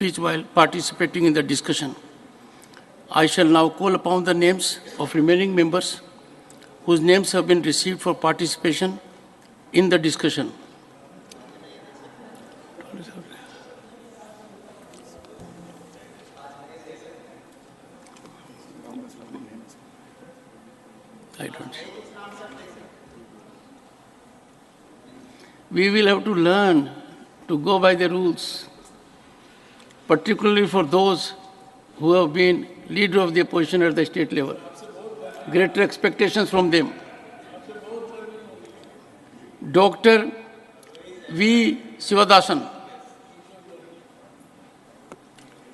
speech while participating in the discussion. I shall now call upon the names of remaining members whose names have been received for participation in the discussion. I don't see. We will have to learn to go by the rules, particularly for those who have been leader of the opposition at the state level. Greater expectations from them. Dr. V. Sivadasan.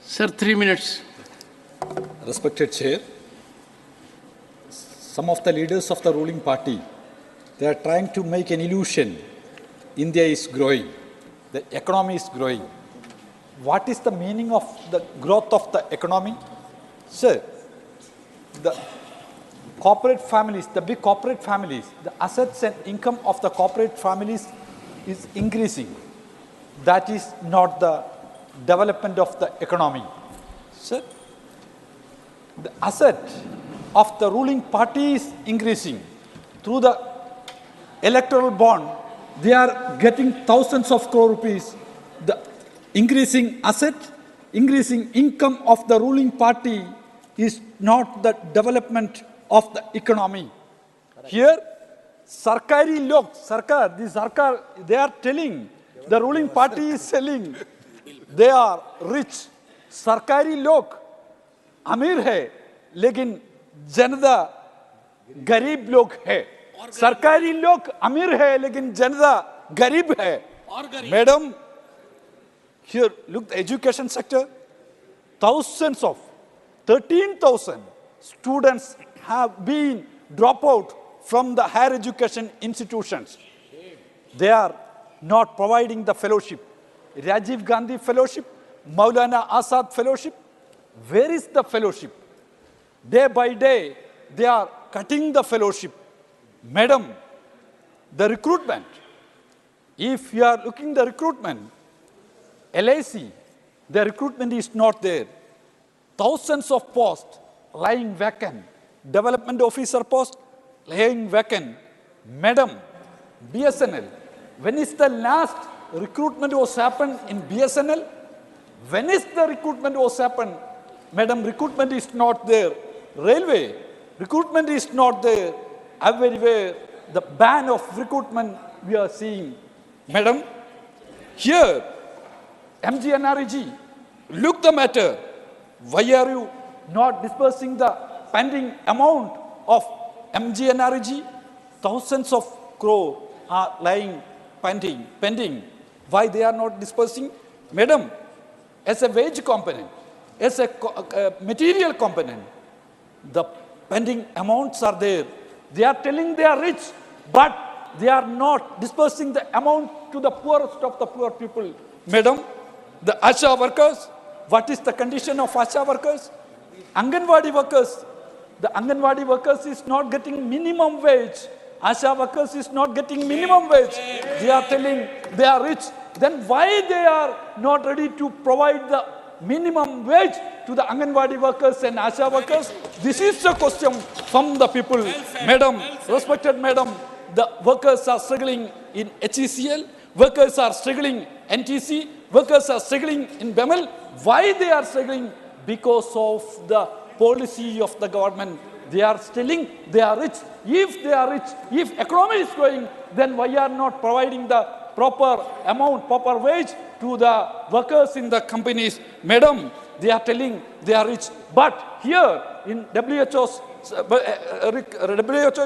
Sir, 3 minutes. Respected Chair, some of the leaders of the ruling party, they are trying to make an illusion. India is growing. The economy is growing. What is the meaning of the growth of the economy? Sir, the corporate families, the big corporate families, the assets and income of the corporate families is increasing. That is not the development of the economy. Sir, the asset of the ruling party is increasing. Through the electoral bond, they are getting thousands of crore rupees. The increasing asset, increasing income of the ruling party is not the development of the economy. Here, Sarkari log, Sarkar, they are telling, the ruling party is selling, they are rich. Sarkari log, Amir hai, lekin जनता गरीब लोग है सरकारी लोग अमीर है लेकिन जनता गरीब है madam here look the education sector thousands of 13,000 students have been dropped out from the higher education institutions. They are not providing the fellowship. Rajiv Gandhi fellowship, Maulana Azad fellowship, where is the fellowship? Day by day, they are cutting the fellowship. Madam, the recruitment, if you are looking the recruitment, LIC, the recruitment is not there. Thousands of posts lying vacant. Development officer post lying vacant. Madam, BSNL, when is the last recruitment was happened in BSNL? When is the recruitment was happened? Madam, recruitment is not there. Railway, recruitment is not there. Everywhere, the ban of recruitment we are seeing. Madam, here, MGNRG, look the matter. Why are you not dispersing the pending amount of MGNRG? Thousands of crore are lying pending. Why they are not dispersing? Madam, as a wage component, as a material component, the pending amounts are there. They are telling they are rich, but they are not dispersing the amount to the poorest of the poor people. Madam, the ASHA workers, what is the condition of ASHA workers? Anganwadi workers, the Anganwadi workers is not getting minimum wage. ASHA workers is not getting minimum wage. They are telling they are rich. Then why they are not ready to provide the minimum wage to the Anganwadi workers and ASHA workers? This is the question from the people. Madam, respected madam, the workers are struggling in HECL, workers are struggling NTC, workers are struggling in BEML. Why they are struggling? Because of the policy of the government. They are stealing, they are rich. If they are rich, if economy is growing, then why are not providing the proper amount, proper wage to the workers in the companies? Madam, they are telling they are rich. But here in WHO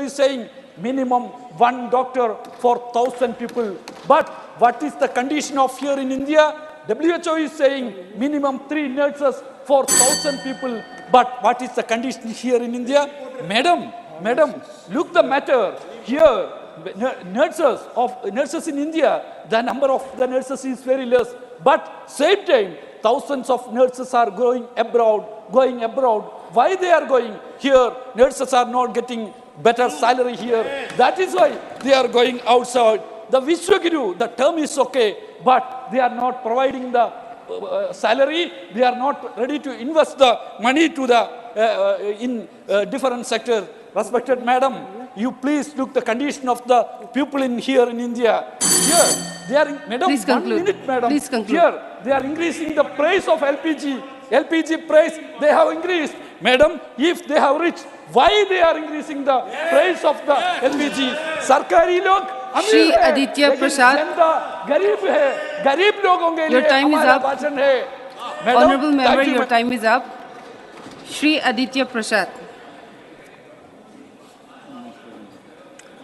is saying minimum 1 doctor for 1,000 people. But what is the condition of here in India? WHO is saying minimum 3 nurses for 1,000 people. But what is the condition here in India? Madam, look the matter here. Nurses in India, the number of the nurses is very less. But same time, thousands of nurses are going abroad. Why they are going? Here, nurses are not getting better salary here. That is why they are going outside. The Vishwaguru, the term is okay, but they are not providing the salary, they are not ready to invest the money to the in different sectors. Respected madam, you please look the condition of the people in here in India. Here, they are, madam, Please conclude. 1 minute, madam. Please conclude. Here, they are increasing the price of LPG. LPG price, they have increased. Madam, if they have reached, why they are increasing the price of the LPG? Sarkari log, Shri Aditya Prasad. Your time is up. Honorable member, your time is up. Shri Aditya Prasad.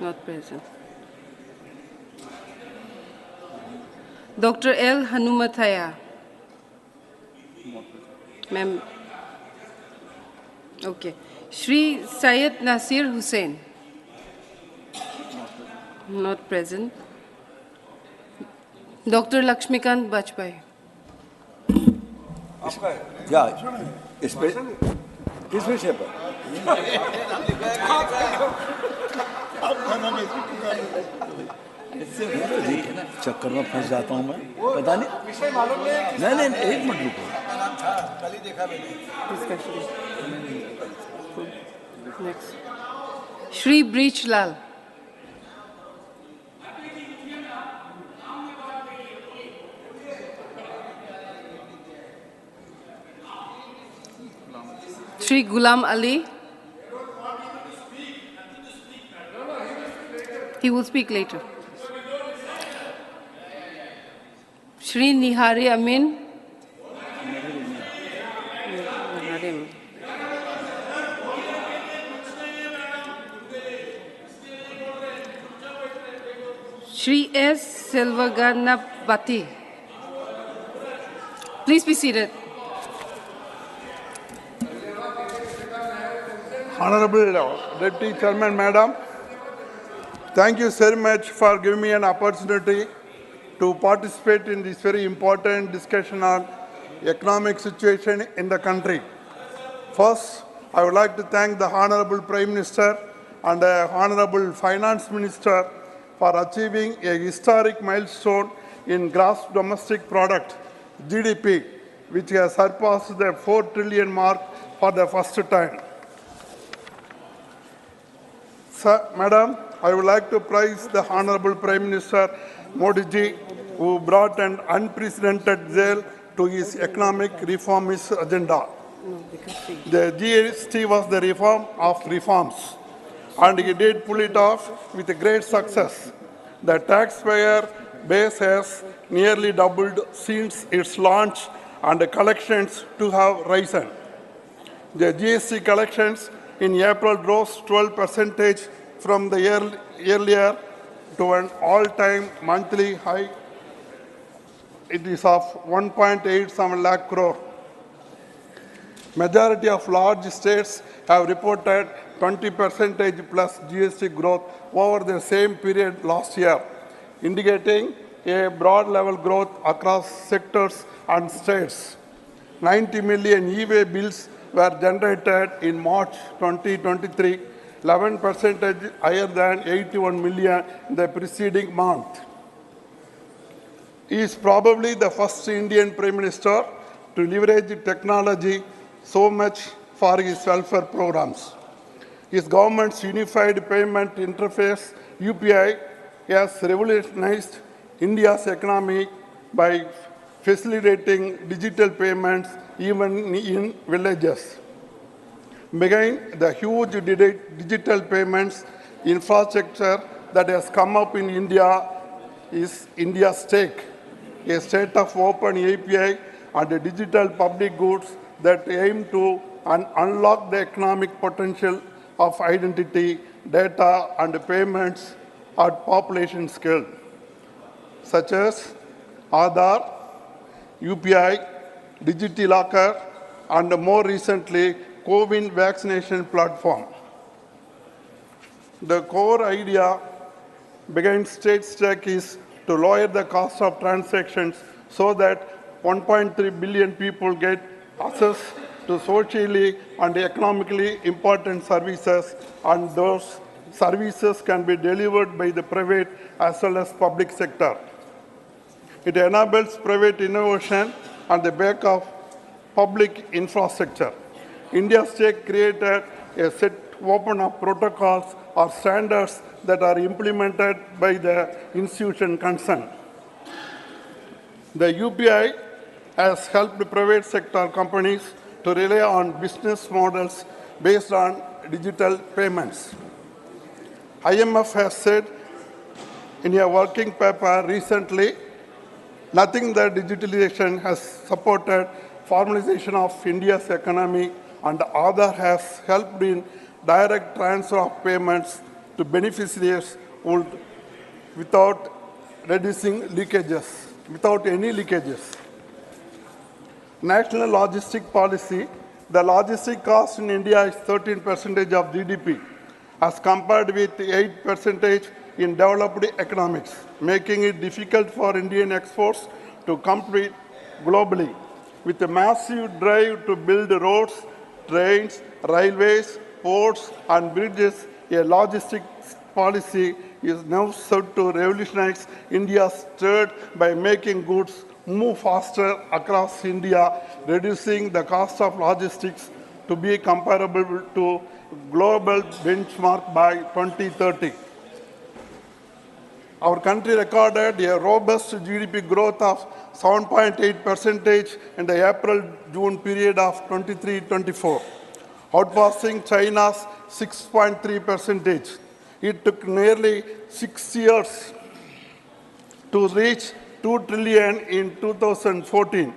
Not present. Dr. L. Hanumathaya. Ma'am. Okay. Shri Syed Nasir Hussain. Not present. Dr. Lakshmikant Bajpai. क्या इस पे किस विषय पर चक्कर में फंस जाता हूँ मैं पता नहीं नहीं एक मिनट रुको कल ही देखा मैंने Next. Shri Breach Lal. Shri Ghulam Ali. He will speak later. Shri Nihari Amin. Shri S. Selvaganapati. Please be seated. Honorable Deputy Chairman, Madam, thank you very much for giving me an opportunity to participate in this very important discussion on economic situation in the country. First, I would like to thank the Honorable Prime Minister and the Honorable Finance Minister for achieving a historic milestone in gross domestic product, GDP, which has surpassed the 4 trillion mark for the first time. Madam, I would like to praise the Honorable Prime Minister Modi ji, who brought an unprecedented zeal to his economic reformist agenda. The GST was the reform of reforms, and he did pull it off with great success. The taxpayer base has nearly doubled since its launch, and the collections to have risen. The GST collections in April rose 12% from the earlier to an all-time monthly high. It is of 1.87 lakh crore. Majority of large states have reported 20% plus GST growth over the same period last year, indicating a broad level growth across sectors and states. 90 million e-way bills were generated in March 2023, 11% higher than 81 million in the preceding month. He is probably the first Indian Prime Minister to leverage technology so much for his welfare programs. His government's unified payment interface, UPI, has revolutionized India's economy by facilitating digital payments even in villages. Behind the huge digital payments infrastructure that has come up in India is India's stake, a state of open API and digital public goods that aim to unlock the economic potential of identity, data, and payments at population scale, such as Aadhaar, UPI, DigiLocker, and more recently, COVID vaccination platform. The core idea behind state stake is to lower the cost of transactions so that 1.3 billion people get access to socially and economically important services, and those services can be delivered by the private as well as public sector. It enables private innovation on the back of public infrastructure. India's take created a set open of protocols or standards that are implemented by the institution concerned. The UPI has helped private sector companies to rely on business models based on digital payments. IMF has said in a working paper recently, nothing that digitalization has supported formalization of India's economy and other has helped in direct transfer of payments to beneficiaries without reducing leakages, without any leakages. National logistic policy, the logistic cost in India is 13% of GDP, as compared with 8% in developed economies, making it difficult for Indian exports to compete globally. With a massive drive to build roads, trains, railways, ports, and bridges, a logistics policy is now set to revolutionize India's trade by making goods move faster across India, reducing the cost of logistics to be comparable to global benchmark by 2030. Our country recorded a robust GDP growth of 7.8% in the April-June period of 23-24, outpacing China's 6.3%. It took nearly 6 years to reach 2 trillion in 2014,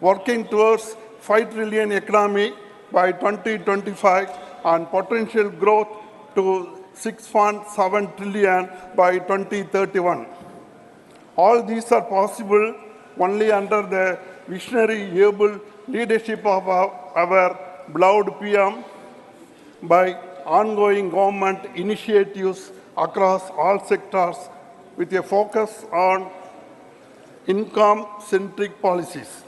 working towards 5 trillion economy by 2025 and potential growth to 6.7 trillion by 2031. All these are possible only under the visionary, able leadership of our beloved PM by ongoing government initiatives across all sectors with a focus on income-centric policies.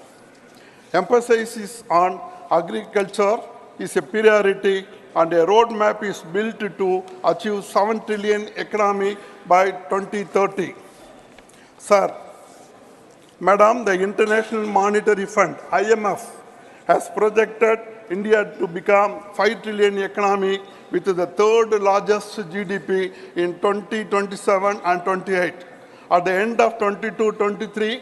Emphasis on agriculture is a priority and a roadmap is built to achieve 7 trillion economy by 2030. Sir, Madam, the International Monetary Fund, IMF, has projected India to become 5 trillion economy with the third largest GDP in 2027 and 28. At the end of 22-23,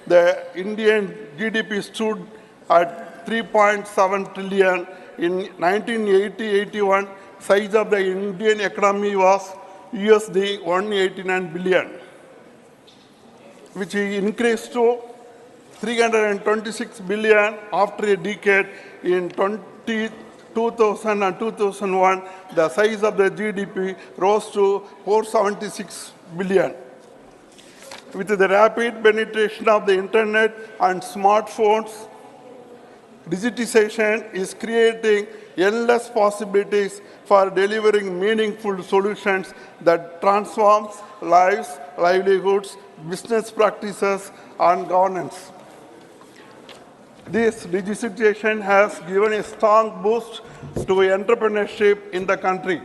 the Indian GDP stood at 3.7 trillion. In 1980-81, size of the Indian economy was USD 189 billion, which increased to 326 billion after a decade. In 2000 and 2001, the size of the GDP rose to 476 billion. With the rapid penetration of the internet and smartphones, digitization is creating endless possibilities for delivering meaningful solutions that transforms lives, livelihoods, business practices, and governance. This digitization has given a strong boost to entrepreneurship in the country.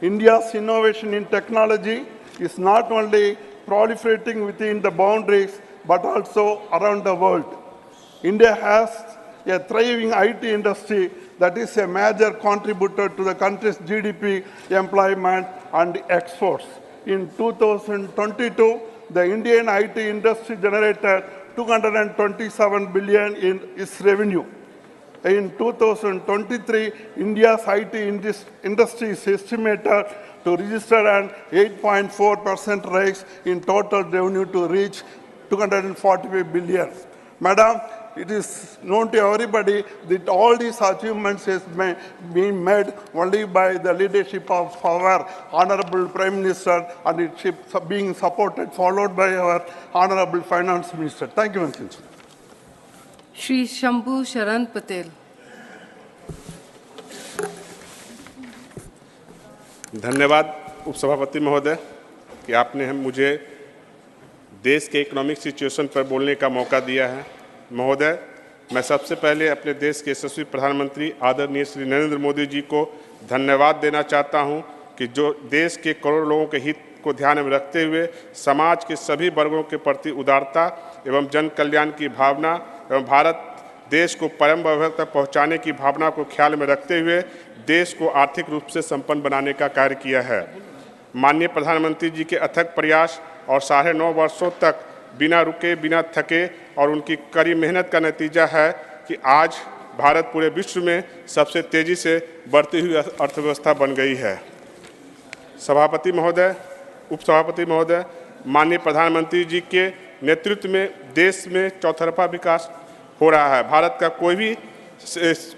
India's innovation in technology is not only proliferating within the boundaries, but also around the world. India has a thriving IT industry that is a major contributor to the country's GDP, employment, and exports. In 2022, the Indian IT industry generated 227 billion in its revenue. In 2023, India's IT industry is estimated to register an 8.4% rise in total revenue to reach 245 billion. Madam, it is known to everybody that all these achievements has been made only by the leadership of our Honorable Prime Minister and it being supported, followed by our Honorable Finance Minister. Thank you, Mr. Shri Shambhu Sharan Patel. धन्यवाद उपसभापति महोदय कि आपने मुझे देश के economic situation पर बोलने का मौका दिया है। महोदय, मैं सबसे पहले अपने देश के यशस्वी प्रधानमंत्री आदरणीय श्री नरेंद्र मोदी जी को धन्यवाद देना चाहता हूं कि जो देश के करोड़ों लोगों के हित को ध्यान में रखते हुए समाज के सभी वर्गों के प्रति उदारता एवं जन कल्याण की भावना एवं भारत देश को परम वैभव तक पहुँचाने की भावना को ख्याल में रखते हुए देश को आर्थिक रूप से संपन्न बनाने का कार्य किया है। माननीय प्रधानमंत्री जी के अथक प्रयास और 9.5 वर्षों तक बिना रुके बिना थके और उनकी कड़ी मेहनत का नतीजा है कि आज भारत पूरे विश्व में सबसे तेजी से बढ़ती हुई अर्थव्यवस्था बन गई है। सभापति महोदय, उपसभापति महोदय, माननीय प्रधानमंत्री जी के नेतृत्व में देश में चौतरफा विकास हो रहा है। भारत का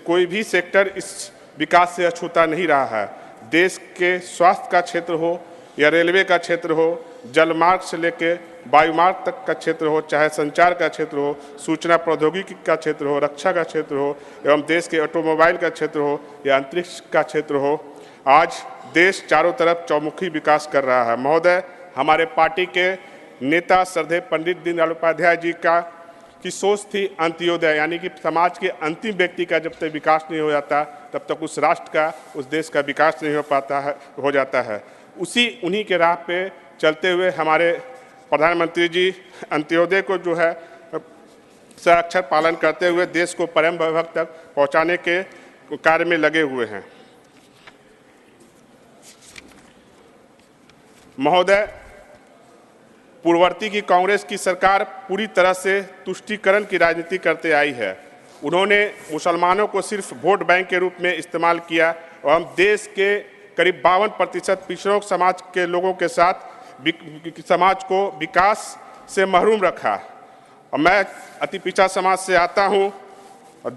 कोई भी सेक्टर इस विकास से अछूता नहीं रहा है। देश के स्वास्थ्य का क्षेत्र हो या रेलवे का क्षेत्र हो, जलमार्ग से लेकर वायुमार्ग तक का क्षेत्र हो, चाहे संचार का क्षेत्र हो, सूचना प्रौद्योगिकी का क्षेत्र हो, रक्षा का क्षेत्र हो एवं देश के ऑटोमोबाइल का क्षेत्र हो या अंतरिक्ष का क्षेत्र हो, आज देश चारों तरफ चौमुखी विकास कर रहा है। महोदय, हमारे पार्टी के नेता श्रद्धेय पंडित दीनदयाल उपाध्याय जी की सोच थी अंत्योदय, यानी कि समाज के अंतिम व्यक्ति का जब तक विकास नहीं हो जाता तब तक उस राष्ट्र का, उस देश का विकास नहीं हो जाता है। उन्हीं के राह पे चलते हुए हमारे प्रधानमंत्री जी अंत्योदय को जो है साक्षर पालन करते हुए देश को परम वैभव तक पहुंचाने के कार्य में लगे हुए हैं। महोदय, पूर्ववर्ती की कांग्रेस की सरकार पूरी तरह से तुष्टीकरण की राजनीति करते आई है। उन्होंने मुसलमानों को सिर्फ वोट बैंक के रूप में इस्तेमाल किया और देश के करीब 52% पिछड़ों समाज के लोगों के साथ समाज को विकास से महरूम रखा। और मैं अति पिछड़ा समाज से आता हूं और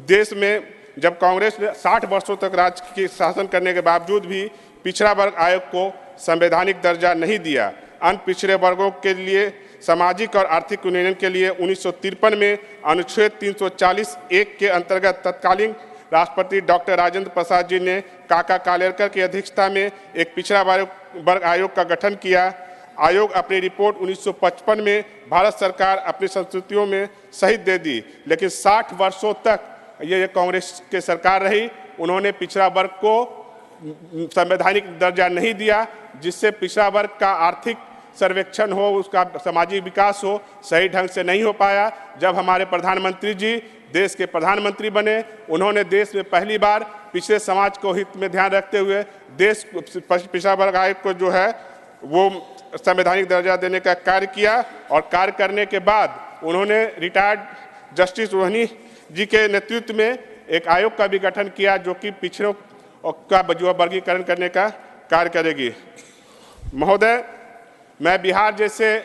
देश में जब कांग्रेस ने 60 वर्षों तक राज्य के शासन करने के बावजूद भी पिछड़ा वर्ग आयोग को संवैधानिक दर्जा नहीं दिया। अन्य पिछड़े वर्गों के लिए सामाजिक और आर्थिक उन्नयन के लिए 1953 में अनुच्छेद 340(1) के अंतर्गत तत्कालीन राष्ट्रपति डॉक्टर राजेंद्र प्रसाद जी ने काका कालेलकर की अध्यक्षता में एक पिछड़ा वर्ग आयोग का गठन किया। आयोग अपनी रिपोर्ट 1955 में भारत सरकार अपनी संस्तुतियों में सहित दे दी, लेकिन 60 वर्षों तक ये कांग्रेस की सरकार रही। उन्होंने पिछड़ा वर्ग को संवैधानिक दर्जा नहीं दिया, जिससे पिछड़ा वर्ग का आर्थिक सर्वेक्षण हो, उसका सामाजिक विकास हो, सही ढंग से नहीं हो पाया। जब हमारे प्रधानमंत्री जी देश के प्रधानमंत्री बने, उन्होंने देश में पहली बार पिछड़े समाज को हित में ध्यान रखते हुए देश पिछड़ा वर्ग आयोग को जो है वो संवैधानिक दर्जा देने का कार्य किया। और कार्य करने के बाद उन्होंने रिटायर्ड जस्टिस रोहिणी जी के नेतृत्व में एक आयोग का भी गठन किया, जो कि पिछड़ों का जो वर्गीकरण करने का कार्य करेगी। महोदय, मैं बिहार जैसे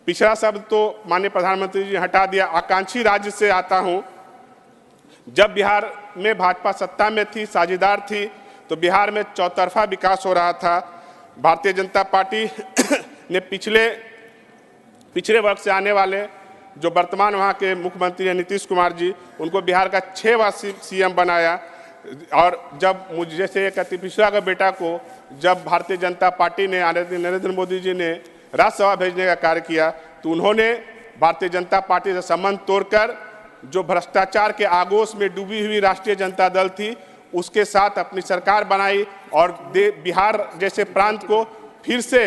पिछड़ा शब्द तो माननीय प्रधानमंत्री जी ने हटा दिया, आकांक्षी राज्य से आता हूं। जब बिहार में भाजपा सत्ता में थी, साझेदार थी, तो बिहार में चौतरफा विकास हो रहा था। भारतीय जनता पार्टी ने पिछड़े वर्ग से आने वाले जो वर्तमान वहाँ के मुख्यमंत्री हैं नीतीश कुमार जी, उनको बिहार का 6 बार सीएम बनाया। और जब मुझे जैसे एक अति पिछड़ा का बेटा को जब भारतीय जनता पार्टी ने नरेंद्र मोदी जी ने राज्यसभा भेजने का कार्य किया, तो उन्होंने भारतीय जनता पार्टी से संबंध तोड़कर जो भ्रष्टाचार के आगोश में डूबी हुई राष्ट्रीय जनता दल थी, उसके साथ अपनी सरकार बनाई और बिहार जैसे प्रांत को फिर से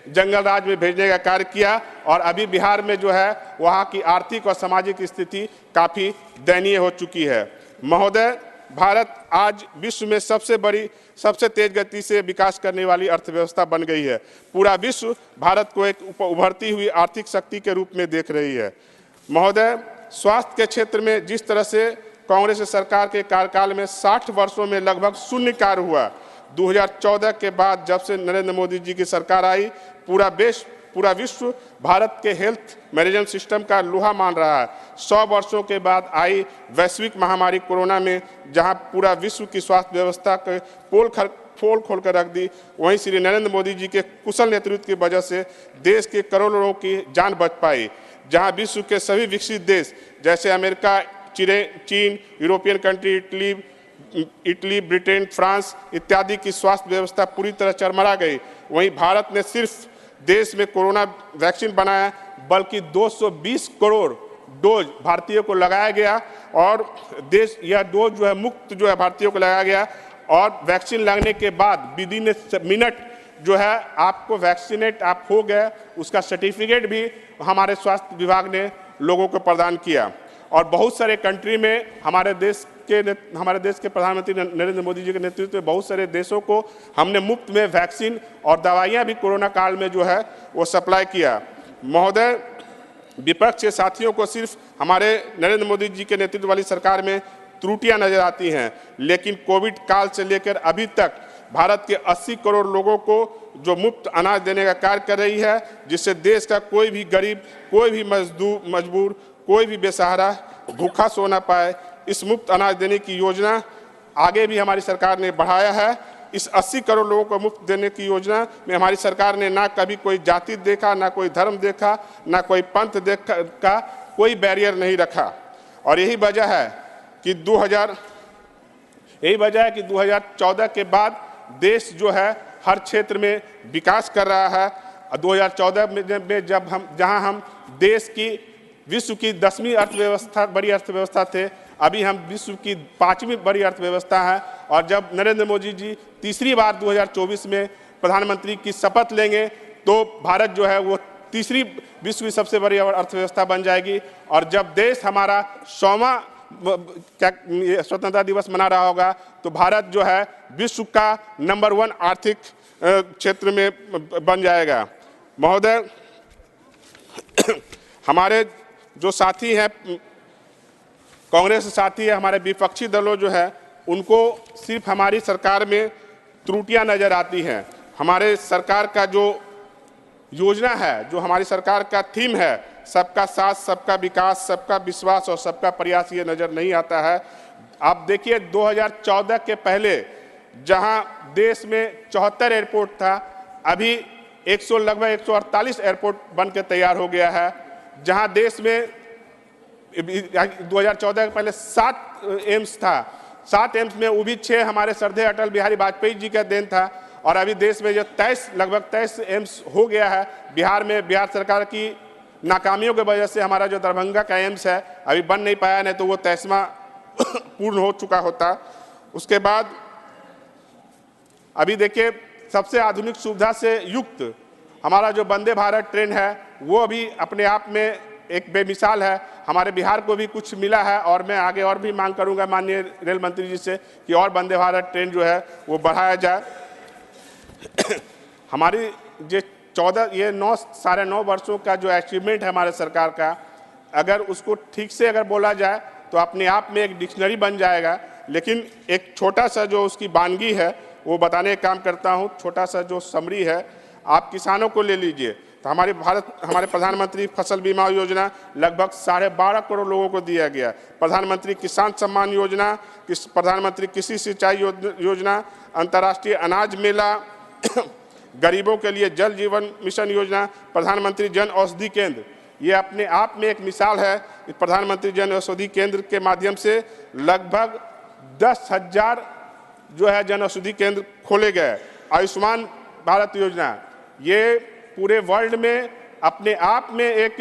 जंगल राज में भेजने का कार्य किया। और अभी बिहार में जो है वहाँ की आर्थिक और सामाजिक स्थिति काफ़ी दयनीय हो चुकी है। महोदय, भारत आज विश्व में सबसे तेज गति से विकास करने वाली अर्थव्यवस्था बन गई है। पूरा विश्व भारत को एक उभरती हुई आर्थिक शक्ति के रूप में देख रही है। महोदय, स्वास्थ्य के क्षेत्र में जिस तरह से कांग्रेस सरकार के कार्यकाल में 60 वर्षों में लगभग शून्य कार्य हुआ, 2014 के बाद जब से नरेंद्र मोदी जी की सरकार आई, पूरा विश्व भारत के हेल्थ मैनेजमेंट सिस्टम का लोहा मान रहा है। 100 वर्षों के बाद आई वैश्विक महामारी कोरोना में जहां पूरा विश्व की स्वास्थ्य व्यवस्था के पोल खोल कर रख दी, वहीं श्री नरेंद्र मोदी जी के कुशल नेतृत्व की वजह से देश के करोड़ों लोगों की जान बच पाई। जहां विश्व के सभी विकसित देश जैसे अमेरिका, चीन, European country, Italy, Britain, France इत्यादि की स्वास्थ्य व्यवस्था पूरी तरह चरमरा गई, वहीं भारत ने सिर्फ देश में कोरोना वैक्सीन बनाया, बल्कि 220 करोड़ डोज भारतीयों को लगाया गया और यह डोज जो है मुफ्त जो है भारतीयों को लगाया गया। और वैक्सीन लगने के बाद विदिन मिनट जो है आपको वैक्सीनेट आप हो गए, उसका सर्टिफिकेट भी हमारे स्वास्थ्य विभाग ने लोगों को प्रदान किया। और बहुत सारे कंट्री में हमारे देश के प्रधानमंत्री नरेंद्र मोदी जी के नेतृत्व में बहुत सारे देशों को हमने मुफ्त में वैक्सीन और दवाइयां भी कोरोना काल में जो है वो सप्लाई किया। महोदय, विपक्ष के साथियों को सिर्फ हमारे नरेंद्र मोदी जी के नेतृत्व वाली सरकार में त्रुटियां नजर आती हैं, लेकिन कोविड काल से लेकर अभी तक भारत के 80 करोड़ लोगों को जो मुफ्त अनाज देने का कार्य कर रही है, जिससे देश का कोई भी गरीब, कोई भी मजबूर, कोई भी बेसहारा भूखा सो ना पाए। इस मुफ्त अनाज देने की योजना आगे भी हमारी सरकार ने बढ़ाया है। इस 80 करोड़ लोगों को मुफ्त देने की योजना में हमारी सरकार ने ना कभी कोई जाति देखा, ना कोई धर्म देखा, ना कोई पंथ देखा, कोई बैरियर नहीं रखा। और यही वजह है कि 2014 के बाद देश जो है हर क्षेत्र में विकास कर रहा है। 2014 में जहां हम देश की विश्व की 10वीं अर्थव्यवस्था, बड़ी अर्थव्यवस्था थे, अभी हम विश्व की 5वीं बड़ी अर्थव्यवस्था है। और जब नरेंद्र मोदी जी तीसरी बार 2024 में प्रधानमंत्री की शपथ लेंगे तो भारत जो है वो तीसरी विश्व की सबसे बड़ी अर्थव्यवस्था बन जाएगी। और जब देश हमारा 100वां स्वतंत्रता दिवस मना रहा होगा तो भारत जो है विश्व का नंबर 1 आर्थिक क्षेत्र में बन जाएगा। महोदय, हमारे जो साथी हैं, कांग्रेस साथी है, हमारे विपक्षी दलों जो है, उनको सिर्फ हमारी सरकार में त्रुटियां नजर आती हैं। हमारे सरकार का जो योजना है, जो हमारी सरकार का थीम है, सबका साथ, सबका विकास, सबका विश्वास और सबका प्रयास, ये नजर नहीं आता है। आप देखिए 2014 के पहले जहां देश में 74 एयरपोर्ट था, अभी लगभग 148 एयरपोर्ट बन के तैयार हो गया है। जहां देश में 2014 के पहले 7 एम्स था, 7 एम्स में वो भी 6 हमारे श्रद्धेय अटल बिहारी वाजपेयी जी का देन था। और अभी देश में जो लगभग 23 एम्स हो गया है। बिहार में बिहार सरकार की नाकामियों की वजह से हमारा जो दरभंगा का एम्स है अभी बन नहीं पाया, नहीं तो वो 23वां पूर्ण हो चुका होता। उसके बाद अभी देखिए सबसे आधुनिक सुविधा से युक्त हमारा जो वंदे भारत ट्रेन है वो अभी अपने आप में एक बेमिसाल है। हमारे बिहार को भी कुछ मिला है और मैं आगे और भी मांग करूंगा माननीय रेल मंत्री जी से कि और वंदे भारत ट्रेन जो है वो बढ़ाया जाए। हमारी जो साढ़े 9 वर्षों का जो अचीवमेंट है हमारे सरकार का, अगर उसको ठीक से अगर बोला जाए तो अपने आप में एक डिक्शनरी बन जाएगा। लेकिन एक छोटा सा जो उसकी वानगी है वो बताने का काम करता हूँ। छोटा सा जो समरी है, आप किसानों को ले लीजिए तो हमारे प्रधानमंत्री फसल बीमा योजना लगभग 12.5 करोड़ लोगों को दिया गया। प्रधानमंत्री किसान सम्मान योजना, प्रधानमंत्री कृषि सिंचाई योजना, अंतर्राष्ट्रीय अनाज मेला, गरीबों के लिए जल जीवन मिशन योजना, प्रधानमंत्री जन औषधि केंद्र, ये अपने आप में एक मिसाल है। प्रधानमंत्री जन औषधि केंद्र के माध्यम से लगभग 10,000 जो है जन औषधि केंद्र खोले गए। आयुष्मान भारत योजना, ये पूरे वर्ल्ड में अपने आप में एक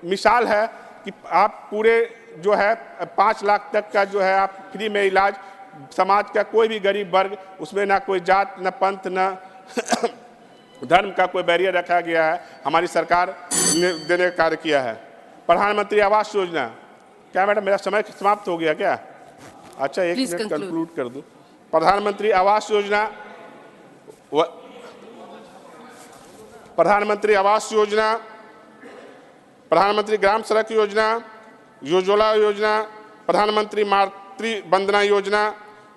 मिसाल है कि आप पूरे जो है 5 लाख तक का जो है आप फ्री में इलाज, समाज का कोई भी गरीब वर्ग, उसमें ना कोई जात, ना पंथ, ना धर्म का कोई बैरियर रखा गया है, हमारी सरकार ने देने का कार्य किया है। प्रधानमंत्री आवास योजना, क्या मैडम मेरा समय समाप्त हो गया क्या? अच्छा, 1 मिनट कंक्लूड कर दूं। प्रधानमंत्री आवास योजना, प्रधानमंत्री आवास योजना, प्रधानमंत्री ग्राम सड़क योजना, उज्ज्वला योजना, प्रधानमंत्री मातृ वंदना योजना,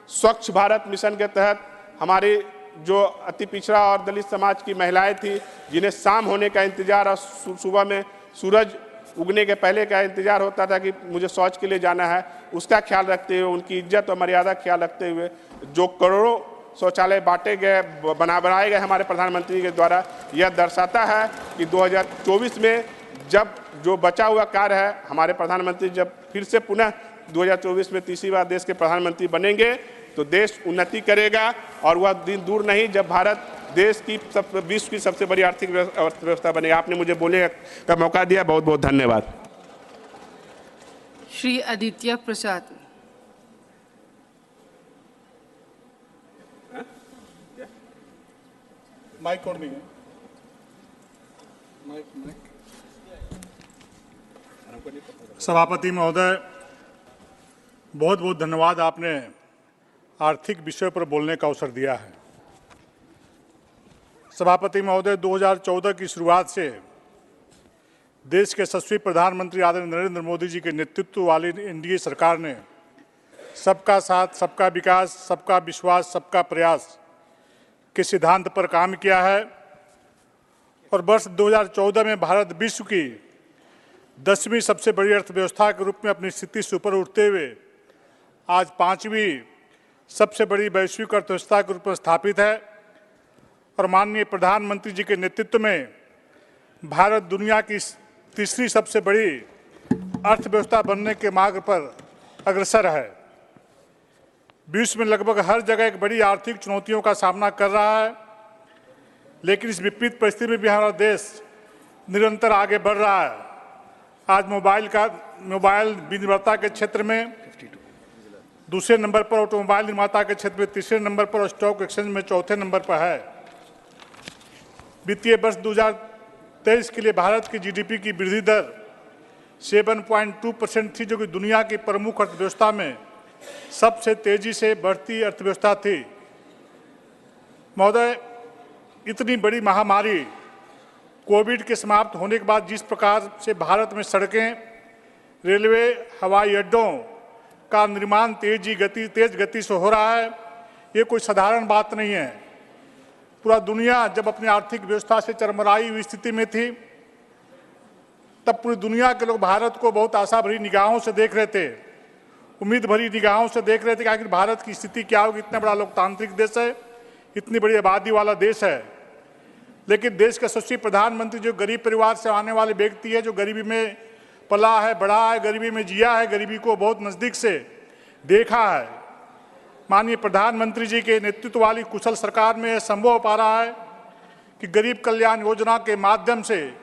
स्वच्छ भारत मिशन के तहत हमारी जो अति पिछड़ा और दलित समाज की महिलाएं थी, जिन्हें शाम होने का इंतजार और सुबह में सूरज उगने के पहले का इंतजार होता था कि मुझे शौच के लिए जाना है, उसका ख्याल रखते हुए, उनकी इज्जत और मर्यादा का ख्याल रखते हुए जो करोड़ों शौचालय बांटे गए, बनाए गए हमारे प्रधानमंत्री के द्वारा, यह दर्शाता है कि 2024 में जब जो बचा हुआ कार्य है, हमारे प्रधानमंत्री जब फिर से पुनः 2024 में तीसरी बार देश के प्रधानमंत्री बनेंगे तो देश उन्नति करेगा। और वह दिन दूर नहीं जब भारत देश की विश्व की सबसे बड़ी आर्थिक अर्थव्यवस्था बनेगा। आपने मुझे बोलने का मौका दिया, बहुत बहुत धन्यवाद। श्री आदित्य प्रसाद। माइक और नहीं है। सभापति महोदय, बहुत बहुत धन्यवाद, आपने आर्थिक विषय पर बोलने का अवसर दिया है। सभापति महोदय, 2014 की शुरुआत से देश के यशस्वी प्रधानमंत्री आदरणीय नरेंद्र मोदी जी के नेतृत्व वाली एनडीए सरकार ने सबका साथ, सबका विकास, सबका विश्वास, सबका प्रयास के सिद्धांत पर काम किया है और वर्ष 2014 में भारत विश्व की 10वीं सबसे बड़ी अर्थव्यवस्था के रूप में अपनी स्थिति से ऊपर उठते हुए आज 5वीं सबसे बड़ी वैश्विक अर्थव्यवस्था के रूप में स्थापित है और माननीय प्रधानमंत्री जी के नेतृत्व में भारत दुनिया की तीसरी सबसे बड़ी अर्थव्यवस्था बनने के मार्ग पर अग्रसर है। विश्व में लगभग हर जगह एक बड़ी आर्थिक चुनौतियों का सामना कर रहा है, लेकिन इस विपरीत परिस्थिति में भी हमारा देश निरंतर आगे बढ़ रहा है। आज मोबाइल विनिर्माता के क्षेत्र में दूसरे नंबर पर, ऑटोमोबाइल निर्माता के क्षेत्र में तीसरे नंबर पर और स्टॉक एक्सचेंज में चौथे नंबर पर है। वित्तीय वर्ष 2023 के लिए भारत की जीडीपी की वृद्धि दर 7.2% थी, जो कि दुनिया की प्रमुख अर्थव्यवस्था में सबसे तेजी से बढ़ती अर्थव्यवस्था थी। महोदय, इतनी बड़ी महामारी कोविड के समाप्त होने के बाद जिस प्रकार से भारत में सड़कें, रेलवे, हवाई अड्डों का निर्माण तेज गति से हो रहा है, ये कोई साधारण बात नहीं है। पूरा दुनिया जब अपनी आर्थिक व्यवस्था से चरमराई हुई स्थिति में थी, तब पूरी दुनिया के लोग भारत को बहुत आशा भरी निगाहों से देख रहे थे, उम्मीद भरी निगाहों से देख रहे थे कि आखिर भारत की स्थिति क्या होगी। इतना बड़ा लोकतांत्रिक देश है, इतनी बड़ी आबादी वाला देश है, लेकिन देश के यशस्वी प्रधानमंत्री जो गरीब परिवार से आने वाले व्यक्ति है, जो गरीबी में पला है, बढ़ा है, गरीबी में जिया है, गरीबी को बहुत नज़दीक से देखा है, माननीय प्रधानमंत्री जी के नेतृत्व वाली कुशल सरकार में यह संभव हो पा रहा है कि गरीब कल्याण योजना के माध्यम से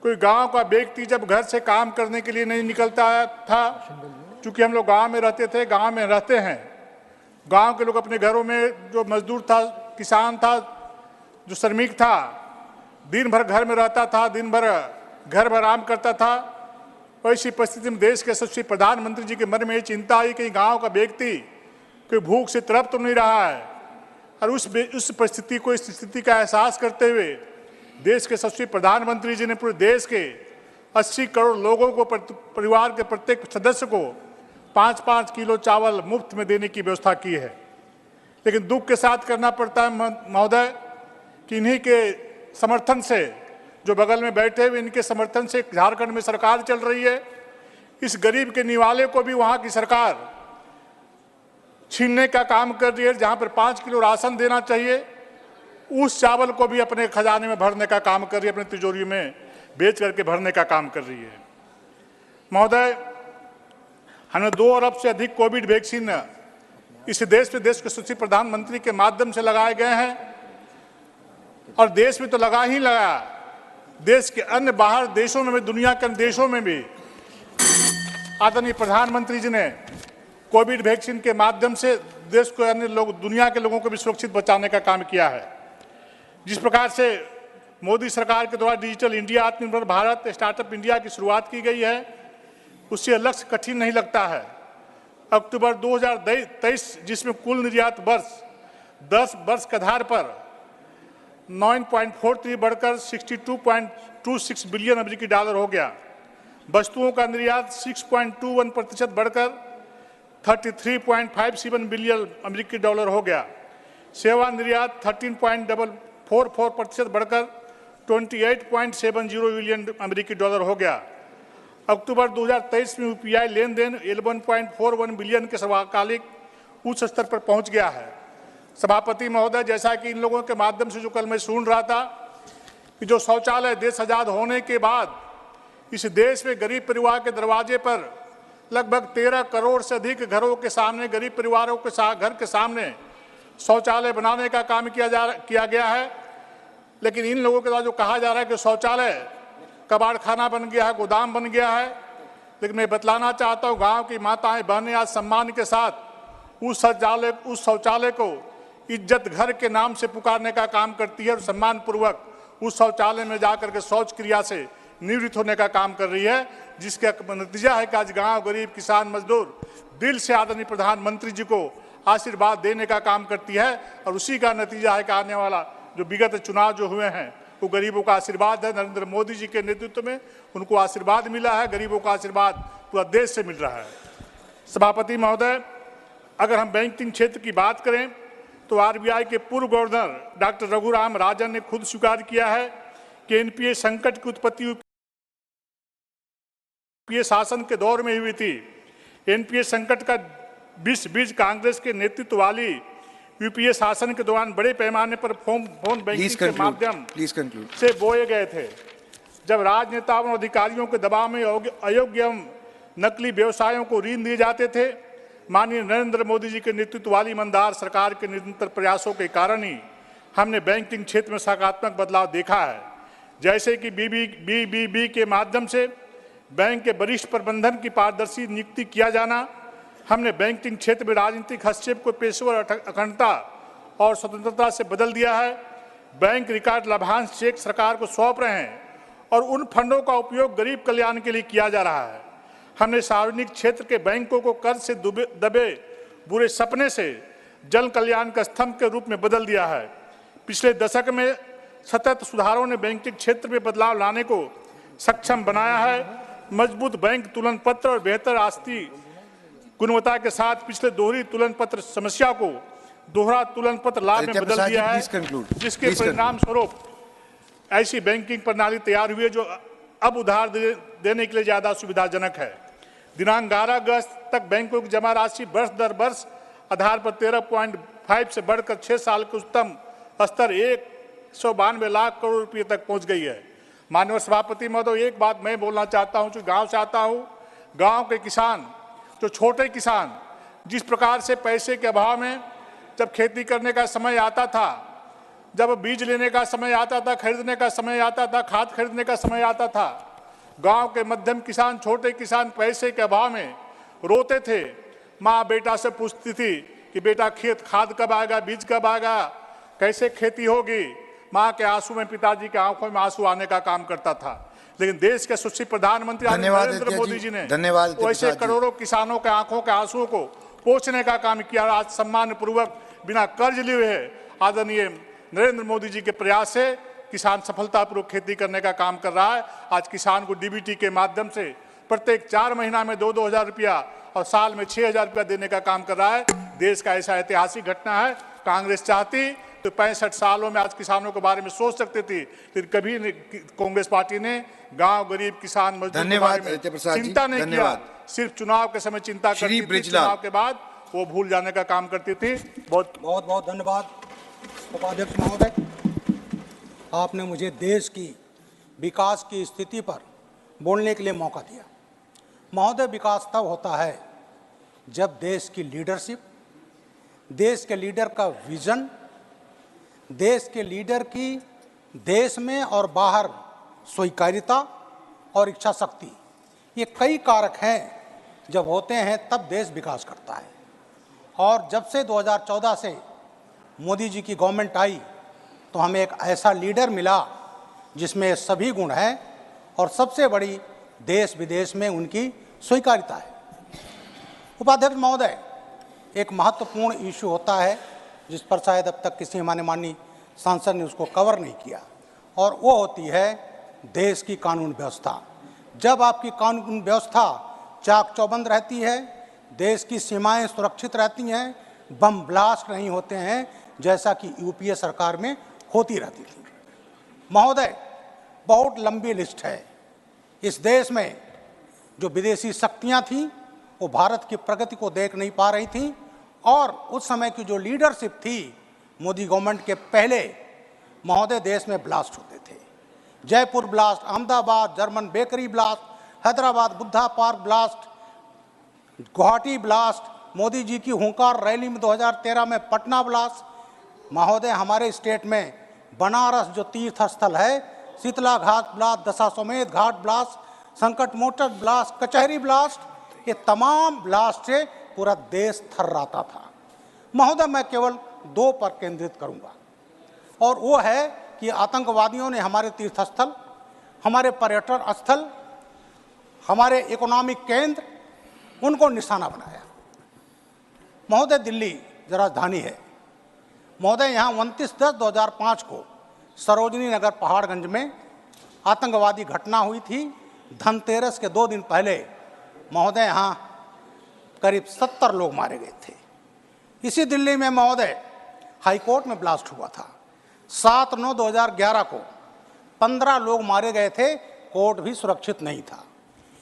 कोई गांव का व्यक्ति जब घर से काम करने के लिए नहीं निकलता था, चूँकि हम लोग गांव में रहते थे, गांव में रहते हैं, गांव के लोग अपने घरों में जो मजदूर था, किसान था, जो श्रमिक था, दिन भर घर में रहता था, दिन भर घर में आराम करता था। ऐसी परिस्थिति में देश के यशस्वी प्रधानमंत्री जी के मन में ये चिंता आई कि गांव का व्यक्ति कोई भूख से तड़प तो नहीं रहा है, और उस परिस्थिति को, इस स्थिति का एहसास करते हुए देश के यशस्वी प्रधानमंत्री जी ने पूरे देश के 80 करोड़ लोगों को, परिवार के प्रत्येक सदस्य को 5-5 किलो चावल मुफ्त में देने की व्यवस्था की है। लेकिन दुख के साथ करना पड़ता है महोदय कि इन्हीं के समर्थन से, जो बगल में बैठे हुए इनके समर्थन से झारखंड में सरकार चल रही है। इस गरीब के निवाले को भी वहाँ की सरकार छीनने का काम कर रही है। जहाँ पर 5 किलो राशन देना चाहिए, उस चावल को भी अपने खजाने में भरने का काम कर रही है, अपनी तिजोरी में बेच करके भरने का काम कर रही है। महोदय, हमने 2 अरब से अधिक कोविड वैक्सीन इस देश के यशस्वी प्रधानमंत्री के माध्यम से लगाए गए हैं, और देश में तो लगा ही लगा, देश के अन्य बाहर देशों में भी, दुनिया के अन्य देशों में भी आदरणीय प्रधानमंत्री जी ने कोविड वैक्सीन के माध्यम से देश को, अन्य लोग, दुनिया के लोगों को भी सुरक्षित बचाने का काम किया है। जिस प्रकार से मोदी सरकार के द्वारा डिजिटल इंडिया, आत्मनिर्भर भारत, स्टार्टअप इंडिया की शुरुआत की गई है, उससे लक्ष्य कठिन नहीं लगता है। अक्टूबर 2023 जिसमें कुल निर्यात वर्ष 10 वर्ष के आधार पर 9.43 बढ़कर 62.26 बिलियन अमेरिकी डॉलर हो गया। वस्तुओं का निर्यात 6.21% बढ़कर 33.57 बिलियन अमेरिकी डॉलर हो गया। सेवा निर्यात 13.44% बढ़कर 28.70 बिलियन अमेरिकी डॉलर हो गया। अक्टूबर 2023 में यूपीआई लेन देन 11.41 बिलियन के सर्वकालिक उच्च स्तर पर पहुंच गया है। सभापति महोदय, जैसा कि इन लोगों के माध्यम से जो कल मैं सुन रहा था कि जो शौचालय देश आजाद होने के बाद इस देश में गरीब परिवार के दरवाजे पर लगभग 13 करोड़ से अधिक घरों के सामने, गरीब परिवारों के घर के सामने शौचालय बनाने का काम किया गया है। लेकिन इन लोगों के द्वारा जो कहा जा रहा है कि शौचालय कबाड़ खाना बन गया है, गोदाम बन गया है, लेकिन मैं बतलाना चाहता हूँ, गांव की माताएं बहनें आज सम्मान के साथ उस शौचालय को इज्जत घर के नाम से पुकारने का काम करती है और सम्मानपूर्वक उस शौचालय में जाकर के शौच क्रिया से निवृत्त होने का काम कर रही है, जिसका नतीजा है कि आज गांव, गरीब, किसान, मजदूर दिल से आदरणीय प्रधानमंत्री जी को आशीर्वाद देने का काम करती है। और उसी का नतीजा है कि आने वाला जो विगत चुनाव जो हुए हैं वो गरीबों का आशीर्वाद है। नरेंद्र मोदी जी के नेतृत्व में उनको आशीर्वाद मिला है, गरीबों का आशीर्वाद पूरा देश से मिल रहा है। सभापति महोदय, अगर हम बैंकिंग क्षेत्र की बात करें तो आरबीआई के पूर्व गवर्नर डॉक्टर रघुराम राजन ने खुद स्वीकार किया है कि एनपीए संकट की उत्पत्ति यूपीए शासन के दौर में हुई थी। एनपीए संकट का बीज कांग्रेस के नेतृत्व वाली यूपीए शासन के दौरान बड़े पैमाने पर फोन बैंकिंग के माध्यम से बोए गए थे। जब राजनेताओं और अधिकारियों के दबाव में अयोग्य एवं नकली व्यवसायों को ऋण दिए जाते थे, माननीय नरेंद्र मोदी जी के नेतृत्व वाली ईमानदार सरकार के निरंतर प्रयासों के कारण ही हमने बैंकिंग क्षेत्र में सकारात्मक बदलाव देखा है। जैसे कि बीबीबी के माध्यम से बैंक के वरिष्ठ प्रबंधन की पारदर्शी नियुक्ति किया जाना, हमने बैंकिंग क्षेत्र में राजनीतिक हस्तक्षेप को पेशेवर अखंडता और स्वतंत्रता से बदल दिया है। बैंक रिकॉर्ड लाभांश चेक सरकार को सौंप रहे हैं और उन फंडों का उपयोग गरीब कल्याण के लिए किया जा रहा है। हमने सार्वजनिक क्षेत्र के बैंकों को कर्ज से दबे बुरे सपने से जन कल्याण का स्तंभ के रूप में बदल दिया है। पिछले दशक में सतत सुधारों ने बैंकिंग क्षेत्र में बदलाव लाने को सक्षम बनाया है। मजबूत बैंक तुलन पत्र और बेहतर आस्ती गुणवत्ता के साथ पिछले दोहरी तुलन पत्र समस्या को दोहरा तुलन पत्र लाभ में बदल दिया है, जिसके परिणाम स्वरूप ऐसी बैंकिंग प्रणाली तैयार हुई है जो अब उधार देने के लिए ज्यादा सुविधाजनक है। दिनांक 11 अगस्त तक बैंकों की जमा राशि वर्ष दर वर्ष आधार पर 13.5 से बढ़कर 6 साल के उच्चतम स्तर 192 लाख करोड़ रुपये तक पहुंच गई है। माननीय सभापति महोदय, एक बात मैं बोलना चाहता हूं, जो गांव से आता हूं, गांव के किसान, जो छोटे किसान, जिस प्रकार से पैसे के अभाव में जब खेती करने का समय आता था, जब बीज लेने का समय आता था, खरीदने का समय आता था, खाद खरीदने का समय आता था, गांव के मध्यम किसान, छोटे किसान पैसे के अभाव में रोते थे। माँ बेटा से पूछती थी कि बेटा खेत खाद कब आएगा, बीज कब आएगा, कैसे खेती होगी। माँ के आंसू में पिताजी के आंखों में आंसू आने का काम करता था। लेकिन देश के सुशील प्रधानमंत्री नरेंद्र मोदी जी ने वैसे करोड़ों किसानों के आंखों के आंसुओं को पोंछने का काम किया। आज सम्मान पूर्वक बिना कर्ज लिए हुए आदरणीय नरेंद्र मोदी जी के प्रयास से किसान सफलतापूर्वक खेती करने का काम कर रहा है। आज किसान को डीबीटी के माध्यम से प्रत्येक 4 महीना में 2-2 हज़ार रुपया और साल में 6 हज़ार रुपया देने का काम कर रहा है। देश का ऐसा ऐतिहासिक घटना है। कांग्रेस चाहती तो 65 सालों में आज किसानों के बारे में सोच सकते थे, लेकिन कभी कांग्रेस पार्टी ने गांव, गरीब, किसान, मजदूर के बारे में चिंता नहीं किया। सिर्फ चुनाव के समय चिंता करती थी, चुनाव के बाद वो भूल जाने का काम करती थी। बहुत बहुत धन्यवाद उपाध्यक्ष महोदय। आपने मुझे देश की विकास की स्थिति पर बोलने के लिए मौका दिया। महोदय, विकास तब होता है जब देश की लीडरशिप, देश के लीडर का विजन, देश के लीडर की देश में और बाहर स्वीकार्यता और इच्छा शक्ति, ये कई कारक हैं जब होते हैं तब देश विकास करता है। और जब से 2014 से मोदी जी की गवर्नमेंट आई तो हमें एक ऐसा लीडर मिला जिसमें सभी गुण हैं और सबसे बड़ी देश विदेश में उनकी स्वीकार्यता है। उपाध्यक्ष महोदय, एक महत्वपूर्ण इशू होता है जिस पर शायद अब तक किसी हमारे माननीय सांसद ने उसको कवर नहीं किया, और वो होती है देश की कानून व्यवस्था। जब आपकी कानून व्यवस्था चाक चौबंद रहती है, देश की सीमाएं सुरक्षित रहती हैं, बम ब्लास्ट नहीं होते हैं जैसा कि यूपीए सरकार में होती रहती थी। महोदय, बहुत लंबी लिस्ट है। इस देश में जो विदेशी शक्तियां थीं वो भारत की प्रगति को देख नहीं पा रही थीं, और उस समय की जो लीडरशिप थी मोदी गवर्नमेंट के पहले, महोदय, देश में ब्लास्ट होते थे। Jaipur blast, Ahmedabad German bakery blast, Hyderabad Buddha park blast, Guwahati blast, Modi ji की हुंकार रैली में 2013 में पटना ब्लास्ट। महोदय, हमारे स्टेट में बनारस जो तीर्थ स्थल है, शीतला घाट ब्लास्ट, दशाश्वमेध घाट ब्लास्ट, संकट मोटर ब्लास्ट, कचहरी ब्लास्ट, ये तमाम ब्लास्ट से पूरा देश थर्राता था। महोदय, मैं केवल दो पर केंद्रित करूंगा, और वो है कि आतंकवादियों ने हमारे तीर्थस्थल, हमारे पर्यटन स्थल, हमारे इकोनॉमिक केंद्र, उनको निशाना बनाया। महोदय, दिल्ली जो राजधानी है, महोदय, यहाँ 29/10/2005 को सरोजनी नगर पहाड़गंज में आतंकवादी घटना हुई थी। धनतेरस के 2 दिन पहले महोदय यहाँ करीब 70 लोग मारे गए थे। इसी दिल्ली में महोदय हाईकोर्ट में ब्लास्ट हुआ था। 7/9/2011 को 15 लोग मारे गए थे, कोर्ट भी सुरक्षित नहीं था।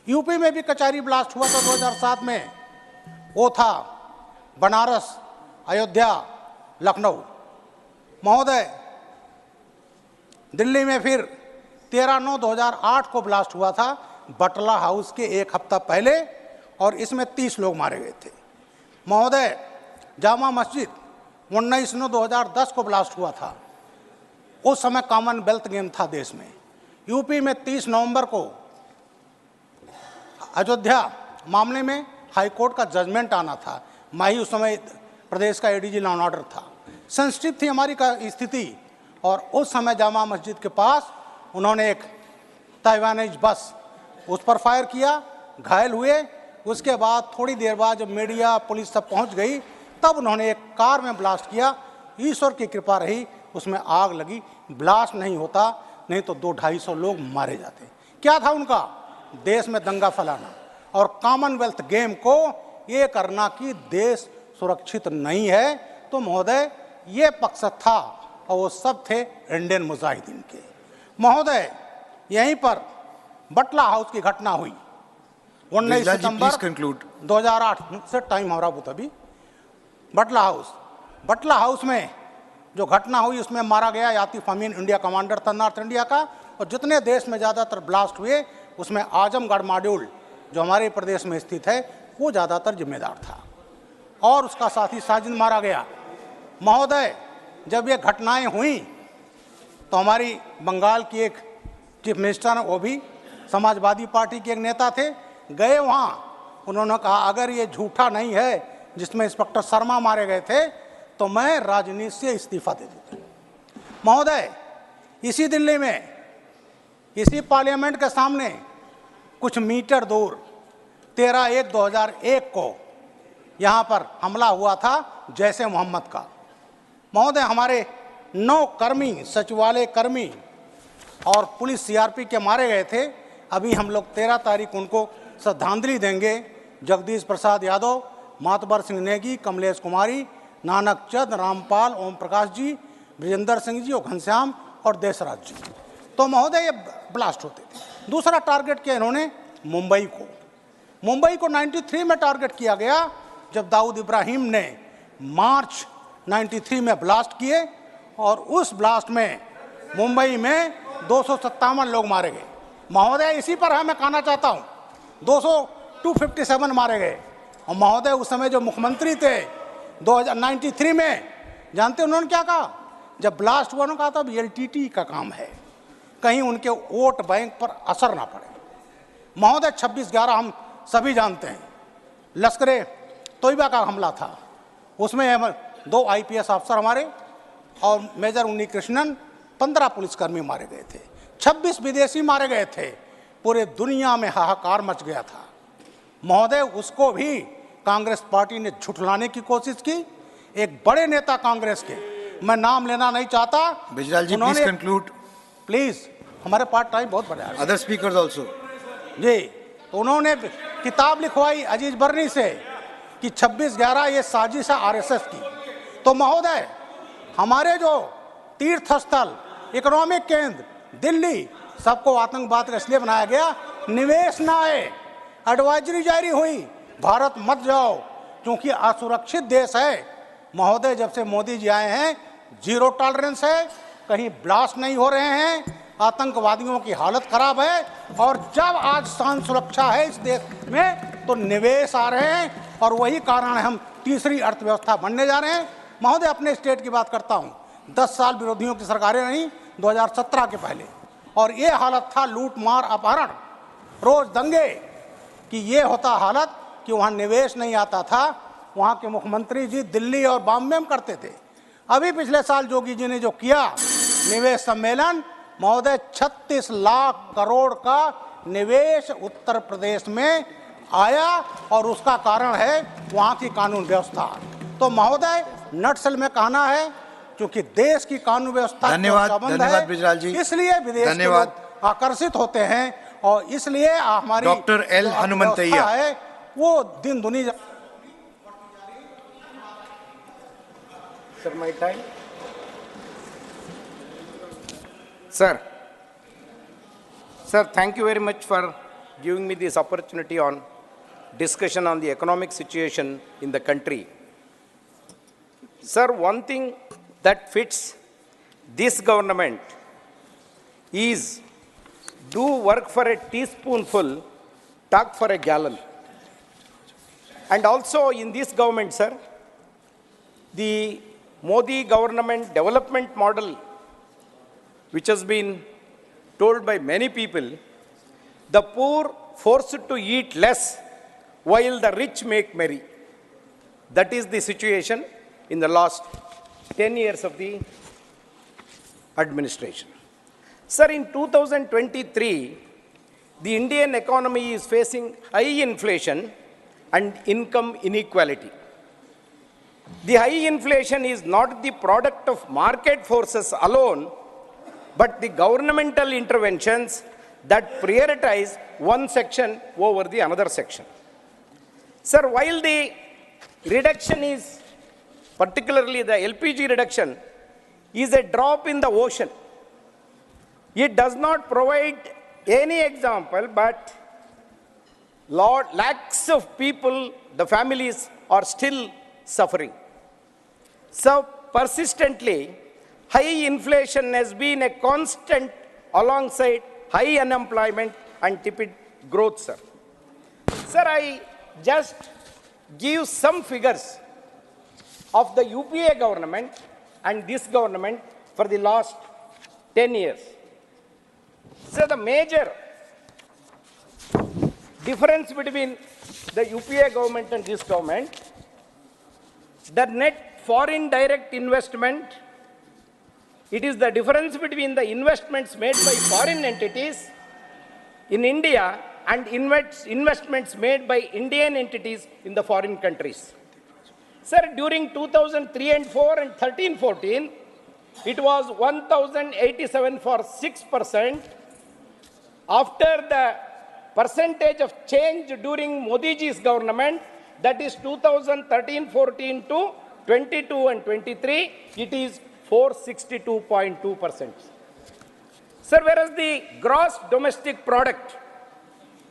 यूपी में भी कचहरी ब्लास्ट हुआ था 2007 में, वो था बनारस, अयोध्या, लखनऊ। महोदय, दिल्ली में फिर 13/9/2008 को ब्लास्ट हुआ था, बटला हाउस के 1 हफ्ता पहले, और इसमें 30 लोग मारे गए थे। महोदय, जामा मस्जिद 19/9/2010 को ब्लास्ट हुआ था, उस समय कॉमनवेल्थ गेम था देश में। यूपी में 30 नवंबर को अयोध्या मामले में हाईकोर्ट का जजमेंट आना था, मैं ही उस समय प्रदेश का एडीजी लॉ एंड ऑर्डर था। सेंसिटिव थी हमारी स्थिति, और उस समय जामा मस्जिद के पास उन्होंने एक ताइवानीज बस, उस पर फायर किया, घायल हुए। उसके बाद थोड़ी देर बाद जब मीडिया पुलिस सब पहुंच गई, तब उन्होंने एक कार में ब्लास्ट किया। ईश्वर की कृपा रही, उसमें आग लगी। ब्लास्ट नहीं होता, नहीं तो 200-250 लोग मारे जाते। क्या था उनका? देश में दंगा फैलाना और कॉमनवेल्थ गेम को ये करना कि देश सुरक्षित नहीं है। तो महोदय, ये पक्ष था, और वो सब थे इंडियन मुजाहिदीन के। महोदय, यहीं पर बटला हाउस की घटना हुई 19 सितंबर 2008 से, टाइम हमारा वो तभी। बटला हाउस में जो घटना हुई, उसमें मारा गया यातिफ अमीन, इंडिया कमांडर था नॉर्थ इंडिया का। और जितने देश में ज़्यादातर ब्लास्ट हुए, उसमें आजमगढ़ मॉड्यूल जो हमारे प्रदेश में स्थित है, वो ज़्यादातर जिम्मेदार था, और उसका साथी साजिद मारा गया। महोदय, जब ये घटनाएं हुई तो हमारी बंगाल की एक चीफ मिनिस्टर, वो भी समाजवादी पार्टी के एक नेता थे, गए वहाँ। उन्होंने कहा अगर ये झूठा नहीं है जिसमें इंस्पेक्टर शर्मा मारे गए थे, तो मैं राजनीति से इस्तीफा दे देता हूँ। महोदय, इसी दिल्ली में, इसी पार्लियामेंट के सामने कुछ मीटर दूर 13/1/2001 को यहाँ पर हमला हुआ था जैसे मोहम्मद का। महोदय, हमारे 9 कर्मी, सचिवालय कर्मी और पुलिस सीआरपी के मारे गए थे। अभी हम लोग 13 तारीख उनको श्रद्धांजलि देंगे। जगदीश प्रसाद यादव, मातबर सिंह नेगी, कमलेश कुमारी, नानक चंद, रामपाल, ओम प्रकाश जी, ब्रिजेंद्र सिंह जी और घनश्याम और देशराज जी। तो महोदय, ये ब्लास्ट होते थे। दूसरा टारगेट किया इन्होंने मुंबई को 93 में टारगेट किया गया, जब दाऊद इब्राहिम ने मार्च 93 में ब्लास्ट किए, और उस ब्लास्ट में मुंबई में 257 लोग मारे गए। महोदय, इसी पर मैं कहना चाहता हूँ, 257 मारे गए। और महोदय, उस समय जो मुख्यमंत्री थे 1993 में, जानते उन्होंने क्या कहा? जब ब्लास्ट हुआ, उन्होंने कहा था एलटीटी का काम है, कहीं उनके वोट बैंक पर असर ना पड़े। महोदय, 26/11 हम सभी जानते हैं, लश्कर तोयबा का हमला था। उसमें 2 IPS अफसर हमारे और मेजर उन्नी कृष्णन, 15 पुलिसकर्मी मारे गए थे, 26 विदेशी मारे गए थे। पूरे दुनिया में हाहाकार मच गया था। महोदय, उसको भी कांग्रेस पार्टी ने झुठलाने की कोशिश की। एक बड़े नेता कांग्रेस के, मैं नाम लेना नहीं चाहता, बिजलाल जी प्लीज कंक्लूड। प्लीज, हमारे पास टाइम बहुत बड़ा है। अदर स्पीकर्स आल्सो जी। तो उन्होंने किताब लिखवाई अजीज बर्नी से कि 26/11 ये साजिश है RSS की। तो महोदय, हमारे जो तीर्थ स्थल, इकोनॉमिक केंद्र, दिल्ली, सबको आतंकवाद का इसलिए बनाया गया, निवेश ना आए। एडवाइजरी जारी हुई, भारत मत जाओ, क्योंकि असुरक्षित देश है। महोदय, जब से मोदी जी आए हैं, 0 टॉलरेंस है, कहीं ब्लास्ट नहीं हो रहे हैं, आतंकवादियों की हालत खराब है। और जब आज शांति सुरक्षा है इस देश में, तो निवेश आ रहे हैं, और वही कारण है हम तीसरी अर्थव्यवस्था बनने जा रहे हैं। महोदय, अपने स्टेट की बात करता हूँ, 10 साल विरोधियों की सरकारें रहीं 2017 के पहले, और ये हालत था लूट मार अपहरण, रोज दंगे, कि ये होता हालत कि वहाँ निवेश नहीं आता था। वहाँ के मुख्यमंत्री जी दिल्ली और बॉम्बे में करते थे। अभी पिछले साल जोगी जी ने जो किया निवेश सम्मेलन, महोदय 36 लाख करोड़ का निवेश उत्तर प्रदेश में आया और उसका कारण है वहां की कानून व्यवस्था। तो महोदय नटसल में कहना है क्योंकि देश की कानून व्यवस्था धन्यवाद बिजलाल जी, इसलिए विदेश के लोग आकर्षित होते हैं और इसलिए हमारी डॉक्टर एल हनुमंतैया है वो दिन दुनी। Sir, my time. Sir, thank you very much for giving me this opportunity on discussion on the economic situation in the country. Sir, one thing that fits this government is do work for a teaspoonful, talk for a gallon. And also in this government, sir, the Modi government development model, which has been told by many people, the poor forced to eat less while the rich make merry. That is the situation in the last 10 years of the administration. Sir, in 2023, the Indian economy is facing high inflation and income inequality. The high inflation is not the product of market forces alone, but the governmental interventions that prioritize one section over the another section. Sir, while the reduction is, particularly the LPG reduction, is a drop in the ocean, it does not provide any example, but lakhs of people, the families, are still suffering. So persistently, high inflation has been a constant alongside high unemployment and tepid growth, sir. Sir, I just give some figures of the UPA government and this government for the last 10 years. So the major difference between the UPA government and this government, the net foreign direct investment, it is the difference between the investments made by foreign entities in India and investments made by Indian entities in the foreign countries. Sir, during 2003 and 4 and 13-14, it was 1,087 for 6%. After the percentage of change during Modi ji's government, that is 2013-14 to 22 and 23, it is 462.2%. Sir, whereas the gross domestic product,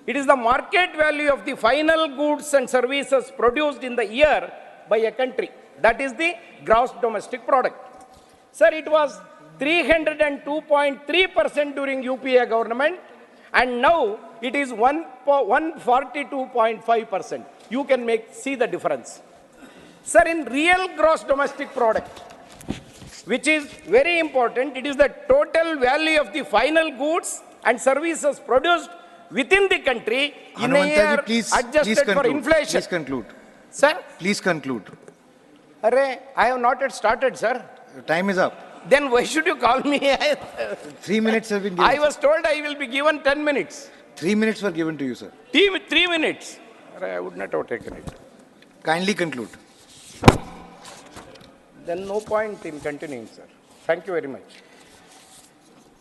it is the market value of the final goods and services produced in the year by a country. That is the gross domestic product. Sir, it was 302.3% during UPA government, and now it is 142.5%. You can see the difference. Sir, in real gross domestic product, which is very important, it is the total value of the final goods and services produced within the country in a year adjusted for inflation. Please conclude. Sir? Please conclude. I have not yet started, sir. Time is up. Then why should you call me? 3 minutes have been given. I was told I will be given 10 minutes. 3 minutes were given to you, sir. 3 minutes. I would not have taken it. Kindly conclude. Then no point in continuing, sir. Thank you very much.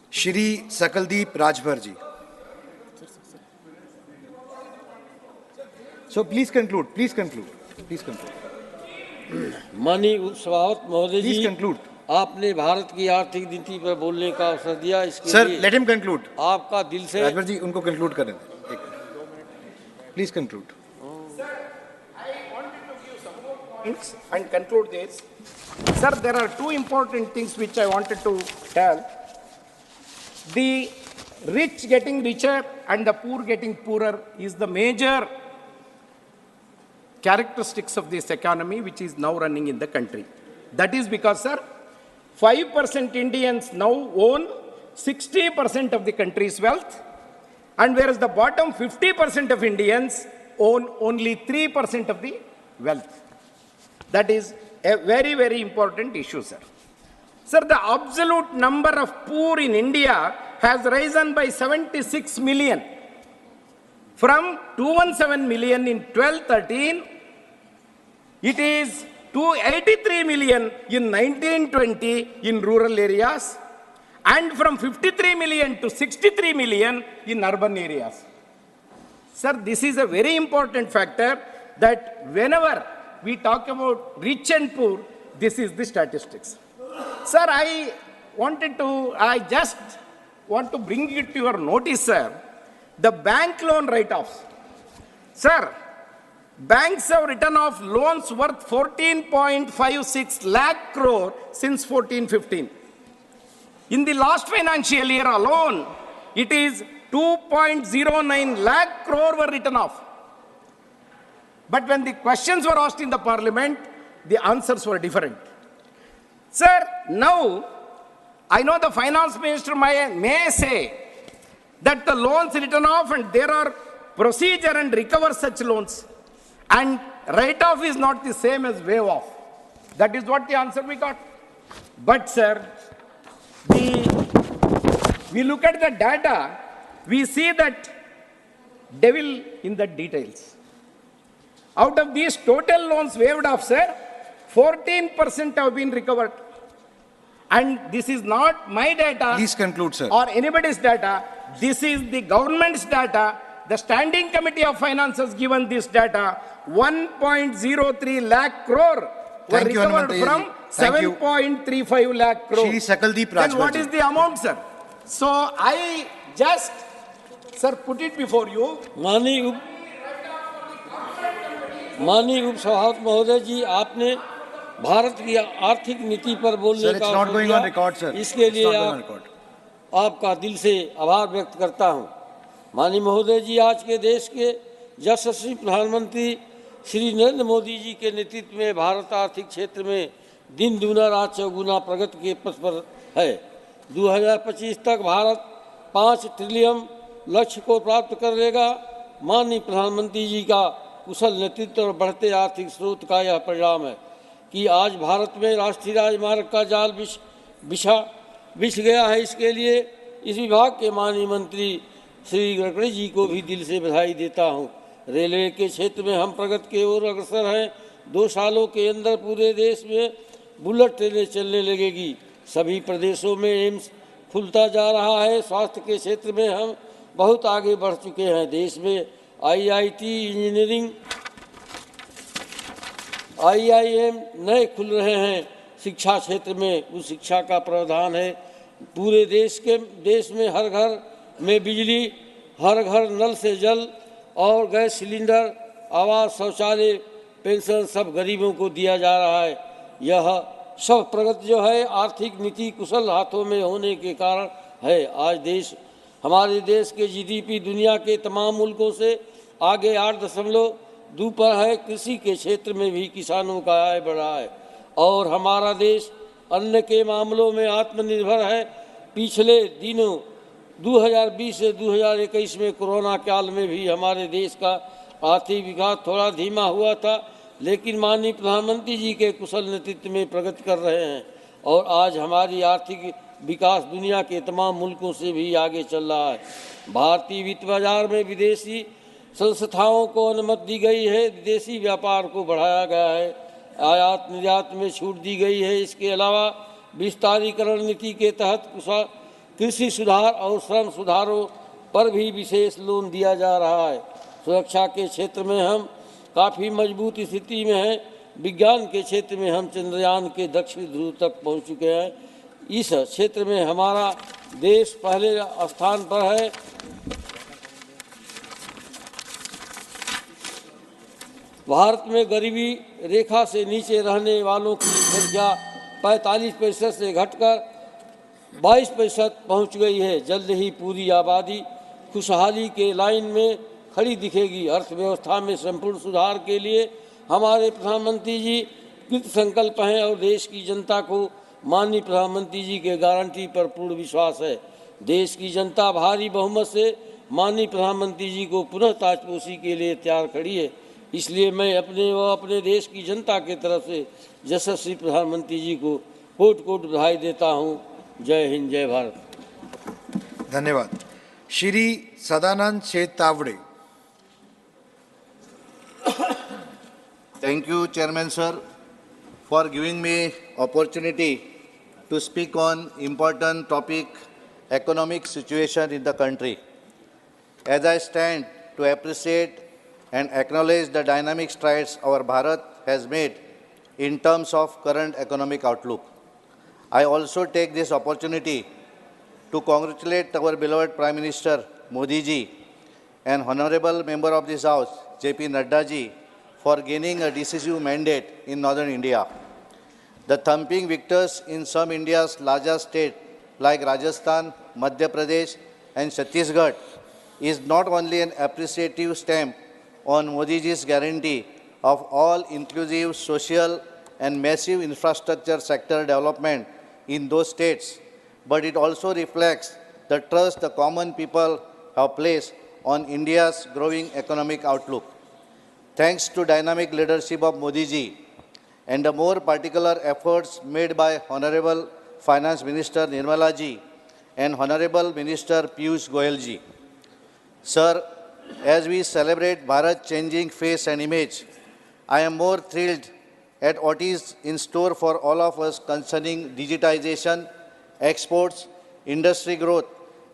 Shri Sakaldeep Rajbhar ji. So please conclude. Please conclude. Please conclude. माननीय उपसभापति महोदय Please ji, conclude. आपने भारत की आर्थिक नीति पर बोलने का अवसर दिया, इसके Sir, लिए let him conclude. आपका दिल से राजभर जी उनको conclude करें. Please conclude. And conclude this. Sir, there are two important things which I wanted to tell. The rich getting richer and the poor getting poorer is the major characteristics of this economy which is now running in the country. That is because, sir, 5% Indians now own 60% of the country's wealth, and whereas the bottom 50% of Indians own only 3% of the wealth. That is a very, very important issue, sir. Sir, the absolute number of poor in India has risen by 76 million. From 217 million in 12-13, it is 283 million in 1920 in rural areas, and from 53 million to 63 million in urban areas. Sir, this is a very important factor that whenever we talk about rich and poor, this is the statistics. Sir, I just want to bring it to your notice, sir, the bank loan write-offs. Sir, banks have written off loans worth 14.56 lakh crore since 14-15. In the last financial year alone, it is 2.09 lakh crore were written off. But when the questions were asked in the parliament, the answers were different. Sir, now, I know the finance minister may say that the loans written off and there are procedure and recover such loans. And write-off is not the same as waive off. That is what the answer we got. But, sir, we look at the data, we see that devil in the details. Out of these total loans waived off, sir, 14% have been recovered. And this is not my data. Please conclude, sir. Or anybody's data. This is the government's data. The Standing Committee of Finance has given this data. 1.03 lakh crore were recovered from 7.35 lakh crore. Then what is the amount, sir? So I just, sir, put it before you. माननीय उपसभापति महोदय जी, आपने भारत की आर्थिक नीति पर बोलने का अवसर दिया, इसके लिए आपका दिल से आभार व्यक्त करता हूं। माननीय महोदय जी, आज के देश के यशस्वी प्रधानमंत्री श्री नरेंद्र मोदी जी के नेतृत्व में भारत आर्थिक क्षेत्र में दिन दूना रात चौगुना प्रगति के पथ पर है। 2025 तक भारत 5 ट्रिलियन लक्ष्य को प्राप्त कर लेगा। माननीय प्रधानमंत्री जी का कुशल नेतृत्व और बढ़ते आर्थिक स्रोत का यह परिणाम है कि आज भारत में राष्ट्रीय राजमार्ग का जाल बिछ गया है। इसके लिए इस विभाग के माननीय मंत्री श्री गडकरी जी को भी दिल से बधाई देता हूं। रेलवे के क्षेत्र में हम प्रगति की ओर अग्रसर हैं। 2 सालों के अंदर पूरे देश में बुलेट ट्रेनें चलने लगेगी। सभी प्रदेशों में एम्स खुलता जा रहा है। स्वास्थ्य के क्षेत्र में हम बहुत आगे बढ़ चुके हैं। देश में IIT इंजीनियरिंग IIM नए खुल रहे हैं। शिक्षा क्षेत्र में उस शिक्षा का प्रावधान है। पूरे देश में हर घर में बिजली, हर घर नल से जल और गैस सिलेंडर, आवास, शौचालय, पेंशन सब गरीबों को दिया जा रहा है। यह सब प्रगति जो है आर्थिक नीति कुशल हाथों में होने के कारण है। आज हमारे देश के GDP दुनिया के तमाम मुल्कों से आगे 8.2 पर है। कृषि के क्षेत्र में भी किसानों का आय बढ़ा है और हमारा देश अन्न के मामलों में आत्मनिर्भर है। पिछले दिनों 2020 से 2021 में कोरोना काल में भी हमारे देश का आर्थिक विकास थोड़ा धीमा हुआ था, लेकिन माननीय प्रधानमंत्री जी के कुशल नेतृत्व में प्रगति कर रहे हैं और आज हमारी आर्थिक विकास दुनिया के तमाम मुल्कों से भी आगे चल रहा है। भारतीय वित्त बाजार में विदेशी संस्थाओं को अनुमति दी गई है। विदेशी व्यापार को बढ़ाया गया है। आयात निर्यात में छूट दी गई है। इसके अलावा विस्तारीकरण नीति के तहत कृषि सुधार और श्रम सुधारों पर भी विशेष लोन दिया जा रहा है। सुरक्षा के क्षेत्र में हम काफ़ी मजबूत स्थिति में हैं। विज्ञान के क्षेत्र में हम चंद्रयान के दक्षिण ध्रुव तक पहुंच चुके हैं। इस क्षेत्र में हमारा देश पहले स्थान पर है। भारत में गरीबी रेखा से नीचे रहने वालों की संख्या 45% से घटकर 22% पहुंच गई है। जल्द ही पूरी आबादी खुशहाली के लाइन में खड़ी दिखेगी। अर्थव्यवस्था में संपूर्ण सुधार के लिए हमारे प्रधानमंत्री जी कृत संकल्प हैं और देश की जनता को माननीय प्रधानमंत्री जी के गारंटी पर पूर्ण विश्वास है। देश की जनता भारी बहुमत से माननीय प्रधानमंत्री जी को पुनः ताजपोशी के लिए तैयार खड़ी है। इसलिए मैं अपने व अपने देश की जनता की तरफ से यशस्वी प्रधानमंत्री जी को कोट कोट बधाई देता हूं। जय हिंद, जय भारत। धन्यवाद। Shri Sadanand Shetawade. Thank you, Chairman Sir, for giving me opportunity to speak on important topic, economic situation in the country. As I stand to appreciate and acknowledge the dynamic strides our Bharat has made in terms of current economic outlook, I also take this opportunity to congratulate our beloved Prime Minister Modi ji and Honorable Member of this House, J.P. Nadda ji, for gaining a decisive mandate in Northern India. The thumping victors in some India's largest states like Rajasthan, Madhya Pradesh and Chhattisgarh is not only an appreciative stamp on Modi ji's guarantee of all-inclusive social and massive infrastructure sector development in those states, but it also reflects the trust the common people have placed on India's growing economic outlook. Thanks to dynamic leadership of Modi ji and the more particular efforts made by Honorable Finance Minister Nirmala ji and Honorable Minister Piyush Goyal ji. Sir, as we celebrate Bharat's changing face and image, I am more thrilled at what is in store for all of us concerning digitization, exports, industry growth,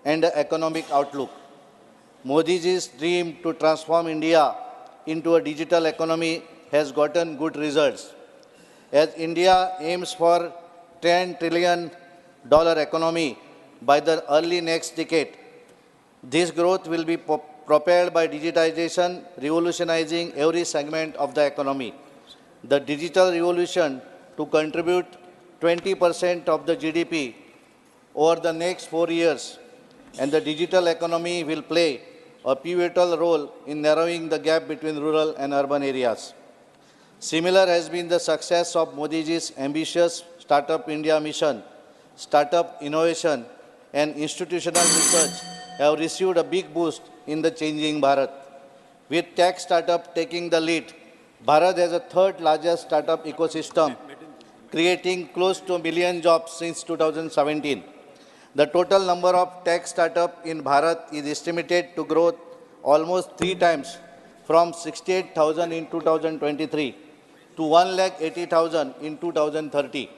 and the economic outlook. Modi ji's dream to transform India into a digital economy has gotten good results. As India aims for $10 trillion economy by the early next decade, this growth will be propelled by digitization, revolutionizing every segment of the economy. The digital revolution to contribute 20% of the GDP over the next 4 years, and the digital economy will play a pivotal role in narrowing the gap between rural and urban areas. Similar has been the success of Modi ji's ambitious Startup India mission. Startup innovation and institutional research have received a big boost in the changing Bharat. With tech startup taking the lead, Bharat has the third largest startup ecosystem, creating close to 1 million jobs since 2017. The total number of tech startups in Bharat is estimated to grow almost 3 times, from 68,000 in 2023 to 180,000 in 2030.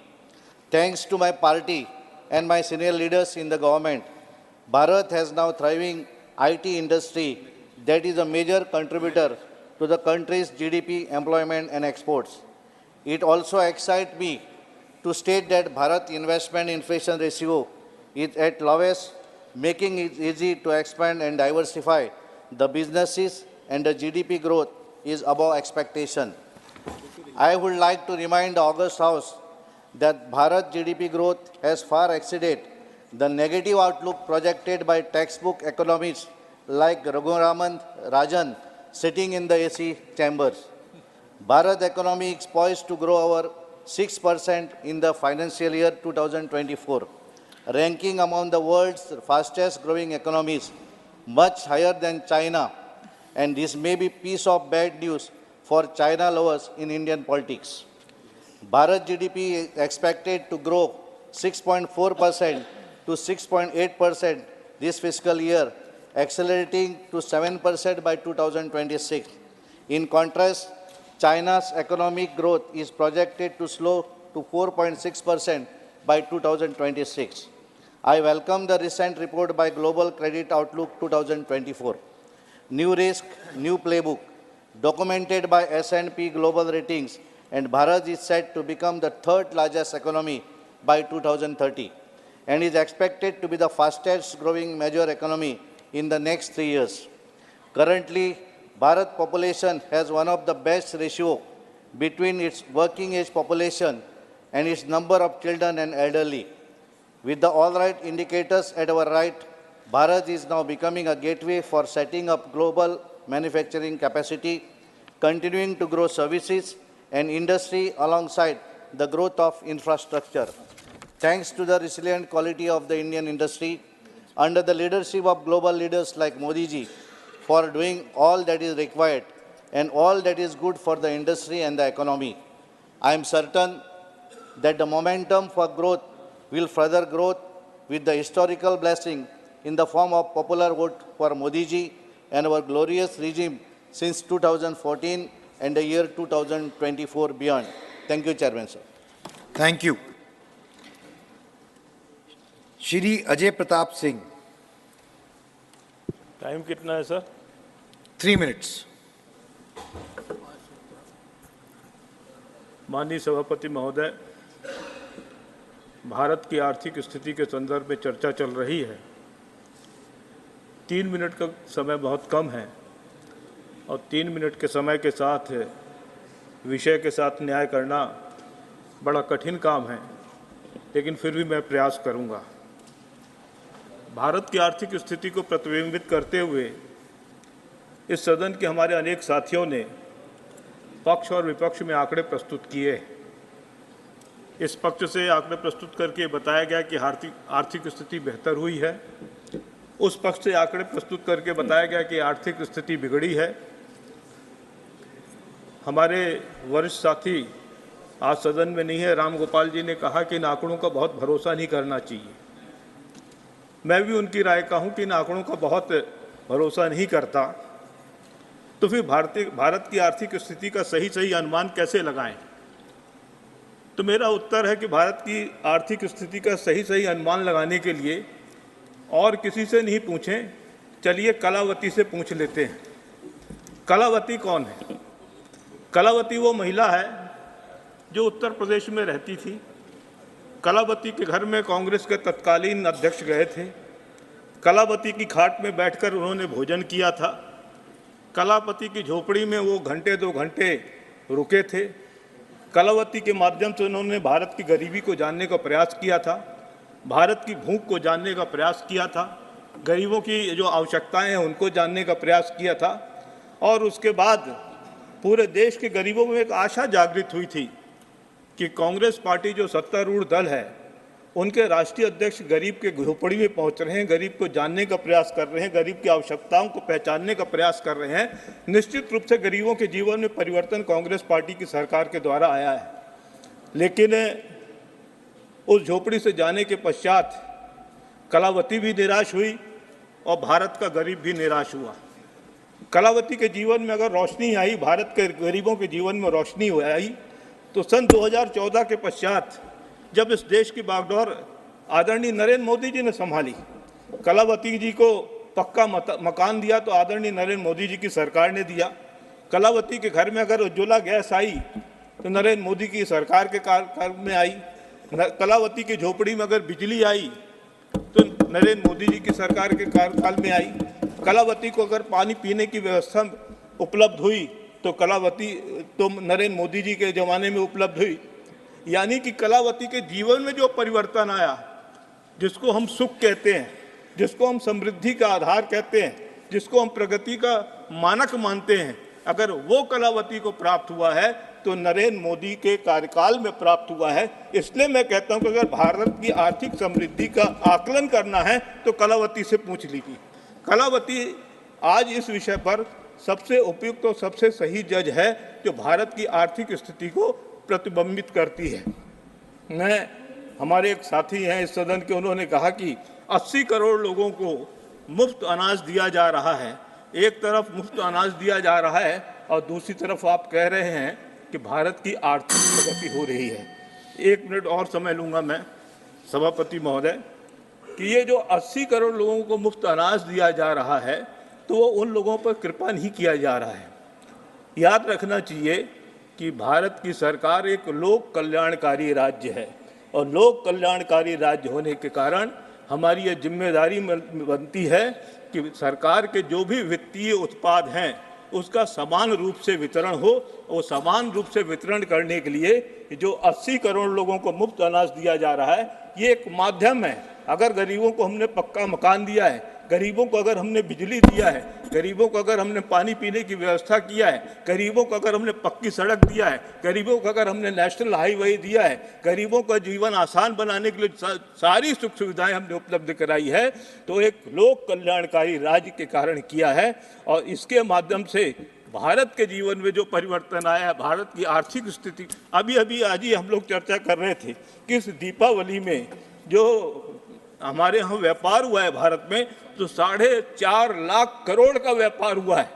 Thanks to my party and my senior leaders in the government, Bharat has now thriving IT industry that is a major contributor to the country's GDP, employment and exports. It also excites me to state that Bharat investment inflation ratio is at lowest, making it easy to expand and diversify the businesses, and the GDP growth is above expectation. I would like to remind the August House that Bharat GDP growth has far exceeded the negative outlook projected by textbook economists like Raghuraman Rajan sitting in the AC chambers. Bharat economy is poised to grow over 6% in the financial year 2024, ranking among the world's fastest growing economies, much higher than China, and this may be piece of bad news for China lovers in Indian politics. Bharat GDP is expected to grow 6.4% to 6.8% this fiscal year, accelerating to 7% by 2026. In contrast, China's economic growth is projected to slow to 4.6% by 2026. I welcome the recent report by Global Credit Outlook 2024. New risk, new playbook, documented by S&P Global Ratings, and Bharat is set to become the third largest economy by 2030 and is expected to be the fastest growing major economy in the next 3 years. Currently, Bharat population has one of the best ratio between its working age population and its number of children and elderly. With the all right indicators at our right, Bharat is now becoming a gateway for setting up global manufacturing capacity, continuing to grow services and industry alongside the growth of infrastructure. Thanks to the resilient quality of the Indian industry, under the leadership of global leaders like Modi ji, for doing all that is required, and all that is good for the industry and the economy. I am certain that the momentum for growth will further growth with the historical blessing in the form of popular vote for Modi ji and our glorious regime since 2014 and the year 2024 beyond. Thank you, Chairman, sir. Thank you. Shri Ajay Pratap Singh. Time कितना है sir? 3 minutes. माननीय सभापति महोदय, भारत की आर्थिक स्थिति के संदर्भ में चर्चा चल रही है। 3 मिनट का समय बहुत कम है और 3 मिनट के समय के साथ विषय के साथ न्याय करना बड़ा कठिन काम है, लेकिन फिर भी मैं प्रयास करूंगा। भारत की आर्थिक स्थिति को प्रतिबिंबित करते हुए इस सदन के हमारे अनेक साथियों ने पक्ष और विपक्ष में आंकड़े प्रस्तुत किए। इस पक्ष से आंकड़े प्रस्तुत करके बताया गया कि आर्थिक स्थिति बेहतर हुई है, उस पक्ष से आंकड़े प्रस्तुत करके बताया गया कि आर्थिक स्थिति बिगड़ी है। हमारे वरिष्ठ साथी आज सदन में नहीं है, राम गोपाल जी ने कहा कि इन आंकड़ों का बहुत भरोसा नहीं करना चाहिए। मैं भी उनकी राय का हूं कि इन आंकड़ों का बहुत भरोसा नहीं करता, तो फिर भारत की आर्थिक स्थिति का सही अनुमान कैसे लगाएं? तो मेरा उत्तर है कि भारत की आर्थिक स्थिति का सही अनुमान लगाने के लिए और किसी से नहीं पूछें, चलिए कलावती से पूछ लेते हैं। कलावती कौन है? कलावती वो महिला है जो उत्तर प्रदेश में रहती थी। कलावती के घर में कांग्रेस के तत्कालीन अध्यक्ष गए थे। कलावती की खाट में बैठकर उन्होंने भोजन किया था। कलावती की झोपड़ी में वो घंटे 2 घंटे रुके थे। कलावती के माध्यम से उन्होंने भारत की गरीबी को जानने का प्रयास किया था, भारत की भूख को जानने का प्रयास किया था, गरीबों की जो आवश्यकताएं हैं उनको जानने का प्रयास किया था। और उसके बाद पूरे देश के गरीबों में एक आशा जागृत हुई थी कि कांग्रेस पार्टी जो सत्तारूढ़ दल है, उनके राष्ट्रीय अध्यक्ष गरीब के झोपड़ी में पहुंच रहे हैं, गरीब को जानने का प्रयास कर रहे हैं, गरीब की आवश्यकताओं को पहचानने का प्रयास कर रहे हैं। निश्चित रूप से गरीबों के जीवन में परिवर्तन कांग्रेस पार्टी की सरकार के द्वारा आया है, लेकिन उस झोपड़ी से जाने के पश्चात कलावती भी निराश हुई और भारत का गरीब भी निराश हुआ। कलावती के जीवन में अगर रोशनी आई, भारत के गरीबों के जीवन में रोशनी आई, तो सन 2014 के पश्चात जब इस देश की बागडोर आदरणीय नरेंद्र मोदी जी ने संभाली, कलावती जी को पक्का मकान दिया तो आदरणीय नरेंद्र मोदी जी की सरकार ने दिया। कलावती के घर में अगर उज्ज्वला गैस आई तो नरेंद्र मोदी की सरकार के कार्यकाल में आई। कलावती की झोपड़ी में अगर बिजली आई तो नरेंद्र मोदी जी की सरकार के कार्यकाल में आई। कलावती को अगर पानी पीने की व्यवस्था उपलब्ध हुई तो नरेंद्र मोदी जी के ज़माने में उपलब्ध हुई। यानी कि कलावती के जीवन में जो परिवर्तन आया, जिसको हम सुख कहते हैं, जिसको हम समृद्धि का आधार कहते हैं, जिसको हम प्रगति का मानक मानते हैं, अगर वो कलावती को प्राप्त हुआ है तो नरेंद्र मोदी के कार्यकाल में प्राप्त हुआ है। इसलिए मैं कहता हूं कि अगर भारत की आर्थिक समृद्धि का आकलन करना है तो कलावती से पूछ लीजिए। कलावती आज इस विषय पर सबसे उपयुक्त और सबसे सही जज है जो भारत की आर्थिक स्थिति को प्रतिबिंबित करती है। हमारे एक साथी हैं इस सदन के, उन्होंने कहा कि 80 करोड़ लोगों को मुफ्त अनाज दिया जा रहा है। एक तरफ मुफ्त अनाज दिया जा रहा है और दूसरी तरफ आप कह रहे हैं कि भारत की आर्थिक प्रगति हो रही है। 1 मिनट और समय लूँगा मैं सभापति महोदय कि ये जो 80 करोड़ लोगों को मुफ्त अनाज दिया जा रहा है तो वो उन लोगों पर कृपा नहीं किया जा रहा है। याद रखना चाहिए कि भारत की सरकार एक लोक कल्याणकारी राज्य है और लोक कल्याणकारी राज्य होने के कारण हमारी ये जिम्मेदारी बनती है कि सरकार के जो भी वित्तीय उत्पाद हैं उसका समान रूप से वितरण हो। और समान रूप से वितरण करने के लिए जो 80 करोड़ लोगों को मुफ्त अनाज दिया जा रहा है ये एक माध्यम है। अगर गरीबों को हमने पक्का मकान दिया है, गरीबों को अगर हमने बिजली दिया है, गरीबों को अगर हमने पानी पीने की व्यवस्था किया है, गरीबों को अगर हमने पक्की सड़क दिया है, गरीबों को अगर हमने नेशनल हाईवे दिया है, गरीबों का जीवन आसान बनाने के लिए सारी सुख सुविधाएं हमने उपलब्ध कराई है, तो एक लोक कल्याणकारी राज्य के कारण किया है। और इसके माध्यम से भारत के जीवन में जो परिवर्तन आया है, भारत की आर्थिक स्थिति, अभी आज ही हम लोग चर्चा कर रहे थे कि इस दीपावली में जो हमारे यहाँ व्यापार हुआ है भारत में, तो 4.5 लाख करोड़ का व्यापार हुआ है।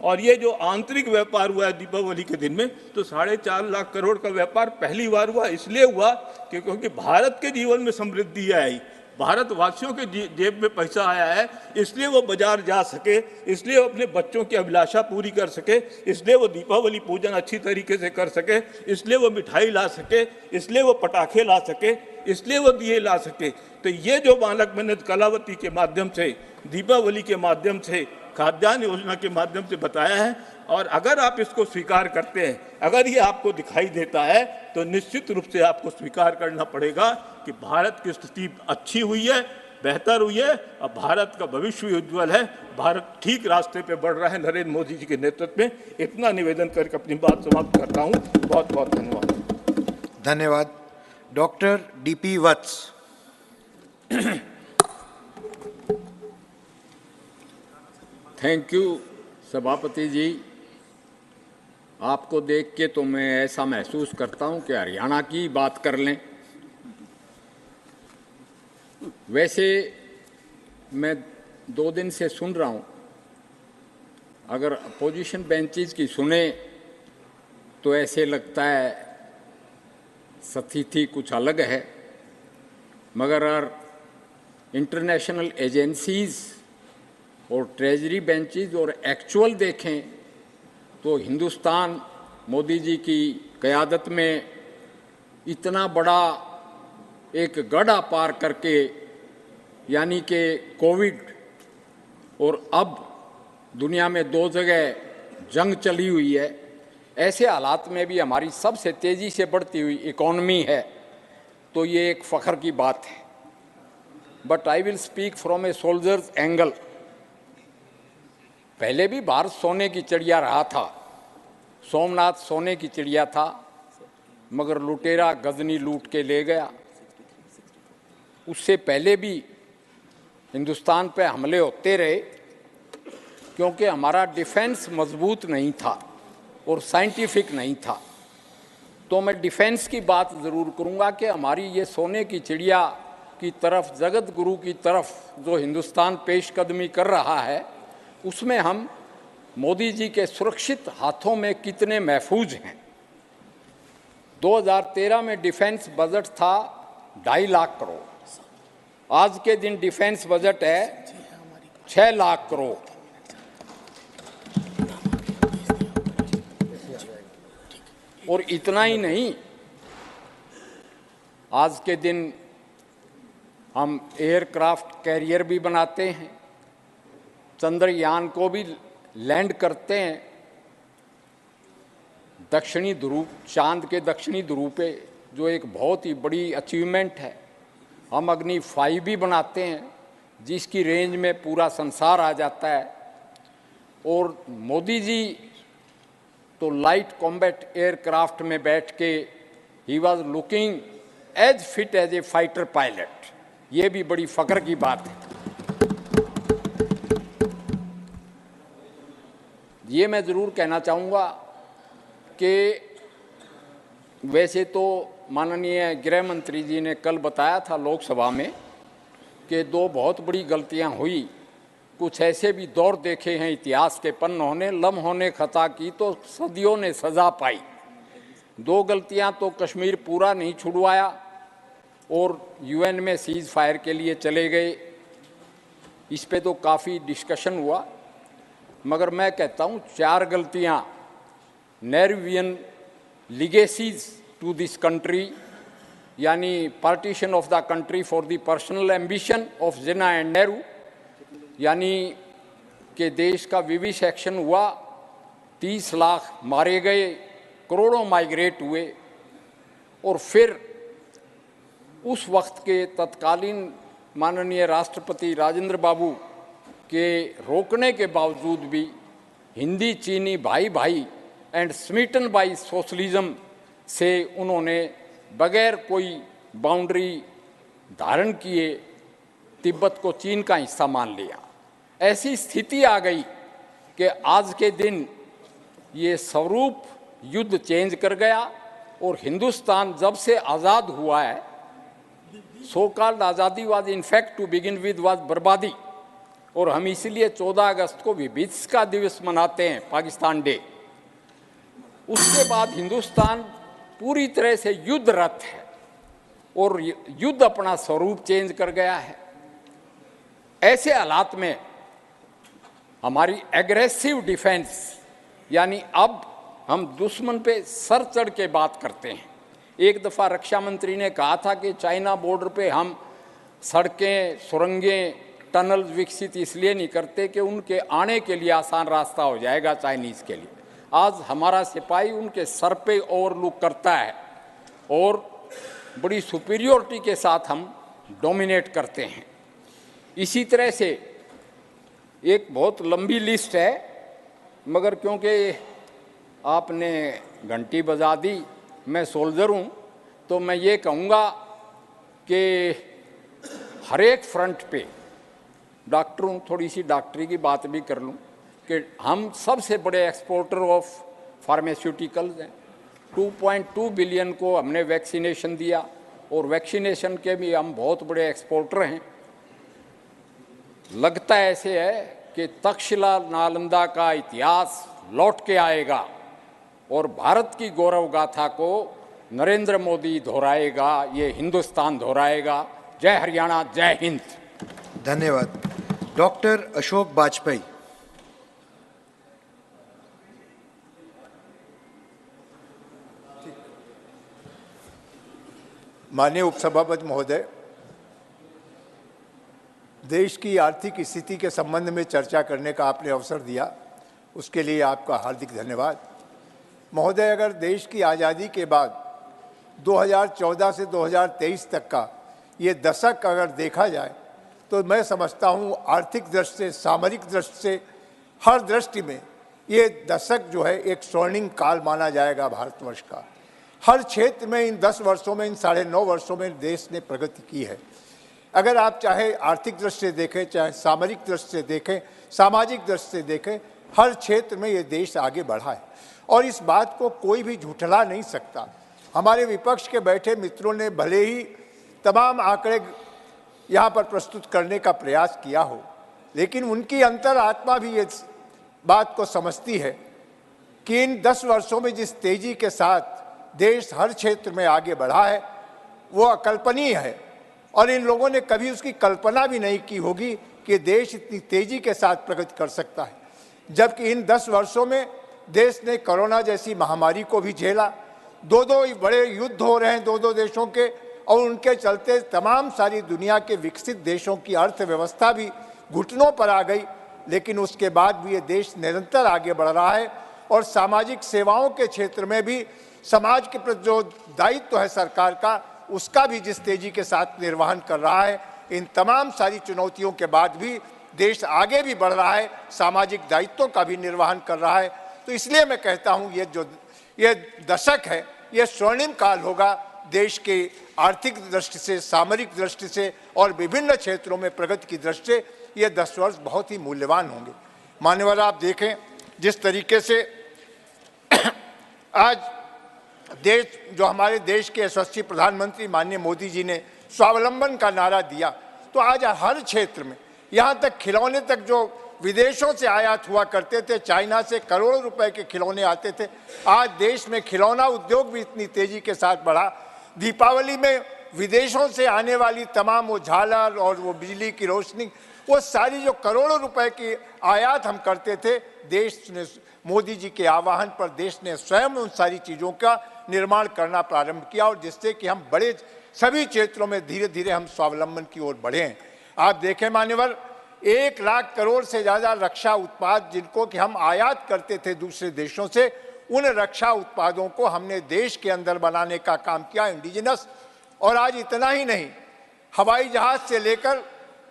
और ये जो आंतरिक व्यापार हुआ है दीपावली के दिन में, तो 4.5 लाख करोड़ का व्यापार पहली बार हुआ। इसलिए हुआ कि क्योंकि भारत के जीवन में समृद्धि आई, भारतवासियों के जेब में पैसा आया है, इसलिए वो बाजार जा सके, इसलिए वो अपने बच्चों की अभिलाषा पूरी कर सके, इसलिए वो दीपावली पूजन अच्छी तरीके से कर सके, इसलिए वो मिठाई ला सके, इसलिए वो पटाखे ला सके, इसलिए वो दिए ला सके। तो ये जो बालक मैंने कलावती के माध्यम से, दीपावली के माध्यम से, खाद्यान्न योजना के माध्यम से बताया है, और अगर आप इसको स्वीकार करते हैं, अगर ये आपको दिखाई देता है, तो निश्चित रूप से आपको स्वीकार करना पड़ेगा कि भारत की स्थिति अच्छी हुई है, बेहतर हुई है, और भारत का भविष्य भी उज्ज्वल है। भारत ठीक रास्ते पे बढ़ रहा है नरेंद्र मोदी जी के नेतृत्व में। इतना निवेदन करके अपनी बात समाप्त करता हूँ। बहुत बहुत धन्यवाद। धन्यवाद। Doctor DP Vats. Thank you सभापति जी। आपको देख के तो मैं ऐसा महसूस करता हूं कि हरियाणा की बात कर लें। वैसे मैं 2 दिन से सुन रहा हूं, अगर अपोजिशन बेंचेस की सुने तो ऐसे लगता है स्थिति कुछ अलग है, मगर इंटरनेशनल एजेंसीज और ट्रेजरी बेंचेस और एक्चुअल देखें तो हिंदुस्तान मोदी जी की क़यादत में इतना बड़ा एक गढ़ा पार करके, यानी कि कोविड और अब दुनिया में 2 जगह जंग चली हुई है, ऐसे हालात में भी हमारी सबसे तेज़ी से बढ़ती हुई इकॉनमी है, तो ये एक फ़ख्र की बात है। But I will speak from A soldiers angle. पहले भी भारत सोने की चिड़िया रहा था, सोमनाथ सोने की चिड़िया था, मगर लुटेरा गजनी लूट के ले गया। उससे पहले भी हिंदुस्तान पे हमले होते रहे, क्योंकि हमारा डिफेंस मजबूत नहीं था और साइंटिफिक नहीं था। तो मैं डिफेंस की बात ज़रूर करूँगा कि हमारी ये सोने की चिड़िया की तरफ, जगत गुरु की तरफ जो हिंदुस्तान पेशकदमी कर रहा है, उसमें हम मोदी जी के सुरक्षित हाथों में कितने महफूज हैं। 2013 में डिफेंस बजट था 2.5 लाख करोड़, आज के दिन डिफेंस बजट है 6 लाख करोड़। और इतना ही नहीं, आज के दिन हम एयरक्राफ्ट कैरियर भी बनाते हैं, चंद्रयान को भी लैंड करते हैं दक्षिणी ध्रुव, चांद के दक्षिणी ध्रुव पे, जो एक बहुत ही बड़ी अचीवमेंट है। हम अग्नि 5 भी बनाते हैं, जिसकी रेंज में पूरा संसार आ जाता है। और मोदी जी तो लाइट कॉम्बैट एयरक्राफ्ट में बैठ के ही was looking as fit as a fighter pilot. ये भी बड़ी फ़ख्र की बात है। ये मैं ज़रूर कहना चाहूँगा कि वैसे तो माननीय गृह मंत्री जी ने कल बताया था लोकसभा में कि 2 बहुत बड़ी गलतियां हुई। कुछ ऐसे भी दौर देखे हैं इतिहास के पन्नों ने, लम्हों ने खता की तो सदियों ने सज़ा पाई। 2 गलतियां तो कश्मीर पूरा नहीं छुड़वाया और यूएन में सीज़ फायर के लिए चले गए। इस पे तो काफ़ी डिस्कशन हुआ, मगर मैं कहता हूँ 4 गलतियाँ नेहरूवियन लीगेसीज टू दिस कंट्री, यानी partition of the country for the personal ambition of Jinnah and Nehru, यानी कि देश का विविसेक्शन हुआ, 30 लाख मारे गए, करोड़ों माइग्रेट हुए। और फिर उस वक्त के तत्कालीन माननीय राष्ट्रपति राजेंद्र बाबू के रोकने के बावजूद भी हिंदी चीनी भाई भाई एंड स्मिटन बाई सोशलिज्म से उन्होंने बगैर कोई बाउंड्री धारण किए तिब्बत को चीन का हिस्सा मान लिया। ऐसी स्थिति आ गई कि आज के दिन ये स्वरूप युद्ध चेंज कर गया और हिंदुस्तान जब से आज़ाद हुआ है, so called azadi was in fact to begin with was barbadi, और हम इसीलिए 14 अगस्त को विभीषिका दिवस मनाते हैं, पाकिस्तान डे। उसके बाद हिंदुस्तान पूरी तरह से युद्धरत है और युद्ध अपना स्वरूप चेंज कर गया है। ऐसे हालात में हमारी एग्रेसिव डिफेंस, यानी अब हम दुश्मन पे सर चढ़ के बात करते हैं। एक दफ़ा रक्षा मंत्री ने कहा था कि चाइना बॉर्डर पे हम सड़कें, सुरंगें, टनल विकसित इसलिए नहीं करते कि उनके आने के लिए आसान रास्ता हो जाएगा चाइनीज़ के लिए। आज हमारा सिपाही उनके सर पे ओवरलुक करता है और बड़ी सुपीरियोरिटी के साथ हम डोमिनेट करते हैं। इसी तरह से एक बहुत लंबी लिस्ट है, मगर क्योंकि आपने घंटी बजा दी, मैं सोल्जर हूँ, तो मैं ये कहूँगा कि हर एक फ्रंट पे डॉक्टर हूँ, थोड़ी सी डॉक्टरी की बात भी कर लूँ कि हम सबसे बड़े एक्सपोर्टर ऑफ फार्मास्यूटिकल्स हैं। 2.2 बिलियन को हमने वैक्सीनेशन दिया और वैक्सीनेशन के भी हम बहुत बड़े एक्सपोर्टर हैं। लगता ऐसे है कि तक्षशिला नालंदा का इतिहास लौट के आएगा और भारत की गौरव गाथा को नरेंद्र मोदी दोहराएगा, ये हिंदुस्तान दोहराएगा। जय हरियाणा, जय हिंद। धन्यवाद। डॉक्टर अशोक वाजपेयी। माननीय उपसभापति महोदय, देश की आर्थिक स्थिति के संबंध में चर्चा करने का आपने अवसर दिया, उसके लिए आपका हार्दिक धन्यवाद। महोदय, अगर देश की आज़ादी के बाद 2014 से 2023 तक का ये दशक अगर देखा जाए तो मैं समझता हूँ आर्थिक दृष्टि से, सामरिक दृष्टि से, हर दृष्टि में ये दशक जो है एक स्वर्णिम काल माना जाएगा भारतवर्ष का। हर क्षेत्र में इन 10 वर्षों में, इन 9.5 वर्षों में देश ने प्रगति की है। अगर आप चाहे आर्थिक दृष्टि से देखें, चाहे सामरिक दृष्टि से देखें, सामाजिक दृष्टि से देखें, हर क्षेत्र में ये देश आगे बढ़ा है और इस बात को कोई भी झुठला नहीं सकता। हमारे विपक्ष के बैठे मित्रों ने भले ही तमाम आंकड़े यहाँ पर प्रस्तुत करने का प्रयास किया हो, लेकिन उनकी अंतरात्मा भी ये बात को समझती है कि इन 10 वर्षों में जिस तेजी के साथ देश हर क्षेत्र में आगे बढ़ा है वो अकल्पनीय है और इन लोगों ने कभी उसकी कल्पना भी नहीं की होगी कि देश इतनी तेजी के साथ प्रगति कर सकता है। जबकि इन 10 वर्षों में देश ने कोरोना जैसी महामारी को भी झेला, 2 बड़े युद्ध हो रहे हैं 2 देशों के, और उनके चलते तमाम सारी दुनिया के विकसित देशों की अर्थव्यवस्था भी घुटनों पर आ गई, लेकिन उसके बाद भी ये देश निरंतर आगे बढ़ रहा है और सामाजिक सेवाओं के क्षेत्र में भी समाज के प्रति जो दायित्व है सरकार का, उसका भी जिस तेजी के साथ निर्वहन कर रहा है। इन तमाम सारी चुनौतियों के बाद भी देश आगे भी बढ़ रहा है, सामाजिक दायित्वों का भी निर्वहन कर रहा है। तो इसलिए मैं कहता हूँ ये दशक है, ये स्वर्णिम काल होगा देश के आर्थिक दृष्टि से, सामरिक दृष्टि से और विभिन्न क्षेत्रों में प्रगति की दृष्टि से ये 10 वर्ष बहुत ही मूल्यवान होंगे। मान्यवर, आप देखें जिस तरीके से आज देश, जो हमारे देश के यशस्वी प्रधानमंत्री माननीय मोदी जी ने स्वावलंबन का नारा दिया, तो आज हर क्षेत्र में, यहाँ तक खिलौने तक जो विदेशों से आयात हुआ करते थे, चाइना से करोड़ों रुपए के खिलौने आते थे, आज देश में खिलौना उद्योग भी इतनी तेजी के साथ बढ़ा। दीपावली में विदेशों से आने वाली तमाम वो झालर और वो बिजली की रोशनी, वो सारी जो करोड़ों रुपए की आयात हम करते थे, देश ने मोदी जी के आह्वान पर देश ने स्वयं उन सारी चीज़ों का निर्माण करना प्रारंभ किया और जिससे कि हम बड़े सभी क्षेत्रों में धीरे धीरे हम स्वावलंबन की ओर बढ़े हैं। आप देखें मान्यवर, 1 लाख करोड़ से ज़्यादा रक्षा उत्पाद जिनको कि हम आयात करते थे दूसरे देशों से, उन रक्षा उत्पादों को हमने देश के अंदर बनाने का काम किया, इंडिजिनस। और आज इतना ही नहीं, हवाई जहाज से लेकर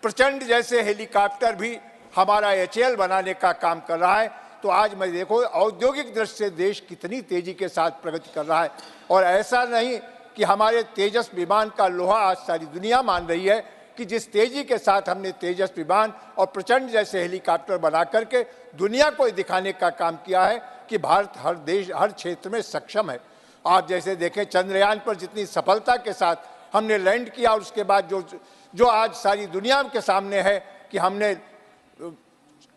प्रचंड जैसे हेलीकॉप्टर भी हमारा HAL बनाने का काम कर रहा है। तो आज मैं देखो औद्योगिक दृष्टि से देश कितनी तेजी के साथ प्रगति कर रहा है। और ऐसा नहीं कि हमारे तेजस विमान का लोहा आज सारी दुनिया मान रही है कि जिस तेजी के साथ हमने तेजस विमान और प्रचंड जैसे हेलीकॉप्टर बना करके दुनिया को दिखाने का काम किया है, कि भारत हर क्षेत्र में सक्षम है। आप जैसे देखें चंद्रयान पर जितनी सफलता के साथ हमने लैंड किया और उसके बाद जो आज सारी दुनिया के सामने है कि हमने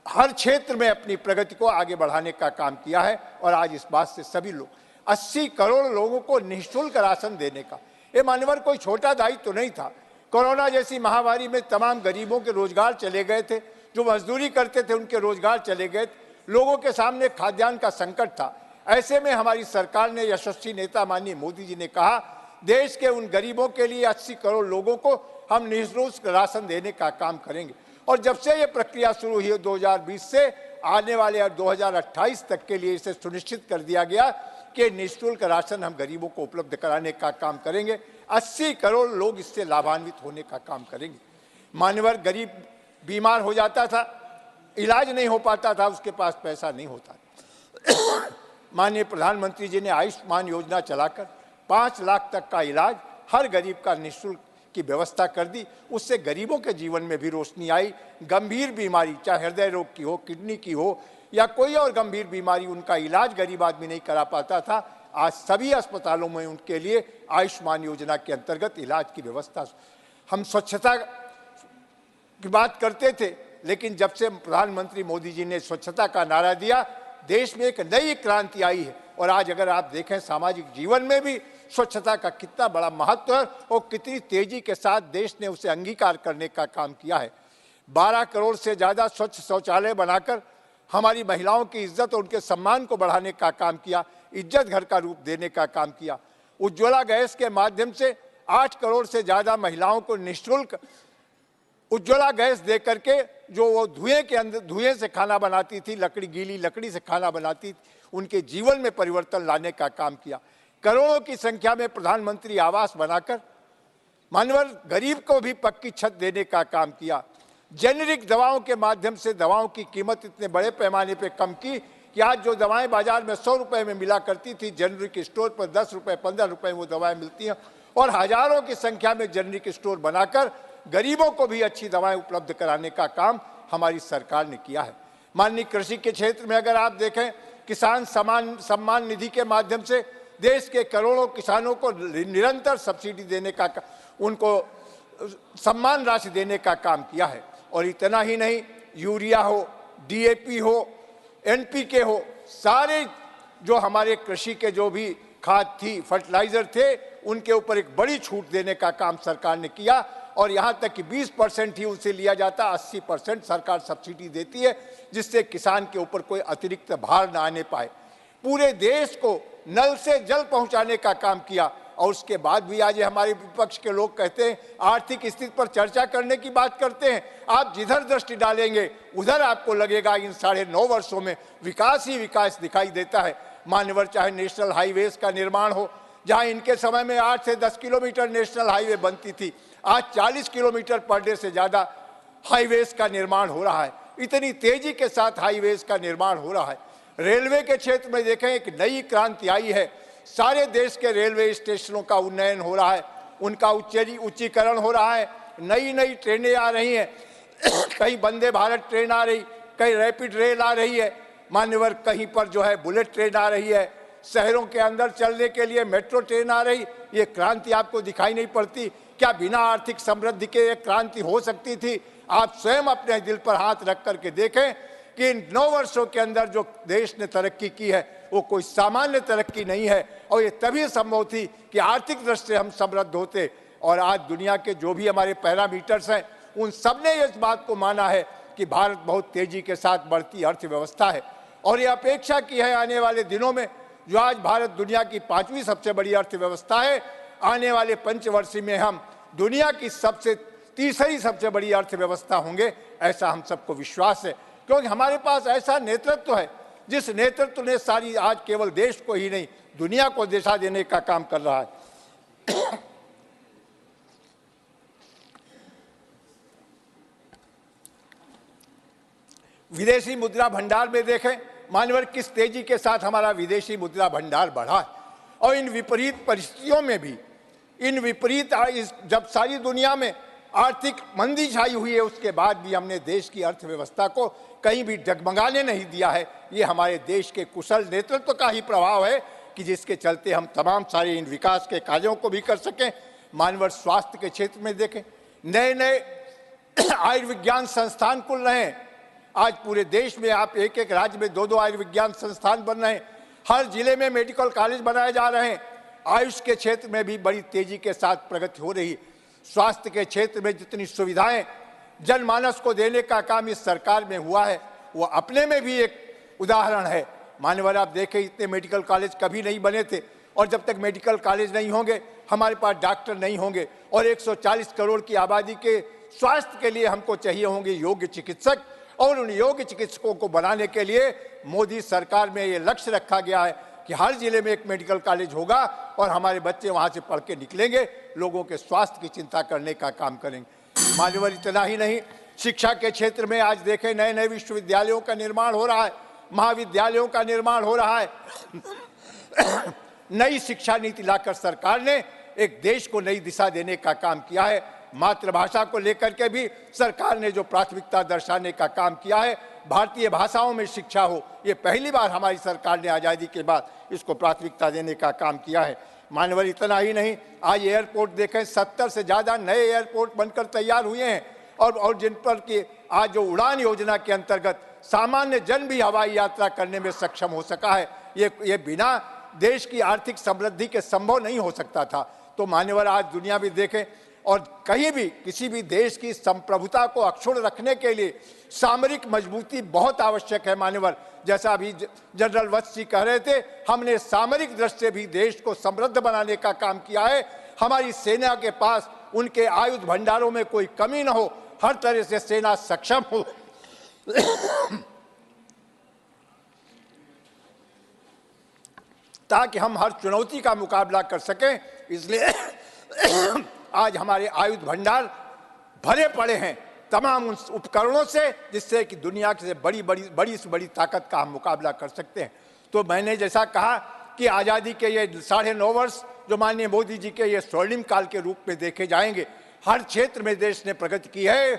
हर क्षेत्र में अपनी प्रगति को आगे बढ़ाने का काम किया है। और आज इस बात से सभी लोग 80 करोड़ लोगों को निःशुल्क राशन देने का, ये मान्यवर कोई छोटा दायित्व तो नहीं था। कोरोना जैसी महामारी में तमाम गरीबों के रोजगार चले गए थे, जो मजदूरी करते थे उनके रोजगार चले गए, लोगों के सामने खाद्यान्न का संकट था। ऐसे में हमारी सरकार ने, यशस्वी नेता माननीय मोदी जी ने कहा, देश के उन गरीबों के लिए 80 करोड़ लोगों को हम निःशुल्क राशन देने का काम करेंगे। और जब से ये प्रक्रिया शुरू हुई 2020 से आने वाले 2028 तक के लिए इसे सुनिश्चित कर दिया गया कि निःशुल्क राशन हम गरीबों को उपलब्ध कराने का काम करेंगे। 80 करोड़ लोग इससे लाभान्वित होने का काम करेंगे। मान्यवर गरीब बीमार हो जाता था, इलाज नहीं हो पाता था, उसके पास पैसा नहीं होता। माननीय प्रधानमंत्री जी ने आयुष्मान योजना चलाकर 5 लाख तक का इलाज हर गरीब का निःशुल्क की व्यवस्था कर दी। उससे गरीबों के जीवन में भी रोशनी आई। गंभीर बीमारी, चाहे हृदय रोग की हो, किडनी की हो या कोई और गंभीर बीमारी, उनका इलाज गरीब आदमी नहीं करा पाता था। आज सभी अस्पतालों में उनके लिए आयुष्मान योजना के अंतर्गत इलाज की व्यवस्था। हम स्वच्छता की बात करते थे, लेकिन जब से प्रधानमंत्री मोदी जी ने स्वच्छता का नारा दिया, देश में एक नई क्रांति आई है। और आज अगर आप देखें सामाजिक जीवन में भी स्वच्छता का कितना बड़ा महत्व है और कितनी तेजी के साथ देश ने उसे अंगीकार करने का काम किया है। 12 करोड़ से ज़्यादा स्वच्छ शौचालय बनाकर हमारी महिलाओं की इज्जत और उनके सम्मान को बढ़ाने का काम किया, इज्जत घर का रूप देने का काम किया। उज्ज्वला गैस के माध्यम से 8 करोड़ से ज़्यादा महिलाओं को निःशुल्क उज्ज्वला गैस दे करके, जो वो धुएं से खाना बनाती थी, गीली लकड़ी से खाना बनाती थी, उनके जीवन में परिवर्तन लाने का काम किया। करोड़ों की संख्या में प्रधानमंत्री आवास बनाकर मानवर गरीब को भी पक्की छत देने का काम किया। जेनेरिक दवाओं के माध्यम से दवाओं की कीमत इतने बड़े पैमाने पे कम की कि आज जो दवाएं बाजार में 100 रुपए में मिला करती थी, जेनेरिक स्टोर पर 10 रुपए 15 रुपए वो दवाएं मिलती हैं। और हजारों की संख्या में जेनेरिक स्टोर बनाकर गरीबों को भी अच्छी दवाएं उपलब्ध कराने का काम हमारी सरकार ने किया है। माननीय कृषि के क्षेत्र में अगर आप देखें, किसान सम्मान निधि के माध्यम से देश के करोड़ों किसानों को निरंतर सब्सिडी देने का, उनको सम्मान राशि देने का काम किया है। और इतना ही नहीं, यूरिया हो, डीएपी हो, एनपीके हो, सारे जो हमारे कृषि के जो भी खाद थी, फर्टिलाइजर थे, उनके ऊपर एक बड़ी छूट देने का काम सरकार ने किया। और यहाँ तक कि 20% ही उनसे लिया जाता, 80% सरकार सब्सिडी देती है, जिससे किसान के ऊपर कोई अतिरिक्त भार न आने पाए। पूरे देश को नल से जल पहुंचाने का काम किया। और उसके बाद भी आज हमारे विपक्ष के लोग कहते हैं आर्थिक स्थिति पर चर्चा करने की बात करते हैं। आप जिधर दृष्टि डालेंगे उधर आपको लगेगा इन 9.5 वर्षों में विकास ही विकास दिखाई देता है। मान्यवर चाहे नेशनल हाईवेज का निर्माण हो, जहां इनके समय में 8 से 10 किलोमीटर नेशनल हाईवे बनती थी, आज 40 किलोमीटर पर डे से ज्यादा हाईवेज का निर्माण हो रहा है। इतनी तेजी के साथ हाईवेज का निर्माण हो रहा है। रेलवे के क्षेत्र में देखें, एक नई क्रांति आई है। सारे देश के रेलवे स्टेशनों का उन्नयन हो रहा है, उनका उच्चीकरण हो रहा है। नई नई ट्रेनें आ रही हैं, कहीं वंदे भारत ट्रेन आ रही, कहीं रैपिड रेल आ रही है। मान्यवर कहीं पर जो है बुलेट ट्रेन आ रही है, शहरों के अंदर चलने के लिए मेट्रो ट्रेन आ रही। ये क्रांति आपको दिखाई नहीं पड़ती क्या? बिना आर्थिक समृद्धि के एक क्रांति हो सकती थी? आप स्वयं अपने दिल पर हाथ रख करके देखें कि इन 9 वर्षों के अंदर जो देश ने तरक्की की है वो कोई सामान्य तरक्की नहीं है। और ये तभी संभव थी कि आर्थिक दृष्टि से हम समृद्ध होते। और आज दुनिया के जो भी हमारे पैरामीटर्स हैं, उन सब ने इस बात को माना है कि भारत बहुत तेजी के साथ बढ़ती अर्थव्यवस्था है। और ये अपेक्षा की है आने वाले दिनों में, जो आज भारत दुनिया की 5वीं सबसे बड़ी अर्थव्यवस्था है, आने वाले पंचवर्षीय में हम दुनिया की तीसरी सबसे बड़ी अर्थव्यवस्था होंगे, ऐसा हम सबको विश्वास है। क्योंकि हमारे पास ऐसा नेतृत्व है, जिस नेतृत्व ने सारी आज केवल देश को ही नहीं दुनिया को दिशा देने का काम कर रहा है। विदेशी मुद्रा भंडार में देखें मान्यवर किस तेजी के साथ हमारा विदेशी मुद्रा भंडार बढ़ा है। और इन विपरीत परिस्थितियों में भी, जब सारी दुनिया में आर्थिक मंदी छाई हुई है, उसके बाद भी हमने देश की अर्थव्यवस्था को कहीं भी डगमगाने नहीं दिया है। ये हमारे देश के कुशल नेतृत्व का ही प्रभाव है कि जिसके चलते हम तमाम सारे इन विकास के कार्यों को भी कर सकें। मानव स्वास्थ्य के क्षेत्र में देखें, नए नए आयुर्विज्ञान संस्थान खुल रहे हैं। आज पूरे देश में आप एक एक राज्य में 2-2 आयुर्विज्ञान संस्थान बन रहे हैं। हर जिले में मेडिकल कॉलेज बनाए जा रहे हैं। आयुष के क्षेत्र में भी बड़ी तेजी के साथ प्रगति हो रही है। स्वास्थ्य के क्षेत्र में जितनी सुविधाएं जनमानस को देने का काम इस सरकार में हुआ है, वो अपने में भी एक उदाहरण है। मान्यवर, आप देखें, इतने मेडिकल कॉलेज कभी नहीं बने थे, और जब तक मेडिकल कॉलेज नहीं होंगे, हमारे पास डॉक्टर नहीं होंगे, और 140 करोड़ की आबादी के स्वास्थ्य के लिए हमको चाहिए होंगे योग्य चिकित्सक, और उन योग्य चिकित्सकों को बनाने के लिए मोदी सरकार में ये लक्ष्य रखा गया है कि हर जिले में एक मेडिकल कॉलेज होगा और हमारे बच्चे वहाँ से पढ़ के निकलेंगे, लोगों के स्वास्थ्य की चिंता करने का काम करेंगे। मान्यवर, इतना ही नहीं, शिक्षा के क्षेत्र में आज देखें नए नए विश्वविद्यालयों का निर्माण हो रहा है, महाविद्यालयों का निर्माण हो रहा है। नई शिक्षा नीति लाकर सरकार ने एक देश को नई दिशा देने का काम किया है। मातृभाषा को लेकर के भी सरकार ने जो प्राथमिकता दर्शाने का काम किया है, भारतीय भाषाओं में शिक्षा हो, ये पहली बार हमारी सरकार ने आज़ादी के बाद इसको प्राथमिकता देने का काम किया है। मानवर, इतना ही नहीं, आज एयरपोर्ट देखें, 70 से ज़्यादा नए एयरपोर्ट बनकर तैयार हुए हैं, और जिन पर कि आज जो उड़ान योजना के अंतर्गत सामान्य जन भी हवाई यात्रा करने में सक्षम हो सका है। ये बिना देश की आर्थिक समृद्धि के संभव नहीं हो सकता था। तो मान्यवर, आज दुनिया में देखें, और कहीं भी किसी भी देश की संप्रभुता को अक्षुण्ण रखने के लिए सामरिक मजबूती बहुत आवश्यक है। मान्यवर, जैसा अभी जनरल वत्स जी कह रहे थे, हमने सामरिक दृष्टि से भी देश को समृद्ध बनाने का काम किया है। हमारी सेना के पास उनके आयुध भंडारों में कोई कमी न हो, हर तरह से सेना सक्षम हो। ताकि हम हर चुनौती का मुकाबला कर सकें। इसलिए आज हमारे आयुध भंडार भरे पड़े हैं तमाम उन उपकरणों से, जिससे कि दुनिया से बड़ी से बड़ी ताकत का हम मुकाबला कर सकते हैं। तो मैंने जैसा कहा कि आज़ादी के ये 9.5 वर्ष जो माननीय मोदी जी के ये स्वर्णिम काल के रूप में देखे जाएंगे, हर क्षेत्र में देश ने प्रगति की है,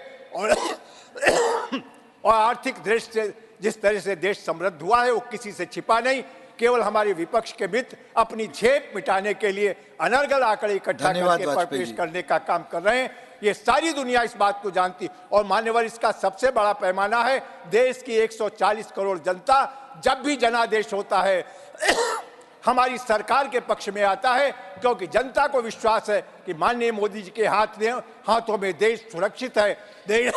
और आर्थिक दृष्टि से जिस तरह से देश समृद्ध हुआ है वो किसी से छिपा नहीं। केवल हमारे विपक्ष के मित्र अपनी झेप मिटाने के लिए अनर्गल आंकड़े इकट्ठा करके पेश करने का काम कर रहे हैं। ये सारी दुनिया इस बात को जानती, और मान्यवर, इसका सबसे बड़ा पैमाना है देश की 140 करोड़ जनता जब भी जनादेश होता है हमारी सरकार के पक्ष में आता है, क्योंकि जनता को विश्वास है कि माननीय मोदी जी के हाथों में देश सुरक्षित है, देश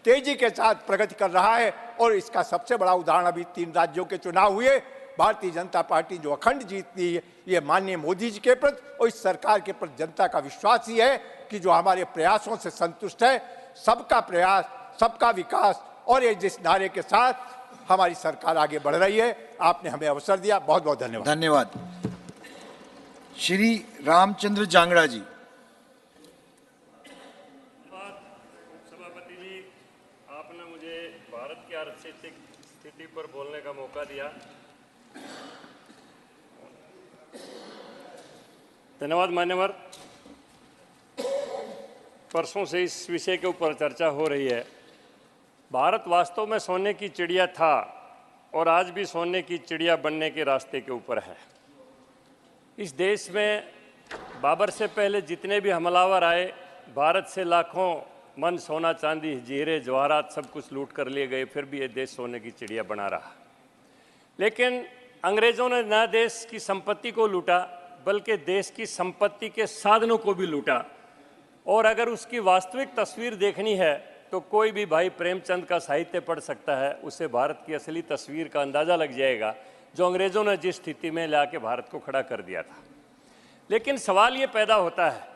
तेजी के साथ प्रगति कर रहा है। और इसका सबसे बड़ा उदाहरण अभी 3 राज्यों के चुनाव हुए, भारतीय जनता पार्टी जो अखंड जीतती है, ये माननीय मोदी जी के प्रति और इस सरकार के प्रति जनता का विश्वास ही है कि जो हमारे प्रयासों से संतुष्ट है। सबका प्रयास, सबका विकास, और ये जिस नारे के साथ हमारी सरकार आगे बढ़ रही है, आपने हमें अवसर दिया, बहुत बहुत धन्यवाद। धन्यवाद। श्री रामचंद्र जांगड़ा जी। सभापति जी, आपने मुझे भारत की आर्थिक स्थिति पर बोलने का मौका दिया, धन्यवाद। मान्यवर, परसों से इस विषय के ऊपर चर्चा हो रही है। भारत वास्तव में सोने की चिड़िया था और आज भी सोने की चिड़िया बनने के रास्ते के ऊपर है। इस देश में बाबर से पहले जितने भी हमलावर आए, भारत से लाखों मन सोना चांदी हीरे जवाहरात सब कुछ लूट कर लिए गए, फिर भी ये देश सोने की चिड़िया बना रहा। लेकिन अंग्रेज़ों ने न देश की संपत्ति को लूटा, बल्कि देश की संपत्ति के साधनों को भी लूटा। और अगर उसकी वास्तविक तस्वीर देखनी है तो कोई भी भाई प्रेमचंद का साहित्य पढ़ सकता है, उससे भारत की असली तस्वीर का अंदाज़ा लग जाएगा, जो अंग्रेज़ों ने जिस स्थिति में लाके भारत को खड़ा कर दिया था। लेकिन सवाल ये पैदा होता है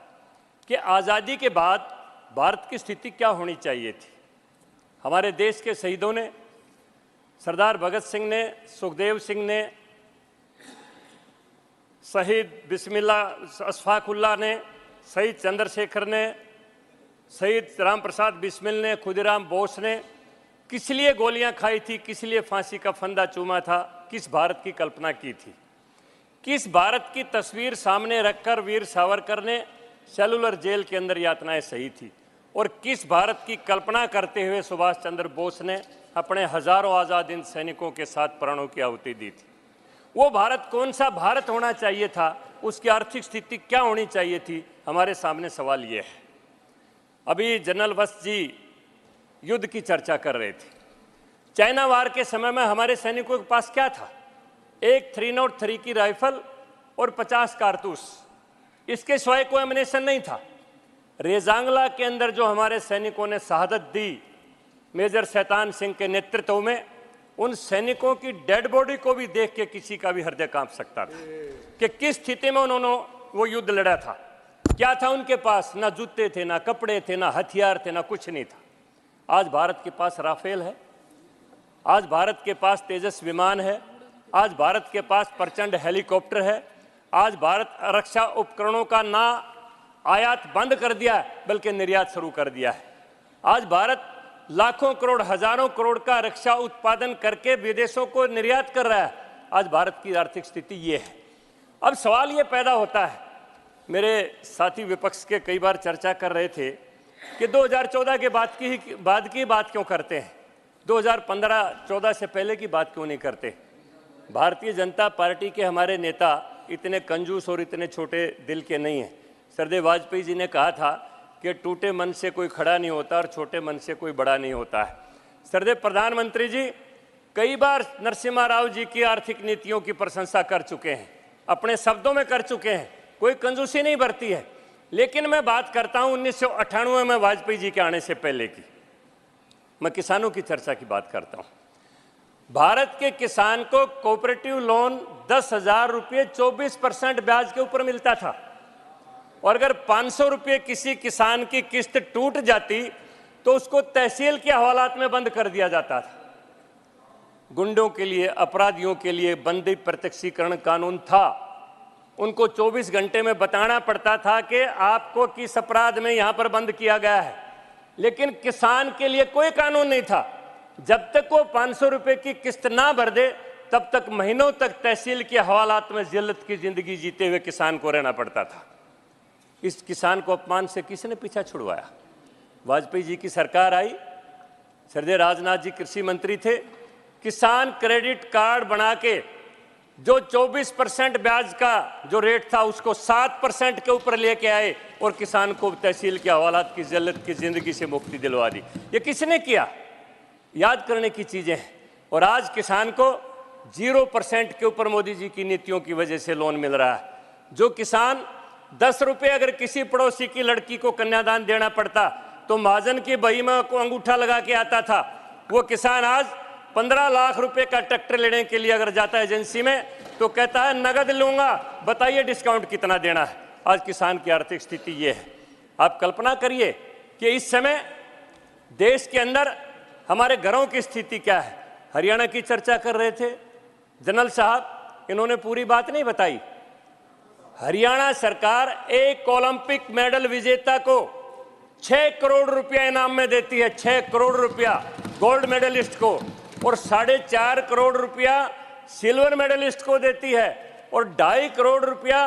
कि आज़ादी के बाद भारत की स्थिति क्या होनी चाहिए थी। हमारे देश के शहीदों ने, सरदार भगत सिंह ने, सुखदेव सिंह ने, शहीद बिस्मिल्लाह अशफाकुल्लाह ने, शहीद चंद्रशेखर ने, शहीद राम प्रसाद बिस्मिल ने, खुदीराम बोस ने किस लिए गोलियां खाई थी, किस लिए फांसी का फंदा चूमा था, किस भारत की कल्पना की थी, किस भारत की तस्वीर सामने रखकर वीर सावरकर ने सेलुलर जेल के अंदर यातनाएं सही थी, और किस भारत की कल्पना करते हुए सुभाष चंद्र बोस ने अपने हजारों आज़ाद हिंद सैनिकों के साथ प्राणों की आहुति दी थी। वो भारत कौन सा भारत होना चाहिए था, उसकी आर्थिक स्थिति क्या होनी चाहिए थी, हमारे सामने सवाल ये है। अभी जनरल वत्स जी युद्ध की चर्चा कर रहे थे। चाइना वार के समय में हमारे सैनिकों के पास क्या था? एक 303 की राइफल और 50 कारतूस, इसके सिवाय कोई एमिनेशन नहीं था। रेजांगला के अंदर जो हमारे सैनिकों ने शहादत दी मेजर शैतान सिंह के नेतृत्व में, उन सैनिकों की डेड बॉडी को भी देख के किसी का भी हृदय कांप सकता था कि किस स्थिति में उन्होंने वो युद्ध लड़ा था। क्या था उनके पास? ना जूते थे, ना कपड़े थे, ना हथियार थे, ना कुछ नहीं था। आज भारत के पास राफेल है, आज भारत के पास तेजस विमान है, आज भारत के पास प्रचंड हेलीकॉप्टर है, आज भारत रक्षा उपकरणों का ना आयात बंद कर दिया है बल्कि निर्यात शुरू कर दिया है। आज भारत लाखों करोड़, हजारों करोड़ का रक्षा उत्पादन करके विदेशों को निर्यात कर रहा है। आज भारत की आर्थिक स्थिति ये है। अब सवाल ये पैदा होता है, मेरे साथी विपक्ष के कई बार चर्चा कर रहे थे कि 2014 के बाद की बात क्यों करते हैं, 2015-14 से पहले की बात क्यों नहीं करते। भारतीय जनता पार्टी के हमारे नेता इतने कंजूस और इतने छोटे दिल के नहीं हैं। सरदेव वाजपेयी जी ने कहा था कि टूटे मन से कोई खड़ा नहीं होता और छोटे मन से कोई बड़ा नहीं होता है। सरदेव प्रधानमंत्री जी कई बार नरसिम्हा राव जी की आर्थिक नीतियों की प्रशंसा कर चुके हैं, अपने शब्दों में कर चुके हैं, कोई कंजूसी नहीं बरती है। लेकिन मैं बात करता हूं 1998 में वाजपेयी जी के आने से पहले की। मैं किसानों की चर्चा की बात करता हूं। भारत के किसान को कोऑपरेटिव लोन 10,000 रुपये 24% ब्याज के ऊपर मिलता था, और अगर 500 रुपये किसी किसान की किस्त टूट जाती तो उसको तहसील के हवालात में बंद कर दिया जाता था। गुंडों के लिए, अपराधियों के लिए बंदी प्रत्यक्षीकरण कानून था। उनको 24 घंटे में बताना पड़ता था कि आपको किस अपराध में यहां पर बंद किया गया है। लेकिन किसान के लिए कोई कानून नहीं था। जब तक वो 500 रुपये की किस्त ना भर दे तब तक महीनों तक तहसील के हवालात में जिल्लत की जिंदगी जीते हुए किसान को रहना पड़ता था। इस किसान को अपमान से किसने पीछा छुड़वाया? वाजपेयी जी की सरकार आई, सरदेव राजनाथ जी कृषि मंत्री थे, किसान क्रेडिट कार्ड बना के जो 24% ब्याज का जो रेट था उसको 7% के ऊपर लेके आए और किसान को तहसील के हवालात की जिल्लत की जिंदगी से मुक्ति दिलवा दी। ये किसने किया? याद करने की चीजें हैं। और आज किसान को 0% के ऊपर मोदी जी की नीतियों की वजह से लोन मिल रहा है। जो किसान 10 रुपये अगर किसी पड़ोसी की लड़की को कन्यादान देना पड़ता तो महाजन की बही में को अंगूठा लगा के आता था, वो किसान आज 15 लाख रुपए का ट्रैक्टर लेने के लिए अगर जाता है एजेंसी में तो कहता है नगद लूंगा, बताइए डिस्काउंट कितना देना है। आज किसान की आर्थिक स्थिति ये है। आप कल्पना करिए कि इस समय देश के अंदर हमारे घरों की स्थिति क्या है। हरियाणा की चर्चा कर रहे थे जनरल साहब, इन्होंने पूरी बात नहीं बताई। हरियाणा सरकार एक ओलंपिक मेडल विजेता को 6 करोड़ रुपया इनाम में देती है, 6 करोड़ रुपया गोल्ड मेडलिस्ट को, और 4.5 करोड़ रुपया सिल्वर मेडलिस्ट को देती है, और 2.5 करोड़ रुपया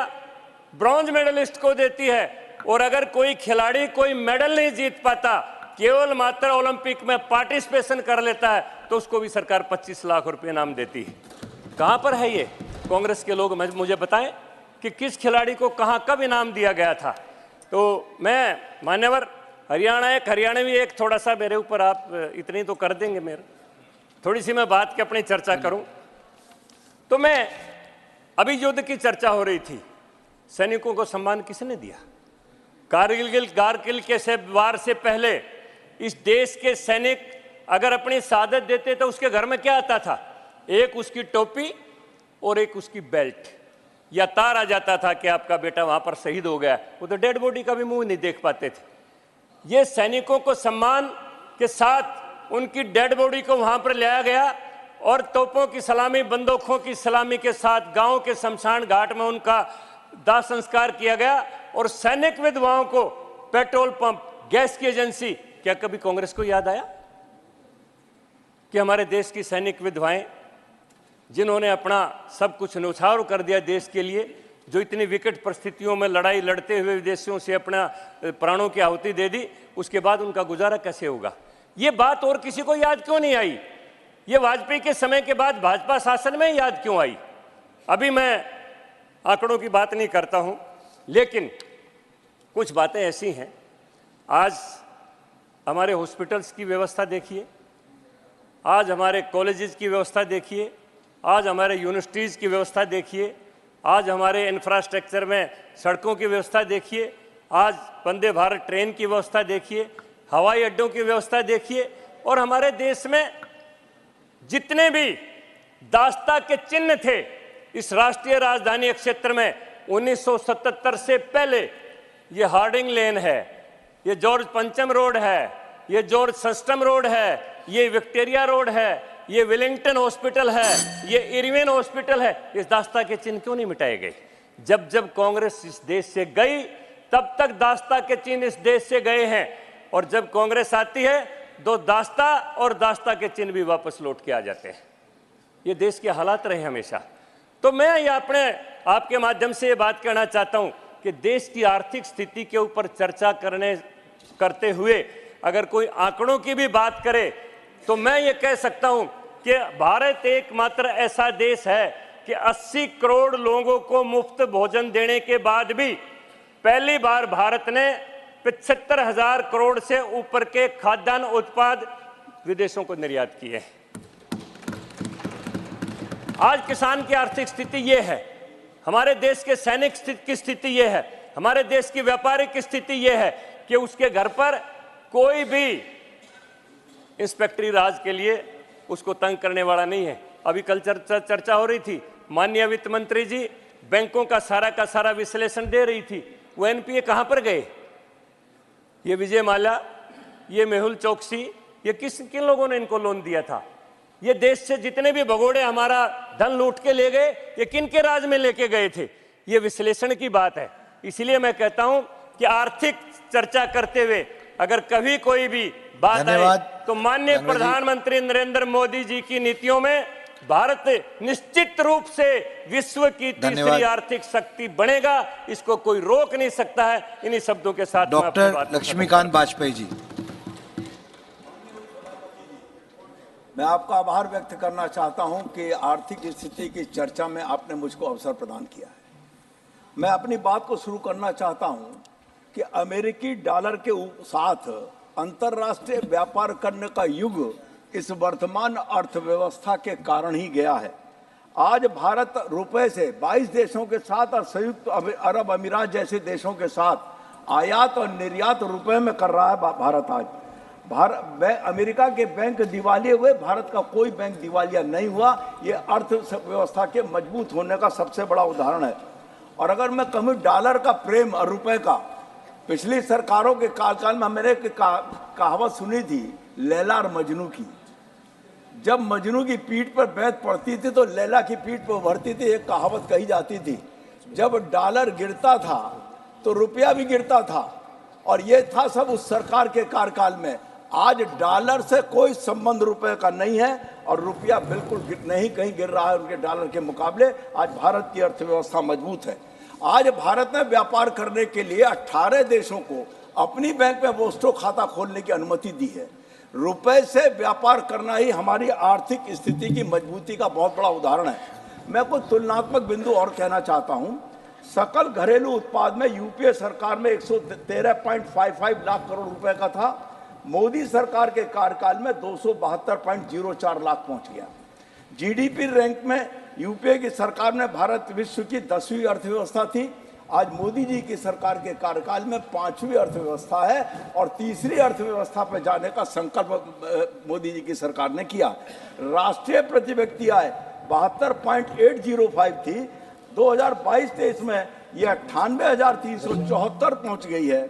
ब्रॉन्ज मेडलिस्ट को देती है। और अगर कोई खिलाड़ी कोई मेडल नहीं जीत पाता, केवल मात्र ओलंपिक में पार्टिसिपेशन कर लेता है, तो उसको भी सरकार 25 लाख रुपए इनाम देती है। कहां पर है ये? कांग्रेस के लोग मुझे बताएं कि किस खिलाड़ी को कहां कब इनाम दिया गया था। तो मैं मान्यवर हरियाणवी एक थोड़ा सा मेरे ऊपर आप इतनी तो कर देंगे, मेरे थोड़ी सी मैं बात की अपनी चर्चा करूं तो मैं अभी युद्ध की चर्चा हो रही थी, सैनिकों को सम्मान किसने दिया? कारगिल के वार से पहले इस देश के सैनिक अगर अपनी शहादत देते तो उसके घर में क्या आता था? एक उसकी टोपी और एक उसकी बेल्ट या तार आ जाता था कि आपका बेटा वहां पर शहीद हो गया। वो तो डेड बॉडी का भी मुंह नहीं देख पाते थे। ये सैनिकों को सम्मान के साथ उनकी डेड बॉडी को वहां पर लाया गया और तोपों की सलामी, बंदूकों की सलामी के साथ गांव के शमशान घाट में उनका दाह संस्कार किया गया। और सैनिक विधवाओं को पेट्रोल पंप, गैस की एजेंसी, क्या कभी कांग्रेस को याद आया कि हमारे देश की सैनिक विधवाएं जिन्होंने अपना सब कुछ न्यौछावर कर दिया देश के लिए, जो इतनी विकट परिस्थितियों में लड़ाई लड़ते हुए विदेशियों से अपना प्राणों की आहुति दे दी, उसके बाद उनका गुजारा कैसे होगा? ये बात और किसी को याद क्यों नहीं आई? ये वाजपेयी के समय के बाद भाजपा शासन में याद क्यों आई? अभी मैं आंकड़ों की बात नहीं करता हूं, लेकिन कुछ बातें ऐसी हैं। आज हमारे हॉस्पिटल्स की व्यवस्था देखिए, आज हमारे कॉलेजेस की व्यवस्था देखिए, आज हमारे यूनिवर्सिटीज़ की व्यवस्था देखिए, आज हमारे इंफ्रास्ट्रक्चर में सड़कों की व्यवस्था देखिए, आज वंदे भारत ट्रेन की व्यवस्था देखिए, हवाई अड्डों की व्यवस्था देखिए, और हमारे देश में जितने भी दास्ता के चिन्ह थे इस राष्ट्रीय राजधानी क्षेत्र में 1977 से पहले, ये हार्डिंग लेन है, ये जॉर्ज पंचम रोड है, ये जॉर्ज सस्टम रोड है, ये विक्टोरिया रोड है, ये विलिंगटन हॉस्पिटल है, ये इरविन हॉस्पिटल है। इस दास्ता के चिन्ह क्यों नहीं मिटाए गए? जब जब कांग्रेस इस देश से गई तब तक दास्ता के चिन्ह इस देश से गए हैं, और जब कांग्रेस आती है तो दास्ता और दास्ता के चिन्ह भी वापस लौट के आ जाते हैं। ये देश के हालात रहे हमेशा। तो मैं ये आपके माध्यम से ये बात कहना चाहता हूं कि देश की आर्थिक स्थिति के ऊपर चर्चा करते हुए अगर कोई आंकड़ों की भी बात करे तो मैं ये कह सकता हूं कि भारत एकमात्र ऐसा देश है कि 80 करोड़ लोगों को मुफ्त भोजन देने के बाद भी पहली बार भारत ने 75,000 करोड़ से ऊपर के खाद्यान्न उत्पाद विदेशों को निर्यात किए। आज किसान की आर्थिक स्थिति ये है, हमारे देश के सैनिक की स्थिति ये है, हमारे देश की व्यापारिक स्थिति ये है कि उसके घर पर कोई भी इंस्पेक्टरी राज के लिए उसको तंग करने वाला नहीं है। अभी कल चर्चा हो रही थी, माननीय वित्त मंत्री जी बैंकों का सारा विश्लेषण दे रही थी, वो एनपीए कहां पर गए? ये विजय माल्या, ये मेहुल चौकसी, ये किन लोगों ने इनको लोन दिया था? ये देश से जितने भी भगोड़े हमारा धन लूट के ले गए, ये किन के राज में लेके गए थे? ये विश्लेषण की बात है। इसलिए मैं कहता हूं कि आर्थिक चर्चा करते हुए अगर कभी कोई भी बात आए तो माननीय प्रधानमंत्री नरेंद्र मोदी जी की नीतियों में भारत निश्चित रूप से विश्व की तीसरी आर्थिक शक्ति बनेगा, इसको कोई रोक नहीं सकता है। इन्हीं शब्दों के साथ डॉक्टर लक्ष्मीकांत वाजपेयी जी, मैं आपका आभार व्यक्त करना चाहता हूं कि आर्थिक स्थिति की चर्चा में आपने मुझको अवसर प्रदान किया है। मैं अपनी बात को शुरू करना चाहता हूं कि अमेरिकी डॉलर के साथ अंतर्राष्ट्रीय व्यापार करने का युग इस वर्तमान अर्थव्यवस्था के कारण ही गया है। आज भारत रुपए से 22 देशों के साथ और संयुक्त अरब अमीरात जैसे देशों के साथ आयात और निर्यात रुपए में कर रहा है। भारत आज अमेरिका के बैंक दिवालिये हुए, भारत का कोई बैंक दिवालिया नहीं हुआ। ये अर्थव्यवस्था के मजबूत होने का सबसे बड़ा उदाहरण है। और अगर मैं कहूँ डॉलर का प्रेम और रुपए का, पिछली सरकारों के कार्यकाल में मैंने कहावत सुनी थी लैला और मजनू की। जब मजनू की पीठ पर बैत पड़ती थी तो लैला की पीठ पर उभरती थी। एक कहावत कही जाती थी, जब डॉलर गिरता था तो रुपया भी गिरता था, और ये था सब उस सरकार के कार्यकाल में। आज डॉलर से कोई संबंध रुपए का नहीं है और रुपया बिल्कुल नहीं कहीं गिर रहा है उनके डॉलर के मुकाबले। आज भारत की अर्थव्यवस्था मजबूत है। आज भारत ने व्यापार करने के लिए 18 देशों को अपनी बैंक में वोस्टो खाता खोलने की अनुमति दी है। रुपए से व्यापार करना ही हमारी आर्थिक स्थिति की मजबूती का बहुत बड़ा उदाहरण है। मैं कुछ तुलनात्मक बिंदु और कहना चाहता हूं। सकल घरेलू उत्पाद में यूपीए सरकार में 113.55 लाख करोड़ रुपए का था। मोदी सरकार के कार्यकाल में 272.04 लाख पहुंच गया। जीडीपी रैंक में यूपीए की सरकार में भारत विश्व की 10वीं अर्थव्यवस्था थी। आज मोदी जी की सरकार के कार्यकाल में 5वीं अर्थव्यवस्था है और तीसरी अर्थव्यवस्था पर जाने का संकल्प मोदी जी की सरकार ने किया। राष्ट्रीय प्रति व्यक्ति आय 72.805 थी। 2022-23 में यह 98,374 पहुंच गई है।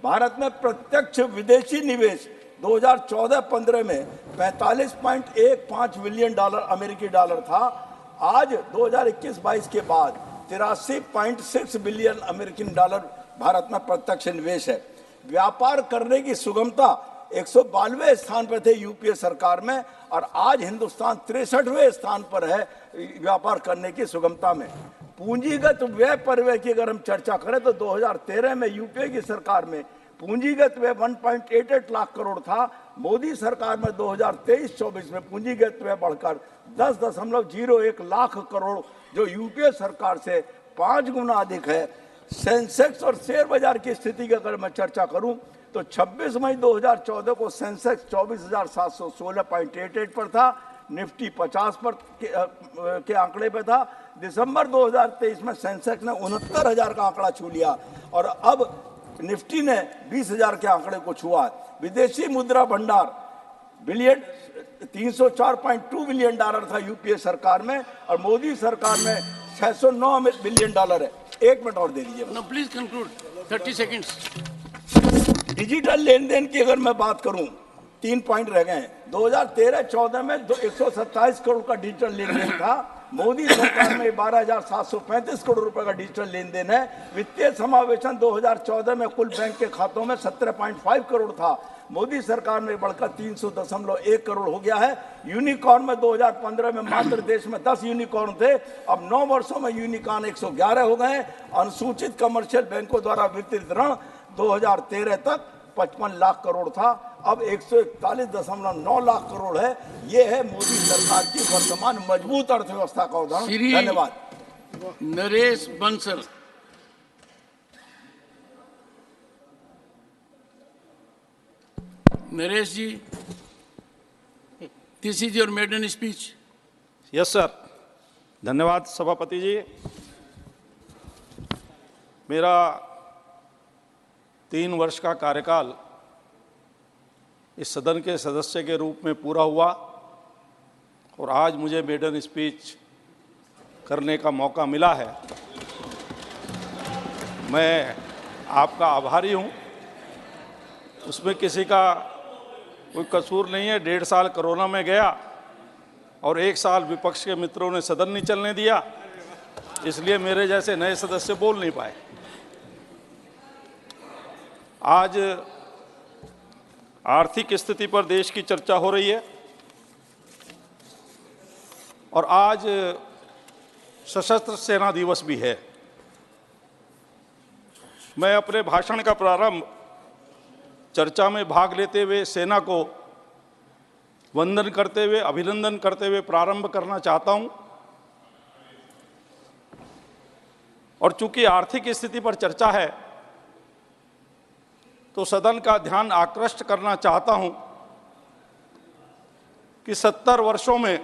भारत में प्रत्यक्ष विदेशी निवेश 2014-15 में 45.15 बिलियन डॉलर अमेरिकी डॉलर था। आज 2021-22 के बाद 83.6 बिलियन अमेरिकन डॉलर भारत में प्रत्यक्ष निवेश है। व्यापार करने की सुगमता 192वें स्थान पर थे यूपीए सरकार में, और आज हिंदुस्तान 63वें स्थान पर है व्यापार करने की सुगमता में। पूंजीगत व्यय परिव्यय की अगर हम चर्चा करें तो 2013 में यूपीए की सरकार में पूंजीगत व्यय 1.88 लाख करोड़ था। मोदी सरकार में 2023-24 में पूंजीगत व्यय बढ़कर 10.01 लाख करोड़, जो यूपीए सरकार से 5 गुना अधिक है। सेंसेक्स और शेयर बाजार की स्थिति की अगर मैं चर्चा करूं तो 26 मई 2014 को सेंसेक्स 24,716.88 पर था, निफ्टी 50 पर के आंकड़े पे था। दिसंबर 2023 में सेंसेक्स ने 69,000 का आंकड़ा छू लिया और अब निफ्टी ने 20,000 के आंकड़े को छुआ। विदेशी मुद्रा भंडार 304.2 बिलियन डॉलर था यूपीए सरकार में और मोदी सरकार में 609 बिलियन डॉलर है। 1 मिनट और दे दीजिए। No please conclude, 30 seconds. Digital लेन देन की अगर मैं बात करूं, 3 पॉइंट रह गए हैं। 2013-14 में 127 करोड़ का डिजिटल लेन देन था। मोदी सरकार में 12,735 करोड़ रुपए का डिजिटल लेन देन है। वित्तीय समावेशन 2014 में कुल बैंक के खातों में 17.5 करोड़ था। मोदी सरकार में बढ़कर 300.1 करोड़ हो गया है। यूनिकॉर्न में 2015 में मात्र देश में 10 यूनिकॉर्न थे, अब 9 वर्षों में यूनिकॉर्न 111 हो गए। अनुसूचित कमर्शियल बैंकों द्वारा वितरित ऋण 2013 तक 55 लाख करोड़ था, अब 141.9 लाख करोड़ है। ये है मोदी सरकार की वर्तमान मजबूत अर्थव्यवस्था का उदाहरण। धन्यवाद। Naresh Bansal. Naresh ji, this is your maiden speech. Yes sir. धन्यवाद सभापति जी। मेरा 3 वर्ष का कार्यकाल इस सदन के सदस्य के रूप में पूरा हुआ और आज मुझे मेडन स्पीच करने का मौका मिला है। मैं आपका आभारी हूँ। उसमें किसी का कोई कसूर नहीं है। 1.5 साल कोरोना में गया और 1 साल विपक्ष के मित्रों ने सदन नहीं चलने दिया, इसलिए मेरे जैसे नए सदस्य बोल नहीं पाए। आज आर्थिक स्थिति पर देश की चर्चा हो रही है और आज सशस्त्र सेना दिवस भी है। मैं अपने भाषण का प्रारंभ चर्चा में भाग लेते हुए सेना को वंदन करते हुए, अभिनंदन करते हुए प्रारंभ करना चाहता हूं। और चूंकि आर्थिक स्थिति पर चर्चा है तो सदन का ध्यान आकृष्ट करना चाहता हूं कि 70 वर्षों में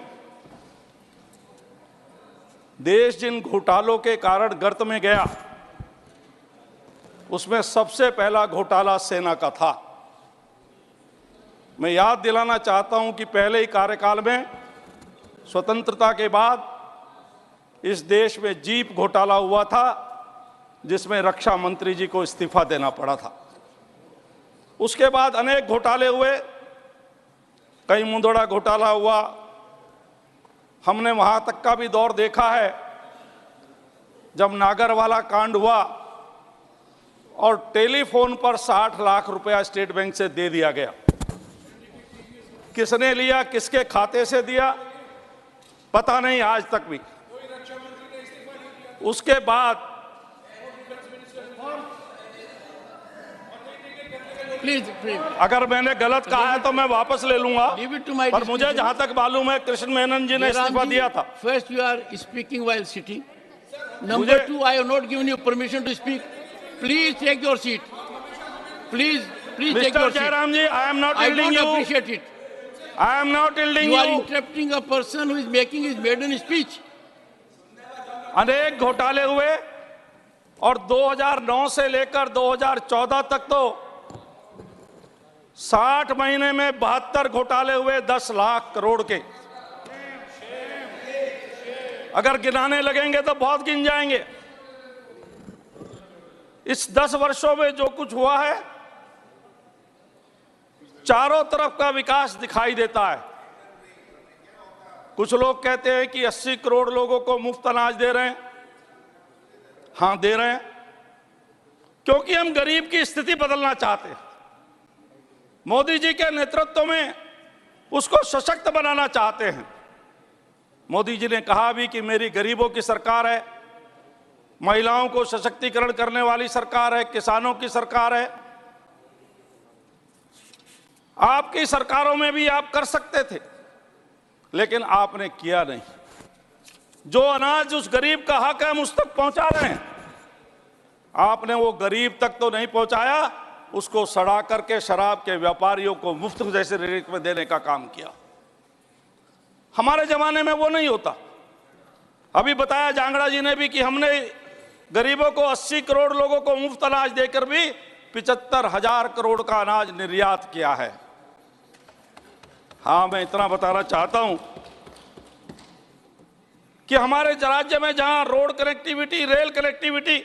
देश जिन घोटालों के कारण गर्त में गया, उसमें सबसे पहला घोटाला सेना का था। मैं याद दिलाना चाहता हूं कि पहले ही कार्यकाल में स्वतंत्रता के बाद इस देश में जीप घोटाला हुआ था, जिसमें रक्षा मंत्री जी को इस्तीफा देना पड़ा था। उसके बाद अनेक घोटाले हुए, कई मुंदड़ा घोटाला हुआ। हमने वहां तक का भी दौर देखा है जब नागरवाला कांड हुआ और टेलीफोन पर 60 लाख रुपया स्टेट बैंक से दे दिया गया। किसने लिया, किसके खाते से दिया, पता नहीं आज तक भी। उसके बाद प्लीज अगर मैंने गलत कहा है तो मैं वापस ले लूंगा, पर मुझे जहां तक मालूम है कृष्ण मेनन जी ने इस्तीफा दिया था। First you are speaking while sitting, number 2 I have not given you permission to speak. Please take your seat, please take your seat. Mr. Jairam ji, I am not yielding you. I don't appreciate it. I am not yielding you. You are interrupting a person who is making his maiden speech. अनेक घोटाले हुए और 2009 से लेकर 2014 तक तो 60 महीने में 72 घोटाले हुए 10 लाख करोड़ के। अगर गिनाने लगेंगे तो बहुत गिन जाएंगे। इस 10 वर्षों में जो कुछ हुआ है, चारों तरफ का विकास दिखाई देता है। कुछ लोग कहते हैं कि 80 करोड़ लोगों को मुफ्त अनाज दे रहे हैं। हां, दे रहे हैं, क्योंकि हम गरीब की स्थिति बदलना चाहते हैं। मोदी जी के नेतृत्व में उसको सशक्त बनाना चाहते हैं। मोदी जी ने कहा भी कि मेरी गरीबों की सरकार है, महिलाओं को सशक्तिकरण करने वाली सरकार है, किसानों की सरकार है। आपकी सरकारों में भी आप कर सकते थे, लेकिन आपने किया नहीं। जो अनाज उस गरीब का हक है हम उस तक पहुंचा रहे हैं, आपने वो गरीब तक तो नहीं पहुंचाया, उसको सड़ा करके शराब के व्यापारियों को मुफ्त जैसे रेट में देने का काम किया। हमारे जमाने में वो नहीं होता। अभी बताया जांगड़ा जी ने भी कि हमने गरीबों को 80 करोड़ लोगों को मुफ्त अनाज देकर भी 75,000 करोड़ का अनाज निर्यात किया है। हाँ, मैं इतना बताना चाहता हूं कि हमारे राज्य में जहां road connectivity, rail connectivity,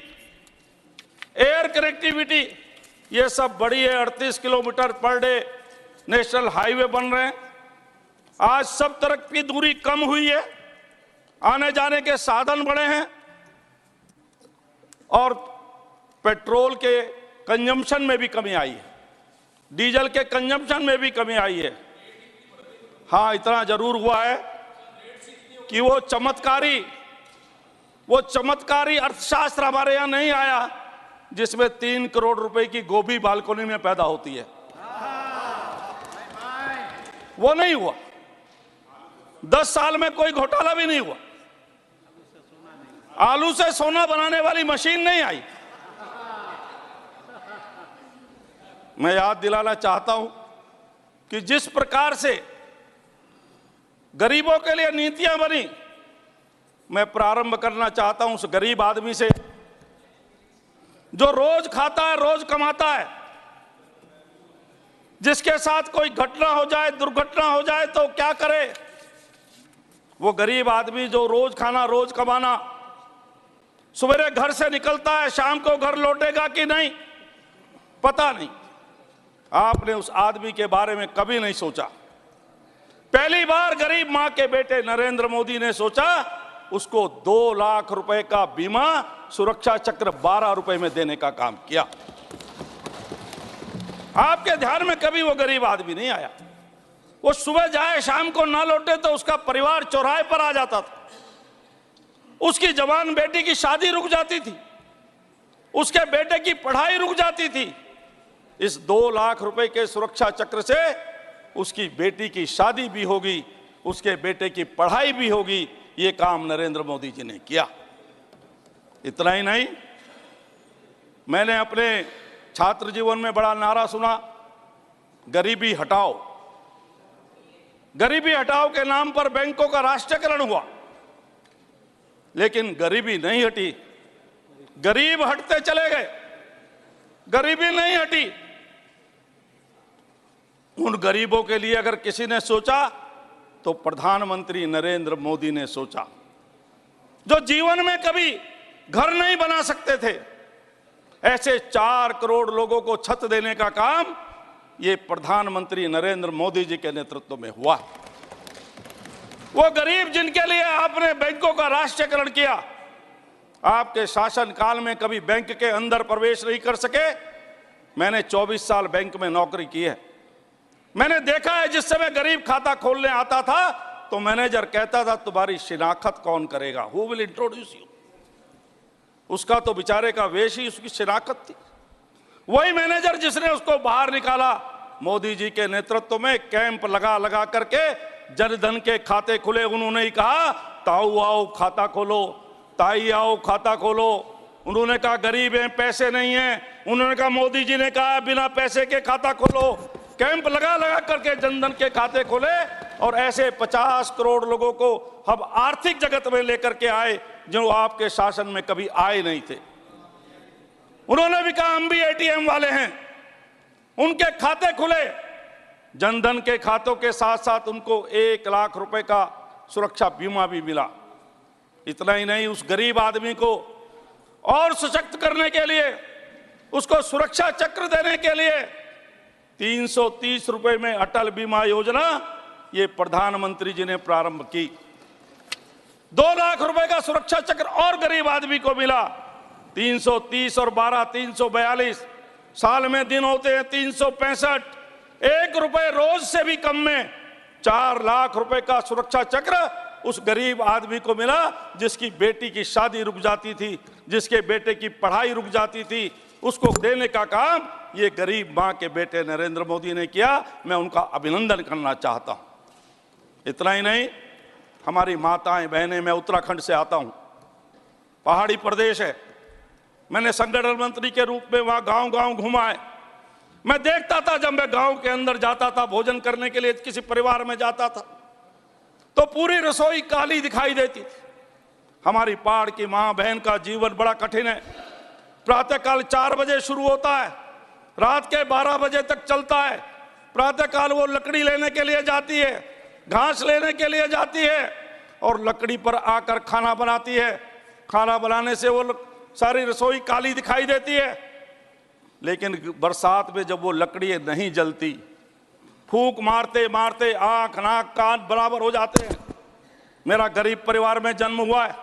air connectivity ये सब बड़ी है, 38 kilometre per day national highway बन रहे हैं। आज सब तरफ की दूरी कम हुई है, आने जाने के साधन बढ़े हैं और पेट्रोल के कंजम्पशन में भी कमी आई है, डीजल के कंजम्पशन में भी कमी आई है। हाँ, इतना जरूर हुआ है कि वो चमत्कारी अर्थशास्त्र हमारे यहां नहीं आया जिसमें 3 करोड़ रुपए की गोभी बालकनी में पैदा होती है। वो नहीं हुआ। 10 साल में कोई घोटाला भी नहीं हुआ। आलू से सोना बनाने वाली मशीन नहीं आई। मैं याद दिलाना चाहता हूं कि जिस प्रकार से गरीबों के लिए नीतियां बनी, मैं प्रारंभ करना चाहता हूं उस गरीब आदमी से जो रोज खाता है, रोज कमाता है, जिसके साथ कोई घटना हो जाए, दुर्घटना हो जाए तो क्या करे। वो गरीब आदमी जो रोज खाना, रोज कमाना, सवेरे घर से निकलता है, शाम को घर लौटेगा कि नहीं पता नहीं। आपने उस आदमी के बारे में कभी नहीं सोचा। पहली बार गरीब मां के बेटे नरेंद्र मोदी ने सोचा उसको 2 लाख रुपए का बीमा सुरक्षा चक्र 12 रुपए में देने का काम किया। आपके ध्यान में कभी वो गरीब आदमी नहीं आया। वो सुबह जाए, शाम को ना लौटे तो उसका परिवार चौराहे पर आ जाता था। उसकी जवान बेटी की शादी रुक जाती थी, उसके बेटे की पढ़ाई रुक जाती थी। इस 2 लाख रुपए के सुरक्षा चक्र से उसकी बेटी की शादी भी होगी, उसके बेटे की पढ़ाई भी होगी। ये काम नरेंद्र मोदी जी ने किया। इतना ही नहीं, मैंने अपने छात्र जीवन में बड़ा नारा सुना, गरीबी हटाओ। गरीबी हटाओ के नाम पर बैंकों का राष्ट्रीयकरण हुआ, लेकिन गरीबी नहीं हटी। गरीब हटते चले गए, गरीबी नहीं हटी। उन गरीबों के लिए अगर किसी ने सोचा तो प्रधानमंत्री नरेंद्र मोदी ने सोचा। जो जीवन में कभी घर नहीं बना सकते थे, ऐसे 4 करोड़ लोगों को छत देने का काम ये प्रधानमंत्री नरेंद्र मोदी जी के नेतृत्व में हुआ। वो गरीब जिनके लिए आपने बैंकों का राष्ट्रीयकरण किया, आपके शासनकाल में कभी बैंक के अंदर प्रवेश नहीं कर सके। मैंने 24 साल बैंक में नौकरी की है। मैंने देखा है जिस समय गरीब खाता खोलने आता था तो मैनेजर कहता था तुम्हारी शिनाख्त कौन करेगा, हु विल इंट्रोड्यूस यू। उसका तो बेचारे का वेश ही उसकी शिनाख्त थी। वही मैनेजर जिसने उसको बाहर निकाला, मोदी जी के नेतृत्व में कैंप लगा लगा करके जनधन के खाते खुले। उन्होंने ही कहा ताऊ आओ खाता खोलो, ताई आओ खाता खोलो। उन्होंने कहा गरीब हैं, पैसे नहीं हैं। उन्होंने कहा, मोदी जी ने कहा बिना पैसे के खाता खोलो। कैंप लगा लगा करके जनधन के खाते खोले और ऐसे 50 करोड़ लोगों को हम आर्थिक जगत में लेकर के आए जो आपके शासन में कभी आए नहीं थे। उन्होंने भी कहा हम भी एटीएम वाले हैं, उनके खाते खुले। जनधन के खातों के साथ साथ उनको 1 लाख रुपए का सुरक्षा बीमा भी मिला। इतना ही नहीं, उस गरीब आदमी को और सशक्त करने के लिए, उसको सुरक्षा चक्र देने के लिए 330 रुपए में अटल बीमा योजना ये प्रधानमंत्री जी ने प्रारंभ की। 2 लाख रुपए का सुरक्षा चक्र और गरीब आदमी को मिला। 330 और 12 342, साल में दिन होते हैं 365। 1 रुपए रोज से भी कम में 4 लाख रुपए का सुरक्षा चक्र उस गरीब आदमी को मिला जिसकी बेटी की शादी रुक जाती थी, जिसके बेटे की पढ़ाई रुक जाती थी, उसको देने का काम ये गरीब माँ के बेटे नरेंद्र मोदी ने किया। मैं उनका अभिनंदन करना चाहता हूं। इतना ही नहीं, हमारी माताएं बहनें, मैं उत्तराखंड से आता हूं, पहाड़ी प्रदेश है। मैंने संगठन मंत्री के रूप में वहां गांव गांव घुमा है। मैं देखता था, जब मैं गांव के अंदर जाता था भोजन करने के लिए, किसी परिवार में जाता था, तो पूरी रसोई काली दिखाई देती थी। हमारी पहाड़ की मां बहन का जीवन बड़ा कठिन है। प्रातःकाल 4 बजे शुरू होता है, रात के 12 बजे तक चलता है। प्रातःकाल वो लकड़ी लेने के लिए जाती है, घास लेने के लिए जाती है और लकड़ी पर आकर खाना बनाती है। खाना बनाने से वो सारी रसोई काली दिखाई देती है। लेकिन बरसात में जब वो लकड़ी नहीं जलती, फूंक मारते मारते आंख नाक कान बराबर हो जाते हैं। मेरा गरीब परिवार में जन्म हुआ है।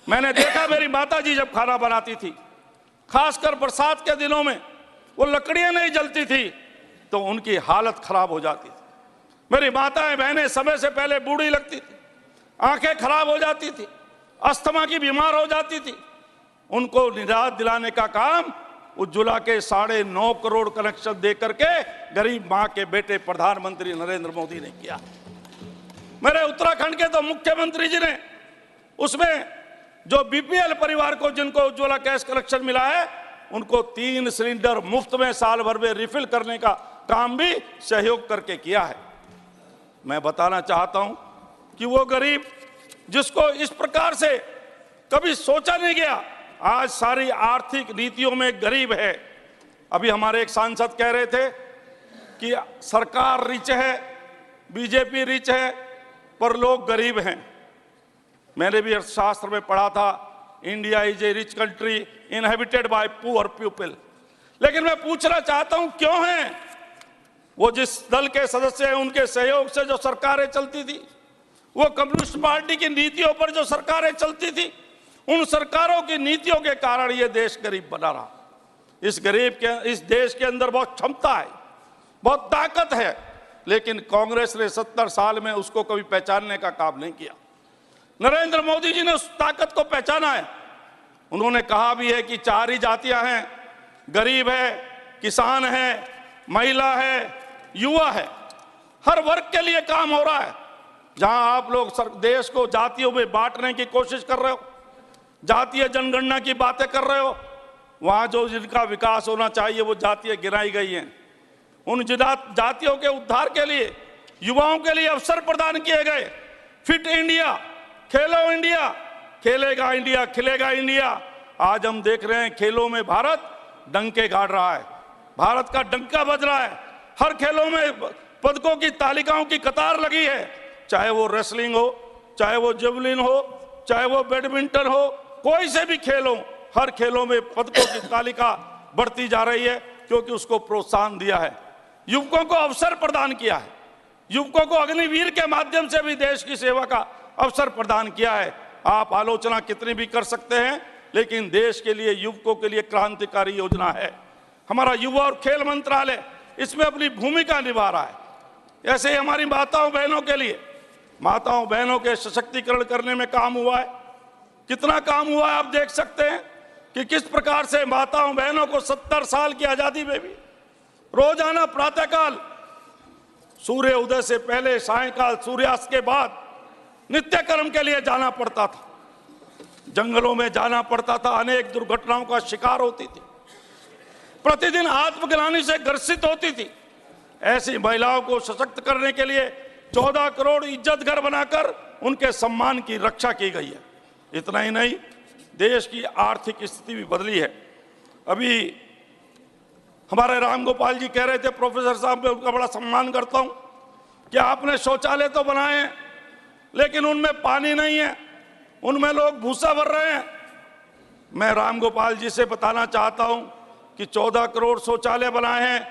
मैंने देखा मेरी माताजी जब खाना बनाती थी, खासकर बरसात के दिनों में वो लकड़ियां नहीं जलती थी तो उनकी हालत खराब हो जाती थी। मेरी माताएं बहनें समय से पहले बूढ़ी लगती थी, आंखें खराब हो जाती थी, अस्थमा की बीमार हो जाती थी। उनको निजात दिलाने का काम उज्ज्वला के 9.5 करोड़ कनेक्शन दे करके गरीब मां के बेटे प्रधानमंत्री नरेंद्र मोदी ने किया। मेरे उत्तराखंड के तो मुख्यमंत्री जी ने उसमें जो बीपीएल परिवार को, जिनको उज्ज्वला गैस कनेक्शन मिला है, उनको 3 सिलेंडर मुफ्त में साल भर में रिफिल करने का काम भी सहयोग करके किया है। मैं बताना चाहता हूं कि वो गरीब जिसको इस प्रकार से कभी सोचा नहीं गया, आज सारी आर्थिक नीतियों में गरीब है। अभी हमारे एक सांसद कह रहे थे कि सरकार रिच है, बीजेपी रिच है, पर लोग गरीब हैं। मैंने भी अर्थशास्त्र में पढ़ा था, India is a rich country inhabited bye poor people. लेकिन मैं पूछना चाहता हूं, क्यों हैं? वो जिस दल के सदस्य हैं, उनके सहयोग से जो सरकारें चलती थी, वो कम्युनिस्ट पार्टी की नीतियों पर जो सरकारें चलती थी, उन सरकारों की नीतियों के कारण ये देश गरीब बना रहा। इस देश के अंदर बहुत क्षमता है, बहुत ताकत है, लेकिन कांग्रेस ने 70 साल में उसको कभी पहचानने का काम नहीं किया। नरेंद्र मोदी जी ने उस ताकत को पहचाना है। उन्होंने कहा भी है कि 4 ही जातियां हैं, गरीब है, किसान है, महिला है, युवा है। हर वर्ग के लिए काम हो रहा है। जहां आप लोग देश को जातियों में बांटने की कोशिश कर रहे हो, जातीय जनगणना की बातें कर रहे हो, वहां जो जिनका विकास होना चाहिए वो जातियां गिराई गई हैं। उन जातियों के उद्धार के लिए युवाओं के लिए अवसर प्रदान किए गए। फिट इंडिया, खेलो इंडिया, खेलेगा इंडिया, खिलेगा इंडिया। आज हम देख रहे हैं खेलों में भारत डंके गाड़ रहा है, भारत का डंका बज रहा है। हर खेलों में पदकों की तालिकाओं की कतार लगी है, चाहे वो रेसलिंग हो, चाहे वो जेवलिन हो, चाहे वो बैडमिंटन हो, कोई से भी खेल हो, हर खेलों में पदकों की तालिका बढ़ती जा रही है, क्योंकि उसको प्रोत्साहन दिया है, युवकों को अवसर प्रदान किया है, युवकों को अग्निवीर के माध्यम से भी देश की सेवा का अवसर प्रदान किया है। आप आलोचना कितनी भी कर सकते हैं, लेकिन देश के लिए, युवकों के लिए क्रांतिकारी योजना है। हमारा युवा और खेल मंत्रालय इसमें अपनी भूमिका निभा रहा है। ऐसे ही हमारी माताओं बहनों के लिए, माताओं बहनों के सशक्तिकरण करने में काम हुआ है। कितना काम हुआ है आप देख सकते हैं कि किस प्रकार से माताओं बहनों को 70 साल की आजादी में भी रोजाना प्रातःकाल सूर्य उदय से पहले, सायंकाल सूर्यास्त के बाद नित्य कर्म के लिए जाना पड़ता था, जंगलों में जाना पड़ता था, अनेक दुर्घटनाओं का शिकार होती थी, प्रतिदिन आत्मग्लानि से ग्रसित होती थी। ऐसी महिलाओं को सशक्त करने के लिए 14 करोड़ इज्जत घर बनाकर उनके सम्मान की रक्षा की गई है। इतना ही नहीं, देश की आर्थिक स्थिति भी बदली है। अभी हमारे राम गोपाल जी कह रहे थे, प्रोफेसर साहब, मैं उनका बड़ा सम्मान करता हूं कि आपने शौचालय तो बनाए हैं, लेकिन उनमें पानी नहीं है, उनमें लोग भूसा भर रहे हैं। मैं राम गोपाल जी से बताना चाहता हूं कि 14 करोड़ शौचालय बनाए हैं,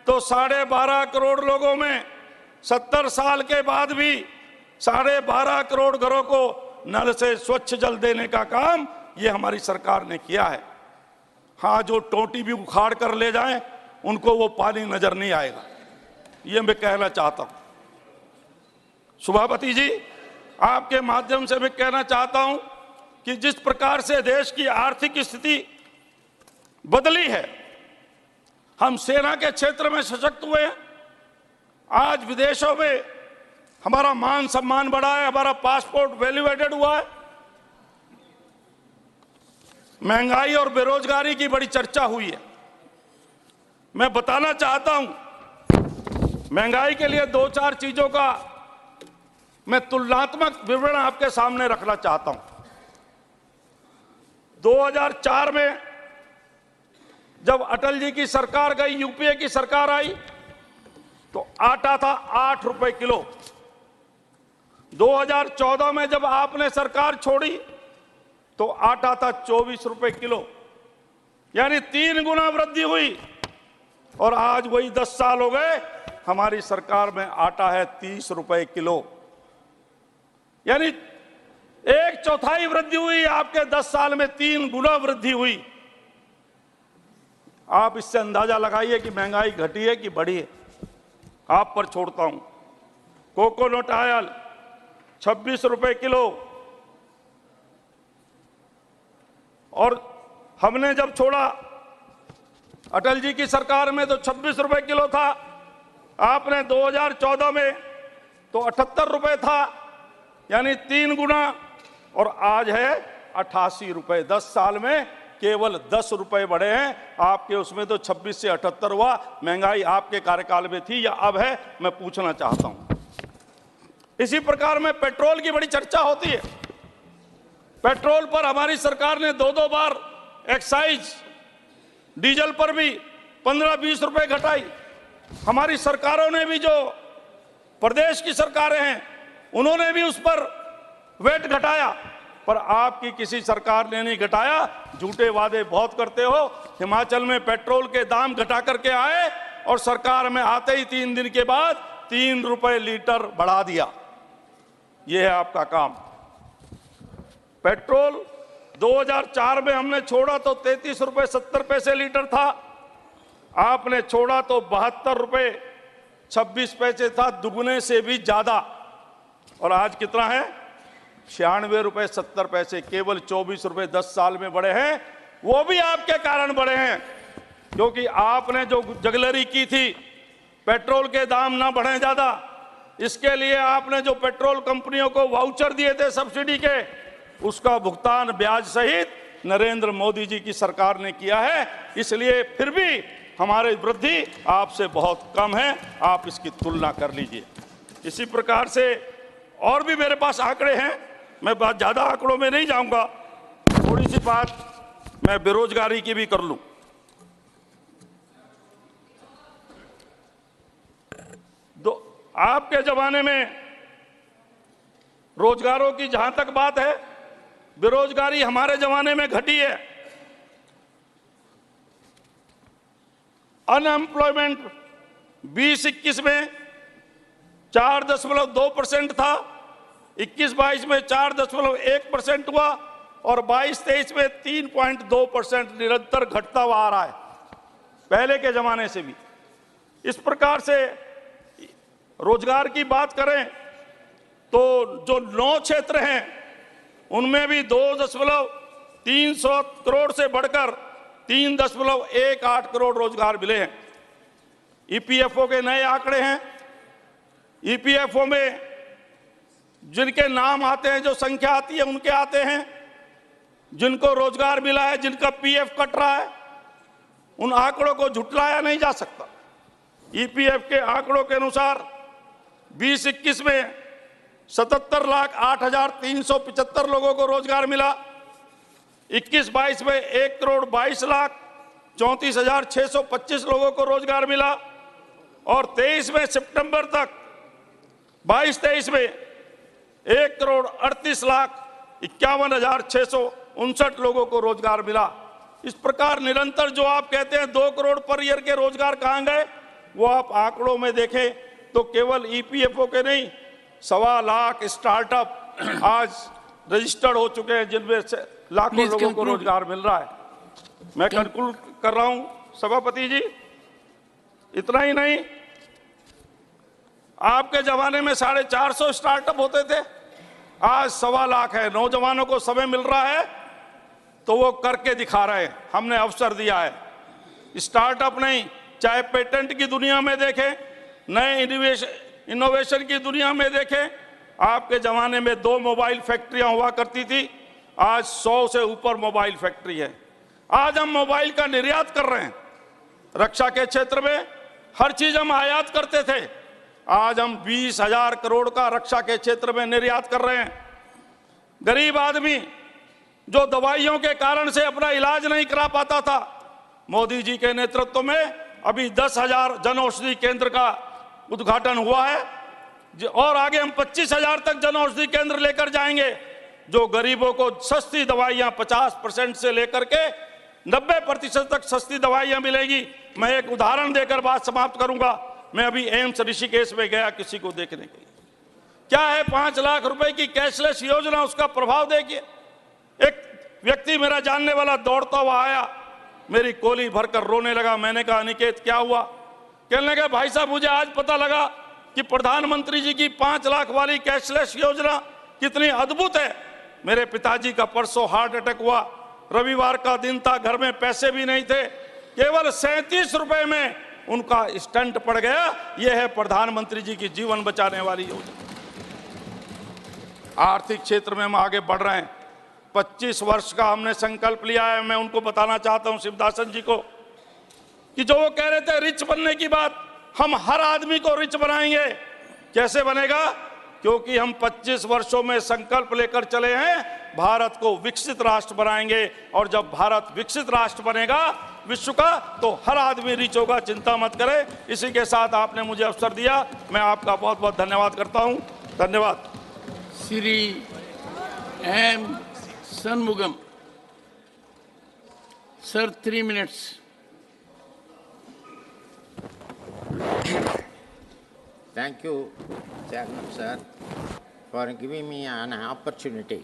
तो 12.5 करोड़ लोगों में 70 साल के बाद भी 12.5 करोड़ घरों को नल से स्वच्छ जल देने का काम ये हमारी सरकार ने किया है। हाँ, जो टोटी भी उखाड़ कर ले जाएं, उनको वो पानी नजर नहीं आएगा, ये मैं कहना चाहता हूं। सभापति जी, आपके माध्यम से मैं कहना चाहता हूं कि जिस प्रकार से देश की आर्थिक स्थिति बदली है, हम सेना के क्षेत्र में सशक्त हुए हैं, आज विदेशों में हमारा मान सम्मान बढ़ा है, हमारा पासपोर्ट वैल्यू एडेड हुआ है, महंगाई और बेरोजगारी की बड़ी चर्चा हुई है। मैं बताना चाहता हूं, महंगाई के लिए 2-4 चीजों का मैं तुलनात्मक विवरण आपके सामने रखना चाहता हूं। 2004 में जब अटल जी की सरकार गई, यूपीए की सरकार आई, तो आटा था 8 रुपए किलो। 2014 में जब आपने सरकार छोड़ी तो आटा था 24 रुपए किलो, यानी 3 गुना वृद्धि हुई। और आज वही 10 साल हो गए, हमारी सरकार में आटा है 30 रुपए किलो, यानी 1/4 वृद्धि हुई। आपके 10 साल में 3 गुना वृद्धि हुई। आप इससे अंदाजा लगाइए कि महंगाई घटी है कि बढ़ी है। आप पर छोड़ता हूं। कोकोनट ऑयल 26 रुपए किलो, और हमने जब छोड़ा अटल जी की सरकार में तो 26 रुपए किलो था, आपने 2014 में तो 78 रुपए था, यानी 3 गुना, और आज है 88 रुपए। 10 साल में केवल 10 रुपए बढ़े हैं। आपके उसमें तो 26 से 78 हुआ। महंगाई आपके कार्यकाल में थी या अब है, मैं पूछना चाहता हूं। इसी प्रकार में पेट्रोल की बड़ी चर्चा होती है। पेट्रोल पर हमारी सरकार ने 2-2 बार एक्साइज, डीजल पर भी 15-20 रुपए घटाई। हमारी सरकारों ने भी, जो प्रदेश की सरकारें हैं, उन्होंने भी उस पर वेट घटाया, पर आपकी किसी सरकार ने नहीं घटाया। झूठे वादे बहुत करते हो। हिमाचल में पेट्रोल के दाम घटा करके आए और सरकार में आते ही 3 दिन के बाद 3 रुपए लीटर बढ़ा दिया। यह है आपका काम। पेट्रोल 2004 में हमने छोड़ा तो 33 रुपए 70 पैसे लीटर था। आपने छोड़ा तो 72 रुपए 26 पैसे था, दुगने से भी ज्यादा। और आज कितना है? 96 रुपए 70 पैसे। केवल 24 रुपए 10 साल में बढ़े हैं। वो भी आपके कारण बढ़े हैं, क्योंकि आपने जो जगलरी की थी, पेट्रोल के दाम ना बढ़े ज्यादा, इसके लिए आपने जो पेट्रोल कंपनियों को वाउचर दिए थे सब्सिडी के, उसका भुगतान ब्याज सहित नरेंद्र मोदी जी की सरकार ने किया है। इसलिए फिर भी हमारी वृद्धि आपसे बहुत कम है। आप इसकी तुलना कर लीजिए। इसी प्रकार से और भी मेरे पास आंकड़े हैं, मैं बात ज्यादा आंकड़ों में नहीं जाऊंगा। थोड़ी सी बात मैं बेरोजगारी की भी कर लूं। आपके जमाने में रोजगारों की जहां तक बात है, बेरोजगारी हमारे जमाने में घटी है। अनएम्प्लॉयमेंट 20-21 में 4.2% था, 21-22 में 4.1% हुआ, और 22-23 में 3.2% निरंतर घटता हुआ आ रहा है, पहले के जमाने से भी। इस प्रकार से रोजगार की बात करें तो जो 9 क्षेत्र हैं उनमें भी 2.3 करोड़ से बढ़कर 3.18 करोड़ रोजगार मिले हैं। ईपीएफओ के नए आंकड़े हैं। ईपीएफओ में जिनके नाम आते हैं, जो संख्या आती है, उनके आते हैं। जिनको रोजगार मिला है, जिनका पीएफ कट रहा है, उन आंकड़ों को झुटलाया नहीं जा सकता। ईपीएफ के आंकड़ों के अनुसार 20-21 में 77,08,375 लोगों को रोजगार मिला। 21-22 में 1,22,34,625 लोगों को रोजगार मिला। और 23 में सितंबर तक 22-23 में 1,38,51,659 लोगों को रोजगार मिला। इस प्रकार निरंतर जो आप कहते हैं 2 करोड़ पर ईयर के रोजगार कहां गए, वो आप आंकड़ों में देखें तो केवल ईपीएफओ के नहीं, 1.25 लाख स्टार्टअप आज रजिस्टर्ड हो चुके हैं, जिनमें से लाखों लोगों को रोजगार मिल रहा है। मैं कंक्लूड कर रहा हूं सभापति जी। इतना ही नहीं, आपके जमाने में 450 स्टार्टअप होते थे, आज 1.25 लाख है। नौजवानों को समय मिल रहा है तो वो करके दिखा रहे हैं। हमने अवसर दिया है, स्टार्टअप नहीं, चाहे पेटेंट की दुनिया में देखें, नए इनोवेशन की दुनिया में देखें। आपके जमाने में 2 मोबाइल फैक्ट्रियां हुआ करती थी, आज 100 से ऊपर मोबाइल फैक्ट्री है। आज हम मोबाइल का निर्यात कर रहे हैं। रक्षा के क्षेत्र में हर चीज हम आयात करते थे, आज हम 20,000 करोड़ का रक्षा के क्षेत्र में निर्यात कर रहे हैं। गरीब आदमी जो दवाइयों के कारण से अपना इलाज नहीं करा पाता था, मोदी जी के नेतृत्व में अभी 10,000 जन औषधि केंद्र का उद्घाटन हुआ है और आगे हम 25,000 तक जन औषधि केंद्र लेकर जाएंगे, जो गरीबों को सस्ती दवाइयां 50% से लेकर के 90% तक सस्ती दवाइयां मिलेगी। मैं एक उदाहरण देकर बात समाप्त करूंगा। मैं अभी एम्स ऋषिकेश में गया किसी को देखने के लिए। क्या है 5 लाख रुपए की कैशलेस योजना, उसका प्रभाव देखिए। एक व्यक्ति मेरा जानने वाला दौड़ता हुआ आया, मेरी कोली भरकर रोने लगा। मैंने कहा अनिकेत क्या हुआ? कहने लगा भाई साहब मुझे आज पता लगा कि प्रधानमंत्री जी की 5 लाख वाली कैशलेस योजना कितनी अद्भुत है। मेरे पिताजी का परसों हार्ट अटैक हुआ, रविवार का दिन था, घर में पैसे भी नहीं थे, केवल 37 रुपए में उनका स्टंट पड़ गया। यह है प्रधानमंत्री जी की जीवन बचाने वाली योजना। आर्थिक क्षेत्र में हम आगे बढ़ रहे हैं। 25 वर्ष का हमने संकल्प लिया है। मैं उनको बताना चाहता हूं शिवदासन जी को कि जो वो कह रहे थे रिच बनने की बात, हम हर आदमी को रिच बनाएंगे। कैसे बनेगा? क्योंकि हम 25 वर्षों में संकल्प लेकर चले हैं, भारत को विकसित राष्ट्र बनाएंगे। और जब भारत विकसित राष्ट्र बनेगा विश्व का, तो हर आदमी रिच होगा, चिंता मत करें। इसी के साथ आपने मुझे अवसर दिया, मैं आपका बहुत बहुत धन्यवाद करता हूं। धन्यवाद। Shri M. Shanmugam. Sir, 3 minutes. Thank you, Chairman Sir, for giving me an opportunity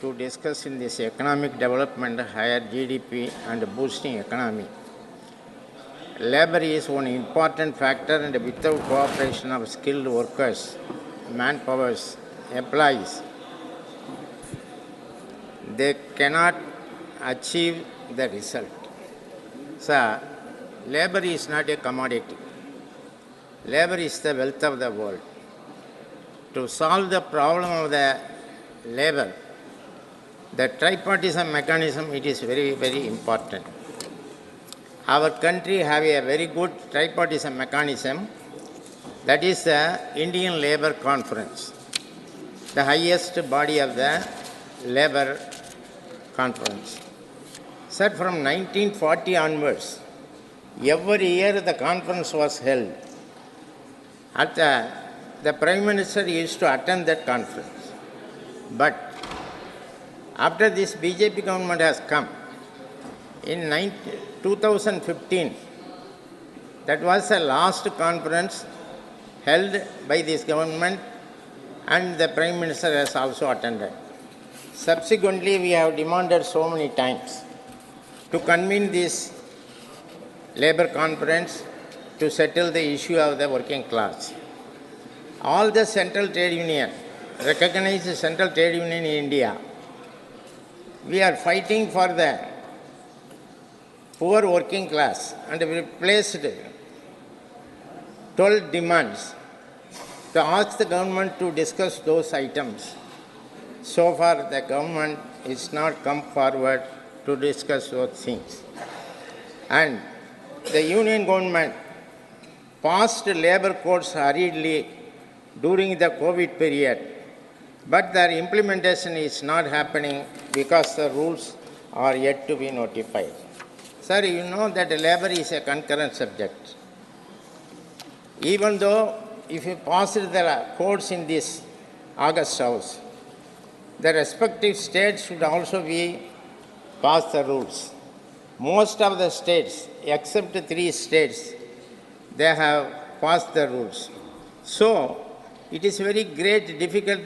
to discuss in this economic development, higher GDP and boosting economy. Labor is one important factor, and without cooperation of skilled workers, manpowers, employees, they cannot achieve the result. Sir, labor is not a commodity. Labor is the wealth of the world. To solve the problem of the labor, the tripartism mechanism, it is very, very important. Our country have a very good tripartism mechanism, that is the Indian Labour Conference, the highest body of the labor conference. Sir, from 1940 onwards, every year the conference was held. The Prime Minister used to attend that conference. But after this BJP government has come, in 2015, that was the last conference held by this government, and the Prime Minister has also attended. Subsequently, we have demanded so many times to convene this labor conference to settle the issue of the working class. All the central trade union, recognized central trade union in India, we are fighting for the poor working class, and we placed 12 demands to ask the government to discuss those items. So far, the government is not come forward to discuss those things. And the union government passed labor codes hurriedly during the COVID period, but their implementation is not happening because the rules are yet to be notified. Sir, you know that labor is a concurrent subject. Even though if you pass the codes in this August House, the respective states should also be pass the rules. Most of the states, except 3 states, they have passed the rules. So, it is very great difficult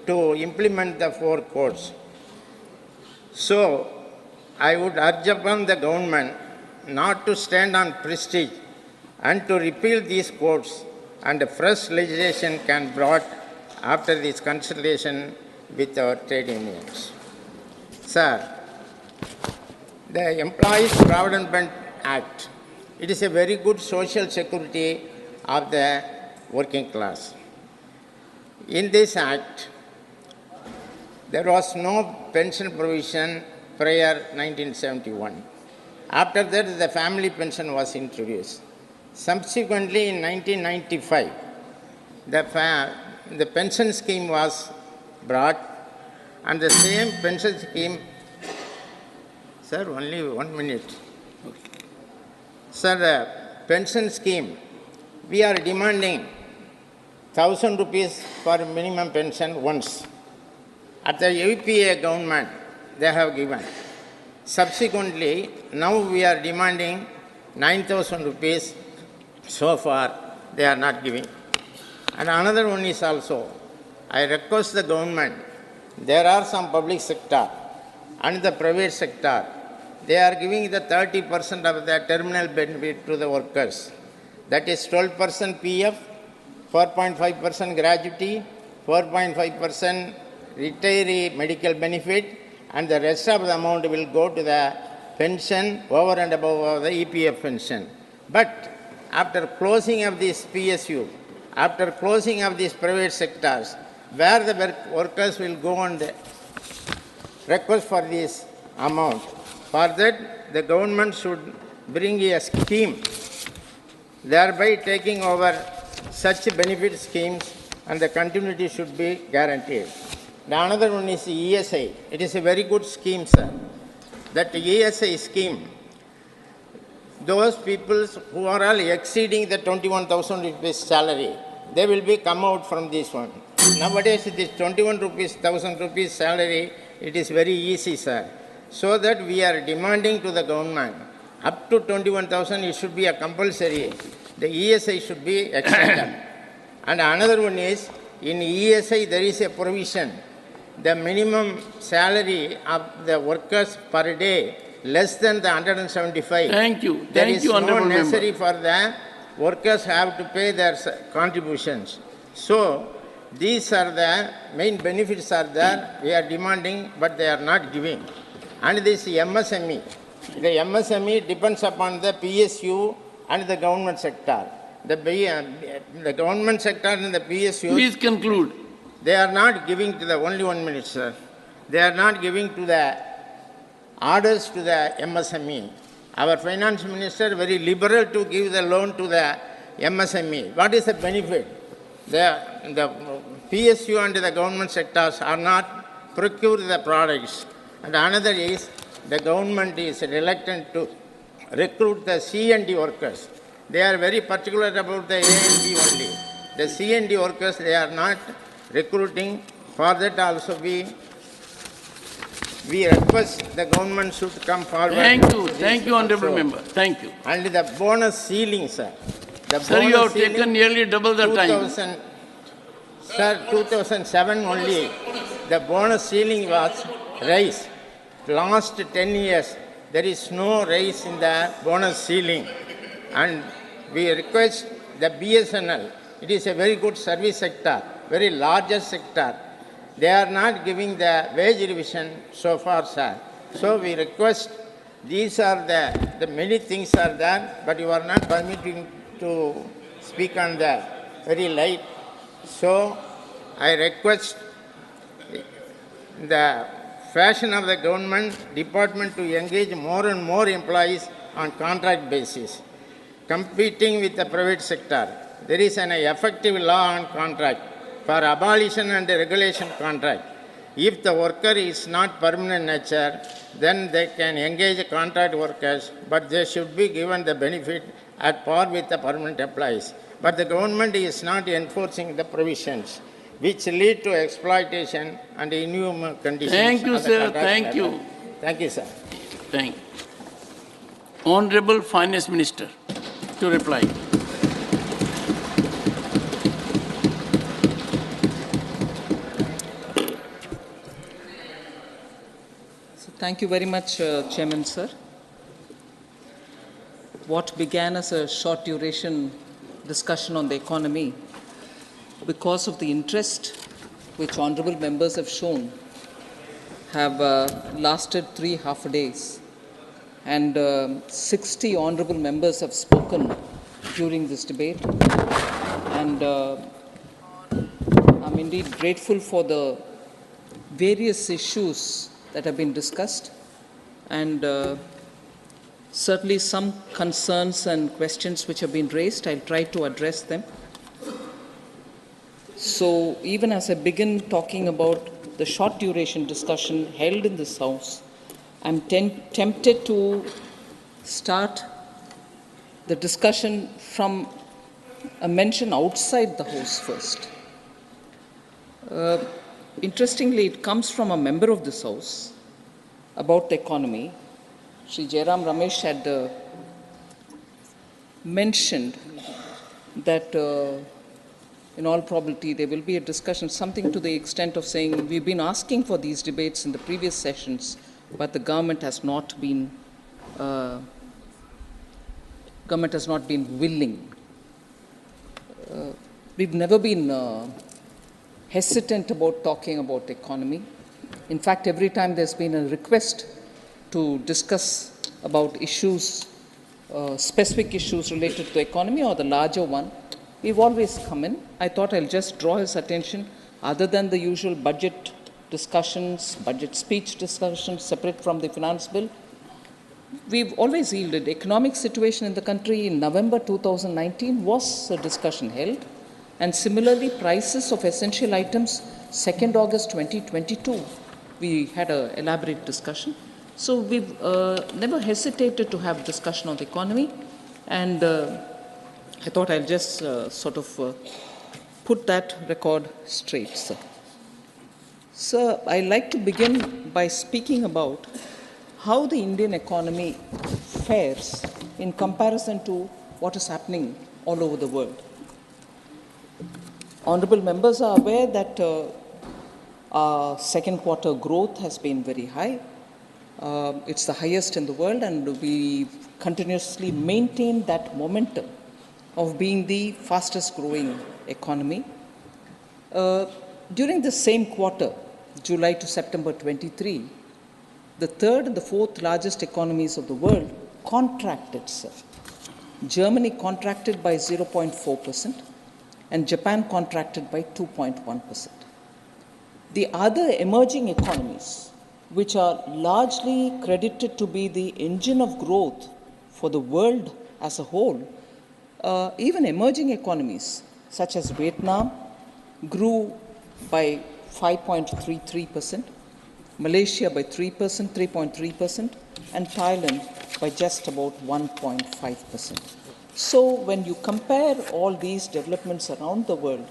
to implement the 4 codes. So, I would urge upon the government not to stand on prestige and to repeal these codes, and fresh legislation can be brought after this consultation with our trade unions. Sir, the Employees Provident Fund Act, it is a very good social security of the working class. In this act, there was no pension provision prior 1971. After that, the family pension was introduced. Subsequently, in 1995, the pension scheme was brought, and the same pension scheme. Sir, only 1 minute. Sir, the pension scheme, we are demanding 1,000 rupees for minimum pension once. At the UPA government, they have given. Subsequently, now we are demanding 9,000 rupees. So far, they are not giving. And another one is also, I request the government, there are some public sector and the private sector, they are giving the 30% of the terminal benefit to the workers. That is 12% PF, 4.5% gratuity, 4.5% retiree medical benefit, and the rest of the amount will go to the pension over and above the EPF pension. But after closing of this PSU, after closing of these private sectors, where the workers will go and request for this amount. For that, the government should bring a scheme, thereby taking over such benefit schemes, and the continuity should be guaranteed. The another one is the ESI. It is a very good scheme, sir. That ESI scheme, those people who are all exceeding the 21,000 rupees salary, they will be come out from this one. Nowadays, this 21,000 rupees salary, it is very easy, sir. So that we are demanding to the government, up to 21,000, it should be a compulsory. The ESI should be extended. And another one is, in ESI, there is a provision. The minimum salary of the workers per day less than the 175. Thank you. There Thank is you, no Honorable necessary Member. for the workers have to pay their contributions. So these are the main benefits are there. We are demanding, but they are not giving. And this MSME, the MSME depends upon the PSU and the government sector. The government sector and the PSU. Please conclude. They are not giving to the, only 1 minute, sir. They are not giving to the orders to the MSME. Our finance minister very liberal to give the loan to the MSME. What is the benefit? The PSU and the government sectors are not procure the products. And another is the government is reluctant to recruit the C&D workers. They are very particular about the A&D only. The C&D workers, they are not recruiting. For that also we request the government should come forward. Thank you, Honorable Member. Thank you. And the bonus ceiling, sir. Sir, you have taken nearly double the time. Sir, 2007 only, the bonus ceiling was raised. Last 10 years, there is no rise in the bonus ceiling. And we request the BSNL, it is a very good service sector, very largest sector. They are not giving the wage revision so far, sir. So we request, these are the many things are there, but you are not permitting to speak on that very light. So I request the fashion of the government department to engage more and more employees on contract basis, competing with the private sector. There is an effective law on contract for abolition and regulation contract. If the worker is not permanent nature, then they can engage contract workers, but they should be given the benefit at par with the permanent employees. But the government is not enforcing the provisions, which lead to exploitation and inhuman conditions. Thank you, sir. Thank you. Thank you, sir. Thank you. Honorable Finance Minister to reply. Thank you very much, Chairman, sir. What began as a short duration discussion on the economy, because of the interest which honorable members have shown, have lasted 3 half days, and 60 honorable members have spoken during this debate. And I'm indeed grateful for the various issues that have been discussed, and certainly some concerns and questions which have been raised. I'll try to address them. So even as I begin talking about the short duration discussion held in this House, I'm tempted to start the discussion from a mention outside the House first. Interestingly, it comes from a member of this House about the economy. Shri Jairam Ramesh had mentioned that in all probability there will be a discussion, something to the extent of saying we've been asking for these debates in the previous sessions, but the government has not been willing. We've never been hesitant about talking about the economy. In fact, every time there's been a request to discuss about issues, specific issues related to the economy or the larger one, we've always come in. I thought I'll just draw his attention, other than the usual budget discussions, budget speech discussions separate from the finance bill, we've always yielded. Economic situation in the country in November 2019 was a discussion held, and similarly prices of essential items 2nd August 2022 we had an elaborate discussion. So we've never hesitated to have discussion on the economy, and I thought I'll just sort of put that record straight, sir. Sir, I'd like to begin by speaking about how the Indian economy fares in comparison to what is happening all over the world. Honorable members are aware that our second quarter growth has been very high. It's the highest in the world, and we continuously maintain that momentum of being the fastest growing economy. During the same quarter, July to September 23, the third and the fourth largest economies of the world contracted, sir. Germany contracted by 0.4%, and Japan contracted by 2.1%. The other emerging economies, which are largely credited to be the engine of growth for the world as a whole, even emerging economies such as Vietnam grew by 5.33%, Malaysia by 3.3%, and Thailand by just about 1.5%. So when you compare all these developments around the world,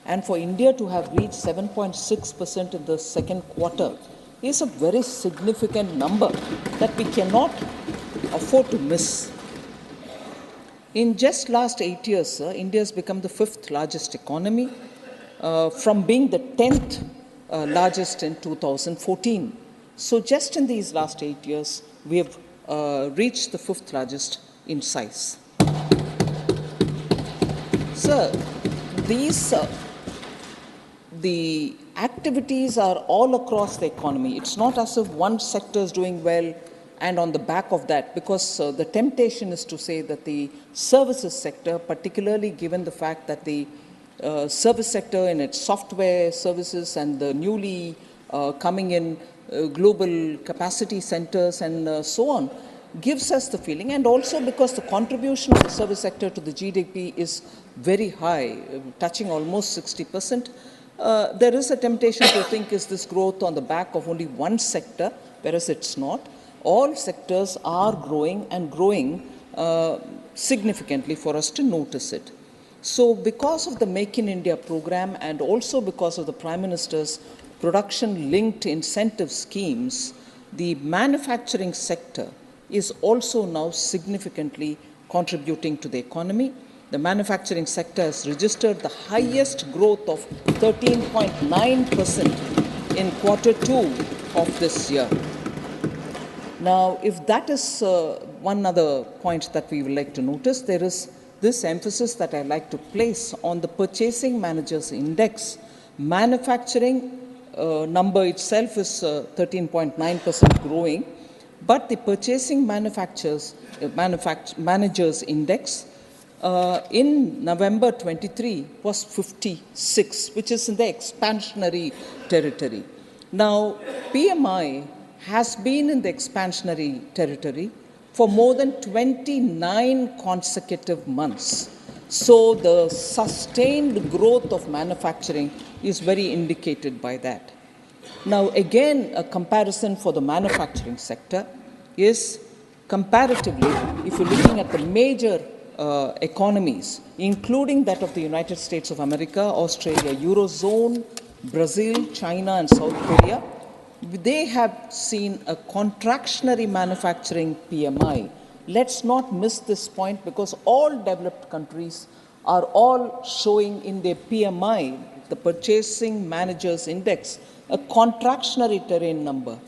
and for India to have reached 7.6% in the second quarter is a very significant number that we cannot afford to miss. In just last 8 years, sir, India has become the 5th largest economy from being the 10th largest in 2014. So just in these last 8 years, we have reached the 5th largest in size. Sir, the activities are all across the economy. It's not as if one sector is doing well and on the back of that, because the temptation is to say that the services sector, particularly given the fact that the service sector in its software services and the newly coming in global capacity centers and so on, gives us the feeling, and also because the contribution of the service sector to the GDP is very high, touching almost 60%, there is a temptation to think, is this growth on the back of only one sector, whereas it's not. All sectors are growing and growing significantly for us to notice it. So because of the Make in India program and also because of the Prime Minister's production-linked incentive schemes, the manufacturing sector is also now significantly contributing to the economy. The manufacturing sector has registered the highest growth of 13.9% in quarter 2 of this year. Now, if that is one other point that we would like to notice, there is this emphasis that I like to place on the Purchasing Managers Index, Manufacturing number itself is 13.9% growing, but the purchasing managers index in November 23 was 56, which is in the expansionary territory. Now, PMI has been in the expansionary territory for more than 29 consecutive months. So the sustained growth of manufacturing is very indicated by that. Now, again, a comparison for the manufacturing sector is comparatively, if you're looking at the major economies, including that of the United States of America, Australia, Eurozone, Brazil, China, and South Korea, they have seen a contractionary manufacturing PMI. Let's not miss this point, because all developed countries are all showing in their PMI, the Purchasing Managers Index, a contractionary terrain number.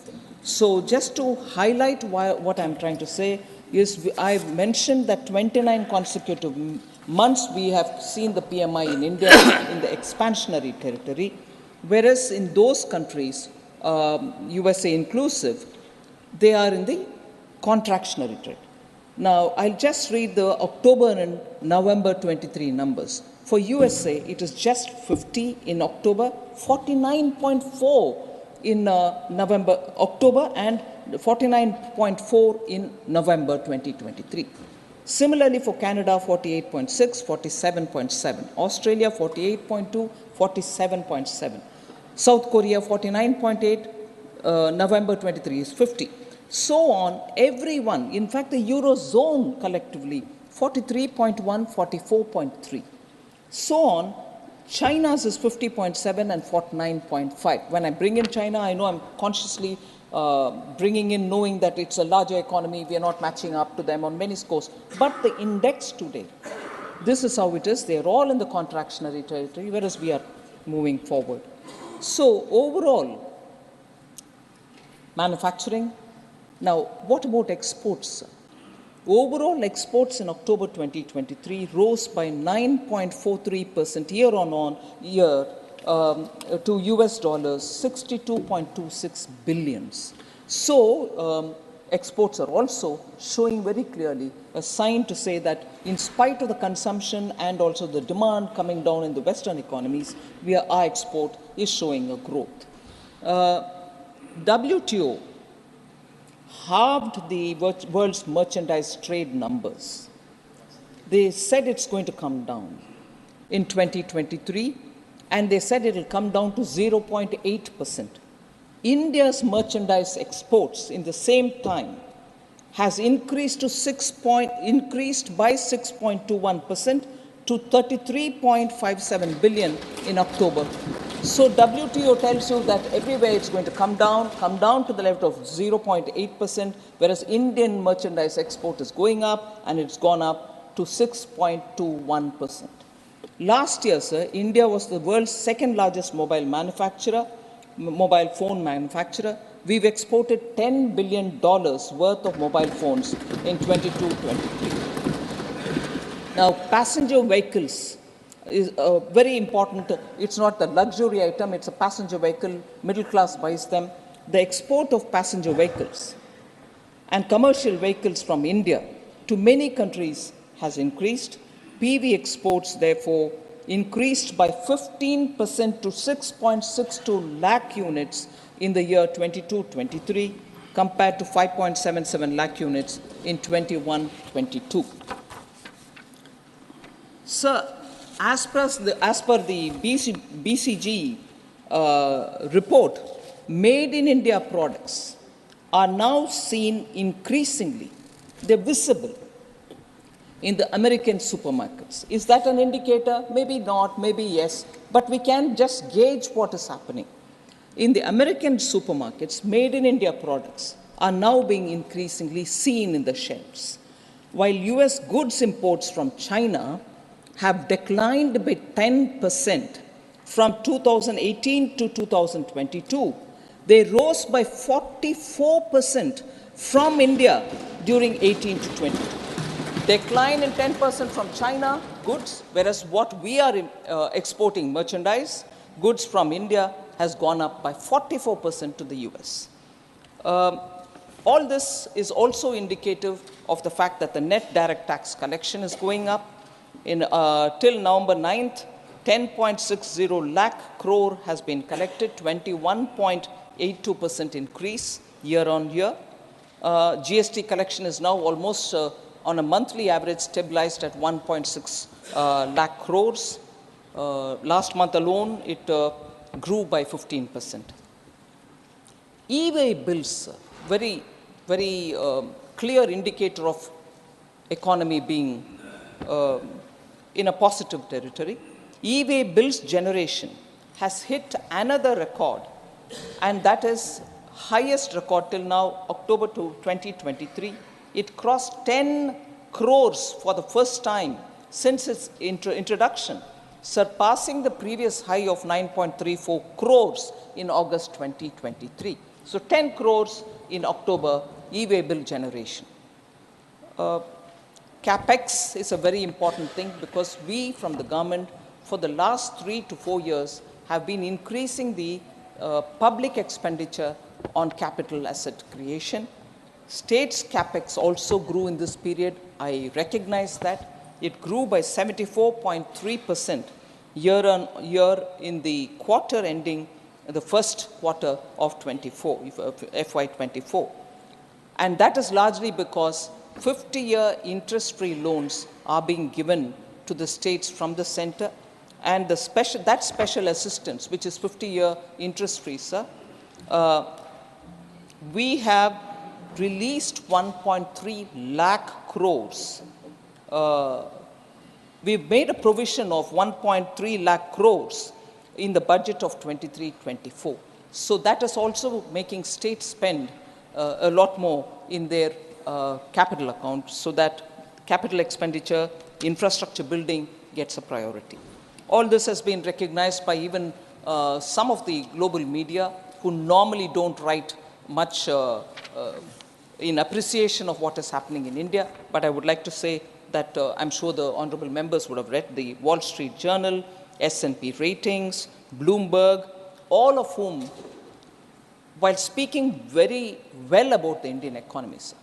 So just to highlight what I'm trying to say is, I've mentioned that 29 consecutive months we have seen the PMI in India in the expansionary territory, whereas in those countries, USA inclusive, they are in the contractionary trend. Now, I'll just read the October and November 23 numbers. For USA, it is just 50 in October, 49.4 in October, and 49.4 in November 2023. Similarly, for Canada, 48.6, 47.7. Australia, 48.2, 47.7. South Korea, 49.8, November 23 is 50. So on, everyone, in fact, the Eurozone collectively, 43.1, 44.3. So on, China's is 50.7 and 49.5. When I bring in China, I know I'm consciously bringing in knowing that it's a larger economy, we are not matching up to them on many scores. But the index today, this is how it is. They're all in the contractionary territory, whereas we are moving forward. So overall, manufacturing. Now, what about exports? Overall exports in October 2023 rose by 9.43% year on year to US dollars 62.26 billions. So exports are also showing very clearly a sign to say that in spite of the consumption and also the demand coming down in the Western economies, our export is showing a growth. WTO halved the world's merchandise trade numbers. They said it's going to come down in 2023, and they said it will come down to 0.8%. India's merchandise exports in the same time has increased by 6.21% to 33.57 billion in October. So WTO tells you that everywhere it's going to come down to the level of 0.8%, whereas Indian merchandise export is going up, and it's gone up to 6.21%. Last year, sir, India was the world's second largest mobile phone manufacturer. We've exported $10 billion worth of mobile phones in 22-23. Now, passenger vehicles is very important. It's not the luxury item, it's a passenger vehicle. Middle class buys them. The export of passenger vehicles and commercial vehicles from India to many countries has increased. PV exports, therefore, increased by 15% to 6.62 lakh units in the year 22-23, compared to 5.77 lakh units in 21-22. Sir, as per the BCG report, made in India products are now seen increasingly. They're visible in the American supermarkets. Is that an indicator? Maybe not, maybe yes, but we can just gauge what is happening. In the American supermarkets, made in India products are now being increasingly seen in the shelves. While US goods imports from China have declined by 10% from 2018 to 2022, they rose by 44% from India during 18 to 20. Decline in 10% from China goods, whereas what we are exporting merchandise goods from India has gone up by 44% to the US. All this is also indicative of the fact that the net direct tax collection is going up. Till November 9th, 10.60 lakh crore has been collected, 21.82% increase year on year. GST collection is now almost on a monthly average stabilized at 1.6 lakh crores. Last month alone, it grew by 15%. E-way bills, very clear indicator of economy being in a positive territory. E-way bills generation has hit another record, and that is highest record till now, October 2023. It crossed 10 crores for the first time since its introduction, surpassing the previous high of 9.34 crores in August 2023. So 10 crores in October e-way bill generation. CapEx is a very important thing because we from the government for the last 3 to 4 years have been increasing the public expenditure on capital asset creation. States CapEx also grew in this period. I recognize that. It grew by 74.3% year on year in the quarter ending the first quarter of FY24. And that is largely because 50-year interest-free loans are being given to the states from the center, and that special assistance, which is 50-year interest-free, sir, we have released 1.3 lakh crores. We've made a provision of 1.3 lakh crores in the budget of 23-24. So that is also making states spend a lot more in their capital account so that capital expenditure, infrastructure building gets a priority. All this has been recognized by even some of the global media who normally don't write much in appreciation of what is happening in India. But I would like to say that I'm sure the honorable members would have read the Wall Street Journal, S&P Ratings, Bloomberg, all of whom, while speaking very well about the Indian economy, sir,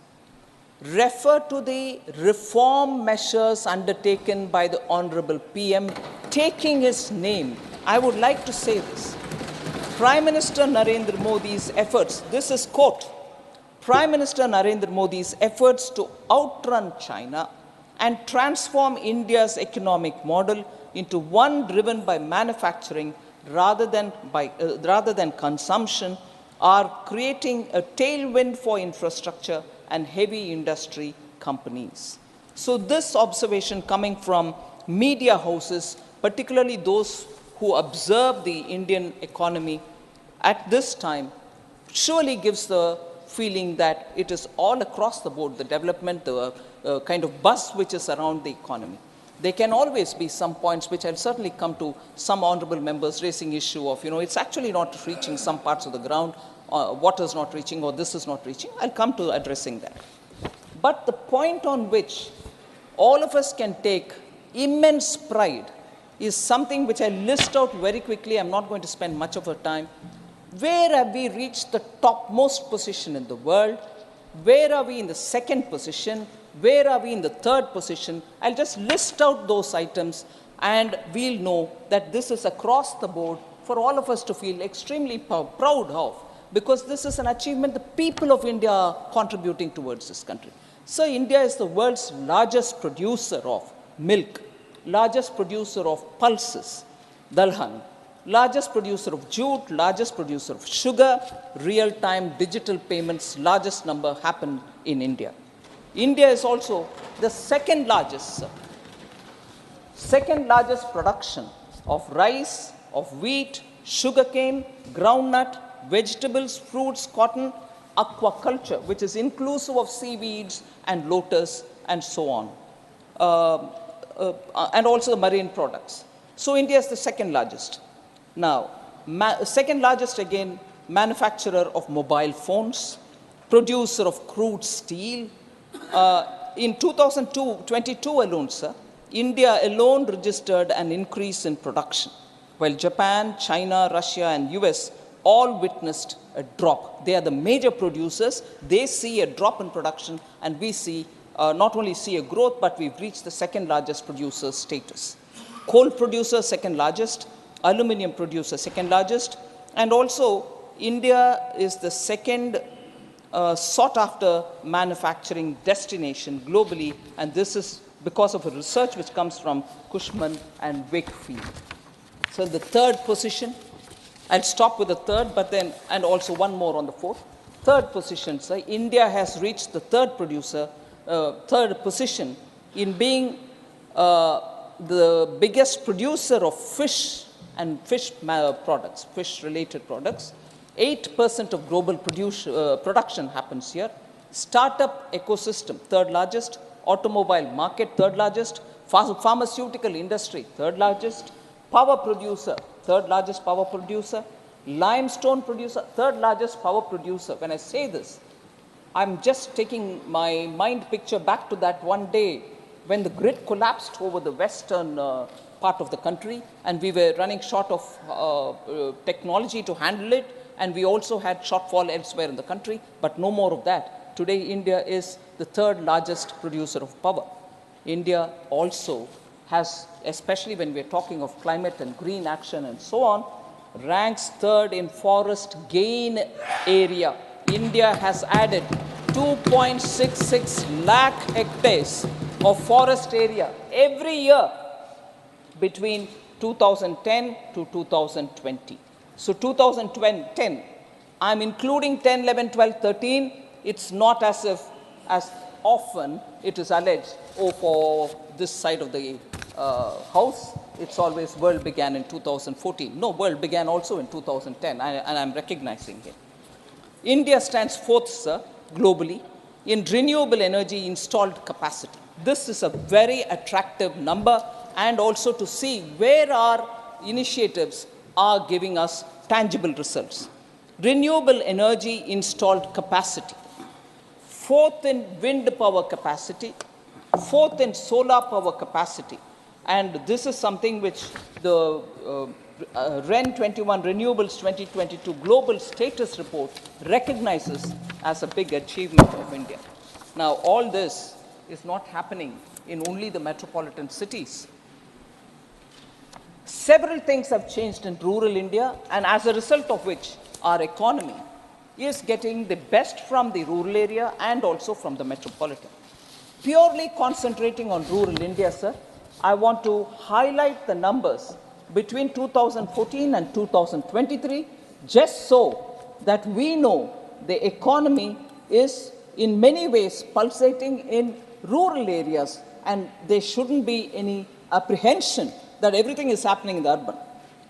refer to the reform measures undertaken by the honorable PM, taking his name. I would like to say this. Prime Minister Narendra Modi's efforts, this is quote, Prime Minister Narendra Modi's efforts to outrun China and transform India's economic model into one driven by manufacturing rather than consumption are creating a tailwind for infrastructure and heavy industry companies. So this observation coming from media houses, particularly those who observe the Indian economy at this time, surely gives the feeling that it is all across the board, the development, the kind of buzz which is around the economy. There can always be some points which I'll certainly come to, some honorable members raising issue of, it's actually not reaching some parts of the ground, water is not reaching or this is not reaching. I'll come to addressing that. But the point on which all of us can take immense pride is something which I list out very quickly. I'm not going to spend much of our time. Where have we reached the topmost position in the world? Where are we in the second position? Where are we in the third position? I'll just list out those items and we'll know that this is across the board for all of us to feel extremely proud of, because this is an achievement the people of India are contributing towards this country. So India is the world's largest producer of milk, largest producer of pulses, dalhan, largest producer of jute, largest producer of sugar, real-time digital payments, largest number happen in India. India is also the second largest production of rice, of wheat, sugarcane, groundnut, vegetables, fruits, cotton, aquaculture, which is inclusive of seaweeds and lotus and so on, and also the marine products. So India is the second largest. Now, second largest again, manufacturer of mobile phones, producer of crude steel. In 2022 alone, sir, India alone registered an increase in production. while Japan, China, Russia, and US all witnessed a drop. They are the major producers. They see a drop in production, and we see not only see a growth, but we've reached the second largest producer status. Coal producer, second largest. Aluminium producer, second largest. And also, India is the second sought after manufacturing destination globally, and this is because of a research which comes from Cushman and Wakefield. So the third position, I'll stop with the third, but then, and also one more on the fourth. Third position, sir, India has reached the third position in being the biggest producer of fish and fish products, fish-related products. 8% of global production happens here. Startup ecosystem, third largest. Automobile market, third largest. Pharmaceutical industry, third largest. Power producer, third largest power producer. Limestone producer, third largest power producer. When I say this, I'm just taking my mind picture back to that one day when the grid collapsed over the western part of the country, and we were running short of technology to handle it, and we also had shortfall elsewhere in the country, but no more of that. Today, India is the third largest producer of power. India also has, especially when we're talking of climate and green action and so on, ranks third in forest gain area. India has added 2.66 lakh hectares of forest area every year between 2010 to 2020. So 2010, I'm including 10, 11, 12, 13. It's not as if, as often it is alleged, oh, for this side of the house, it's always world began in 2014. No, world began also in 2010, and I'm recognizing it. India stands fourth, sir, globally in renewable energy installed capacity. This is a very attractive number, and also to see where our initiatives are giving us tangible results. Renewable energy installed capacity, fourth in wind power capacity, fourth in solar power capacity. And this is something which the REN 21 Renewables 2022 Global Status Report recognizes as a big achievement of India. Now, all this is not happening in only the metropolitan cities. Several things have changed in rural India, and as a result of which, our economy is getting the best from the rural area and also from the metropolitan. Purely concentrating on rural India, sir, I want to highlight the numbers between 2014 and 2023, just so that we know the economy is in many ways pulsating in rural areas, and there shouldn't be any apprehension that everything is happening in the urban.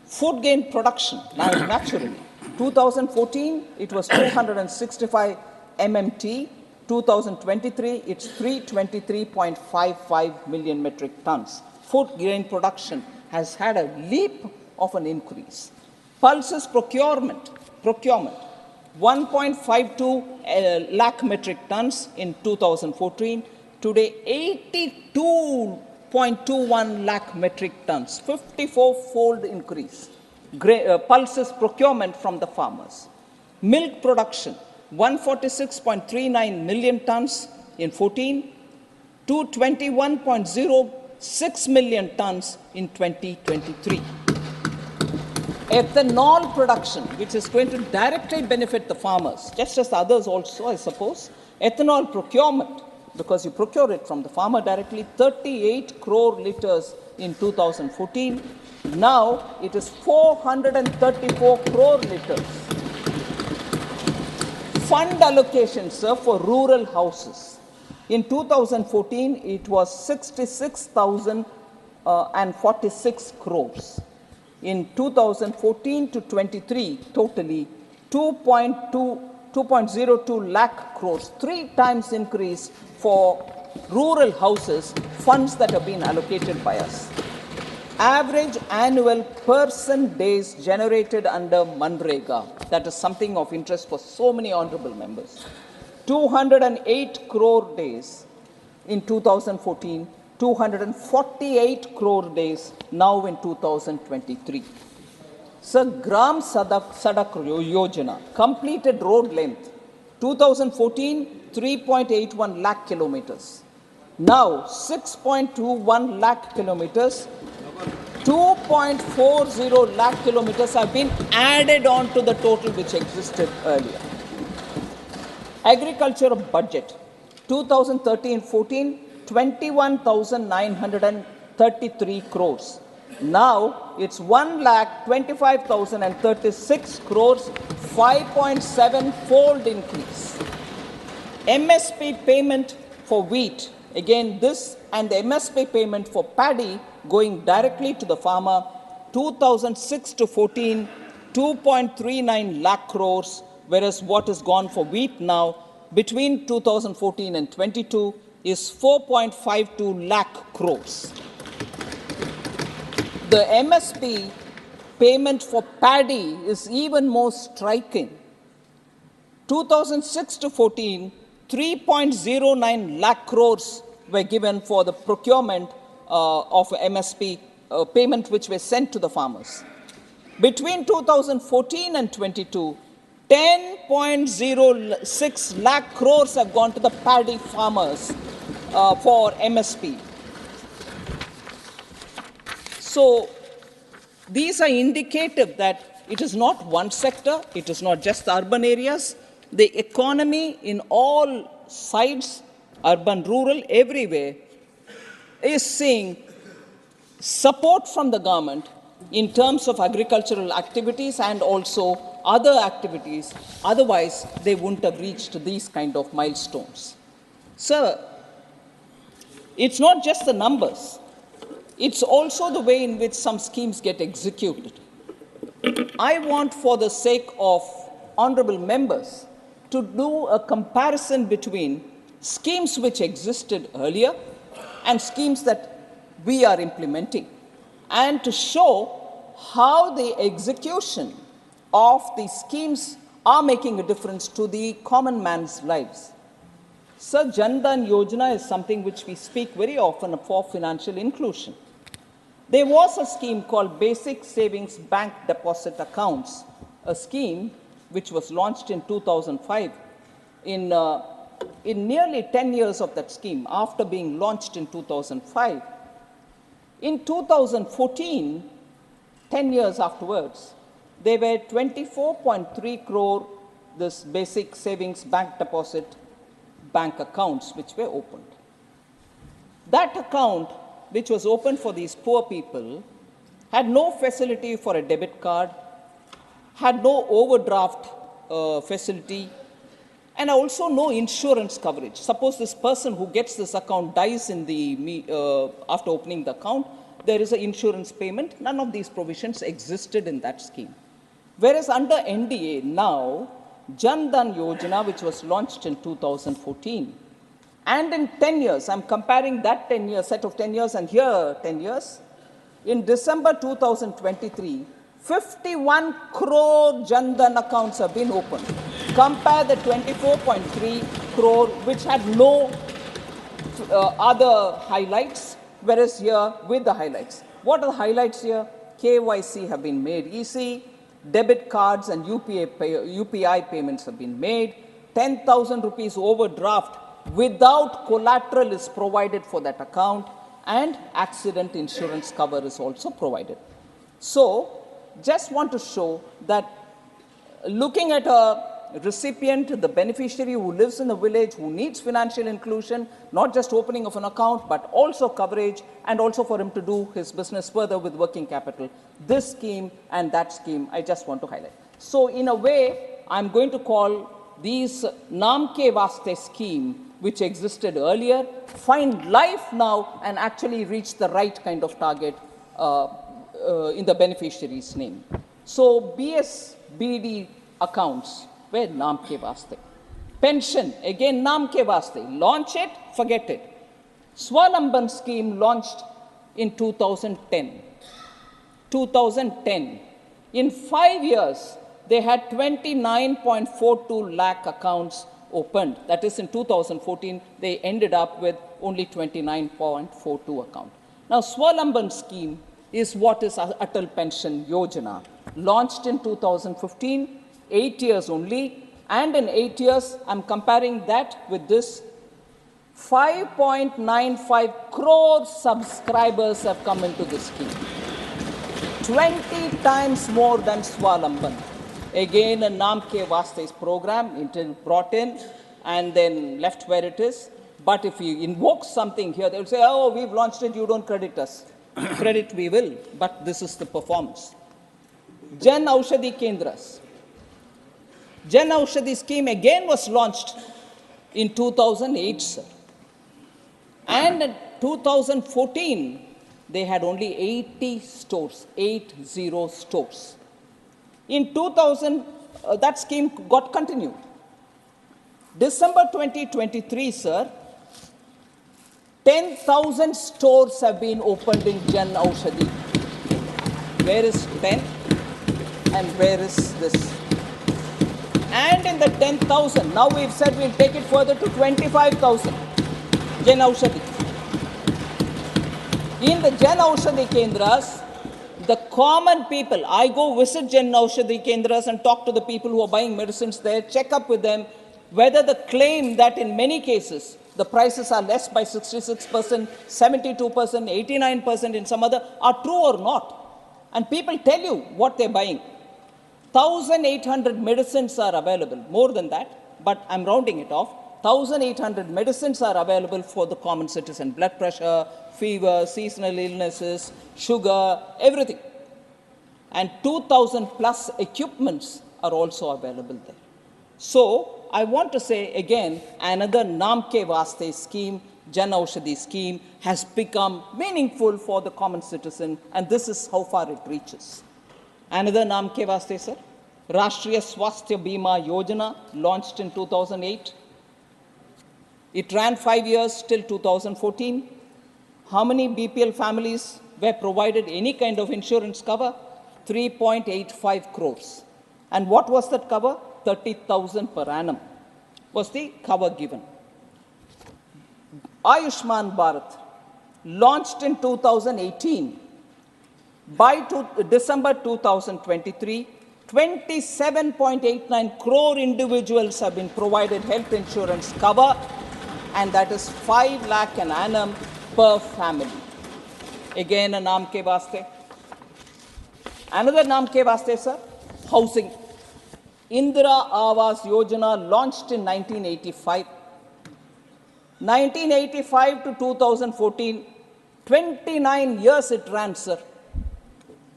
Food grain production, naturally. 2014, it was 265 MMT. 2023, it's 323.55 million metric tons. Food grain production has had a leap of an increase. Pulses procurement, 1.52 lakh metric tons in 2014. Today, 82.21 lakh metric tons, 54-fold increase. Pulses procurement from the farmers. Milk production, 146.39 million tons in 14 to 21.06 million tons in 2023. Ethanol production, which is going to directly benefit the farmers, just as others also, I suppose. Ethanol procurement, because you procure it from the farmer directly, 38 crore liters in 2014. Now it is 434 crore liters. Fund allocation, sir, for rural houses. In 2014, it was 66,046 crores. In 2014 to 23, totally 2.02 lakh crores, 3 times increase for rural houses, funds that have been allocated by us. Average annual person days generated under Manrega. That is something of interest for so many honorable members. 208 crore days in 2014, 248 crore days now in 2023. Sir, Gram Sadak Yojana, completed road length, 2014, 3.81 lakh kilometers. Now, 6.21 lakh kilometers, 2.40 lakh kilometers have been added on to the total which existed earlier. Agriculture budget, 2013-14, 21,933 crores. Now it's 1,25,036 crores, 5.7-fold increase. MSP payment for wheat, again this and the MSP payment for paddy going directly to the farmer, 2006-14, 2.39 lakh crores, whereas what is gone for wheat now between 2014 and 22 is 4.52 lakh crores. The MSP payment for paddy is even more striking. 2006-14, 3.09 lakh crores were given for the procurement of MSP payment which were sent to the farmers. Between 2014 and 22, 10.06 lakh crores have gone to the paddy farmers for MSP. So these are indicative that it is not one sector, it is not just the urban areas. The economy in all sides, urban, rural, everywhere, is seeing support from the government in terms of agricultural activities and also other activities. Otherwise, they wouldn't have reached these kind of milestones. Sir, it's not just the numbers. It's also the way in which some schemes get executed. I want, for the sake of honorable members, to do a comparison between schemes which existed earlier and schemes that we are implementing, and to show how the execution of these schemes are making a difference to the common man's lives. Sir, Jan Dhan Yojana is something which we speak very often for financial inclusion. There was a scheme called Basic Savings Bank Deposit Accounts, a scheme which was launched in 2005. In nearly 10 years of that scheme, after being launched in 2005, in 2014, 10 years afterwards, there were 24.3 crore this Basic Savings Bank Deposit bank accounts which were opened. That account, which was opened for these poor people, had no facility for a debit card, had no overdraft facility, and also no insurance coverage. Suppose this person who gets this account dies in after opening the account, there is an insurance payment. None of these provisions existed in that scheme. Whereas under NDA now, Jan Dhan Yojana, which was launched in 2014, and in 10 years, I'm comparing that 10-year set of 10 years and here 10 years, in December 2023, 51 crore Jan Dhan accounts have been opened. Compare the 24.3 crore, which had no other highlights, whereas here with the highlights. What are the highlights here? KYC have been made easy, debit cards and UPI payments have been made, 10,000 rupees overdraft without collateral is provided for that account, and accident insurance cover is also provided. So, just want to show that looking at a recipient, the beneficiary who lives in the village, who needs financial inclusion, not just opening of an account, but also coverage, and also for him to do his business further with working capital. This scheme and that scheme, I just want to highlight. So in a way, I'm going to call these Naam Ke Vaste scheme, which existed earlier, find life now and actually reach the right kind of target in the beneficiary's name. So BSBD accounts were Naam Ke Vaste. Pension, again Naam Ke Vaste. Launch it, forget it. Swalamban scheme launched in 2010. 2010. In 5 years, they had 29.42 lakh accounts opened. That is, in 2014, they ended up with only 29.42 account. Now, Swalamban scheme is what is Atal Pension Yojana. launched in 2015, 8 years only, and in 8 years, I'm comparing that with this, 5.95 crore subscribers have come into this scheme. 20 times more than Swalamban. Again, a Naam Ke Vaste's program brought in and then left where it is. But if you invoke something here, they'll say, oh, we've launched it, you don't credit us. Credit we will, but this is the performance. Jan Aushadhi Kendras. Jan Aushadhi scheme again was launched in 2008, sir. And in 2014, they had only 80 stores, 80 stores. In 2000, that scheme got continued. December 2023, sir, 10,000 stores have been opened in Jan Aushadhi. Where is 10? And where is this? And in the 10,000, now we've said we'll take it further to 25,000. Jan Aushadhi. In the Jan Aushadhi Kendras, the common people, I go visit Jan Aushadhi Kendras and talk to the people who are buying medicines there, check up with them, whether the claim that in many cases the prices are less by 66%, 72%, 89% in some other are true or not. And people tell you what they're buying. 1,800 medicines are available, more than that, but I'm rounding it off. 1,800 medicines are available for the common citizen. Blood pressure, fever, seasonal illnesses, sugar, everything. And 2,000 plus equipments are also available there. So, I want to say again, another Naam Ke Vaste scheme, Jan Aushadhi scheme, has become meaningful for the common citizen, and this is how far it reaches. Another Naam Ke Vaste, sir, Rashtriya Swasthya Bima Yojana, launched in 2008. It ran 5 years till 2014. How many BPL families were provided any kind of insurance cover? 3.85 crores. And what was that cover? 30,000 per annum was the cover given. Ayushman Bharat, launched in 2018. By December 2023, 27.89 crore individuals have been provided health insurance cover, and that is 5 lakh an annum per family. Again, a Naam Ke Vaste. Another Naam Ke Vaste, sir, housing. Indira Awas Yojana, launched in 1985. 1985 to 2014, 29 years it ran, sir.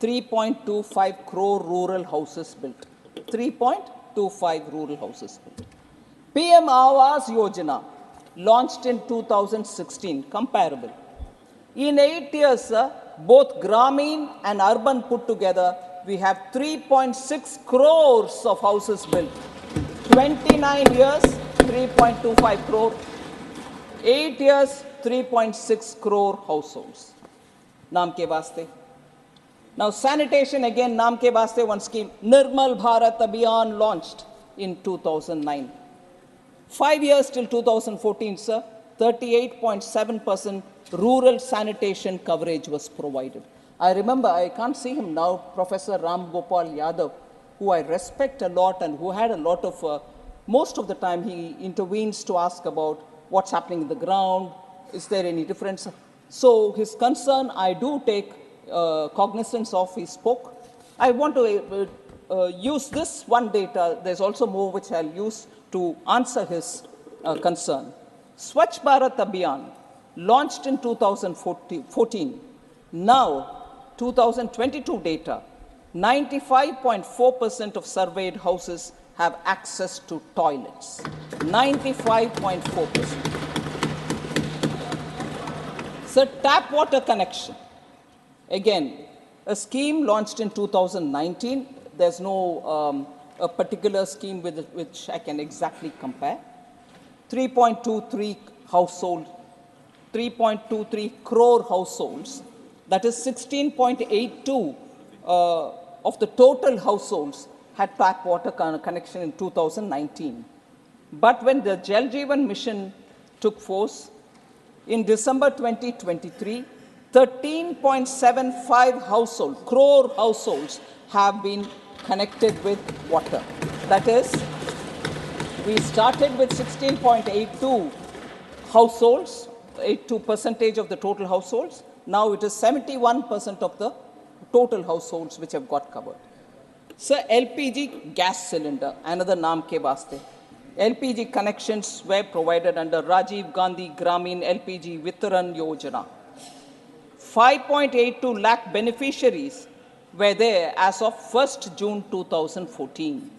3.25 crore rural houses built. 3.25 rural houses built. PM Awas Yojana, launched in 2016, comparable. In 8 years, sir, both Grameen and urban put together, we have 3.6 crores of houses built. 29 years, 3.25 crore. 8 years, 3.6 crore households. Naam Ke Vaste. Now, sanitation, again, Naam Ke Vaste, one scheme. Nirmal Bharat Abhiyan, launched in 2009. 5 years till 2014, sir, 38.7% rural sanitation coverage was provided. I remember, I can't see him now, Professor Ram Gopal Yadav, who I respect a lot and who had a lot of, most of the time he intervenes to ask about what's happening in the ground, is there any difference? So his concern, I do take cognizance of, he spoke. I want to use this one data, there's also more which I'll use to answer his concern. Swachh Bharat Abhiyan, launched in 2014. Now, 2022 data, 95.4% of surveyed houses have access to toilets. 95.4%. So, tap water connection. Again, a scheme launched in 2019. There's no a particular scheme with which I can exactly compare. 3.23 household, 3.23 crore households. That is 16.82 of the total households had tap water connection in 2019. But when the Jal Jeevan mission took force, in December 2023, 13.75 crore households have been connected with water. That is, we started with 16.82 households, 82% of the total households. Now it is 71% of the total households which have got covered. So LPG gas cylinder, another naam ke vaste. LPG connections were provided under Rajiv Gandhi Gramin LPG Vitaran Yojana. 5.82 lakh beneficiaries were there as of 1st June 2014.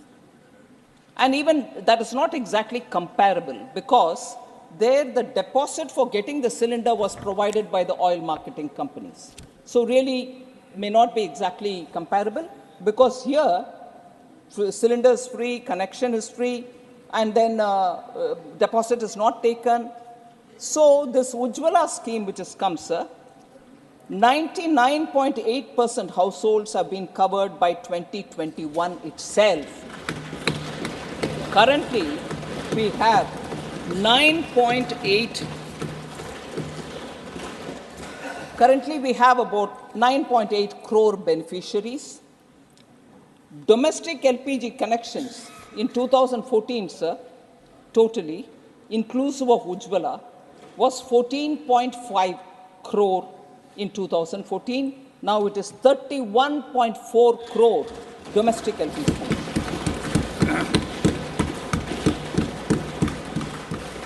And even that is not exactly comparable, because there the deposit for getting the cylinder was provided by the oil marketing companies. So really may not be exactly comparable, because here cylinder is free, connection is free, and then deposit is not taken. So this Ujjwala scheme which has come, sir, 99.8% households have been covered by 2021 itself. Currently, we have 9.8. Currently, we have about 9.8 crore beneficiaries. Domestic LPG connections in 2014, sir, totally, inclusive of Ujjwala, was 14.5 crore in 2014. Now it is 31.4 crore domestic LPG connections.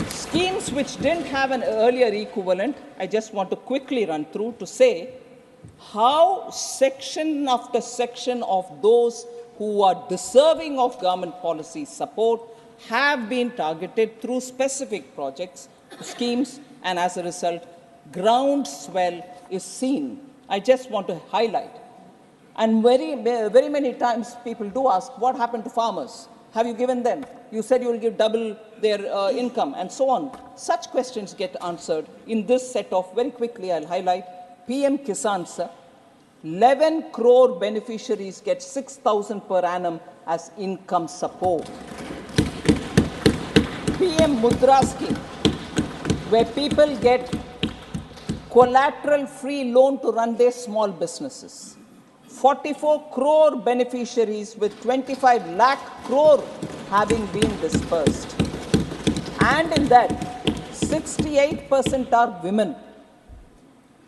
Schemes which didn't have an earlier equivalent, I just want to quickly run through to say how section after section of those who are deserving of government policy support have been targeted through specific projects, schemes, and as a result, groundswell is seen. I just want to highlight. And very many times people do ask, what happened to farmers? Have you given them? You said you will give double their income, and so on. Such questions get answered in this set of, very quickly I'll highlight, PM Kisan, sir. 11 crore beneficiaries get 6,000 per annum as income support. PM Mudra scheme, where people get collateral-free loan to run their small businesses. 44 crore beneficiaries with 25 lakh crore having been dispersed. And in that, 68% are women.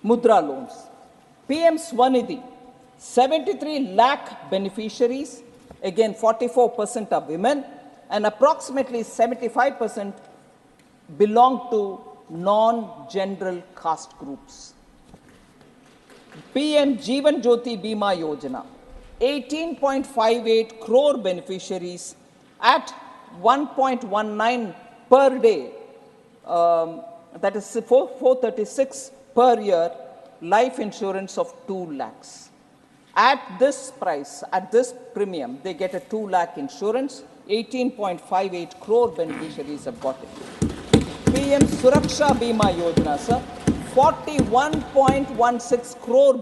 Mudra loans. PM Swanidhi, 73 lakh beneficiaries, again 44% are women, and approximately 75% belong to non-general caste groups. PM Jeevan Jyoti Bima Yojana, 18.58 crore beneficiaries at 1.19 per day, that is 436 per year, life insurance of 2 lakhs. At this price, at this premium, they get a 2 lakh insurance. 18.58 crore beneficiaries have got it. PM Suraksha Bima Yojana, sir, 41.16 crore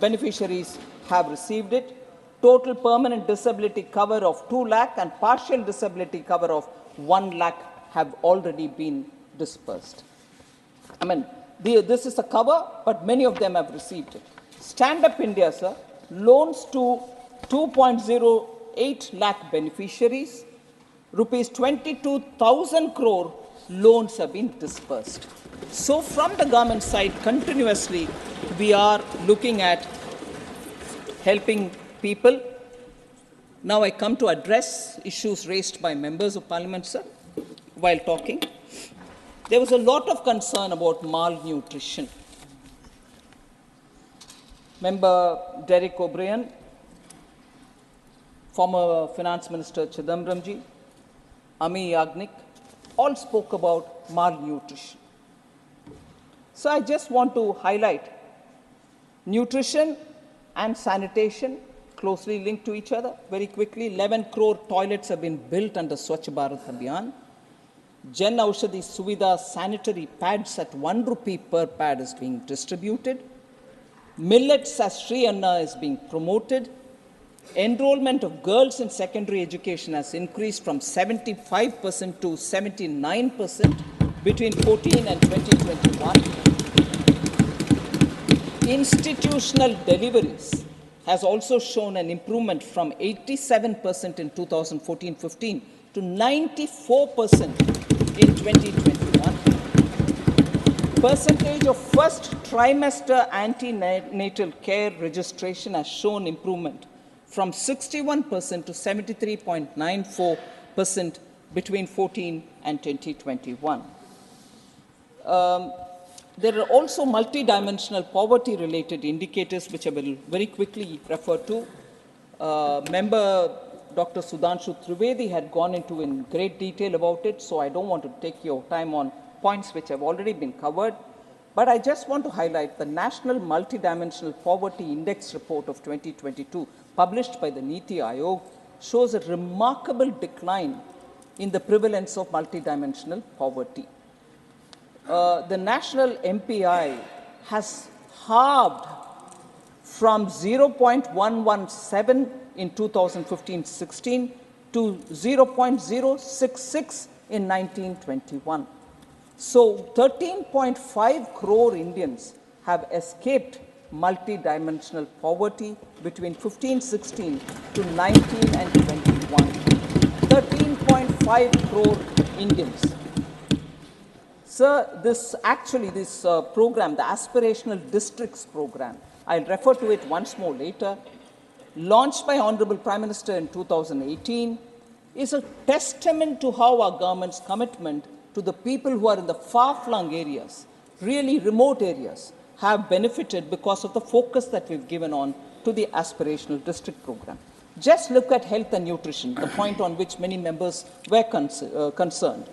beneficiaries have received it. Total permanent disability cover of 2 lakh and partial disability cover of 1 lakh have already been dispersed. I mean, this is a cover, but many of them have received it. Stand Up India, sir, loans to 2.08 lakh beneficiaries. Rupees 22,000 crore loans have been dispersed. So from the government side, continuously, we are looking at helping people. Now I come to address issues raised by members of parliament, sir, while talking. There was a lot of concern about malnutrition. Member Derek O'Brien, former Finance Minister Chidambaramji, Ami Yagnik, all spoke about malnutrition. So I just want to highlight nutrition and sanitation closely linked to each other. Very quickly, 11 crore toilets have been built under Swachh Bharat Abhiyan. Jan Aushadhi Suvidha sanitary pads at 1 rupee per pad is being distributed. Millets as Sri Anna is being promoted. Enrollment of girls in secondary education has increased from 75% to 79% between 14 and 2021. Institutional deliveries has also shown an improvement from 87% in 2014-15 to 94% in 2021. Percentage of first trimester antenatal care registration has shown improvement from 61% to 73.94% between 14 and 2021. There are also multidimensional poverty-related indicators which I will very quickly refer to. Member Dr. Sudhanshu Trivedi had gone into in great detail about it, so I don't want to take your time on points which have already been covered. But I just want to highlight the National Multidimensional Poverty Index Report of 2022, published by the Niti Aayog, shows a remarkable decline in the prevalence of multidimensional poverty. The national MPI has halved from 0.117 in 2015-16 to 0.066 in 1921. So 13.5 crore Indians have escaped multidimensional poverty between 15-16 to 19 and 21. 13.5 crore Indians. Sir, this program, the Aspirational Districts program, I'll refer to it once more later, launched by Honorable Prime Minister in 2018, is a testament to how our government's commitment to the people who are in the far-flung areas, really remote areas, have benefited because of the focus that we've given on to the Aspirational District program. Just look at health and nutrition, the point on which many members were concerned.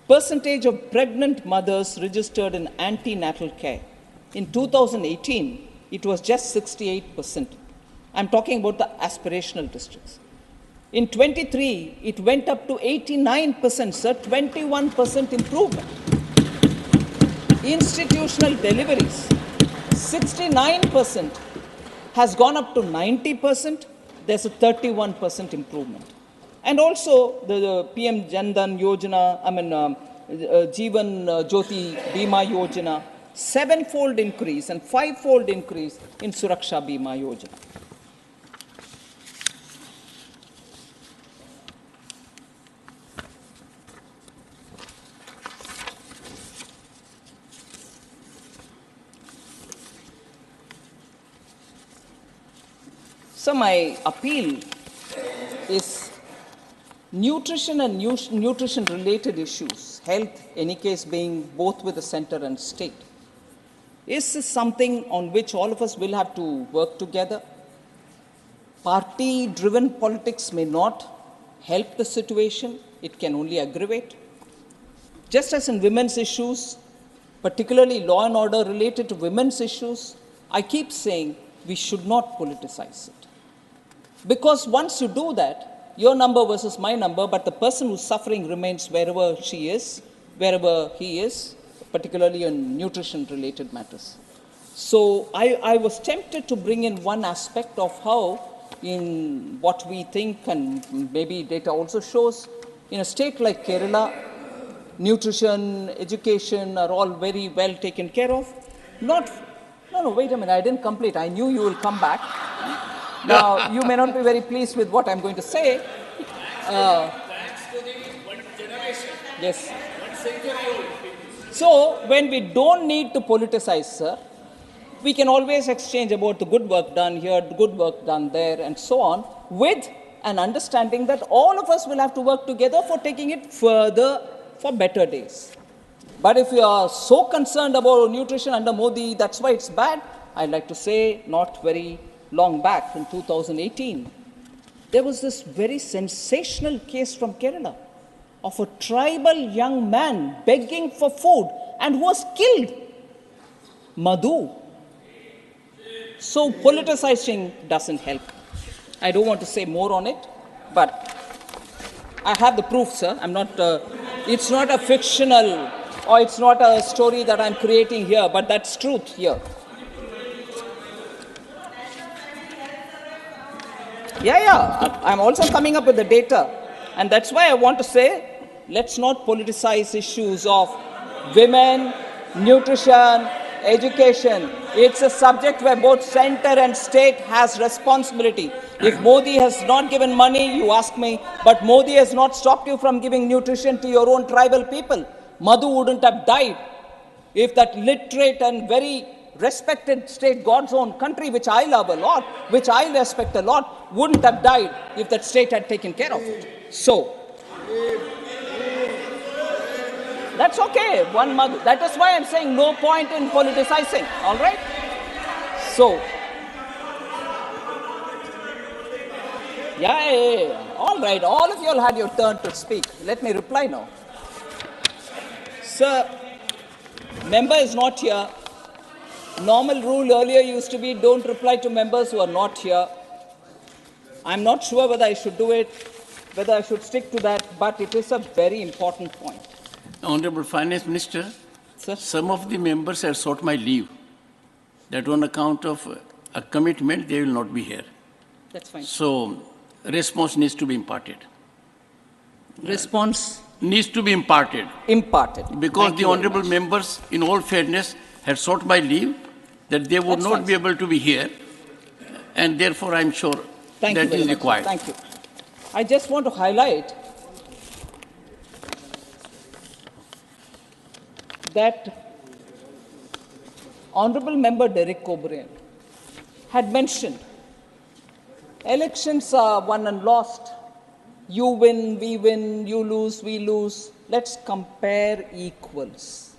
Percentage of pregnant mothers registered in antenatal care. In 2018, it was just 68%. I'm talking about the aspirational districts. In 23, it went up to 89%, sir, 21% improvement. Institutional deliveries, 69% has gone up to 90%. There's a 31% improvement. And also the PM Jandan Yojana, Jeevan Jyoti Bima Yojana, 7-fold increase and 5-fold increase in Suraksha Bima Yojana. So my appeal is nutrition and nutrition-related issues, health, any case being both with the center and state, is something on which all of us will have to work together. Party-driven politics may not help the situation, it can only aggravate. Just as in women's issues, particularly law and order related to women's issues, I keep saying we should not politicize it. Because once you do that, your number versus my number, but the person who's suffering remains wherever she is, wherever he is, particularly in nutrition-related matters. So I was tempted to bring in one aspect of how, in what we think, and maybe data also shows, in a state like Kerala, nutrition, education are all very well taken care of. No, wait a minute, I didn't complete. I knew you will come back. Now, you may not be very pleased with what I'm going to say. Thanks to the one generation. Yes. 1 century old people. So, when we don't need to politicize, sir, we can always exchange about the good work done here, the good work done there, and so on, with an understanding that all of us will have to work together for taking it further for better days. But if you are so concerned about nutrition under Modi, that's why it's bad, I'd like to say not very long back in 2018, there was this very sensational case from Kerala of a tribal young man begging for food and who was killed. Madhu. So politicizing doesn't help. I don't want to say more on it, but I have the proof, sir. I'm not, it's not a fictional or it's not a story that I'm creating here, but that's truth here. Yeah, I'm also coming up with the data. And that's why I want to say, let's not politicize issues of women, nutrition, education. It's a subject where both center and state has responsibility. If Modi has not given money, you ask me, but Modi has not stopped you from giving nutrition to your own tribal people. Madhu wouldn't have died if that literate and very respected state, God's own country, which I love a lot, which I respect a lot, wouldn't have died if that state had taken care of it. So, that's okay, one Madhu. That is why I'm saying no point in politicizing, all right? So, yeah, all right, all of you all had your turn to speak. Let me reply now. Sir, member is not here. Normal rule earlier used to be don't reply to members who are not here. I'm not sure whether I should do it, whether I should stick to that, but it is a very important point. Honorable Finance Minister, Sir? Some of the members have sought my leave, that on account of a commitment they will not be here. That's fine. So, response needs to be imparted. Response? Needs to be imparted. Imparted. Because Thank the you very honorable much. members, in all fairness, have sought my leave, that they would That's not fine. be able to be here, and therefore I'm sure Thank you that very is much, required. sir. Thank you. I just want to highlight that Honorable Member Derek Coburn had mentioned elections are won and lost. You win, we win, you lose, we lose. Let's compare equals.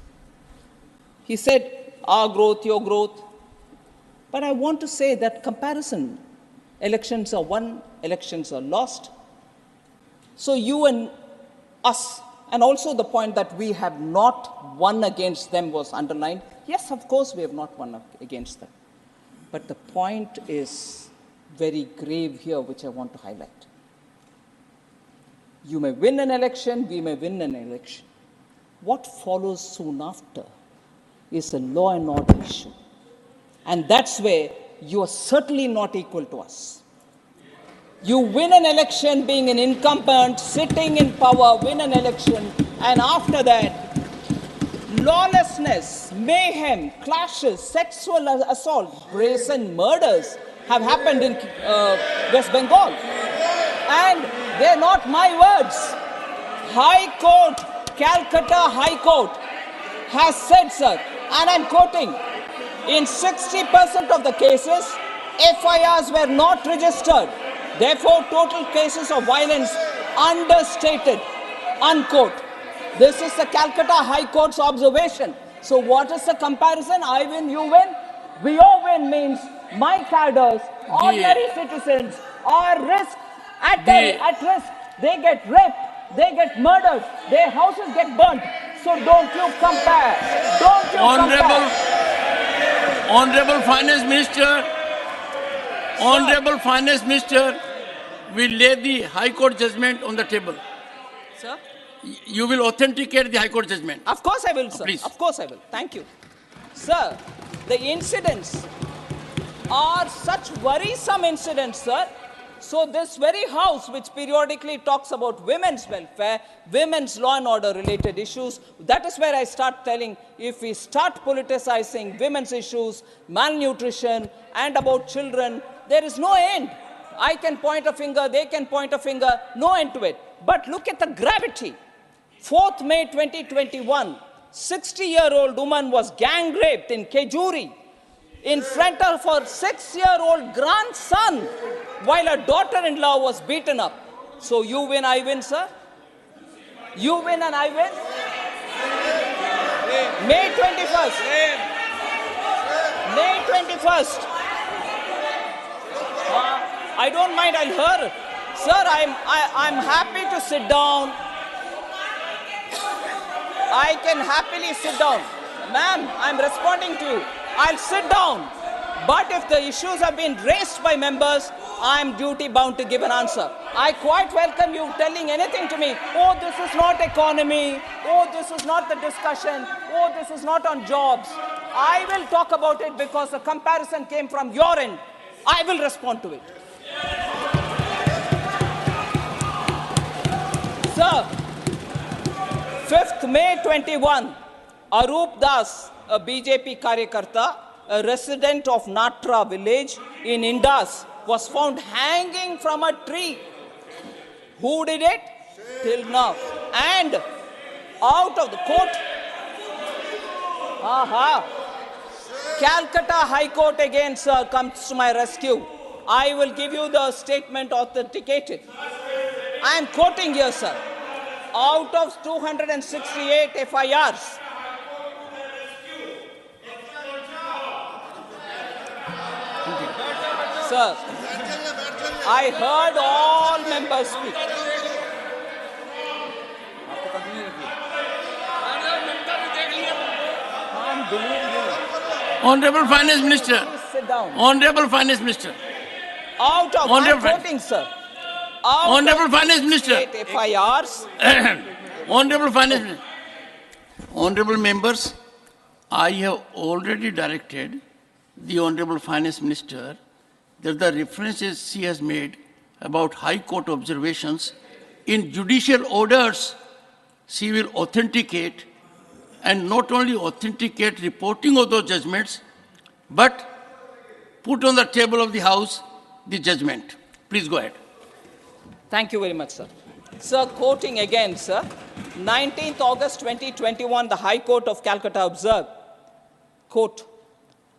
He said, our growth, your growth. But I want to say that comparison, elections are won, elections are lost. So you and us, and also the point that we have not won against them was underlined. Yes, of course, we have not won against them. But the point is very grave here, which I want to highlight. You may win an election, we may win an election. What follows soon after is a law and order issue. And that's where you are certainly not equal to us. You win an election being an incumbent, sitting in power, win an election, and after that, lawlessness, mayhem, clashes, sexual assault, brazen murders have happened in West Bengal. And they're not my words. High Court, Calcutta High Court has said, sir, and I'm quoting, in 60% of the cases, FIRs were not registered. Therefore, total cases of violence understated, unquote. This is the Calcutta High Court's observation. So what is the comparison? I win, you win. We all win means my cadres, ordinary citizens, are at risk. They get raped, they get murdered, their houses get burnt. So don't you compare. Don't you compare. Honorable Finance Minister, Honorable Finance Minister, will lay the High Court judgment on the table. Sir? You will authenticate the High Court judgment. Of course I will, sir. Please. Of course I will. Thank you. Sir, the incidents are such worrisome incidents, sir. So this very house, which periodically talks about women's welfare, women's law and order related issues, that is where I start telling, if we start politicizing women's issues, malnutrition, and about children, there is no end. I can point a finger, they can point a finger, no end to it. But look at the gravity. 4th May 2021, 60-year-old woman was gang raped in Kejuri in front of her 6-year-old grandson while her daughter-in-law was beaten up. So you win, I win, sir? You win and I win? May 21st. May 21st. I don't mind, I'll hear. Sir, I'm happy to sit down. I can happily sit down. Ma'am, I'm responding to you. I'll sit down. But if the issues have been raised by members, I'm duty bound to give an answer. I quite welcome you telling anything to me. Oh, this is not economy. Oh, this is not the discussion. Oh, this is not on jobs. I will talk about it because the comparison came from your end. I will respond to it. Sir, 5th May 21, Arup Das, a BJP Karyakarta, a resident of Natra village in Indus, was found hanging from a tree. Who did it? Till now. And out of the court, Calcutta High Court again, sir, comes to my rescue. I will give you the statement authenticated. I am quoting here, sir. Out of 268 FIRs, sir, I heard all members speak. Honorable Finance Minister. Please sit down. Honorable Finance Minister. Out of, I'm quoting, sir. Out Honorable of Finance Minister. FIRs. Honorable Finance Minister. Honorable members, I have already directed the Honorable Finance Minister that the references she has made about High Court observations in judicial orders, she will authenticate, and not only authenticate reporting of those judgments, but put on the table of the House the judgment. Please go ahead. Thank you very much, sir. Sir, quoting again, sir. 19th August 2021, the High Court of Calcutta observed, quote,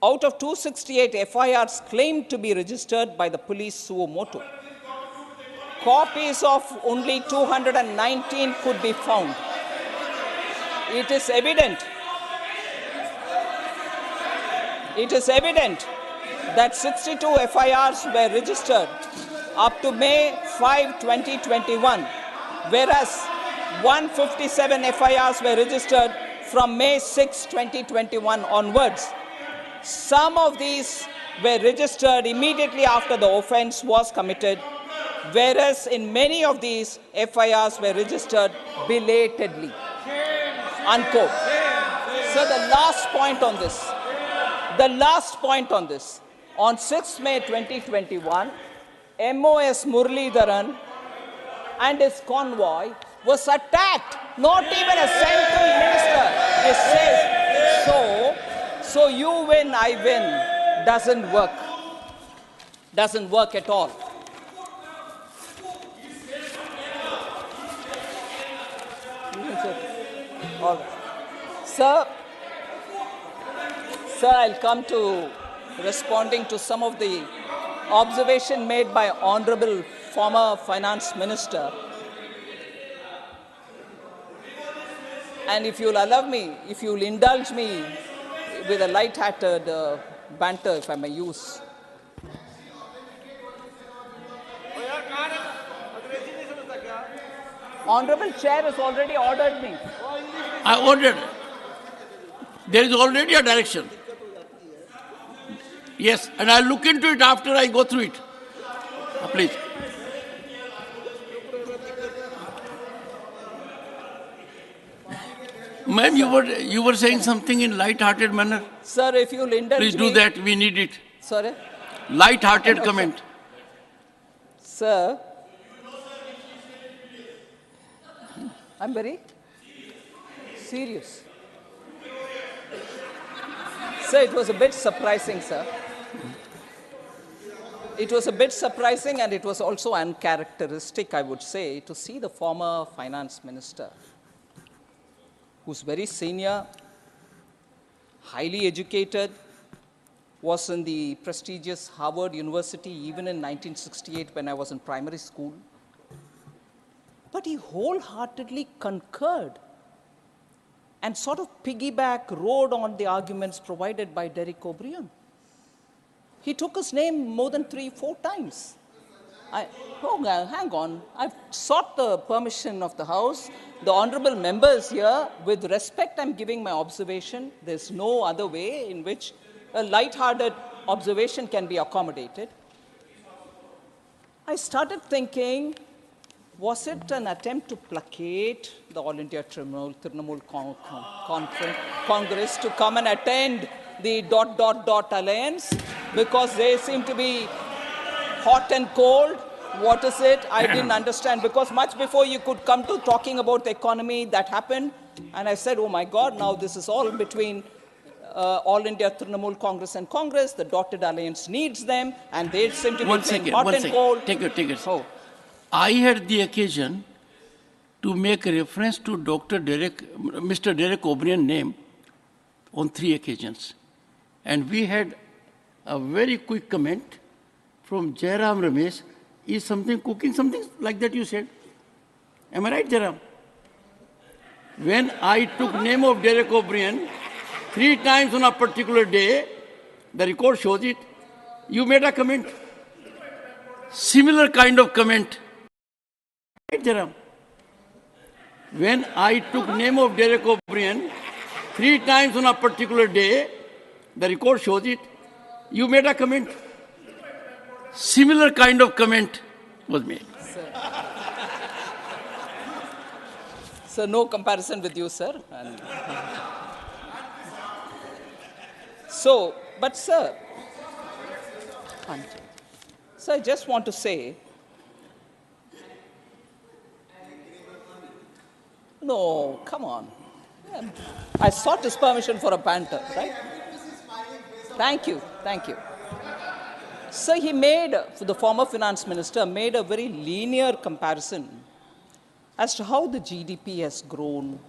out of 268 FIRs claimed to be registered by the police suo motu, copies of only 219 could be found. It is evident that 62 FIRs were registered up to May 5, 2021, whereas 157 FIRs were registered from May 6, 2021 onwards. Some of these were registered immediately after the offense was committed, whereas in many of these, FIRs were registered belatedly. Unquote. So the last point on this, on 6 May 2021, MOS Muralidharan and his convoy was attacked. Not even a central minister is safe. So you win, I win doesn't work. Doesn't work at all. All right. Sir, I'll come to responding to some of the observation made by Honorable former Finance Minister. And if you'll allow me, if you'll indulge me with a light-hearted banter, if I may use. Honorable Chair has already ordered me. I ordered. There is already a direction. Yes, and I'll look into it after I go through it. Please. Ma'am, you were saying something in light-hearted manner. Sir, if you'll indulge me. Please do that. We need it. Sorry? Light-hearted comment. Sir, I'm very serious. Sir, it was a bit surprising, sir. It was a bit surprising, and it was also uncharacteristic, I would say, to see the former finance minister, who's very senior, highly educated, was in the prestigious Harvard University even in 1968 when I was in primary school. But he wholeheartedly concurred and sort of rode on the arguments provided by Derek O'Brien. He took his name more than 3-4 times. Hang on. I've sought the permission of the House. The honorable members here, with respect, I'm giving my observation. There's no other way in which a light-hearted observation can be accommodated. I started thinking, was it an attempt to placate the All India Trinamool Congress to come and attend the ... alliance? Because they seem to be hot and cold. What is it? I didn't understand. Because much before you could come to talking about the economy, that happened. And I said, oh my God, now this is all between All India Trinamool Congress and Congress. The dotted alliance needs them, and they seem to be playing hot and cold. Take it. Oh. I had the occasion to make a reference to Mr. Derek O'Brien name on 3 occasions. And we had a very quick comment from Jairam Ramesh. Is something cooking, something like that you said? Am I right, Jairam? When I took name of Derek O'Brien 3 times on a particular day, the record shows it, you made a comment. Similar kind of comment. Right, Jairam? When I took name of Derek O'Brien 3 times on a particular day, the record shows it, you made a comment. Similar kind of comment was made. So no comparison with you, sir. And so, but sir, I just want to say, no, come on. I sought his permission for a banter, right? Thank you. So he made, the former finance minister made a very linear comparison as to how the GDP has grown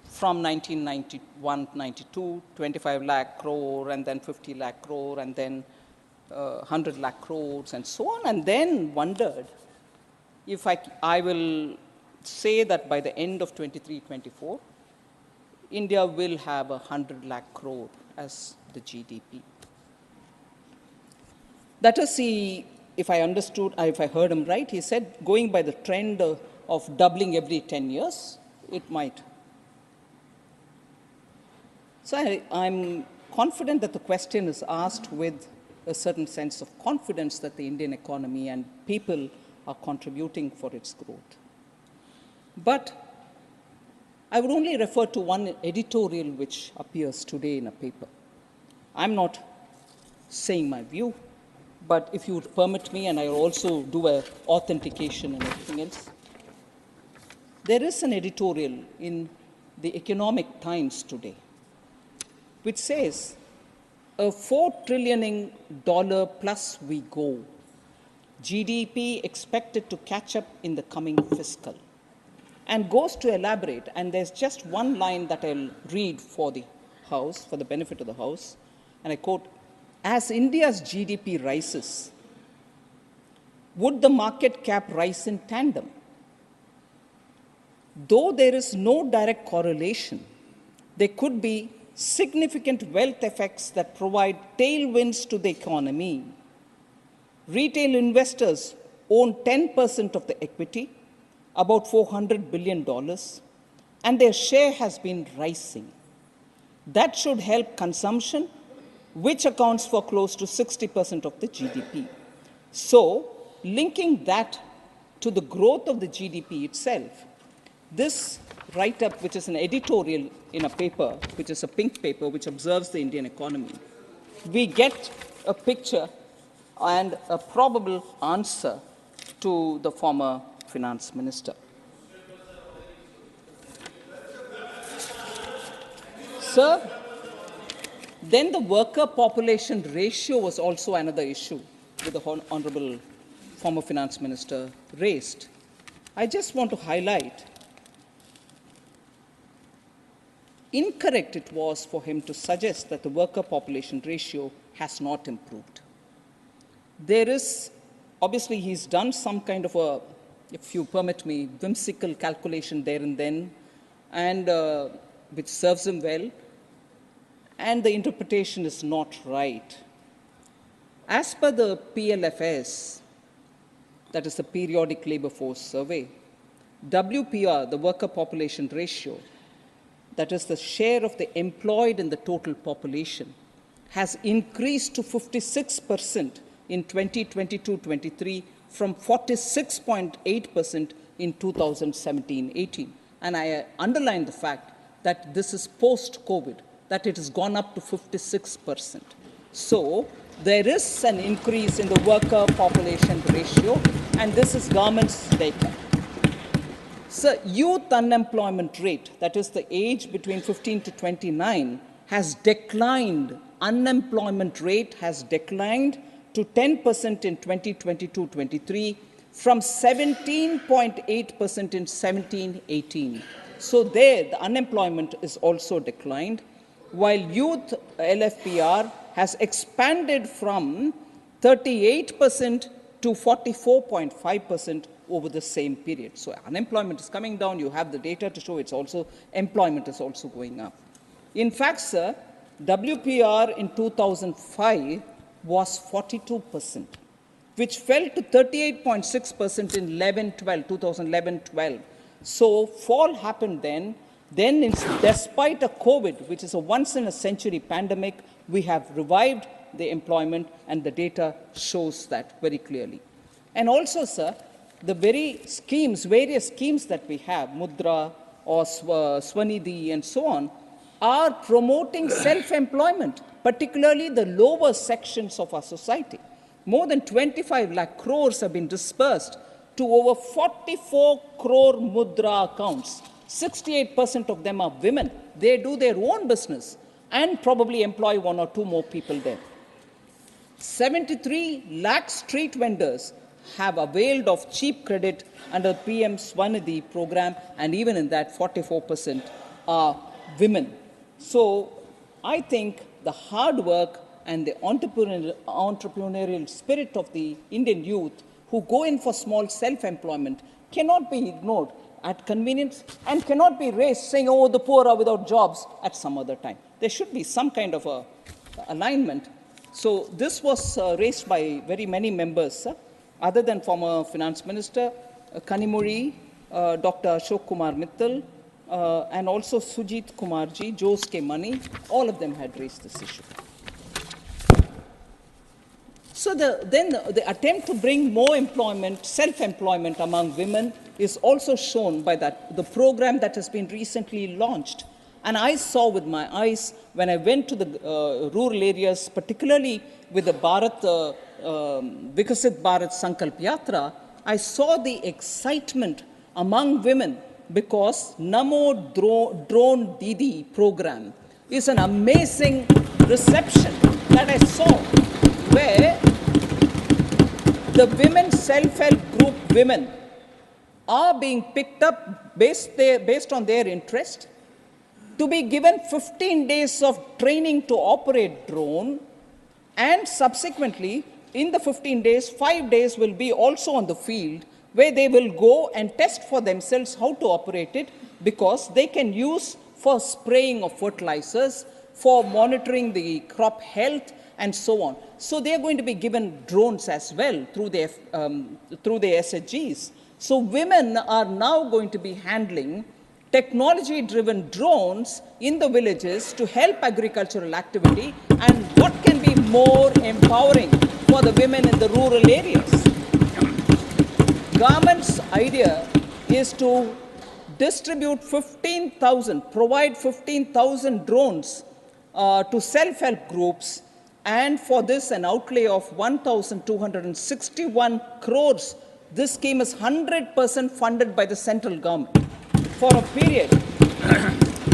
from 1991-92, 25 lakh crore, and then 50 lakh crore, and then 100 lakh crores, and so on, and then wondered if I will say that by the end of 23-24, India will have 100 lakh crore as the GDP. That is, if I heard him right, he said going by the trend of doubling every 10 years, it might. So I'm confident that the question is asked with a certain sense of confidence that the Indian economy and people are contributing for its growth. But I would only refer to one editorial which appears today in a paper. I'm not saying my view, but if you would permit me, and I will also do an authentication and everything else, there is an editorial in the Economic Times today which says, a $4 trillion plus we go, GDP expected to catch up in the coming fiscal, and goes to elaborate, and there's just one line that I'll read for the House, for the benefit of the House, and I quote, as India's GDP rises, would the market cap rise in tandem? Though there is no direct correlation, there could be significant wealth effects that provide tailwinds to the economy. Retail investors own 10% of the equity, about $400 billion, and their share has been rising. That should help consumption, which accounts for close to 60% of the GDP. So, linking that to the growth of the GDP itself, this write-up, which is an editorial in a paper, which is a pink paper, which observes the Indian economy, we get a picture and a probable answer to the former finance minister. Sir, then the worker population ratio was also another issue that the Honorable former finance minister raised. I just want to highlight incorrect it was for him to suggest that the worker population ratio has not improved. There is, obviously he's done some kind of a, if you permit me, whimsical calculation there and then, and which serves him well, and the interpretation is not right. As per the PLFS, that is the Periodic Labor Force Survey, WPR, the worker population ratio, that is the share of the employed in the total population, has increased to 56% in 2022-23 from 46.8% in 2017-18. And I underline the fact that this is post-COVID, that it has gone up to 56%. So there is an increase in the worker population ratio, and this is government's data. So youth unemployment rate, that is the age between 15 to 29, has declined. Unemployment rate has declined to 10% in 2022-23 from 17.8% in 17-18. So there, the unemployment is also declined, while youth LFPR has expanded from 38% to 44.5% over the same period. So unemployment is coming down. You have the data to show employment is also going up. In fact, sir, WPR in 2005 was 42%, which fell to 38.6% in 2011-12. So fall happened then. Then, despite a COVID, which is a once-in-a-century pandemic, we have revived the employment, and the data shows that very clearly. And also, sir, the various schemes that we have, Mudra or Swanidhi and so on, are promoting self-employment, particularly the lower sections of our society. More than 25 lakh crores have been dispersed to over 44 crore Mudra accounts. 68% of them are women. They do their own business and probably employ 1 or 2 more people there. 73 lakh street vendors have availed of cheap credit under PM Swanidhi program, and even in that, 44% are women. So I think the hard work and the entrepreneurial spirit of the Indian youth who go in for small self-employment cannot be ignored at convenience and cannot be raised saying, oh, the poor are without jobs at some other time. There should be some kind of a alignment. So this was raised by very many members, other than former Finance Minister Kanimuri, Dr. Ashok Kumar Mittal, and also Sujit Kumarji, Jose K. Mani, all of them had raised this issue. So then the attempt to bring more employment, self-employment among women is also shown by the program that has been recently launched. And I saw with my eyes when I went to the rural areas, particularly with the Vikasit Bharat Sankalp Yatra, I saw the excitement among women because Namo Drone Didi program is an amazing reception that I saw, where the women self-help group women are being picked up based on their interest, to be given 15 days of training to operate drone, and subsequently in the 15 days, 5 days will be also on the field where they will go and test for themselves how to operate it, because they can use for spraying of fertilizers, for monitoring the crop health and so on. So they are going to be given drones as well through their SHGs. So women are now going to be handling technology-driven drones in the villages to help agricultural activity, and what can be more empowering for the women in the rural areas? Government's idea is to distribute 15,000, provide 15,000 drones to self-help groups, and for this an outlay of 1,261 crores. This scheme is 100% funded by the central government for a period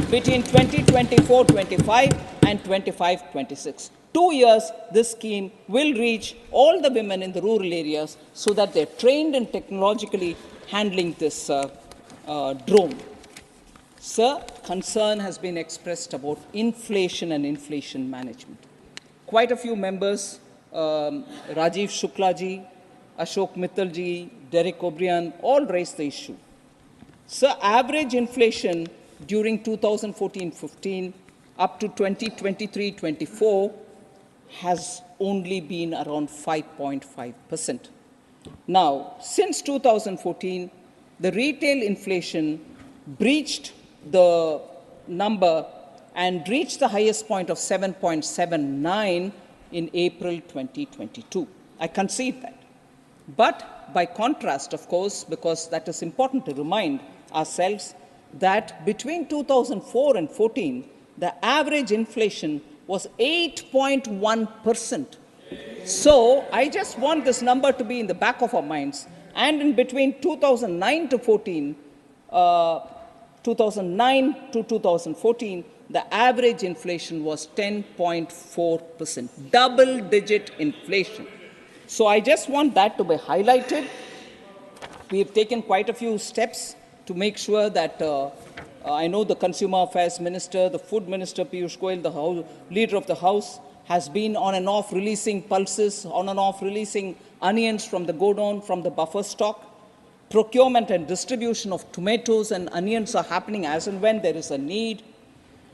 between 2024-25 and 25-26. 2 years, this scheme will reach all the women in the rural areas so that they're trained in technologically handling this drone. Sir, concern has been expressed about inflation and inflation management. Quite a few members, Rajiv Shuklaji, Ashok Mittalji, Derek O'Brien, all raised the issue. Sir, average inflation during 2014-15 up to 2023-24 has only been around 5.5%. Now, since 2014, the retail inflation breached the number and reached the highest point of 7.79 in April 2022. I concede that. But by contrast, of course, because that is important to remind ourselves, that between 2004 and 14, the average inflation was 8.1%. So I just want this number to be in the back of our minds. And in between 2009 to 14, 2009 to 2014, the average inflation was 10.4%, double-digit inflation. So I just want that to be highlighted. We have taken quite a few steps to make sure that I know the Consumer Affairs Minister, the Food Minister Piyush Goyal, the Leader of the House, has been on and off releasing pulses, on and off releasing onions from the godown, from the buffer stock. Procurement and distribution of tomatoes and onions are happening as and when there is a need.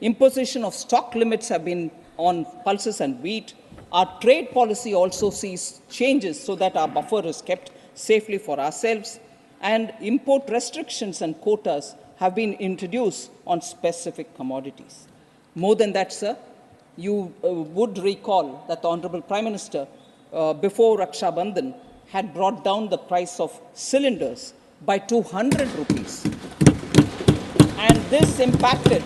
Imposition of stock limits have been on pulses and wheat. Our trade policy also sees changes so that our buffer is kept safely for ourselves. And import restrictions and quotas have been introduced on specific commodities. More than that, sir, you would recall that the Honorable Prime Minister, before Raksha Bandhan, had brought down the price of cylinders by 200 rupees. And this impacted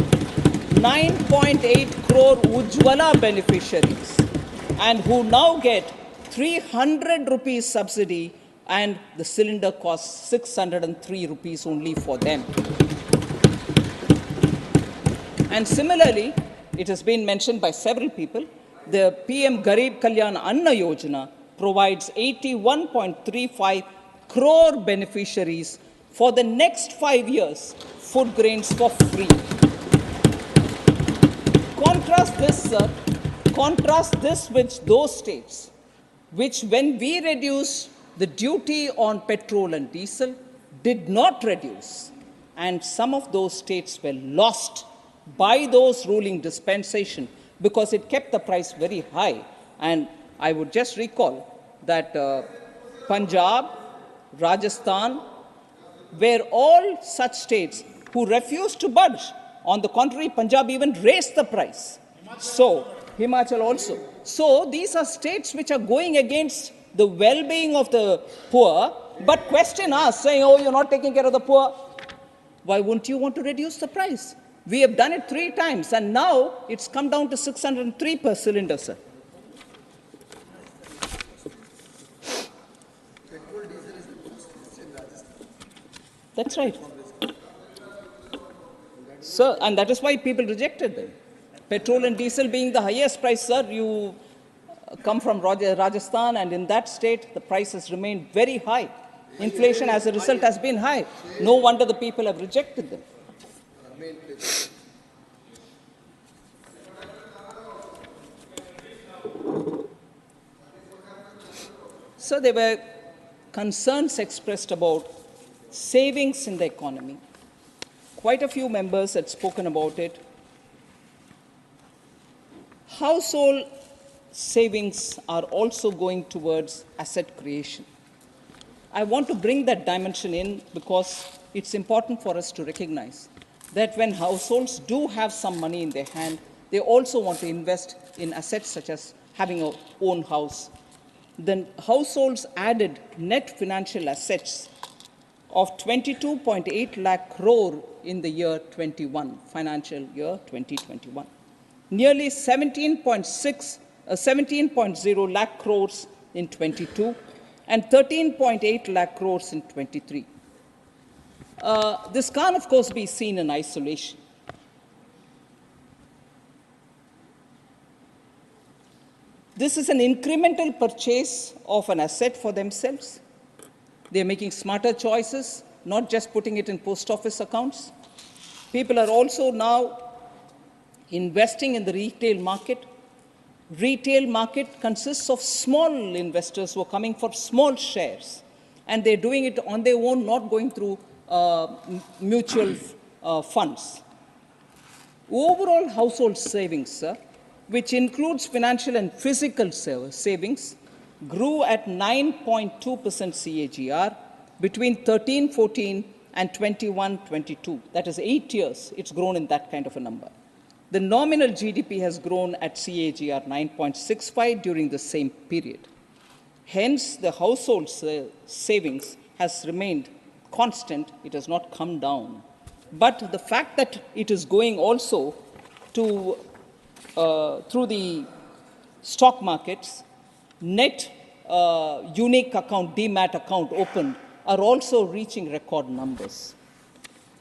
9.8 crore Ujjwala beneficiaries, and who now get 300 rupees subsidy, and the cylinder costs 603 rupees only for them. And similarly, it has been mentioned by several people, the PM Garib Kalyan Anna Yojana provides 81.35 crore beneficiaries for the next 5 years food grains for free. Contrast this, sir, contrast this with those states which, when we reduced the duty on petrol and diesel, did not reduce, and some of those states were lost by those ruling dispensation because it kept the price very high. And I would just recall that Punjab, Rajasthan were all such states who refused to budge. On the contrary, Punjab even raised the price. So, Himachal also. So, these are states which are going against the well-being of the poor, but question us, saying, oh, you're not taking care of the poor. Why wouldn't you want to reduce the price? We have done it 3 times, and now it's come down to 603 per cylinder, sir. That's right. Sir, and that is why people rejected them. Petrol and diesel being the highest price, sir, you come from Rajasthan, and in that state, the price has remained very high. Inflation as a result has been high. No wonder the people have rejected them. So there were concerns expressed about savings in the economy. Quite a few members had spoken about it. Household savings are also going towards asset creation. I want to bring that dimension in because it's important for us to recognize that when households do have some money in their hand, they also want to invest in assets such as having an own house. Then households added net financial assets of 22.8 lakh crore in the year 21, financial year 2021. Nearly 17.0 lakh crores in 22 and 13.8 lakh crores in 23. This can't, of course, be seen in isolation. This is an incremental purchase of an asset for themselves. They're making smarter choices, not just putting it in post office accounts. People are also now investing in the retail market. Retail market consists of small investors who are coming for small shares, and they're doing it on their own, not going through mutual funds. Overall household savings, sir, which includes financial and physical savings, grew at 9.2% CAGR between 13-14 and 21-22. That is 8 years. It's grown in that kind of a number. The nominal GDP has grown at CAGR 9.65 during the same period. Hence, the household savings has remained constant. It has not come down. But the fact that it is going also to through the stock markets, net unique account, demat account opened are also reaching record numbers.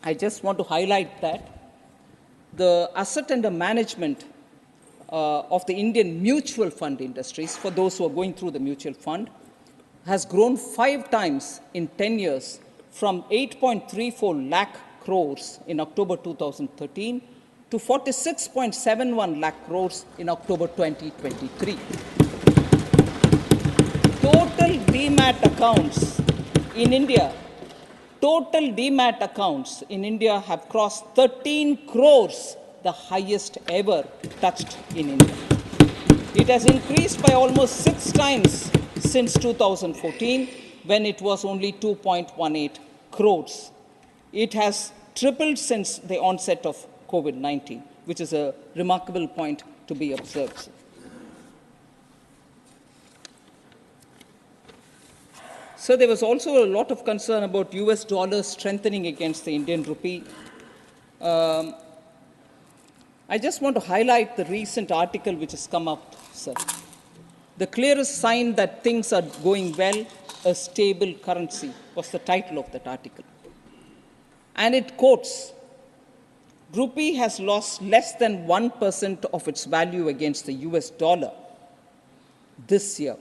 I just want to highlight that the asset under management of the Indian mutual fund industries, for those who are going through the mutual fund, has grown 5 times in 10 years from 8.34 lakh crores in October 2013 to 46.71 lakh crores in October 2023. Total demat accounts in India, have crossed 13 crores, the highest ever touched in India. It has increased by almost 6 times since 2014, when it was only 2.18 crores. It has tripled since the onset of COVID-19, which is a remarkable point to be observed. So there was also a lot of concern about US dollar strengthening against the Indian rupee. I just want to highlight the recent article which has come up, sir. The clearest sign that things are going well, a stable currency, was the title of that article. And it quotes, rupee has lost less than 1% of its value against the US dollar this year.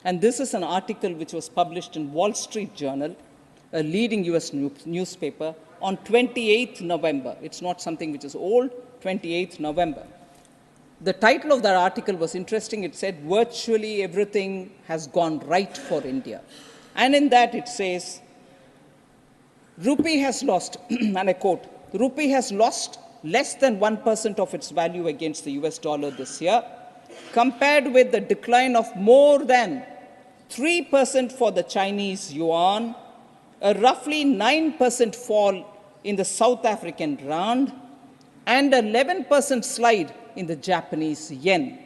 And this is an article which was published in Wall Street Journal, a leading US newspaper, on 28th November. It's not something which is old, 28th November. The title of that article was interesting. It said, virtually everything has gone right for India. And in that it says, rupee has lost, and I quote, rupee has lost less than 1% of its value against the US dollar this year, compared with the decline of more than 3% for the Chinese yuan, a roughly 9% fall in the South African rand, and an 11% slide in the Japanese yen.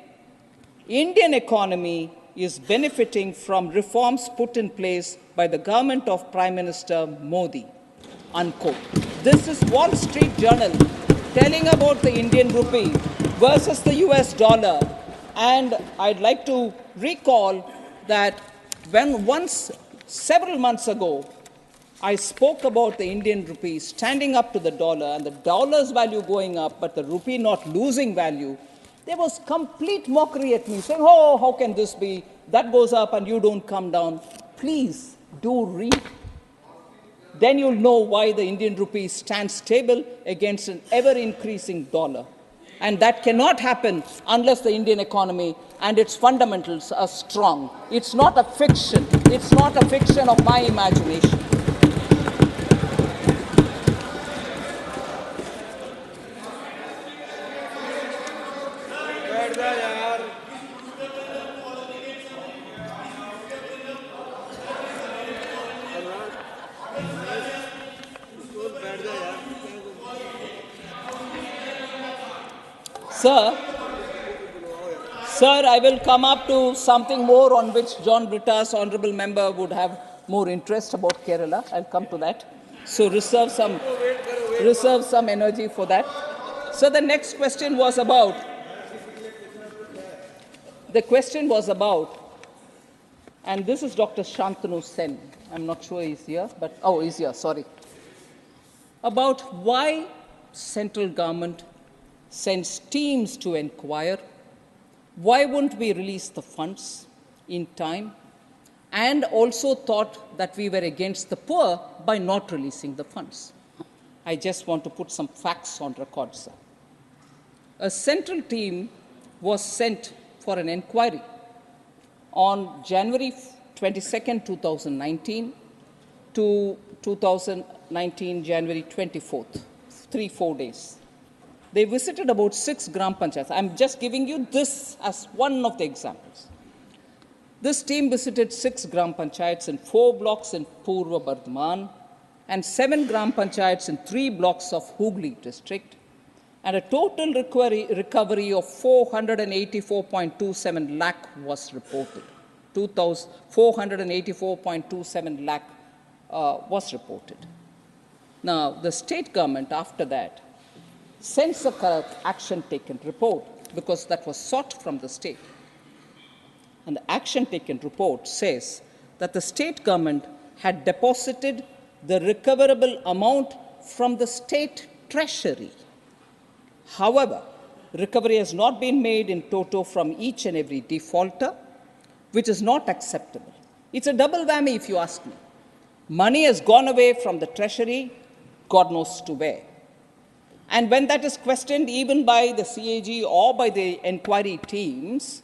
Indian economy is benefiting from reforms put in place by the government of Prime Minister Modi, unquote. This is Wall Street Journal telling about the Indian rupee versus the US dollar. And I'd like to recall that several months ago, I spoke about the Indian rupee standing up to the dollar and the dollar's value going up, but the rupee not losing value. There was complete mockery at me, saying, oh, how can this be? That goes up and you don't come down. Please do read. Then you'll know why the Indian rupee stands stable against an ever-increasing dollar. And that cannot happen unless the Indian economy and its fundamentals are strong. It's not a fiction. It's not a fiction of my imagination. Sir, I will come up to something more on which John Britta's honourable member would have more interest about Kerala. I'll come to that. So reserve some energy for that. So the next question was about, and this is Dr. Shantanu Sen. I'm not sure he's here, but, oh, he's here, sorry. About why central government sends teams to inquire. Why wouldn't we release the funds in time? And also thought that we were against the poor by not releasing the funds. I just want to put some facts on record, sir. A central team was sent for an inquiry on January 22nd, 2019 to 2019, January 24th, 3-4 days. They visited about 6 gram panchayats. I'm just giving you this as one of the examples. This team visited 6 gram panchayats in 4 blocks in Purva Bardhaman and 7 gram panchayats in 3 blocks of Hooghly district, and a total recovery of 484.27 lakh was reported. 484.27 lakh was reported. Now, the state government after that sends a action taken report because that was sought from the state. And the action taken report says that the state government had deposited the recoverable amount from the state treasury. However, recovery has not been made in toto from each and every defaulter, which is not acceptable. It's a double whammy, if you ask me. Money has gone away from the treasury, God knows to where. And when that is questioned even by the CAG or by the inquiry teams,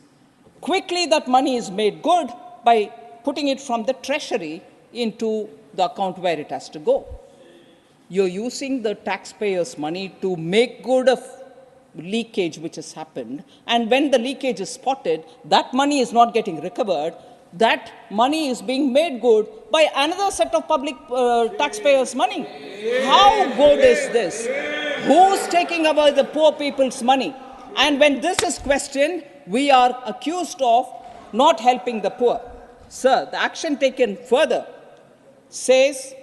quickly that money is made good by putting it from the treasury into the account where it has to go. You're using the taxpayers' money to make good of leakage which has happened, and when the leakage is spotted, that money is not getting recovered. That money is being made good by another set of public taxpayers' money. How good is this? Who's taking away the poor people's money? And when this is questioned, we are accused of not helping the poor. Sir, the action taken further says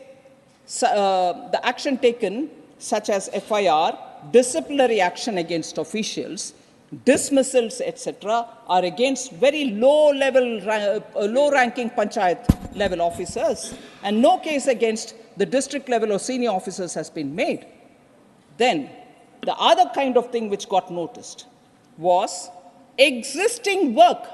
the action taken, such as FIR, disciplinary action against officials, dismissals, etc., are against very low-ranking panchayat-level officers, and no case against the district-level or senior officers has been made. Then, the other kind of thing which got noticed was existing work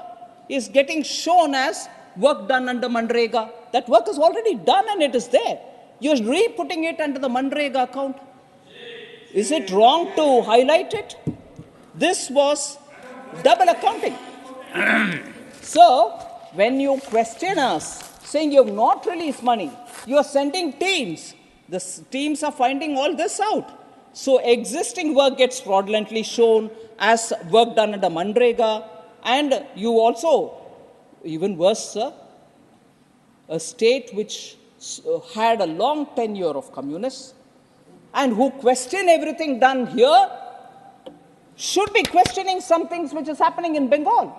is getting shown as work done under Manrega. That work is already done and it is there. You're re-putting it under the Manrega account. Is it wrong to highlight it? This was double accounting. So, when you question us, saying you have not released money, you are sending teams. The teams are finding all this out. So, existing work gets fraudulently shown as work done under Manrega, and you also, even worse, sir, a state which had a long tenure of communists and who question everything done here should be questioning some things which is happening in Bengal.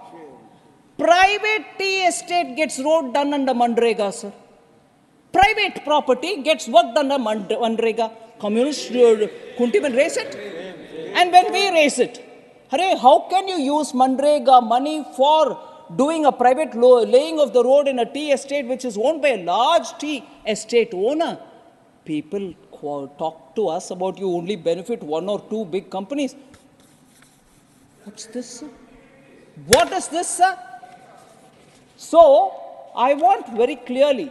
Private tea estate gets road done under Manrega, sir. Private property gets work done under Manrega. Communists couldn't even raise it. And when we raise it, hooray, how can you use Manrega money for doing a private laying of the road in a tea estate which is owned by a large tea estate owner? People talk to us about you only benefit one or two big companies. What's this, sir? What is this, sir? So, I want very clearly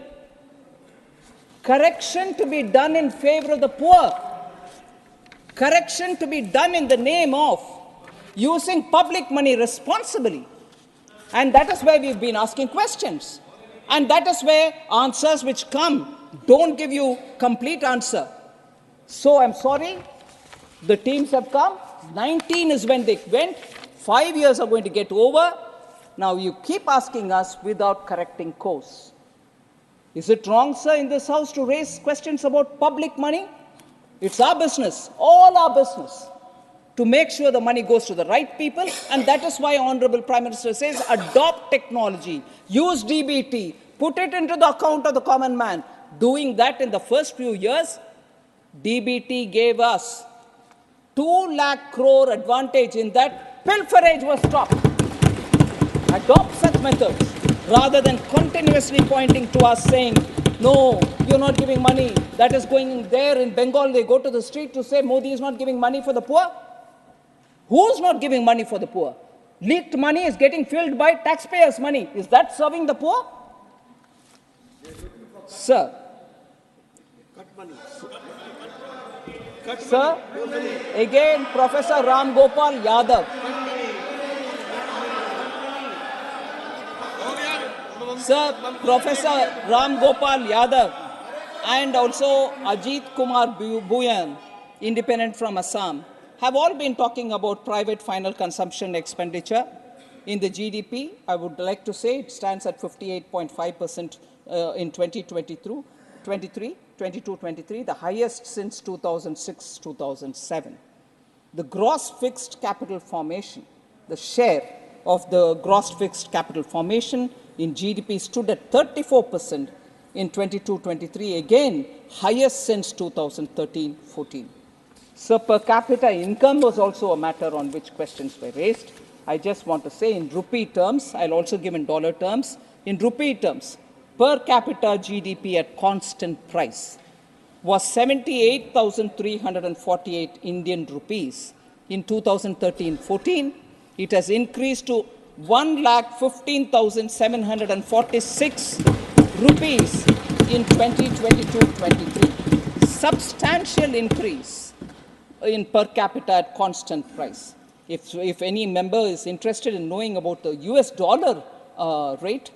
correction to be done in favor of the poor. Correction to be done in the name of using public money responsibly. And that is where we've been asking questions. And that is where answers which come don't give you complete answer. So I'm sorry, the teams have come. 19 is when they went. 5 years are going to get over. Now you keep asking us without correcting course. Is it wrong, sir, in this house to raise questions about public money? It's our business, all our business, to make sure the money goes to the right people, and that is why Honorable Prime Minister says adopt technology, use DBT, put it into the account of the common man. Doing that in the first few years, DBT gave us 2 lakh crore advantage in that pilferage was stopped. Adopt such methods rather than continuously pointing to us saying, no, you're not giving money. That is going there in Bengal. They go to the street to say Modi is not giving money for the poor. Who's not giving money for the poor? Leaked money is getting filled by taxpayers' money. Is that serving the poor? Sir. Sir, again, Professor Ram Gopal Yadav. Sir, Professor Ram Gopal Yadav and also Ajit Kumar Bhuyan, independent from Assam, have all been talking about private final consumption expenditure in the GDP. I would like to say it stands at 58.5% in 22-23, the highest since 2006-2007. The gross fixed capital formation, the share of the gross fixed capital formation in GDP stood at 34% in 22-23, again highest since 2013-14. So per capita income was also a matter on which questions were raised. I just want to say in rupee terms, I'll also give in dollar terms, in rupee terms, per capita GDP at constant price was 78,348 Indian rupees in 2013-14. It has increased to 1,15,746 rupees in 2022-23. Substantial increase in per capita at constant price. If any member is interested in knowing about the US dollar rate,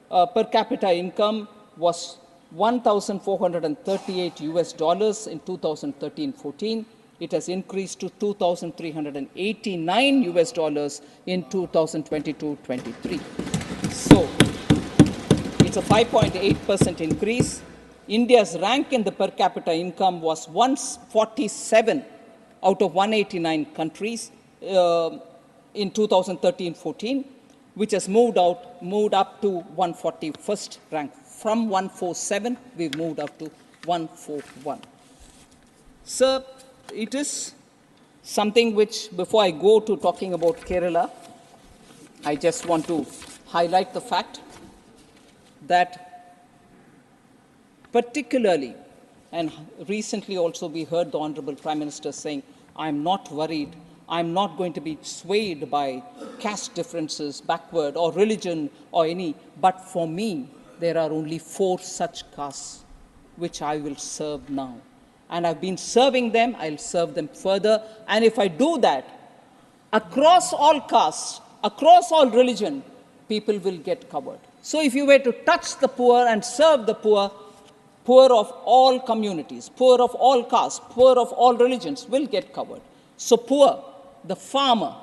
per capita income was 1,438 US dollars in 2013-14. It has increased to 2,389 US dollars in 2022-23. So it's a 5.8% increase. India's rank in the per capita income was 147 out of 189 countries in 2013-14, which has moved up to 141st rank. From 147, we've moved up to 141. Sir, it is something which, before I go to talking about Kerala, I just want to highlight the fact that particularly, and recently also we heard the Honorable Prime Minister saying, I'm not worried, I'm not going to be swayed by caste differences, backward, or religion, or any, but for me, there are only 4 such castes which I will serve now. And I've been serving them, I'll serve them further. And if I do that, across all castes, across all religion, people will get covered. So if you were to touch the poor and serve the poor, poor of all communities, poor of all castes, poor of all religions will get covered. So poor, the farmer,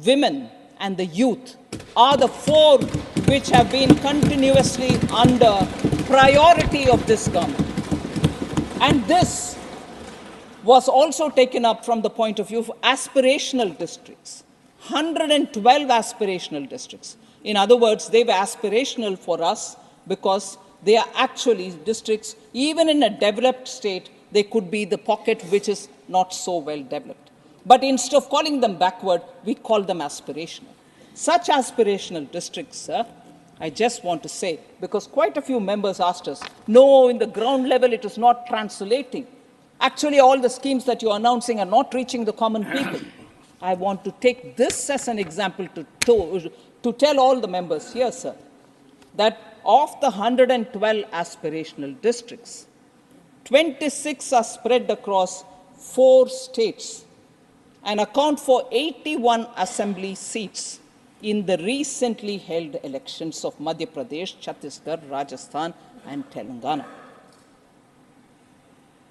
women, and the youth are the 4 which have been continuously under priority of this government. And this was also taken up from the point of view of aspirational districts. 112 aspirational districts. In other words, they were aspirational for us because they are actually districts, even in a developed state, they could be the pocket which is not so well developed. But instead of calling them backward, we call them aspirational. Such aspirational districts, sir, I just want to say, because quite a few members asked us, no, in the ground level it is not translating. Actually, all the schemes that you're announcing are not reaching the common people. I want to take this as an example to tell all the members here, sir, that of the 112 aspirational districts, 26 are spread across 4 states and account for 81 assembly seats in the recently held elections of Madhya Pradesh, Chhattisgarh, Rajasthan, and Telangana.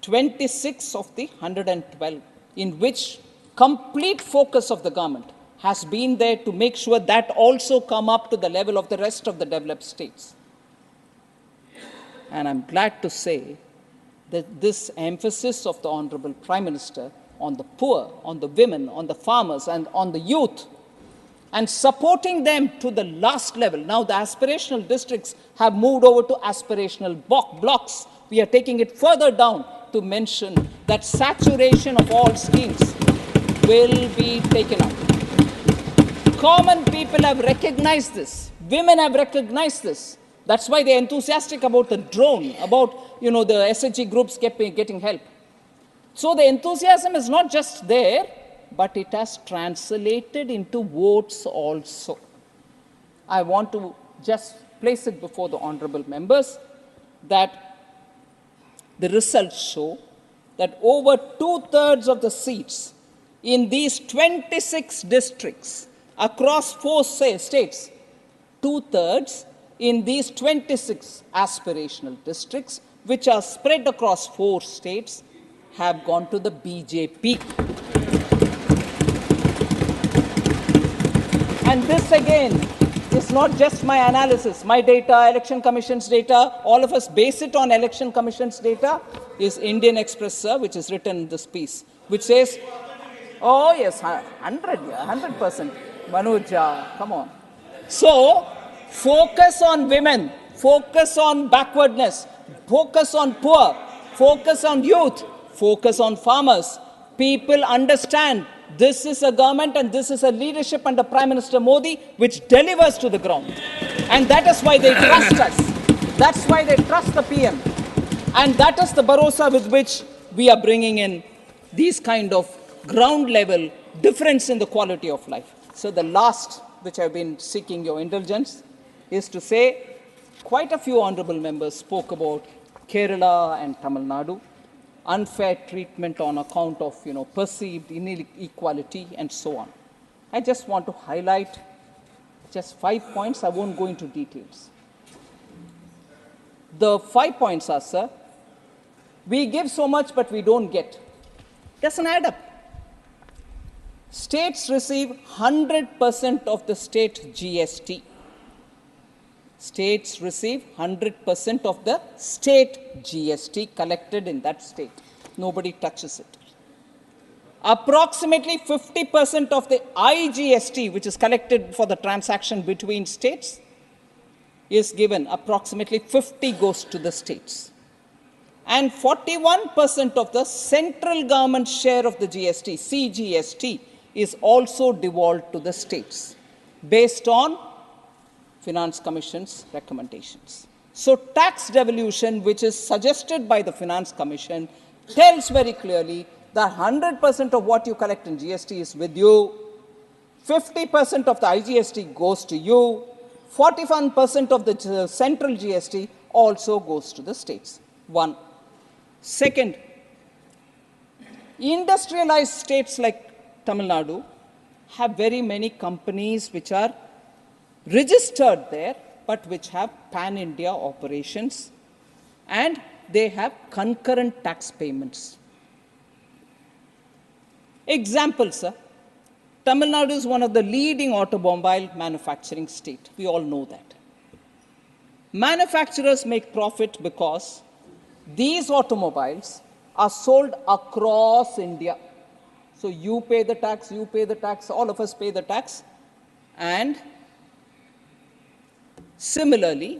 26 of the 112, in which complete focus of the government has been there to make sure that also come up to the level of the rest of the developed states. And I'm glad to say that this emphasis of the Honorable Prime Minister on the poor, on the women, on the farmers, and on the youth, and supporting them to the last level. Now the aspirational districts have moved over to aspirational blocks. We are taking it further down to mention that saturation of all schemes will be taken up. Common people have recognized this. Women have recognized this. That's why they're enthusiastic about the drone, about the SHG groups getting help. So the enthusiasm is not just there, but it has translated into votes also. I want to just place it before the honorable members that the results show that over 2/3 of the seats in these 26 districts across 4 states, 2/3 in these 26 aspirational districts, which are spread across 4 states, have gone to the BJP. And this again is not just my analysis, my data, Election Commission's data, all of us base it on Election Commission's data, is Indian Express, sir, which is written in this piece, which says, oh yes, 100%, Manoj, come on. So, focus on women, focus on backwardness, focus on poor, focus on youth, focus on farmers. People understand this is a government and this is a leadership under Prime Minister Modi which delivers to the ground. And that is why they trust us. That's why they trust the PM. And that is the bharosa with which we are bringing in these kind of ground level difference in the quality of life. So the last, which I've been seeking your indulgence, is to say quite a few honorable members spoke about Kerala and Tamil Nadu, unfair treatment on account of perceived inequality and so on. I just want to highlight just 5 points. I won't go into details. The 5 points are, sir, we give so much but we don't get. Doesn't add up. States receive 100% of the state GST. States receive 100% of the state GST collected in that state. Nobody touches it. Approximately 50% of the IGST, which is collected for the transaction between states, is given. Approximately 50 goes to the states. And 41% of the central government share of the GST, CGST, is also devolved to the states based on Finance Commission's recommendations. So tax devolution, which is suggested by the Finance Commission, tells very clearly that 100% of what you collect in GST is with you, 50% of the IGST goes to you, 41% of the central GST also goes to the states. One. Second, industrialized states like Tamil Nadu have very many companies which are registered there, but which have pan-India operations, and they have concurrent tax payments. Example, sir. Tamil Nadu is one of the leading automobile manufacturing states. We all know that. Manufacturers make profit because these automobiles are sold across India. So you pay the tax, all of us pay the tax. And similarly,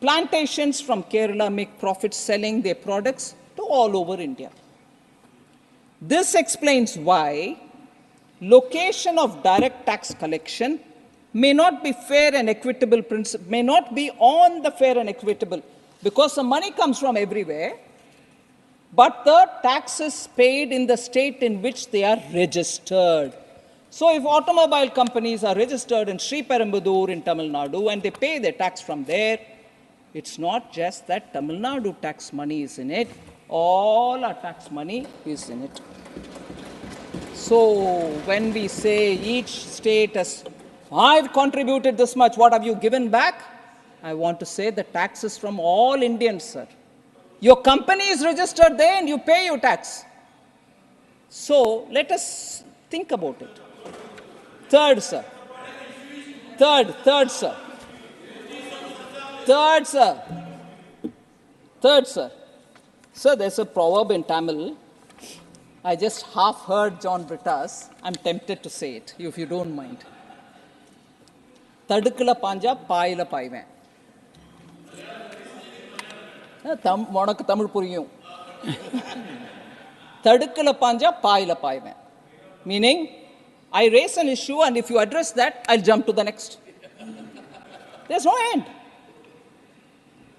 plantations from Kerala make profits selling their products to all over India. This explains why location of direct tax collection may not be fair and equitable principle, may not be on the fair and equitable, because the money comes from everywhere, but the tax is paid in the state in which they are registered. So if automobile companies are registered in Sri Perumbudur in Tamil Nadu and they pay their tax from there, it's not just that Tamil Nadu tax money is in it, all our tax money is in it. So when we say each state has, I've contributed this much, what have you given back? I want to say the taxes from all Indians, sir. Your company is registered there and you pay your tax. So let us think about it. Third, sir. Third, sir. Sir, there's a proverb in Tamil. I just half heard John Britta's. I'm tempted to say it, if you don't mind. Tadukala panja, paayila paiven. உனக்கு தமிழ் புரியும். தடுக்கல பாஞ்சா பாயில பாய்வேன். Meaning, I raise an issue and if you address that, I'll jump to the next. There's no end.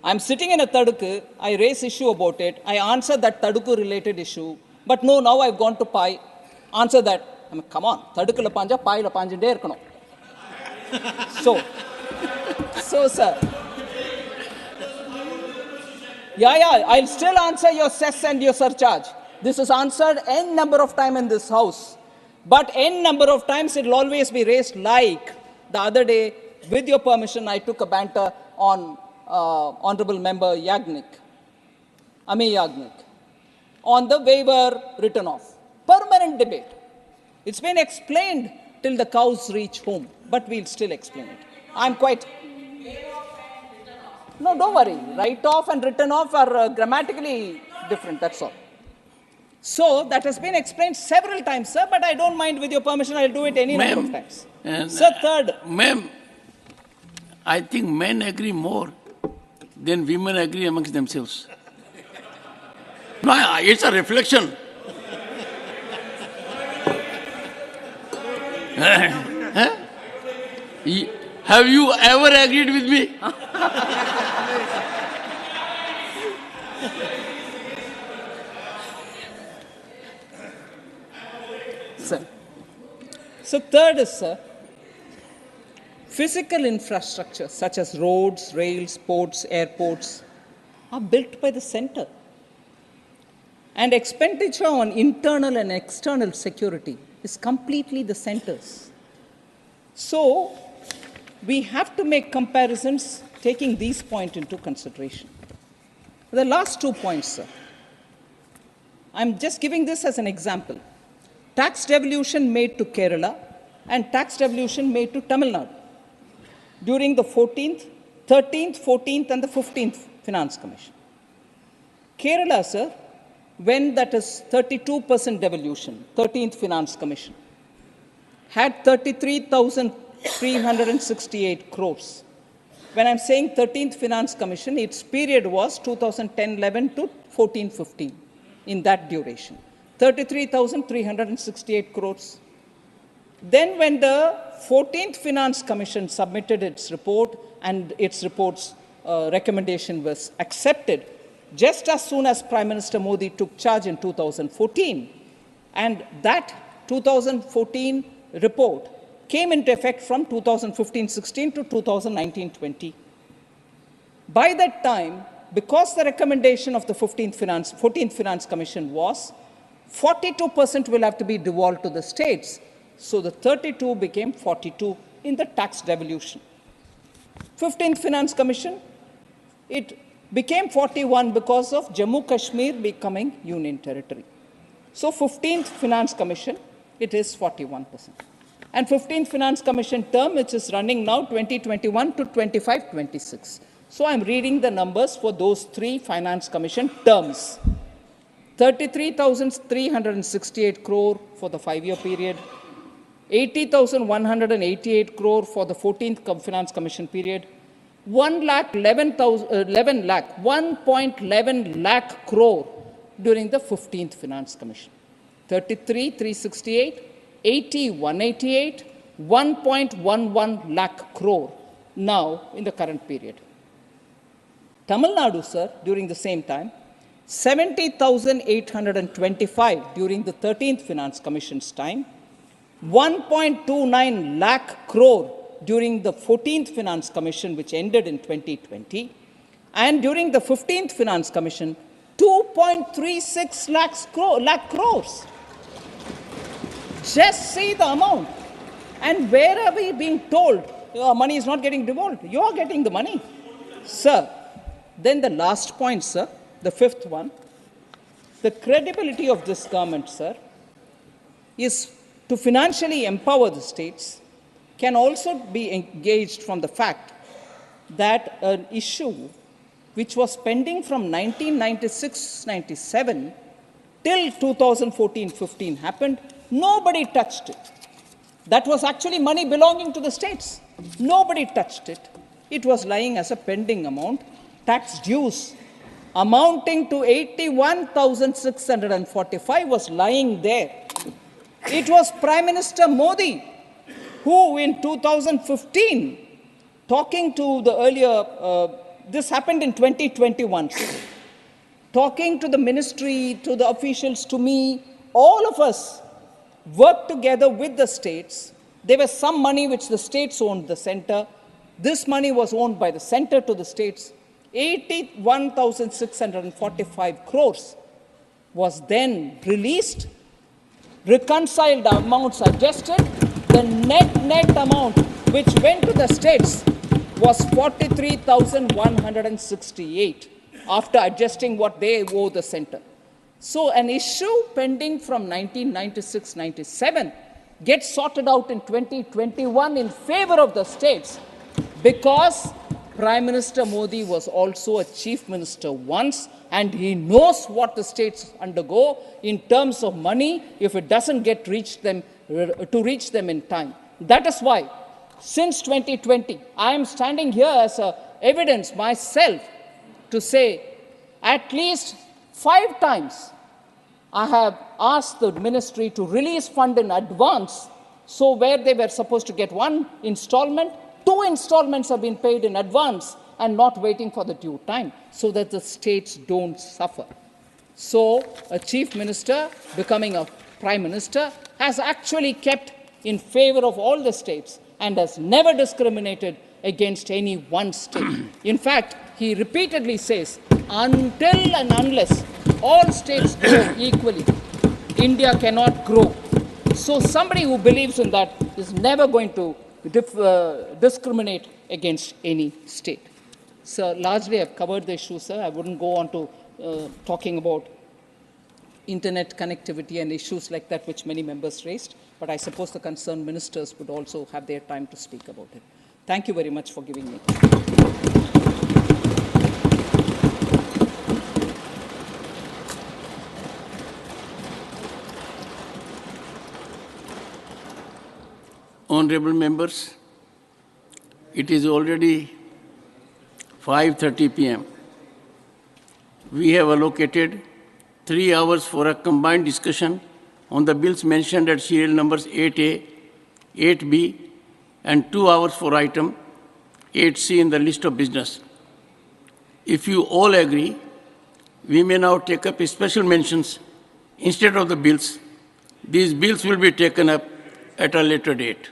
I'm sitting in a tadukku, I raise issue about it, I answer that tadukku related issue, but no, now I've gone to pai, answer that. I mean, come on, tadukala panja, paila panjinde irukano. So sir, yeah, I'll still answer your cess and your surcharge. This is answered n number of times in this house. But n number of times it will always be raised, like the other day, with your permission, I took a banter on Honorable Member Ami Yagnik, on the waiver written off. Permanent debate. It's been explained till the cows reach home, but we'll still explain it. I'm quite... No, don't worry. Write off and written off are grammatically different, that's all. So, that has been explained several times, sir, but I don't mind. With your permission, I'll do it any number of times. Sir, third. Ma'am, I think men agree more than women agree amongst themselves. No, it's a reflection. Have you ever agreed with me? So third is, sir, physical infrastructure such as roads, rails, ports, airports are built by the center. And expenditure on internal and external security is completely the center's. So we have to make comparisons taking these points into consideration. The last 2 points, sir. I'm just giving this as an example. Tax devolution made to Kerala and tax devolution made to Tamil Nadu during the 14th, 13th, 14th, and the 15th Finance Commission. Kerala, sir, when that is 32% devolution, 13th Finance Commission, had 33,368 crores. When I'm saying 13th Finance Commission, its period was 2010-11 to 14-15, in that duration. 33,368 crores. Then when the 14th Finance Commission submitted its report and its report's recommendation was accepted, just as soon as Prime Minister Modi took charge in 2014, and that 2014 report came into effect from 2015-16 to 2019-20. By that time, because the recommendation of the 14th Finance Commission was 42% will have to be devolved to the states, so the 32 became 42 in the tax devolution. 15th Finance Commission, it became 41 because of Jammu Kashmir becoming union territory. So 15th Finance Commission, it is 41%. And 15th Finance Commission term, which is running now 2021 to 25-26. So I'm reading the numbers for those 3 Finance Commission terms. 33,368 crore for the 5-year period, 80,188 crore for the 14th Finance Commission period, 1.11 lakh crore during the 15th Finance Commission. 33,368, 80,188, 1.11 lakh crore now in the current period. Tamil Nadu, sir, during the same time, 70,825 during the 13th Finance Commission's time, 1.29 lakh crore during the 14th Finance Commission, which ended in 2020, and during the 15th Finance Commission, 2.36 lakh crores. Just see the amount. And where are we being told money is not getting devolved? You are getting the money. Sir, then the last point, sir, the 5th one, the credibility of this government, sir, is to financially empower the states, can also be engaged from the fact that an issue which was pending from 1996-97 till 2014-15 happened, nobody touched it. That was actually money belonging to the states. Nobody touched it. It was lying as a pending amount, tax dues amounting to 81,645 was lying there. It was Prime Minister Modi who in 2015, talking to the earlier, this happened in 2021, talking to the ministry, to the officials, to me, all of us worked together with the states. There was some money which the states owned the center. This money was owned by the center to the states. 81,645 crores was then released, reconciled amounts adjusted. The net amount which went to the states was 43,168 after adjusting what they owe the center. So an issue pending from 1996-97 gets sorted out in 2021 in favor of the states because Prime Minister Modi was also a chief minister once and he knows what the states undergo in terms of money if it doesn't get reach them in time. That is why since 2020, I am standing here as evidence myself to say at least 5 times I have asked the ministry to release fund in advance. So where they were supposed to get 1 installment, 2 installments have been paid in advance and not waiting for the due time so that the states don't suffer. So a chief minister becoming a prime minister has actually kept in favor of all the states and has never discriminated against any one state. In fact, he repeatedly says, until and unless all states grow equally, India cannot grow. So somebody who believes in that is never going to discriminate against any state. So largely I've covered the issue, sir. I wouldn't go on to talking about internet connectivity and issues like that which many members raised, but I suppose the concerned ministers would also have their time to speak about it. Thank you very much for giving me time. Honorable members, it is already 5:30 p.m. We have allocated 3 hours for a combined discussion on the bills mentioned at serial numbers 8A, 8B, and 2 hours for item 8C in the list of business. If you all agree, we may now take up special mentions instead of the bills. These bills will be taken up at a later date.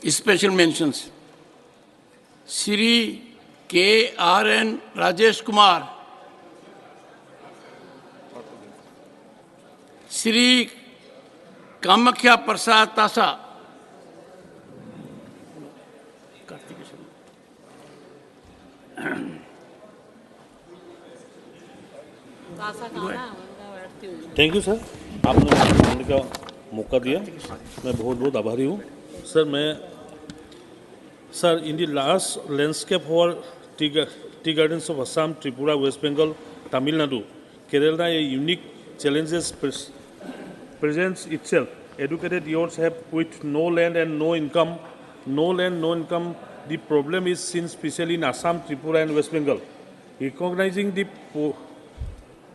Special mentions. Shri K.R.N. Rajesh Kumar, Shri Kamakhya Prasad Tasa, thank you sir, आपने मुझे बोलने का मौका दिया, मैं बहुत बहुत आभारी हूँ sir. Sir, in the last landscape for tea gardens of Assam, Tripura, West Bengal, Tamil Nadu, Kerala, a unique challenges presents itself. Educated youths have with no land and no income. No land, no income. The problem is seen especially in Assam, Tripura, and West Bengal. Recognizing the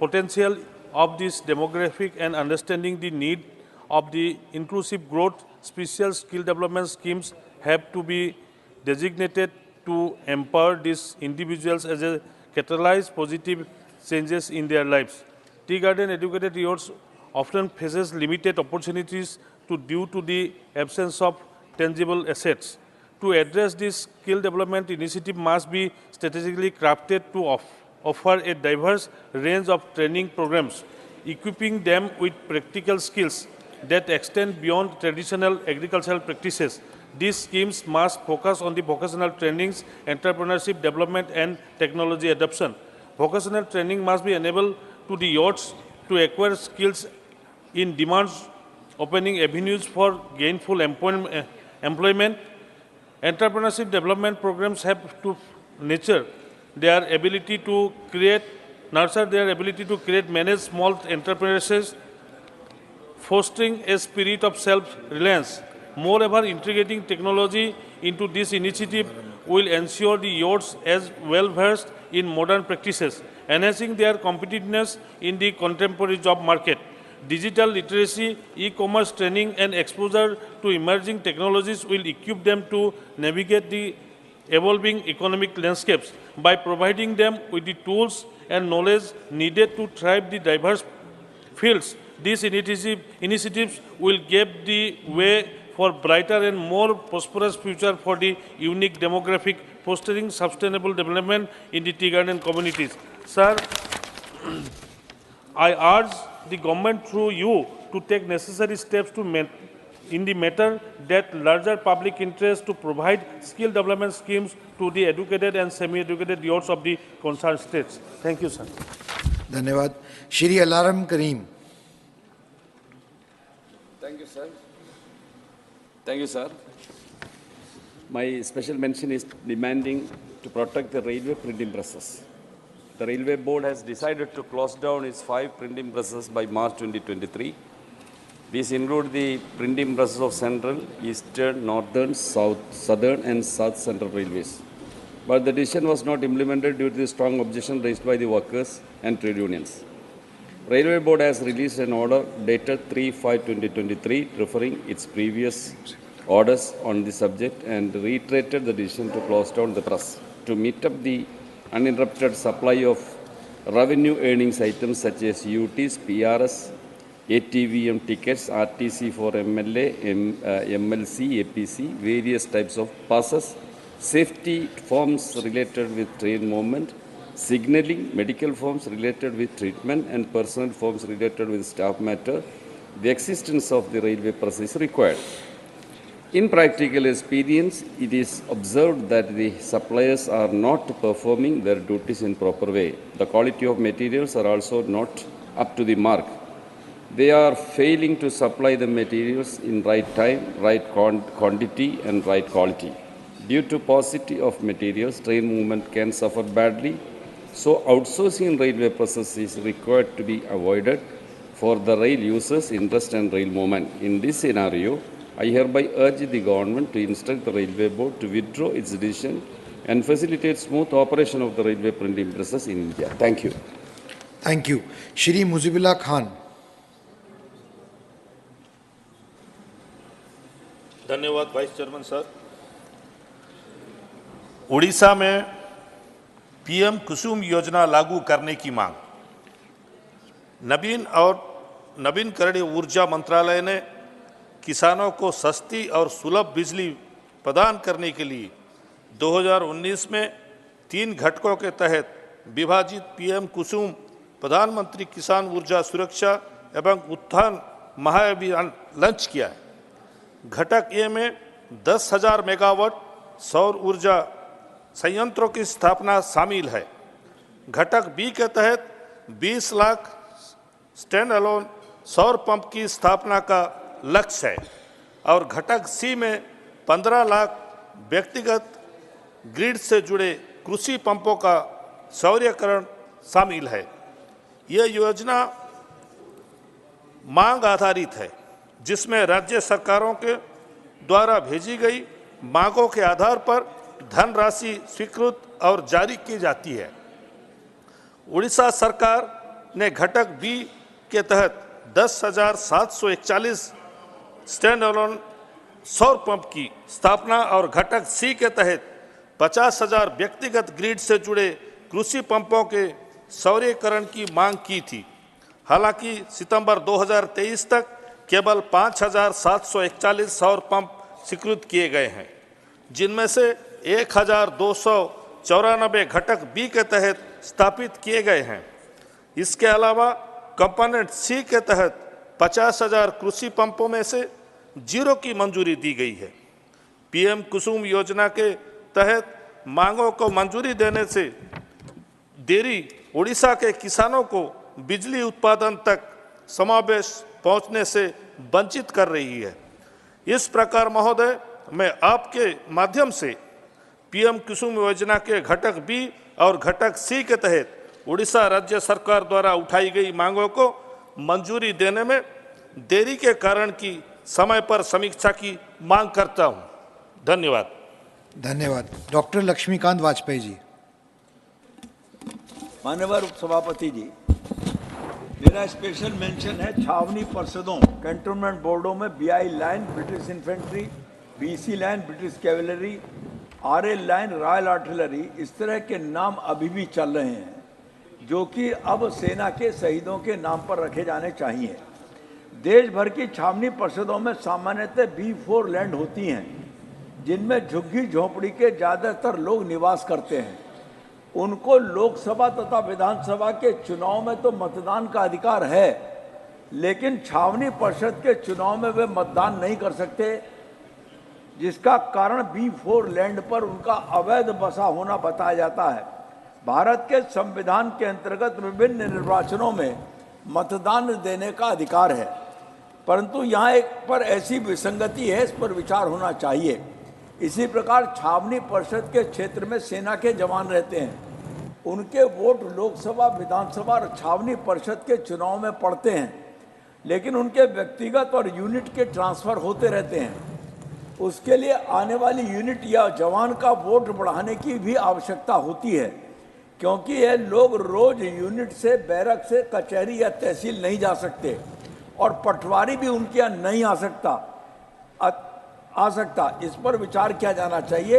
potential of this demographic and understanding the need of the inclusive growth, special skill development schemes have to be designated to empower these individuals as a catalyze positive changes in their lives. Tea garden educated youths often faces limited opportunities due to the absence of tangible assets. To address this, skill development initiative must be strategically crafted to offer a diverse range of training programs, equipping them with practical skills that extend beyond traditional agricultural practices. These schemes must focus on the vocational trainings, entrepreneurship development, and technology adoption. Vocational training must be enabled to the youths to acquire skills in demands, opening avenues for gainful employment. Entrepreneurship development programs have to nurture their ability to create, manage small enterprises, fostering a spirit of self-reliance. Moreover, integrating technology into this initiative will ensure the youths as well-versed in modern practices, enhancing their competitiveness in the contemporary job market. Digital literacy, e-commerce training, and exposure to emerging technologies will equip them to navigate the evolving economic landscapes by providing them with the tools and knowledge needed to thrive the diverse fields. These initiatives will give the way for brighter and more prosperous future for the unique demographic, fostering sustainable development in the tea garden communities. Sir, I urge the government through you to take necessary steps in the matter that larger public interest to provide skill development schemes to the educated and semi-educated youths of the concerned states. Thank you, sir. धन्यवाद. Shri Elamaram Kareem. Thank you, sir. Thank you, sir. My special mention is demanding to protect the railway printing presses. The Railway Board has decided to close down its 5 printing presses by March 2023. These include the printing presses of Central, Eastern, Northern, Southern, and South Central Railways. But the decision was not implemented due to the strong objection raised by the workers and trade unions. Railway Board has released an order dated 3/5/2023 referring its previous orders on the subject and reiterated the decision to close down the press to meet up the uninterrupted supply of revenue earnings items such as UTs, PRS, ATVM tickets, RTC for MLA, MLC, APC, various types of passes, safety forms related with train movement, signaling, medical forms related with treatment, and personal forms related with staff matter. The existence of the railway press is required. In practical experience, it is observed that the suppliers are not performing their duties in proper way. The quality of materials are also not up to the mark. They are failing to supply the materials in right time, right quantity, and right quality. Due to paucity of materials, train movement can suffer badly. So, outsourcing railway process is required to be avoided for the rail users' interest and rail movement. In this scenario, I hereby urge the government to instruct the Railway Board to withdraw its decision and facilitate smooth operation of the railway printing presses in India. Thank you. Thank you. Shri Muzibullah Khan. धन्यवाद vice chairman sir. Orissa में PM कुसुम योजना लागू करने की मांग। नवीनकरणीय ऊर्जा मंत्रालय ने किसानों को सस्ती और सुलभ बिजली प्रदान करने के लिए 2019 में 3 घटकों के तहत विभाजित पीएम कुसुम प्रधानमंत्री किसान ऊर्जा सुरक्षा एवं उत्थान महाअभियान लॉन्च किया है। घटक ए में 10,000 मेगावाट सौर ऊर्जा संयंत्रों की स्थापना शामिल है। घटक बी के तहत 20 लाख स्टैंड अलोन सौर पंप की स्थापना का लक्ष्य है और घटक सी में 15 लाख व्यक्तिगत ग्रिड से जुड़े कृषि पंपों का सौर्यकरण शामिल है। यह योजना मांग आधारित है, जिसमें राज्य सरकारों के द्वारा भेजी गई मांगों के आधार पर धनराशि स्वीकृत और जारी की जाती है। उड़ीसा सरकार ने घटक बी के तहत 10,741 स्टैंड अलोन सौर पंप की स्थापना और घटक सी के तहत 50,000 व्यक्तिगत ग्रिड से जुड़े कृषि पंपों के सौर्यकरण की मांग की थी। हालांकि सितंबर 2023 तक केवल 5,741 सौर पंप स्वीकृत किए गए हैं, जिनमें से 1,294 घटक बी के तहत स्थापित किए गए हैं। इसके अलावा कंपोनेंट सी के तहत 50,000 कृषि पंपों में से 0 की मंजूरी दी गई है। पीएम कुसुम योजना के तहत मांगों को मंजूरी देने से देरी उड़ीसा के किसानों को बिजली उत्पादन तक समावेश पहुंचने से वंचित कर रही है। इस प्रकार महोदय, मैं आपके माध्यम से पीएम कुसुम योजना के घटक बी और घटक सी के तहत उड़ीसा राज्य सरकार द्वारा उठाई गई मांगों को मंजूरी देने में देरी के कारण की समय पर समीक्षा की मांग करता हूं। धन्यवाद। धन्यवाद। डॉक्टर लक्ष्मीकांत वाजपेयी जी। माननीय उपसभापति जी, मेरा स्पेशल मेंशन है छावनी परिषदों, कैंटोनमेंट बोर्डों में BI line British infantry, BC line British cavalry, RL line royal artillery, इस तरह के नाम अभी भी चल रहे हैं, जो कि अब सेना के शहीदों के नाम पर रखे जाने चाहिए। देश भर की छावनी परिषदों में सामान्यतः B4 लैंड होती हैं, जिनमें झुग्गी झोपड़ी के ज़्यादातर लोग निवास करते हैं। उनको लोकसभा तथा विधानसभा के चुनाव में तो मतदान का अधिकार है, लेकिन छावनी परिषद के चुनाव में वे मतदान नहीं कर सकते, जिसका कारण B4 लैंड पर उनका अवैध बसा होना बताया जाता है। भारत के संविधान के अंतर्गत विभिन्न निर्वाचनों में मतदान देने का अधिकार है, परंतु यहाँ एक पर ऐसी विसंगति है, इस पर विचार होना चाहिए। इसी प्रकार छावनी परिषद के क्षेत्र में सेना के जवान रहते हैं, उनके वोट लोकसभा, विधानसभा और छावनी परिषद के चुनाव में पड़ते हैं, लेकिन उनके व्यक्तिगत और यूनिट के ट्रांसफर होते रहते हैं। उसके लिए आने वाली यूनिट या जवान का वोट बढ़ाने की भी आवश्यकता होती है, क्योंकि ये लोग रोज यूनिट से, बैरक से कचहरी या तहसील नहीं जा सकते और पटवारी भी उनके यहाँ नहीं आ सकता। इस पर विचार किया जाना चाहिए।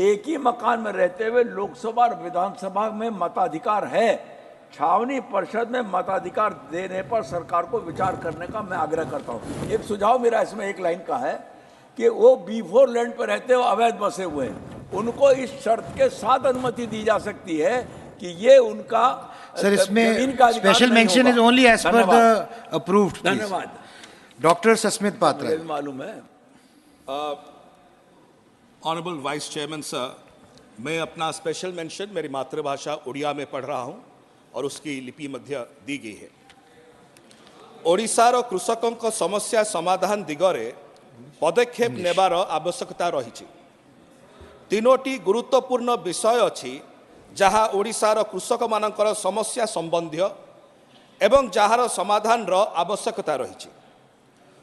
एक ही मकान में रहते हुए लोकसभा और विधानसभा में मताधिकार है, छावनी परिषद में मताधिकार देने पर सरकार को विचार करने का मैं आग्रह करता हूं। एक सुझाव मेरा इसमें एक लाइन का है कि वो B4 लैंड पर रहते हुए अवैध बसे हुए हैं, उनको इस शर्त के साथ अनुमति दी जा सकती है कि ये उनका सर, इसमें जमीन का अधिकार स्पेशल नहीं मेंशन इज होगा। Only as per the approved. धन्यवाद। डॉक्टर सस्मित पात्रा। मुझे भी मालूम है। ऑनरेबल वाइस चेयरमैन सर, मैं अपना स्पेशल मेंशन मेरी मातृभाषा उड़िया में पढ़ रहा हूं और उसकी लिपि मध्य दी गई है। ओडिशार कृषकों समस्या समाधान दिगरे पदक्षेप नेबार आवश्यकता रही। तीनोटी गुरुत्वपूर्ण विषय अच्छी जहाँ ओडिशार कृषक मानकर समस्या संबंधी एवं जार समाधान आवश्यकता रही।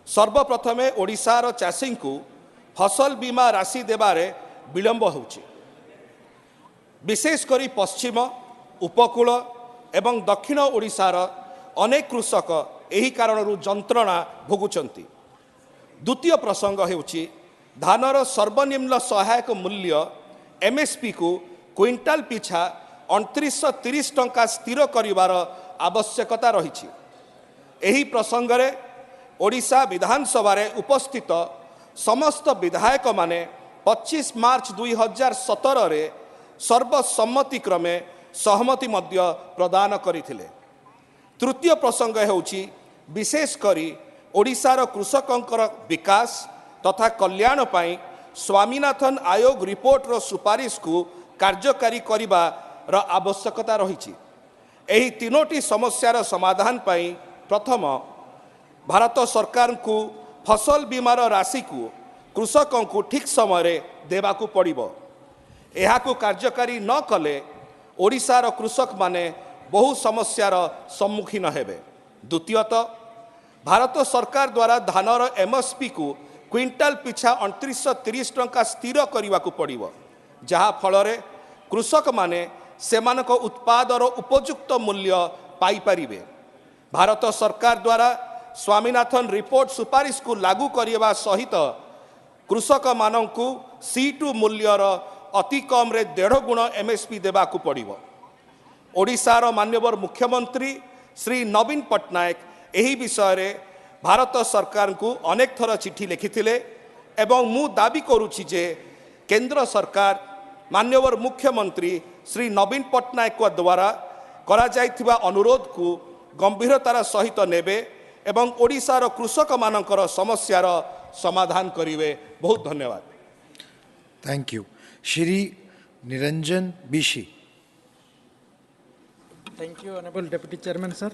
सर्वप्रथमे ओडिशार चाषी को फसल बीमा राशि देबारे विलंब होउछि। विशेषकर पश्चिम उपकूल एवं दक्षिण ओडिशार अनेक कृषक एही कारणरू जंत्रणा भोगुचंती। द्वितीय प्रसंग हेउछि धानर सर्वनिम्न सहायक मूल्य MSP को क्विंटाल पिछा 2930 टंका स्थिर करिवार आवश्यकता रही। एही प्रसंगरे ओडिशा विधानसभा रे उपस्थित समस्त विधायक माने 25 मार्च 2017 रे सर्वसम्मति क्रमे सहमति मध्य प्रदान करथिले। तृतीय प्रसंग हेउछि विशेष करी ओडिशार कृषकंकर विकास तथा कल्याण पाई स्वामीनाथन आयोग रिपोर्ट रो सुपारिश को कार्यकारी करिबार आवश्यकता रही। एही तीनोटी समस्यार समाधान पाई प्रथम भारत सरकार को फसल बीमार राशि को कृषकों को ठीक समय देवाकू पड़िबो। एहाकू कार्यकारी न कले ओडिशार कृषक माने बहु समस्यार सम्मुखीन हेबे। द्वितीयतः भारत सरकार द्वारा धानर MSP को क्विंटाल पिछा 2930 टंका स्थिर करने पड़िबो, जहा फलरे कृषक माने सेमानक उत्पादर उपयुक्त मूल्य पाई परिबे। भारत सरकार द्वारा स्वामीनाथन रिपोर्ट सुपारिश को लागू करने सहित कृषक मानकू C2 मूल्यर अति कम रे 1.5 गुण MSP देवाकू पड़िबो। ओडिशार माननीय मुख्यमंत्री श्री नवीन पट्टनायक एही विषय रे भारत सरकार को अनेक थर चिठी लिखिथिले एवं मु दाबी करुछि जे केंद्र सरकार माननीय मुख्यमंत्री श्री नवीन पट्टनायक द्वारा करा जाइथिबा अनुरोध को गंभीरतार सहित नेबे एवं ओडिशार कृषक मानकर समस्यार समाधान करिवे। बहुत धन्यवाद। Thank you. Shri Niranjan Bishi. Thank you, Honorable Deputy Chairman, sir.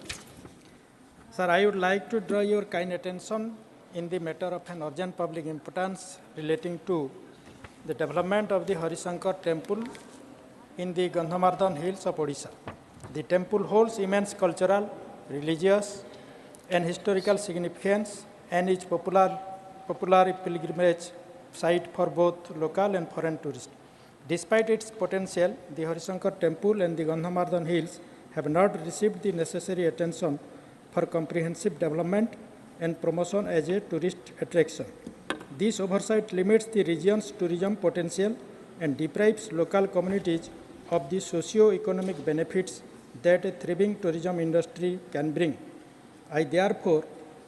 Sir, I would like to draw your kind attention in the matter of an urgent public importance relating to the development of the Harishankar temple in the Gandhamardan hills of Odisha. The temple holds immense cultural, religious, and historical significance and is popular pilgrimage site for both local and foreign tourists. Despite its potential, the Harishankar temple and the Gandhamardan hills have not received the necessary attention for comprehensive development and promotion as a tourist attraction. This oversight limits the region's tourism potential and deprives local communities of the socio-economic benefits that a thriving tourism industry can bring. I therefore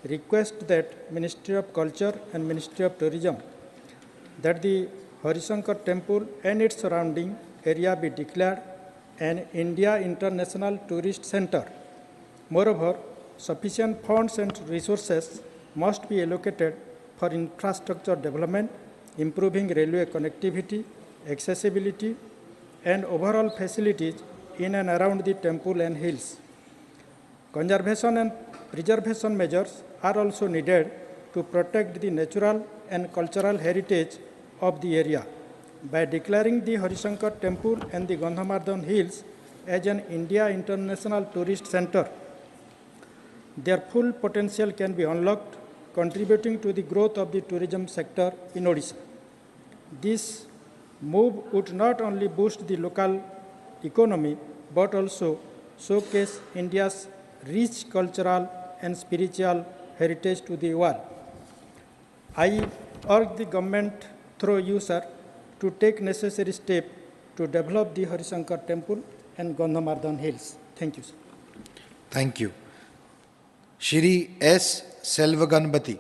request that Ministry of Culture and Ministry of Tourism that the Harishankar temple and its surrounding area be declared an India International Tourist Center. Moreover, sufficient funds and resources must be allocated for infrastructure development, improving railway connectivity, accessibility, and overall facilities in and around the temple and hills. Conservation and preservation measures are also needed to protect the natural and cultural heritage of the area. By declaring the Harishankar temple and the Gandhamardan hills as an India International Tourist Center, their full potential can be unlocked, contributing to the growth of the tourism sector in Odisha. This move would not only boost the local economy, but also showcase India's rich cultural and spiritual heritage to the world. I urge the government, through you, sir, to take necessary steps to develop the Harishankar temple and Gandhamardan hills. Thank you, sir. Thank you. Shri S. Selvaganpati.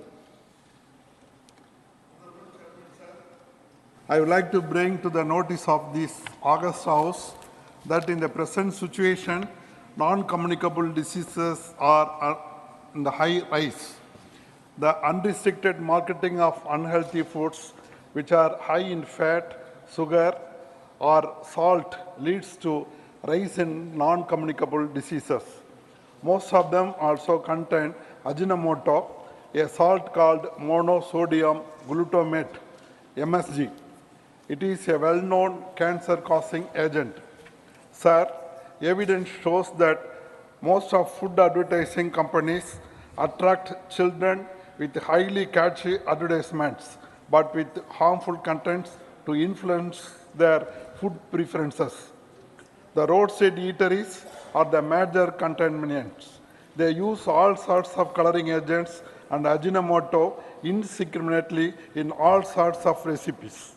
I would like to bring to the notice of this August House that in the present situation, non-communicable diseases are in the high rise. The unrestricted marketing of unhealthy foods, which are high in fat, sugar, or salt, leads to rise in non-communicable diseases. Most of them also contain Ajinomoto, a salt called monosodium glutamate, MSG. It is a well-known cancer-causing agent. Sir, evidence shows that most of food advertising companies attract children with highly catchy advertisements, but with harmful contents to influence their food preferences. The roadside eateries are the major contaminants. They use all sorts of coloring agents and Ajinomoto indiscriminately in all sorts of recipes.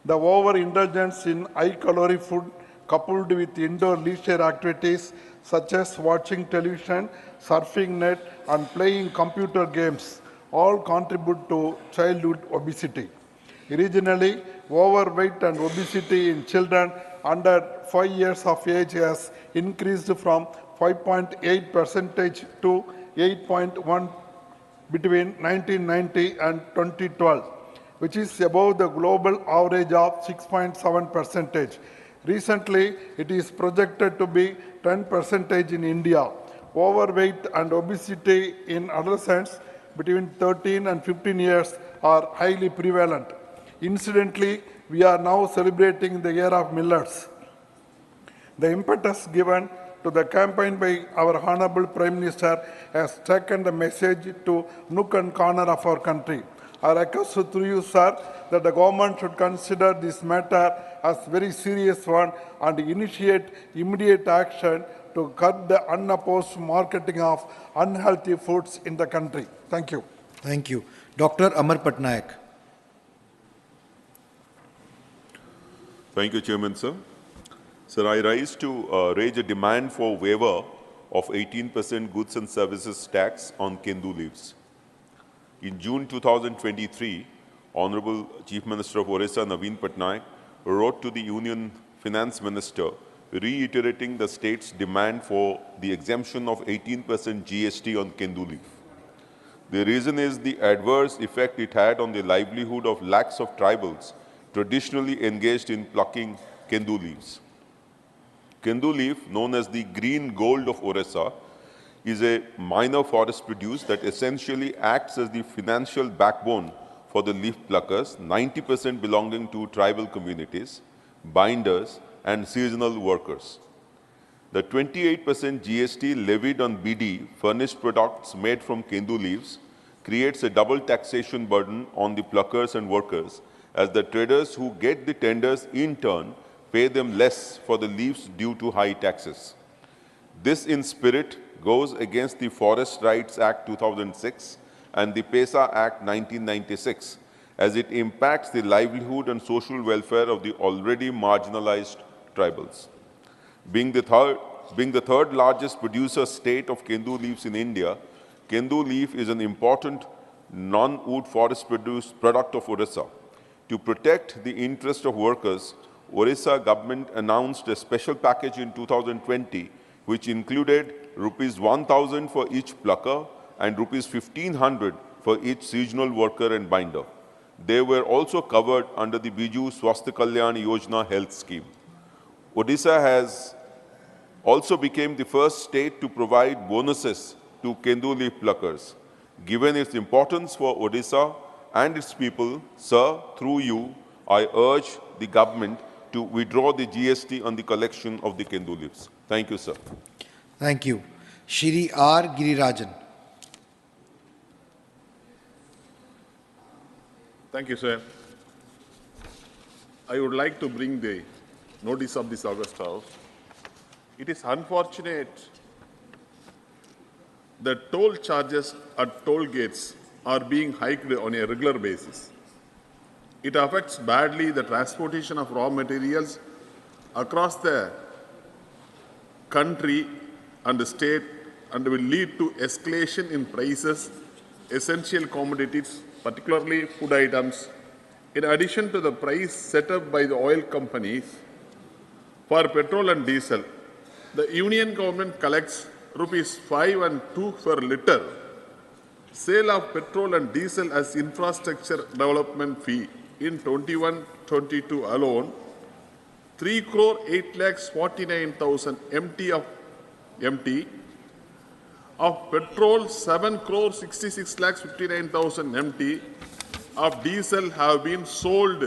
The overindulgence in high-calorie food coupled with indoor leisure activities such as watching television, surfing net, and playing computer games all contribute to childhood obesity. Regionally, overweight and obesity in children under 5 years of age has increased from 5.8% to 8.1% between 1990 and 2012, which is above the global average of 6.7%. Recently, it is projected to be 10% in India. Overweight and obesity in adolescents between 13 and 15 years are highly prevalent. Incidentally, we are now celebrating the year of millets. The impetus given to the campaign by our Honorable Prime Minister has taken the message to nook and corner of our country. I request through you, sir, that the government should consider this matter as a very serious one and initiate immediate action to curb the unopposed marketing of unhealthy foods in the country. Thank you. Thank you. Dr. Amar Patnaik. Thank you, Chairman, sir. Sir, I rise to raise a demand for waiver of 18% goods and services tax on Kendu leaves. In June 2023, Honorable Chief Minister of Orissa, Naveen Patnaik, wrote to the Union Finance Minister reiterating the state's demand for the exemption of 18% GST on Kendu leaf. The reason is the adverse effect it had on the livelihood of lakhs of tribals traditionally engaged in plucking Kendu leaves. Kendu leaf, known as the green gold of Orissa, is a minor forest produce that essentially acts as the financial backbone for the leaf pluckers, 90% belonging to tribal communities, binders, and seasonal workers. The 28% GST levied on BD, furnished products made from Kendu leaves, creates a double taxation burden on the pluckers and workers, as the traders who get the tenders in turn pay them less for the leaves due to high taxes. This, in spirit, goes against the Forest Rights Act 2006 and the PESA Act 1996, as it impacts the livelihood and social welfare of the already marginalized tribals. Being the third largest producer state of Kendu leaves in India, Kendu leaf is an important non-wood forest product of Orissa. To protect the interest of workers, Orissa government announced a special package in 2020 which included rupees 1,000 for each plucker and rupees 1,500 for each seasonal worker and binder. They were also covered under the Biju Swasthya Kalyan Yojana health scheme. Odisha has also became the first state to provide bonuses to Kendu leaf pluckers. Given its importance for Odisha and its people, sir, through you, I urge the government to withdraw the GST on the collection of the Kendu leaves. Thank you, sir. Thank you. Shri R. Girirajan. Thank you, sir. I would like to bring the notice of this August House. It is unfortunate that toll charges at toll gates are being hiked on a regular basis. It affects badly the transportation of raw materials across the country and the state and will lead to escalation in prices, essential commodities, particularly food items, in addition to the price set up by the oil companies for petrol and diesel. The union government collects rupees 5 and 2 per litre sale of petrol and diesel as infrastructure development fee in 21-22 alone. 3,849,000 MT of petrol, 7,66,59,000 MT of diesel have been sold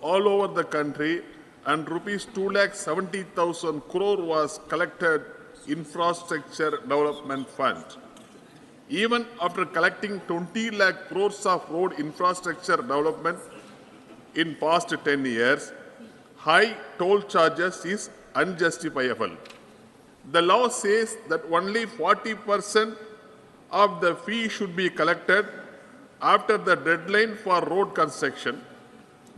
all over the country, and rupees 2,70,000 crore was collected infrastructure development fund. Even after collecting 20 lakh crores of road infrastructure development in past 10 years, high toll charges is unjustifiable. The law says that only 40% of the fee should be collected after the deadline for road construction,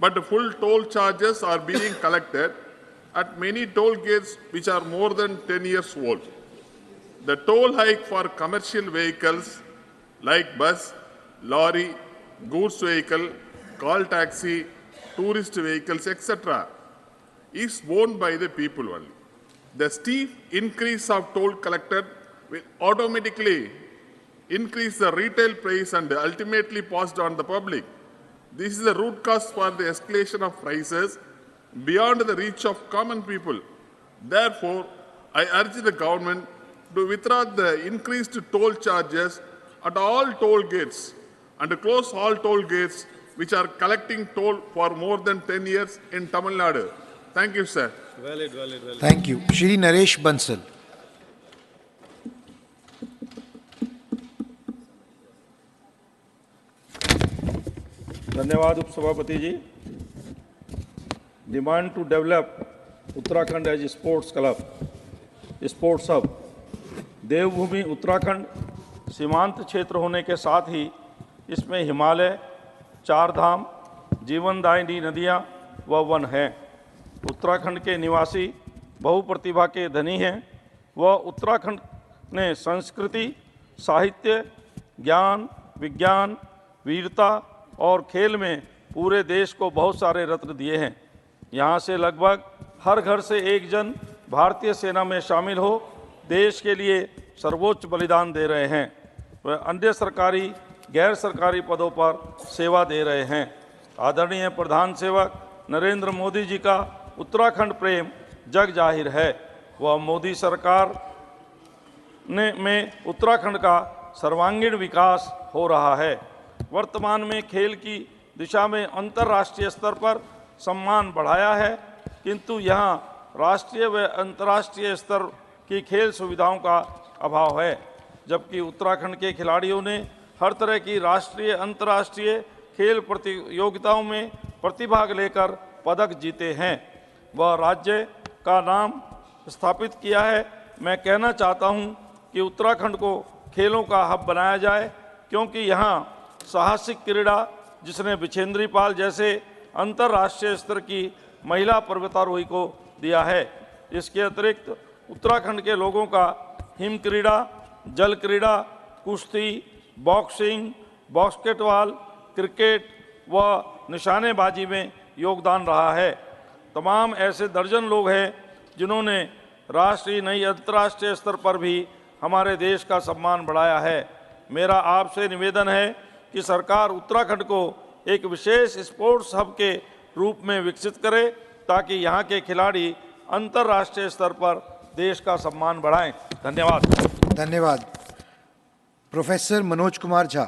but full toll charges are being collected at many toll gates which are more than 10 years old. The toll hike for commercial vehicles like bus, lorry, goods vehicle, call taxi, tourist vehicles, etc. is borne by the people only. The steep increase of toll collected will automatically increase the retail price and ultimately passed on the public. This is the root cause for the escalation of prices beyond the reach of common people. Therefore, I urge the government to withdraw the increased toll charges at all toll gates and to close all toll gates which are collecting toll for more than 10 years in Tamil Nadu. Thank you, sir. Valid. Thank you. Shri Naresh Bansal. धन्यवाद उपसभापति जी। Demand to develop Uttarakhand as sports club, sports hub. देवभूमि उत्तराखंड सीमांत क्षेत्र होने के साथ ही इसमें हिमालय, चार धाम, जीवनदायिनी नदियां व वन हैं। उत्तराखंड के निवासी बहुप्रतिभा के धनी हैं। वह उत्तराखंड ने संस्कृति, साहित्य, ज्ञान, विज्ञान, वीरता और खेल में पूरे देश को बहुत सारे रत्न दिए हैं। यहाँ से लगभग हर घर से एक जन भारतीय सेना में शामिल हो देश के लिए सर्वोच्च बलिदान दे रहे हैं। वह अन्य सरकारी, गैर सरकारी पदों पर सेवा दे रहे हैं। आदरणीय प्रधान सेवक नरेंद्र मोदी जी का उत्तराखंड प्रेम जग जाहिर है। वह मोदी सरकार में उत्तराखंड का सर्वांगीण विकास हो रहा है। वर्तमान में खेल की दिशा में अंतर्राष्ट्रीय स्तर पर सम्मान बढ़ाया है, किंतु यहाँ राष्ट्रीय व अंतर्राष्ट्रीय स्तर की खेल सुविधाओं का अभाव है। जबकि उत्तराखंड के खिलाड़ियों ने हर तरह की राष्ट्रीय, अंतर्राष्ट्रीय खेल प्रतियोगिताओं में प्रतिभाग लेकर पदक जीते हैं। वह राज्य का नाम स्थापित किया है। मैं कहना चाहता हूं कि उत्तराखंड को खेलों का हब बनाया जाए, क्योंकि यहाँ साहसिक क्रीड़ा जिसने बिछेंद्री पाल जैसे अंतर्राष्ट्रीय स्तर की महिला पर्वतारोही को दिया है। इसके अतिरिक्त उत्तराखंड के लोगों का हिम क्रीड़ा, जल क्रीड़ा, कुश्ती, बॉक्सिंग, बास्केटबॉल, क्रिकेट व निशानेबाजी में योगदान रहा है। तमाम ऐसे दर्जन लोग हैं जिन्होंने राष्ट्रीय नहीं अंतर्राष्ट्रीय स्तर पर भी हमारे देश का सम्मान बढ़ाया है। मेरा आपसे निवेदन है कि सरकार उत्तराखंड को एक विशेष स्पोर्ट्स हब के रूप में विकसित करे, ताकि यहाँ के खिलाड़ी अंतर्राष्ट्रीय स्तर पर देश का सम्मान बढ़ाएं। धन्यवाद। प्रोफेसर मनोज कुमार झा।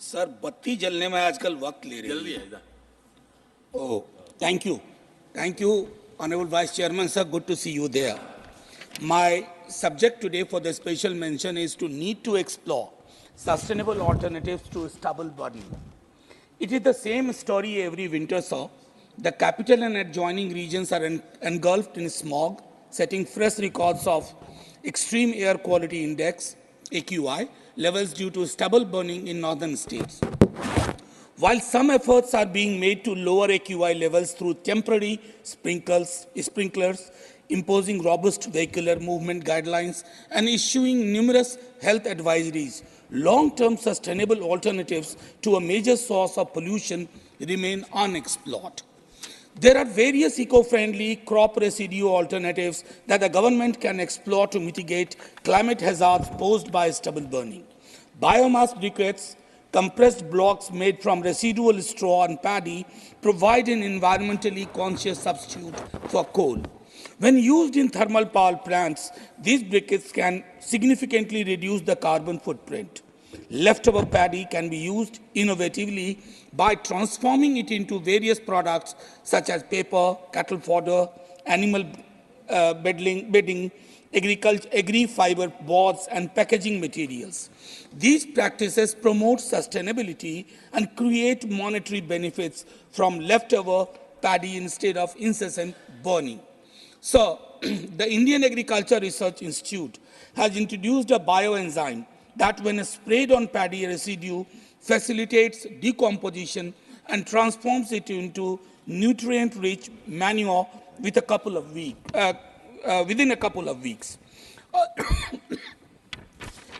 सर, बत्ती जलने में आजकल वक्त ले रही है। Oh, thank you honourable vice chairman sir, good to see you there. My subject today for the special mention is to need to explore sustainable alternatives to stubble burning. It is the same story every winter saw. The capital and adjoining regions are engulfed in smog, setting fresh records of extreme air quality index, AQI, levels due to stubble burning in northern states. While some efforts are being made to lower AQI levels through temporary sprinklers, imposing robust vehicular movement guidelines, and issuing numerous health advisories, long-term sustainable alternatives to a major source of pollution remain unexplored. There are various eco-friendly crop residue alternatives that the government can explore to mitigate climate hazards posed by stubble burning. Biomass briquettes, compressed blocks made from residual straw and paddy, provide an environmentally conscious substitute for coal. When used in thermal power plants, these briquettes can significantly reduce the carbon footprint. Leftover paddy can be used innovatively by transforming it into various products such as paper, cattle fodder, animal bedding, agri-fiber boards, and packaging materials. These practices promote sustainability and create monetary benefits from leftover paddy instead of incessant burning. So, the Indian Agriculture Research Institute has introduced a bioenzyme that, when sprayed on paddy residue, facilitates decomposition and transforms it into nutrient-rich manure with within a couple of weeks.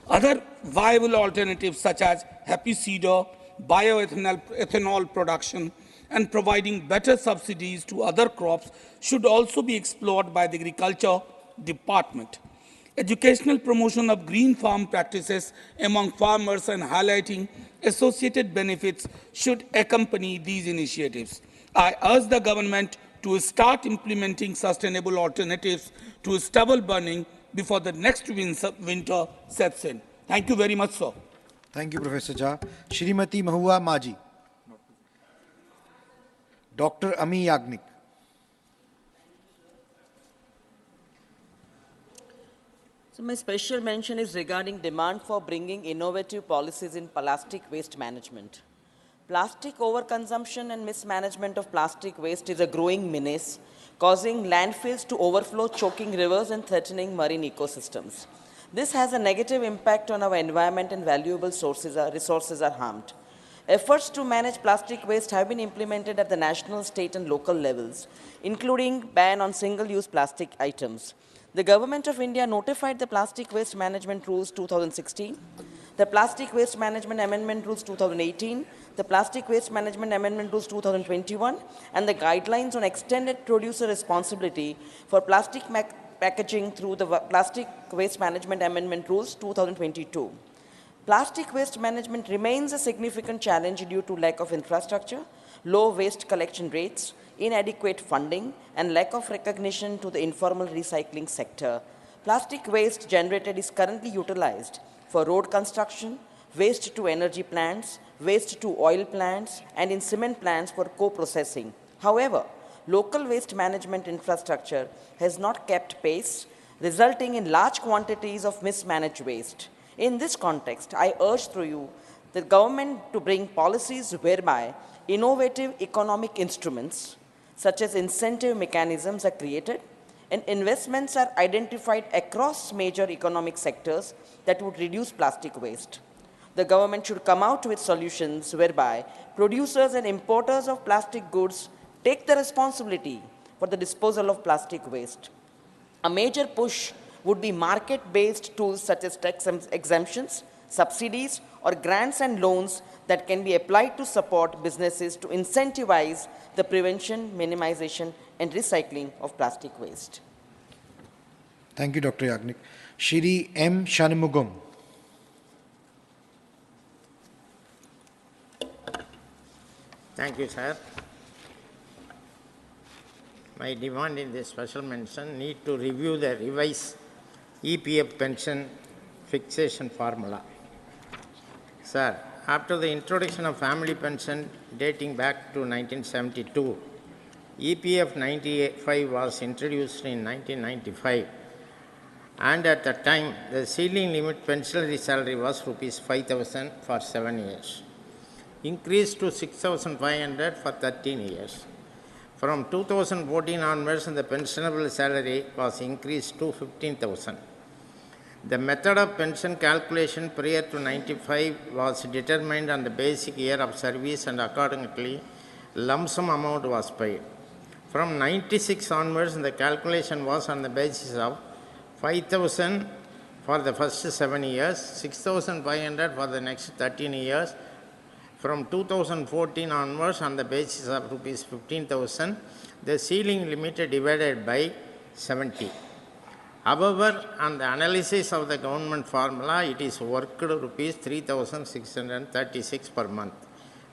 Other viable alternatives such as happy seeder, bioethanol production, and providing better subsidies to other crops should also be explored by the Agriculture Department. Educational promotion of green farm practices among farmers and highlighting associated benefits should accompany these initiatives. I urge the government to start implementing sustainable alternatives to stubble burning before the next winter sets in. Thank you very much, sir. Thank you, Professor Jha. Shrimati Mahua Maji. Dr. Ami Yagnik. So my special mention is regarding demand for bringing innovative policies in plastic waste management. Plastic overconsumption and mismanagement of plastic waste is a growing menace, causing landfills to overflow, choking rivers and threatening marine ecosystems. This has a negative impact on our environment and valuable resources are harmed. Efforts to manage plastic waste have been implemented at the national, state and local levels, including ban on single-use plastic items. The Government of India notified the Plastic Waste Management Rules 2016, the Plastic Waste Management Amendment Rules 2018, the Plastic Waste Management Amendment Rules 2021, and the Guidelines on Extended Producer Responsibility for Plastic Packaging through the Plastic Waste Management Amendment Rules 2022. Plastic waste management remains a significant challenge due to lack of infrastructure, low waste collection rates, inadequate funding, and lack of recognition to the informal recycling sector. Plastic waste generated is currently utilized for road construction, waste to energy plants, waste to oil plants, and in cement plants for co-processing. However, local waste management infrastructure has not kept pace, resulting in large quantities of mismanaged waste. In this context, I urge through you the government to bring policies whereby innovative economic instruments such as incentive mechanisms are created and investments are identified across major economic sectors that would reduce plastic waste. The government should come out with solutions whereby producers and importers of plastic goods take the responsibility for the disposal of plastic waste. A major push would be market-based tools such as tax exemptions, subsidies, or grants and loans that can be applied to support businesses to incentivize the prevention, minimization, and recycling of plastic waste. Thank you, Dr. Yagnik. Shri M. Shanmugam. Thank you, sir. My demand in this special mention need to review the revised EPF pension fixation formula. Sir, after the introduction of family pension dating back to 1972, EPF 95 was introduced in 1995, and at the time the ceiling limit pensionary salary was rupees 5,000 for 7 years, increased to 6,500 for 13 years. From 2014 onwards, the pensionable salary was increased to 15,000. The method of pension calculation prior to 95 was determined on the basic year of service, and accordingly, lump sum amount was paid. From 96 onwards, the calculation was on the basis of 5,000 for the first 7 years, 6,500 for the next 13 years. From 2014 onwards, on the basis of rupees 15,000, the ceiling limit divided by 70. However, on the analysis of the government formula, it is worked rupees 3,636 per month.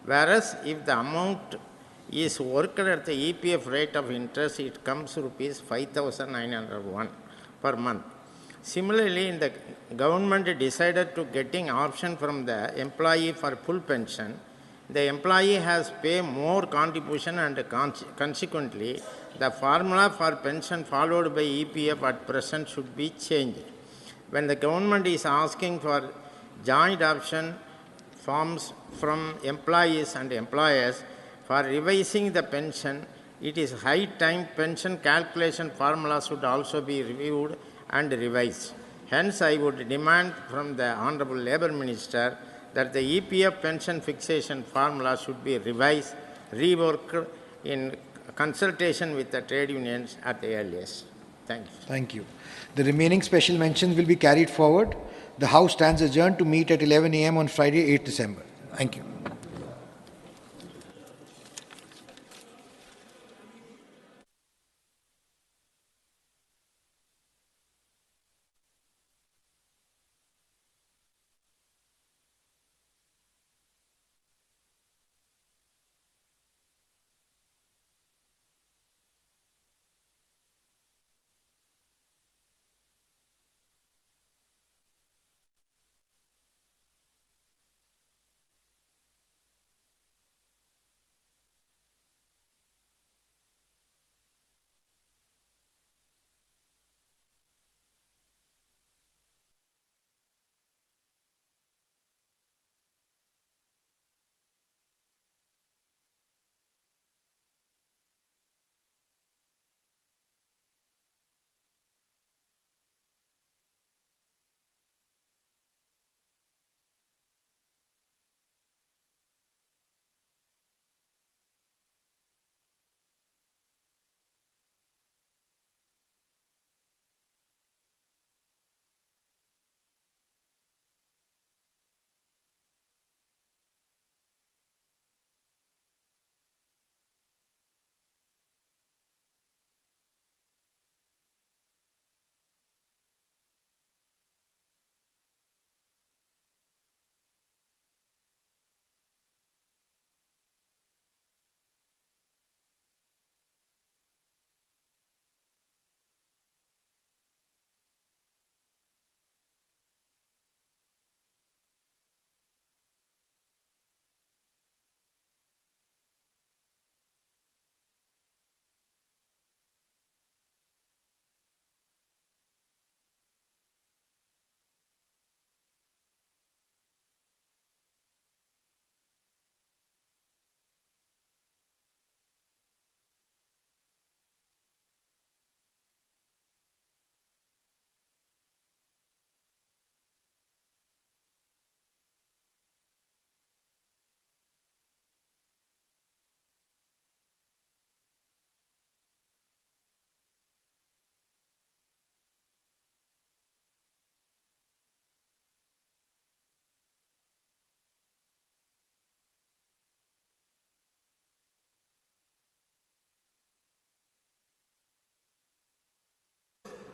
Whereas, if the amount is worked at the EPF rate of interest, it comes rupees 5,901 per month. Similarly, the government decided to getting option from the employee for full pension. The employee has pay more contribution and consequently, the formula for pension followed by EPF at present should be changed. When the government is asking for joint option forms from employees and employers for revising the pension, it is high time pension calculation formula should also be reviewed and revised. Hence, I would demand from the Honorable Labour Minister that the EPF pension fixation formula should be revised, reworked in consultation with the trade unions at the earliest. Thank you. Thank you. The remaining special mentions will be carried forward. The House stands adjourned to meet at 11 a.m. on Friday, 8 December. Thank you.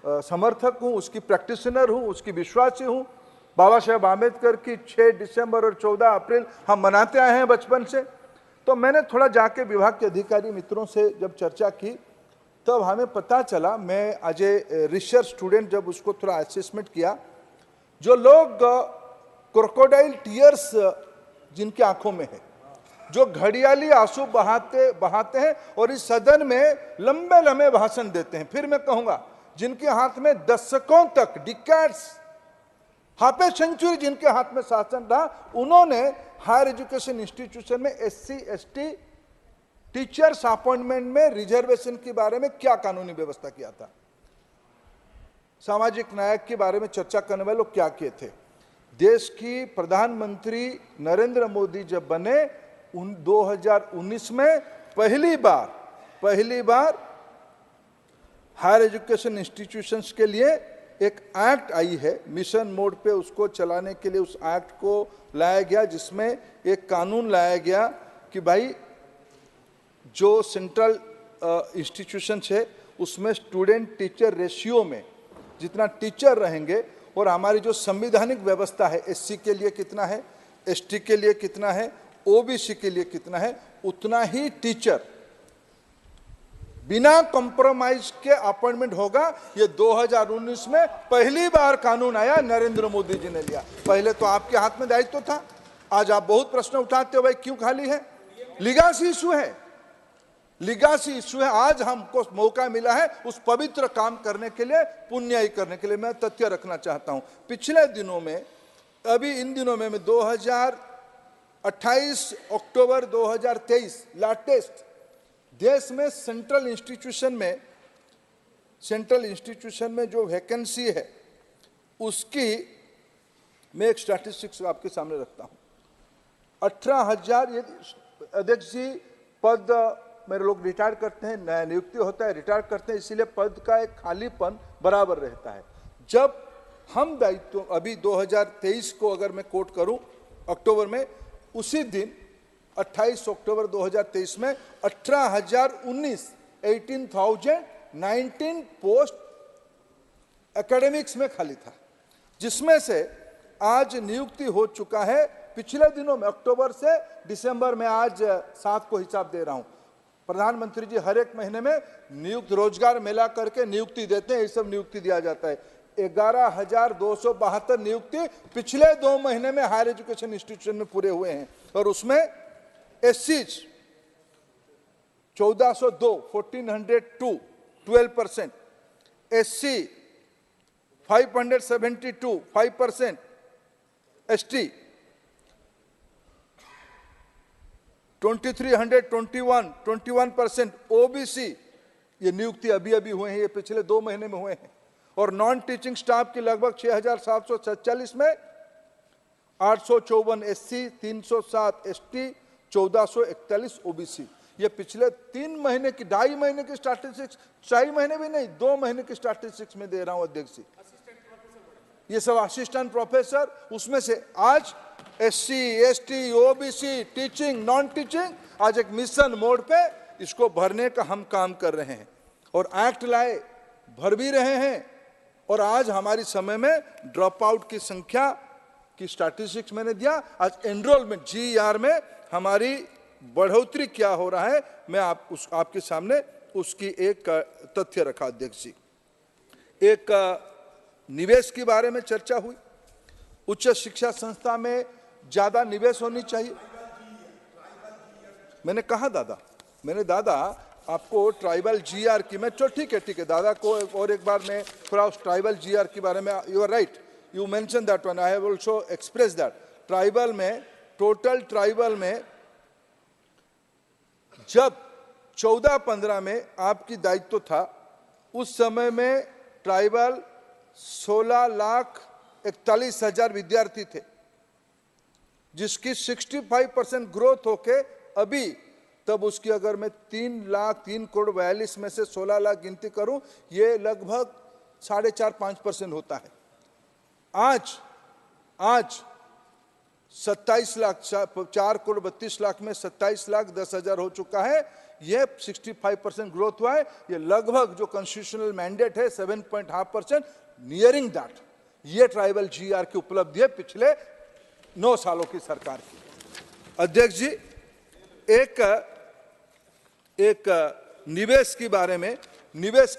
समर्थक हूं, उसकी practitioner हूं, उसकी विश्वासी हूं। बाबा साहेब आम्बेडकर की 6 दिसंबर और 14 अप्रैल हम मनाते आए हैं बचपन से। तो मैंने थोड़ा जाके विभाग के अधिकारी मित्रों से जब चर्चा की तब हमें पता चला, मैं एज ए रिसर्च स्टूडेंट जब उसको थोड़ा असेसमेंट किया, जो लोग क्रोकोडाइल टीयर्स जिनकी आंखों में है, जो घड़ियाली आंसू बहाते हैं और इस सदन में लंबे लंबे भाषण देते हैं, फिर मैं कहूंगा जिनके हाथ में दशकों तक, डिकेड्स, हाफ ए सेंचुरी जिनके हाथ में शासन रहा, उन्होंने हायर एजुकेशन इंस्टीट्यूशन में SC ST टीचर्स अपॉइंटमेंट में रिजर्वेशन के बारे में क्या कानूनी व्यवस्था किया था, सामाजिक न्याय के बारे में चर्चा करने वाले लोग क्या किए थे। देश की प्रधानमंत्री नरेंद्र मोदी जब बने 2019 में पहली बार पहली बार हायर एजुकेशन इंस्टीट्यूशंस के लिए एक एक्ट आई है, मिशन मोड पे उसको चलाने के लिए उस एक्ट को लाया गया, जिसमें एक कानून लाया गया कि भाई जो सेंट्रल इंस्टीट्यूशंस है उसमें स्टूडेंट टीचर रेशियो में जितना टीचर रहेंगे और हमारी जो संवैधानिक व्यवस्था है, एससी के लिए कितना है, एसटी के लिए कितना है, ओबीसी के लिए कितना है, उतना ही टीचर बिना कॉम्प्रोमाइज के अपॉइंटमेंट होगा। ये 2019 में पहली बार कानून आया, नरेंद्र मोदी जी ने लिया। पहले तो आपके हाथ में दायित्व था, आज आप बहुत प्रश्न उठाते हो भाई क्यों खाली है। लीगासी इशू है, लीगासी इशू है। आज हमको मौका मिला है उस पवित्र काम करने के लिए, पुण्याई करने के लिए। मैं तथ्य रखना चाहता हूं, पिछले दिनों में, अभी इन दिनों में 2028 अक्टूबर 2023 लेटेस्ट देश में सेंट्रल इंस्टीट्यूशन में जो वैकेंसी है उसकी मैं एक स्टैटिस्टिक्स आपके सामने रखता हूं। 18,000 ये अध्यक्ष जी पद मेरे लोग रिटायर करते हैं, नया नियुक्ति होता है, रिटायर करते हैं, इसीलिए पद का एक खालीपन बराबर रहता है। जब हम दायित्व अभी 2023 को अगर मैं कोट करूं अक्टूबर में, उसी दिन 28 अक्टूबर 2023 में 18,019 पोस्ट एकेडमिक्स में खाली था, जिसमें से आज नियुक्ति हो चुका है पिछले दिनों में, अक्टूबर से दिसंबर में, आज 7 को हिसाब दे रहा हूं। प्रधानमंत्री जी हर एक महीने में नियुक्त रोजगार मेला करके नियुक्ति देते हैं, ये सब नियुक्ति दिया जाता है। 11,272 नियुक्ति पिछले 2 महीने में हायर एजुकेशन इंस्टीट्यूशन में पूरे हुए हैं, और उसमें एससी 1402 1402 12%, एससी 572 5%, एसटी 2321 21%, ओबीसी ये नियुक्ति अभी अभी हुए हैं, ये पिछले 2 महीने में हुए हैं। और नॉन टीचिंग स्टाफ की लगभग 6,747 में 854 एससी, 307 एसटी, 1441 ओबीसी। ये पिछले 3 महीने की, 2.5 महीने की स्टैटिस्टिक्स, 4 महीने भी नहीं, 2 महीने की स्टैटिस्टिक्स में दे रहा हूं अध्यक्ष जी। ये सब असिस्टेंट प्रोफेसर, उसमें से आज SC, ST, OBC, teaching, non teaching, आज एक मिशन मोड पे इसको भरने का हम काम कर रहे हैं, और एक्ट लाए, भर भी रहे हैं। और आज हमारी समय में ड्रॉप आउट की संख्या की स्टैटिस्टिक्स मैंने दिया, आज एनरोलमेंट जीआर में हमारी बढ़ोतरी क्या हो रहा है, मैं आपके सामने उसकी एक तथ्य रखा अध्यक्ष जी। एक निवेश के बारे में चर्चा हुई, उच्च शिक्षा संस्था में ज्यादा निवेश होनी चाहिए। मैंने कहा दादा आपको ट्राइबल जीआर की, मैं ठीक है दादा को और एक बार मैं थोड़ा उस ट्राइबल जीआर के बारे में, you are right, you mention that one, I have also express that. Tribal में, टोटल ट्राइबल में जब 14-15 में आपकी दायित्व था, उस समय में ट्राइबल 16,41,000 विद्यार्थी थे, जिसकी 65% ग्रोथ होके अभी तब उसकी अगर मैं 3,42,00,000 में से 16 लाख गिनती करूं, ये लगभग 4.5-5% होता है। आज 27 लाख, 4,32,00,000 में 27,10,000 हो चुका है। ये 65% ग्रोथ हुआ है। ये लगभग जो कॉन्स्टिट्यूशनल मैंडेट है 7.5%, नियरिंग दैट। ये ट्राइबल जीआर की उपलब्धि है पिछले 9 सालों की सरकार की। अध्यक्ष जी, एक निवेश के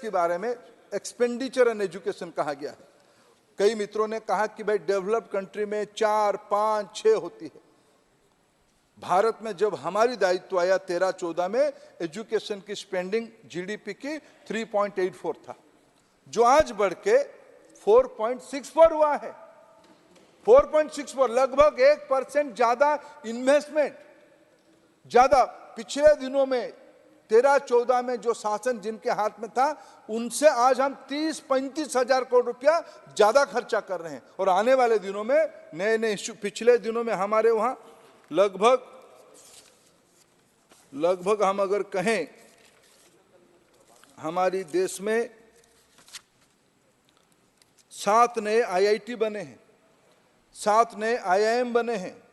बारे में एक्सपेंडिचर एंड एजुकेशन कहा गया है। कई मित्रों ने कहा कि भाई डेवलप्ड कंट्री में 4, 5, 6 होती है। भारत में जब हमारी दायित्व आया 13-14 में, एजुकेशन की स्पेंडिंग जीडीपी की 3.84 था, जो आज बढ़ के 4.64 हुआ है। 4.64, लगभग 1% ज्यादा इन्वेस्टमेंट, ज्यादा। पिछले दिनों में 13-14 में जो शासन जिनके हाथ में था, उनसे आज हम 30-35 हजार करोड़ रुपया ज्यादा खर्चा कर रहे हैं। और आने वाले दिनों में नए इश्यू, पिछले दिनों में हमारे वहां लगभग हम अगर कहें हमारी देश में 7 नए IIT बने हैं, 7 नए IIM बने हैं,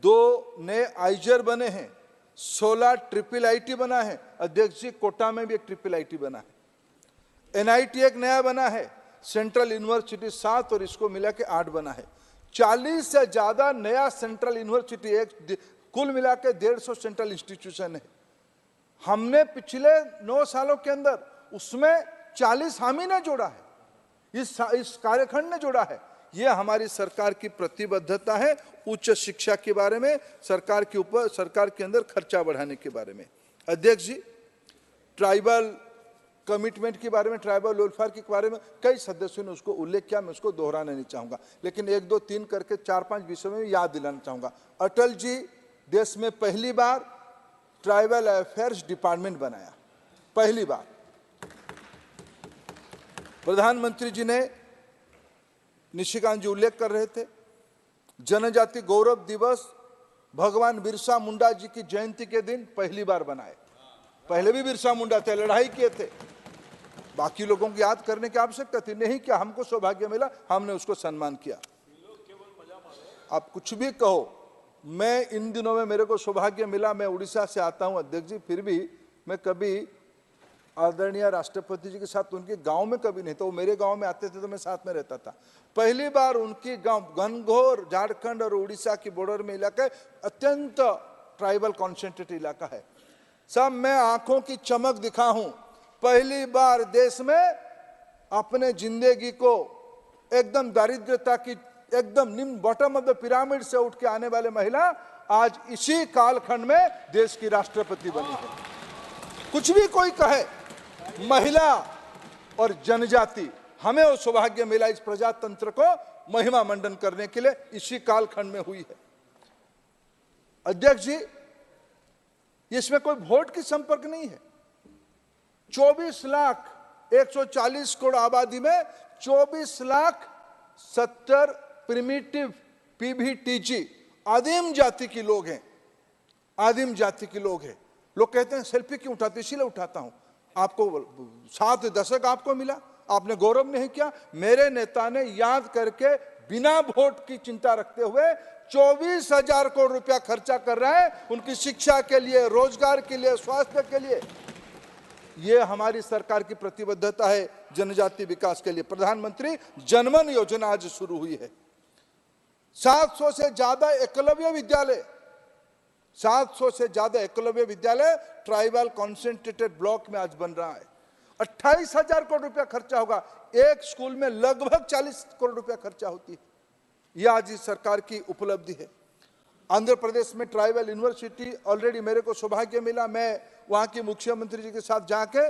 2 नए आइजर बने हैं, 16 IIIT बना है। अध्यक्ष जी, कोटा में भी एक IIIT बना है, NIT एक नया बना है, सेंट्रल यूनिवर्सिटी 7 और इसको मिला के 8 बना है। 40 से ज्यादा नया सेंट्रल यूनिवर्सिटी, एक कुल मिला के 150 सेंट्रल इंस्टीट्यूशन है। हमने पिछले 9 सालों के अंदर उसमें 40 हामी ने जोड़ा है, इस कार्यखंड ने जोड़ा है। यह हमारी सरकार की प्रतिबद्धता है उच्च शिक्षा के बारे में, सरकार के ऊपर, सरकार के अंदर खर्चा बढ़ाने के बारे में। अध्यक्ष जी, ट्राइबल कमिटमेंट के बारे में, ट्राइबल वेलफेयर के बारे में कई सदस्यों ने उसको उल्लेख किया, मैं उसको दोहराना नहीं चाहूंगा, लेकिन 1, 2, 3 करके 4-5 विषयों में याद दिलाना चाहूंगा। अटल जी देश में पहली बार ट्राइबल अफेयर्स डिपार्टमेंट बनाया, पहली बार। प्रधानमंत्री जी ने, निशिकांत जी उल्लेख कर रहे थे, जनजाति गौरव दिवस भगवान बिरसा मुंडा जी की जयंती के दिन पहली बार बनाए। पहले भी बिरसा मुंडा थे, लड़ाई किए थे, बाकी लोगों को याद करने की आवश्यकता थी नहीं, क्या हमको सौभाग्य मिला, हमने उसको सम्मान किया। आप कुछ भी कहो, मैं इन दिनों में मेरे को सौभाग्य मिला, मैं उड़ीसा से आता हूं अध्यक्ष जी, फिर भी मैं कभी आदरणीय राष्ट्रपति जी के साथ उनके गांव में कभी नहीं, तो वो मेरे गांव में आते थे तो मैं साथ में रहता था। पहली बार उनकी गांव घनघोर झारखंड और उड़ीसा की बॉर्डर में इलाका है, अत्यंत ट्राइबल कॉन्सेंट्रेटेड इलाका है। सब मैं आंखों की चमक दिखा हूं, पहली बार देश में अपने जिंदगी को एकदम दारिद्र्यता की एकदम निम्न बॉटम ऑफ द पिरामिड से उठ के आने वाले महिला आज इसी कालखंड में देश की राष्ट्रपति बनी है। कुछ भी कोई कहे, महिला और जनजाति, हमें वो सौभाग्य मिला इस प्रजातंत्र को महिमा मंडन करने के लिए, इसी कालखंड में हुई है। अध्यक्ष जी, इसमें कोई वोट की संपर्क नहीं है। 24,140 करोड़ आबादी में 24,70,000 प्रिमिटिव PVTG आदिम जाति के लोग हैं, आदिम जाति के लोग हैं। लोग कहते हैं सेल्फी क्यों उठाते, इसीलिए उठाता हूं। आपको 7 दशक आपको मिला, आपने गौरव नहीं किया। मेरे नेता ने याद करके बिना वोट की चिंता रखते हुए 24,000 करोड़ रुपया खर्चा कर रहा है उनकी शिक्षा के लिए, रोजगार के लिए, स्वास्थ्य के लिए। यह हमारी सरकार की प्रतिबद्धता है जनजाति विकास के लिए। प्रधानमंत्री जनमन योजना आज शुरू हुई है। 700 से ज्यादा एकलव्य विद्यालय, 700 से ज्यादा एकलव्य विद्यालय ट्राइबल कॉन्सेंट्रेटेड ब्लॉक में आज बन रहा है। 28,000 करोड़ रुपया खर्चा होगा, एक स्कूल में लगभग 40 करोड़ रुपया खर्चा होती है। यह आज इस सरकार की उपलब्धि है। आंध्र प्रदेश में ट्राइबल यूनिवर्सिटी ऑलरेडी मेरे को सौभाग्य मिला, मैं वहां के मुख्यमंत्री जी के साथ जाके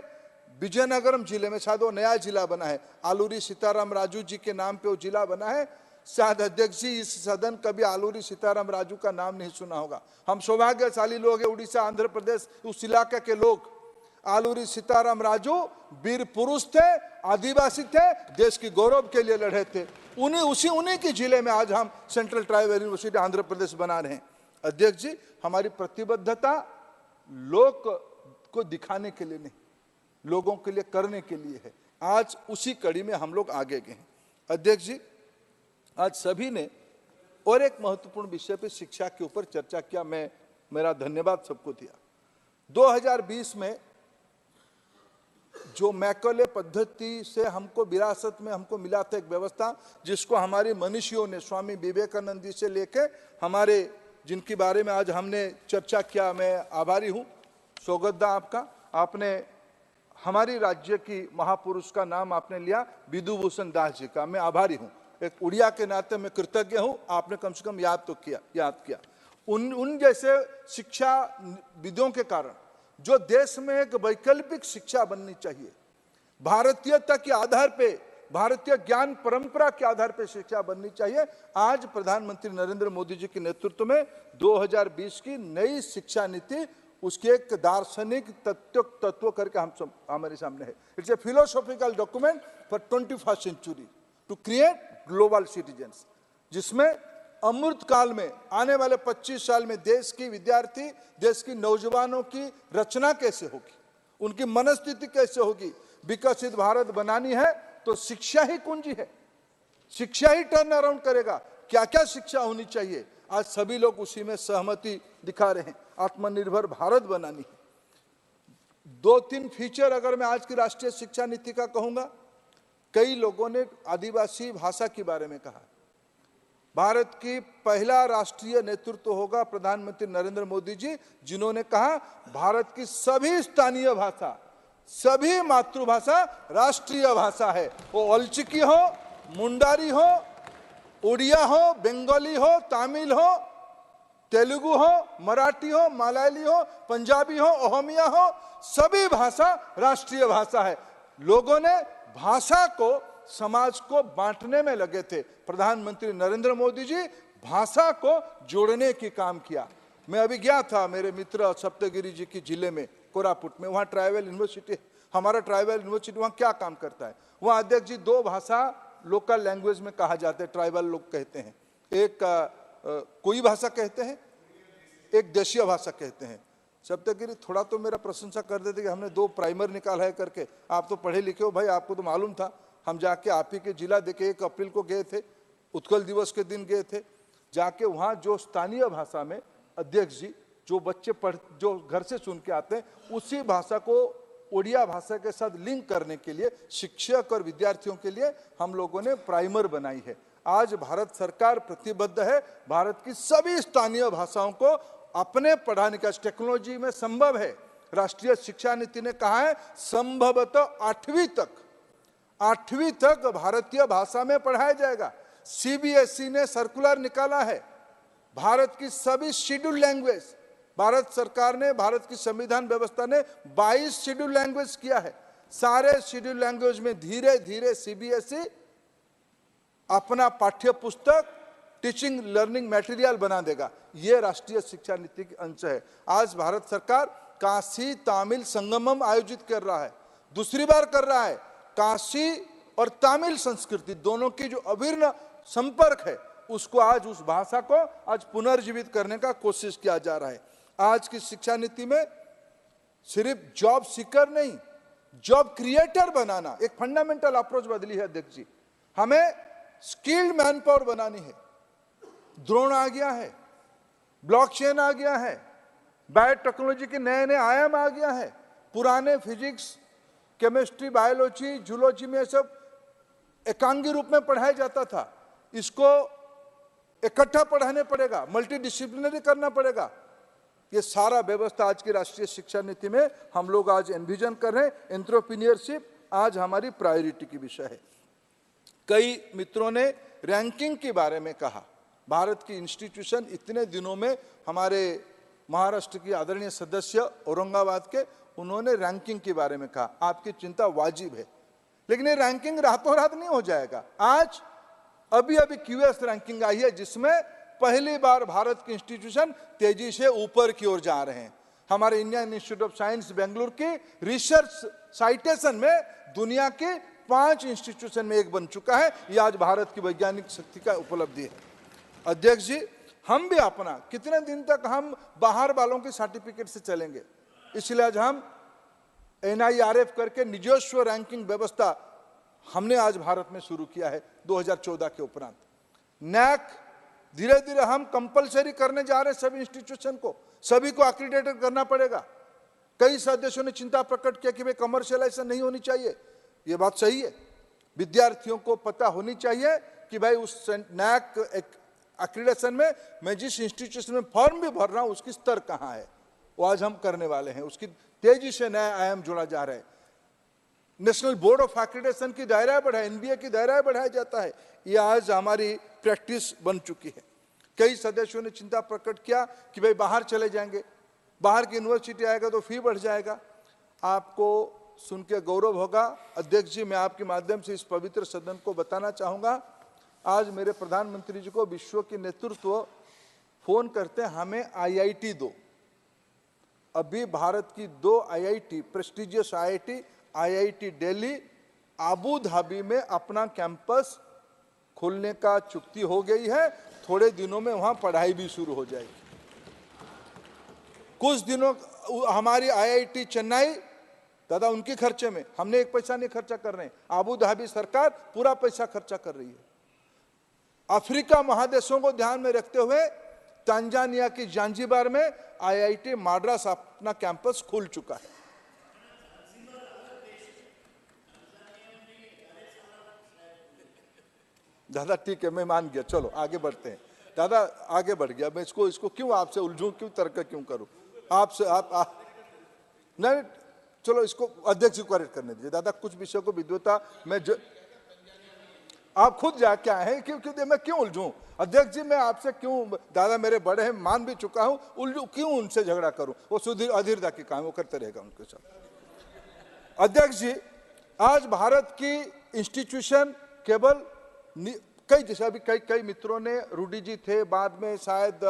विजयनगरम जिले में, शायद वो नया जिला बना है, आलूरी सीताराम राजू जी के नाम पे वो जिला बना है। शायद अध्यक्ष जी इस सदन कभी आलूरी सीताराम राजू का नाम नहीं सुना होगा। हम सौभाग्यशाली लोग हैं, उड़ीसा, आंध्र प्रदेश, उस इलाके के लोग। आलूरी सीताराम राजू वीर पुरुष थे, आदिवासी थे, देश की गौरव के लिए लड़े थे। उन्हीं के जिले में आज हम central tribal university Andhra Pradesh बना रहे हैं। अध्यक्ष जी, हमारी प्रतिबद्धता लोग को दिखाने के लिए नहीं, लोगों के लिए करने के लिए है। आज उसी कड़ी में हम लोग आगे गए हैं। अध्यक्ष जी, आज सभी ने और एक महत्वपूर्ण विषय पे, शिक्षा के ऊपर चर्चा किया। मैं मेरा धन्यवाद सबको दिया। 2020 में जो मैकले पद्धति से हमको विरासत में हमको मिला था एक व्यवस्था, जिसको हमारे मनीषियों ने, स्वामी विवेकानंद जी से लेके हमारे, जिनके बारे में आज हमने चर्चा किया, मैं आभारी हूँ। सौगतदा आपका, आपने हमारी राज्य की महापुरुष का नाम आपने लिया, विधुभूषण दास जी का, मैं आभारी हूँ। एक उड़िया के नाते मैं कृतज्ञ हूँ, आपने कम से कम याद किया। उन जैसे शिक्षा विदों के कारण जो देश में एक वैकल्पिक शिक्षा बननी चाहिए, भारतीयता के आधार पे, भारतीय ज्ञान परंपरा के आधार पे शिक्षा बननी चाहिए। आज प्रधानमंत्री नरेंद्र मोदी जी के नेतृत्व में 2020 की नई शिक्षा नीति, उसके एक दार्शनिक तत्व करके हम सब हमारे सामने है। It's a philosophical document for 21st century to create global citizens, जिसमें अमृत काल में आने वाले 25 साल में देश की विद्यार्थी, देश की नौजवानों की रचना कैसे होगी, उनकी मनस्थिति कैसे होगी। विकसित भारत बनानी है तो शिक्षा ही कुंजी है, शिक्षा ही टर्न अराउंड करेगा। क्या क्या शिक्षा होनी चाहिए, आज सभी लोग उसी में सहमति दिखा रहे हैं। आत्मनिर्भर भारत बनानी है। 2-3 फीचर अगर मैं आज की राष्ट्रीय शिक्षा नीति का कहूंगा, कई लोगों ने आदिवासी भाषा के बारे में कहा। भारत की पहला राष्ट्रीय नेतृत्व होगा प्रधानमंत्री नरेंद्र मोदी जी, जिन्होंने कहा भारत की सभी स्थानीय भाषा, सभी मातृभाषा राष्ट्रीय भाषा है। वो अलचिकी हो, मुंडारी हो, उड़िया हो, बंगाली हो, तमिल हो, तेलुगु हो, मराठी हो, मलयाली हो, पंजाबी हो, ओहमिया हो, सभी भाषा राष्ट्रीय भाषा है। लोगों ने भाषा को, समाज को बांटने में लगे थे। प्रधानमंत्री नरेंद्र मोदी जी भाषा को जोड़ने की काम किया। मैं अभी गया था मेरे मित्र सप्तगिरी जी की जिले में, कोरापुट में, वहाँ ट्राइबल यूनिवर्सिटी, हमारा ट्राइबल यूनिवर्सिटी वहाँ क्या काम करता है। वहाँ अध्यक्ष जी 2 भाषा लोकल लैंग्वेज में कहा जाता है, ट्राइबल लोग कहते हैं। एक कोई भाषा कहते हैं, एक देशीय भाषा कहते हैं। सप्तगिरी थोड़ा तो मेरा प्रशंसा कर देते कि हमने 2 प्राइमर निकाला है करके। आप तो पढ़े लिखे हो भाई, आपको तो मालूम था। हम जाके आप ही के जिला देखे 1 अप्रैल को गए थे, उत्कल दिवस के दिन गए थे। जाके वहाँ जो स्थानीय भाषा में अध्यक्ष जी जो बच्चे जो घर से सुन के आते हैं, उसी भाषा को उड़िया भाषा के साथ लिंक करने के लिए शिक्षक और विद्यार्थियों के लिए हम लोगों ने प्राइमर बनाई है। आज भारत सरकार प्रतिबद्ध है भारत की सभी स्थानीय भाषाओं को अपने पढ़ाने का। टेक्नोलॉजी में संभव है, राष्ट्रीय शिक्षा नीति ने कहा है संभवतः 8वीं तक भारतीय भाषा में पढ़ाया जाएगा। सीबीएसई ने सर्कुलर निकाला है, भारत की सभी शेड्यूल लैंग्वेज, भारत सरकार ने, भारत की संविधान व्यवस्था ने 22 शेड्यूल लैंग्वेज किया है। सारे शेड्यूल लैंग्वेज में धीरे धीरे सीबीएसई अपना पाठ्य पुस्तक, टीचिंग लर्निंग मटेरियल बना देगा। ये राष्ट्रीय शिक्षा नीति के अंश है। आज भारत सरकार काशी तमिल संगमम आयोजित कर रहा है, दूसरी बार कर रहा है। काशी और तमिल संस्कृति दोनों की जो अभिन्न संपर्क है, उसको आज, उस भाषा को आज पुनर्जीवित करने का कोशिश किया जा रहा है। आज की शिक्षा नीति में सिर्फ जॉब सीकर नहीं, जॉब क्रिएटर बनाना, एक फंडामेंटल अप्रोच बदली है अध्यक्ष जी। हमें स्किल्ड मैन पावर बनानी है। ड्रोन आ गया है, ब्लॉकचेन आ गया है, बायोटेक्नोलॉजी के नए नए आयाम आ गया है। पुराने फिजिक्स, केमिस्ट्री, बायोलॉजी, जूलॉजी में सब एकांगी रूप में पढ़ाया जाता था। इसको इकट्ठा पढ़ाने पड़ेगा, मल्टी डिसिप्लिनरी करना पड़ेगा। ये सारा व्यवस्था आज की राष्ट्रीय शिक्षा नीति में हम लोग आज एनविजन कर रहे हैं। एंटरप्रेन्योरशिप आज हमारी प्रायोरिटी की विषय है। कई मित्रों ने रैंकिंग के बारे में कहा। भारत की इंस्टीट्यूशन इतने दिनों में, हमारे महाराष्ट्र की आदरणीय सदस्य औरंगाबाद के, उन्होंने रैंकिंग के बारे में कहा। आपकी चिंता वाजिब है, लेकिन ये रैंकिंग रातों रात नहीं हो जाएगा। आज अभी क्यूएस रैंकिंग आई है, जिसमें पहली बार भारत के इंस्टीट्यूशन तेजी से ऊपर की ओर जा रहे हैं। हमारे Indian institute of science Bengaluru की रिसर्च साइटेशन में दुनिया के 5 इंस्टीट्यूशन में एक बन चुका है। यह आज भारत की वैज्ञानिक शक्ति का उपलब्धि है। अध्यक्ष जी, हम भी अपना, कितने दिन तक हम बाहर वालों के सर्टिफिकेट से चलेंगे, इसलिए आज हम NIRF करके निजस्व रैंकिंग व्यवस्था हमने आज भारत में शुरू किया है 2014 के उपरांत। नैक धीरे धीरे हम कंपलसरी करने जा रहे हैं सभी इंस्टीट्यूशन को, सभी को एक्रीडेटेड करना पड़ेगा। कई सदस्यों ने चिंता प्रकट किया कि भाई कमर्शियलाइजेशन नहीं होनी चाहिए। ये बात सही है। विद्यार्थियों को पता होनी चाहिए कि भाई उस नैक एक्रीडेशन में मैं जिस इंस्टीट्यूशन में फॉर्म भी भर रहा हूं उसकी स्तर कहाँ है, वो आज हम करने वाले हैं। उसकी तेजी से नया आयाम जोड़ा जा रहा है। नेशनल बोर्ड ऑफ एक्रीडेशन की दायरा बढ़ाया, NBA की दायरा बढ़ाया जाता है। ये आज हमारी प्रैक्टिस बन चुकी है। कई सदस्यों ने चिंता प्रकट किया कि भाई बाहर चले जाएंगे, बाहर की यूनिवर्सिटी आएगा तो फी बढ़ जाएगा। आपको सुन के गौरव होगा अध्यक्ष जी, मैं आपके माध्यम से इस पवित्र सदन को बताना चाहूँगा, आज मेरे प्रधानमंत्री जी को विश्व के नेतृत्व फोन करते हैं, हमें IIT दो। अभी भारत की 2 IIT, prestigious IIT Delhi, Abu Dhabi में अपना कैंपस खोलने का चुक्ति हो गई है। थोड़े दिनों में वहां पढ़ाई भी शुरू हो जाएगी। कुछ दिनों हमारी IIT चेन्नई दादा उनके खर्चे में, हमने एक पैसा नहीं खर्चा कर रहे हैं। अबू धाबी सरकार पूरा पैसा खर्चा कर रही है। अफ्रीका महादेशों को ध्यान में रखते हुए तंजानिया की जांजिबार में आईआईटी मद्रास अपना कैंपस खोल चुका है। दादा ठीक है, मैं मान गया, चलो आगे बढ़ते हैं। दादा आगे बढ़ गया, मैं इसको क्यों आपसे उलझूं, क्यों तर्क क्यों करूं आपसे? नहीं, चलो इसको अध्यक्ष को करेक्ट करने दीजिए। दादा कुछ विषयों को विद्वता में आप खुद जाके आए हैं, क्यों मैं क्यों उलझूं? अध्यक्ष जी मैं आपसे क्यों, दादा मेरे बड़े हैं, मान भी चुका हूं, उलझू क्यों उनसे झगड़ा करूं? वो सुधीर अधीरता की काम वो करते रहेगा उनके साथ। अध्यक्ष जी आज भारत की इंस्टीट्यूशन केवल कई, जैसे अभी कई मित्रों ने, रूडी जी थे, बाद में शायद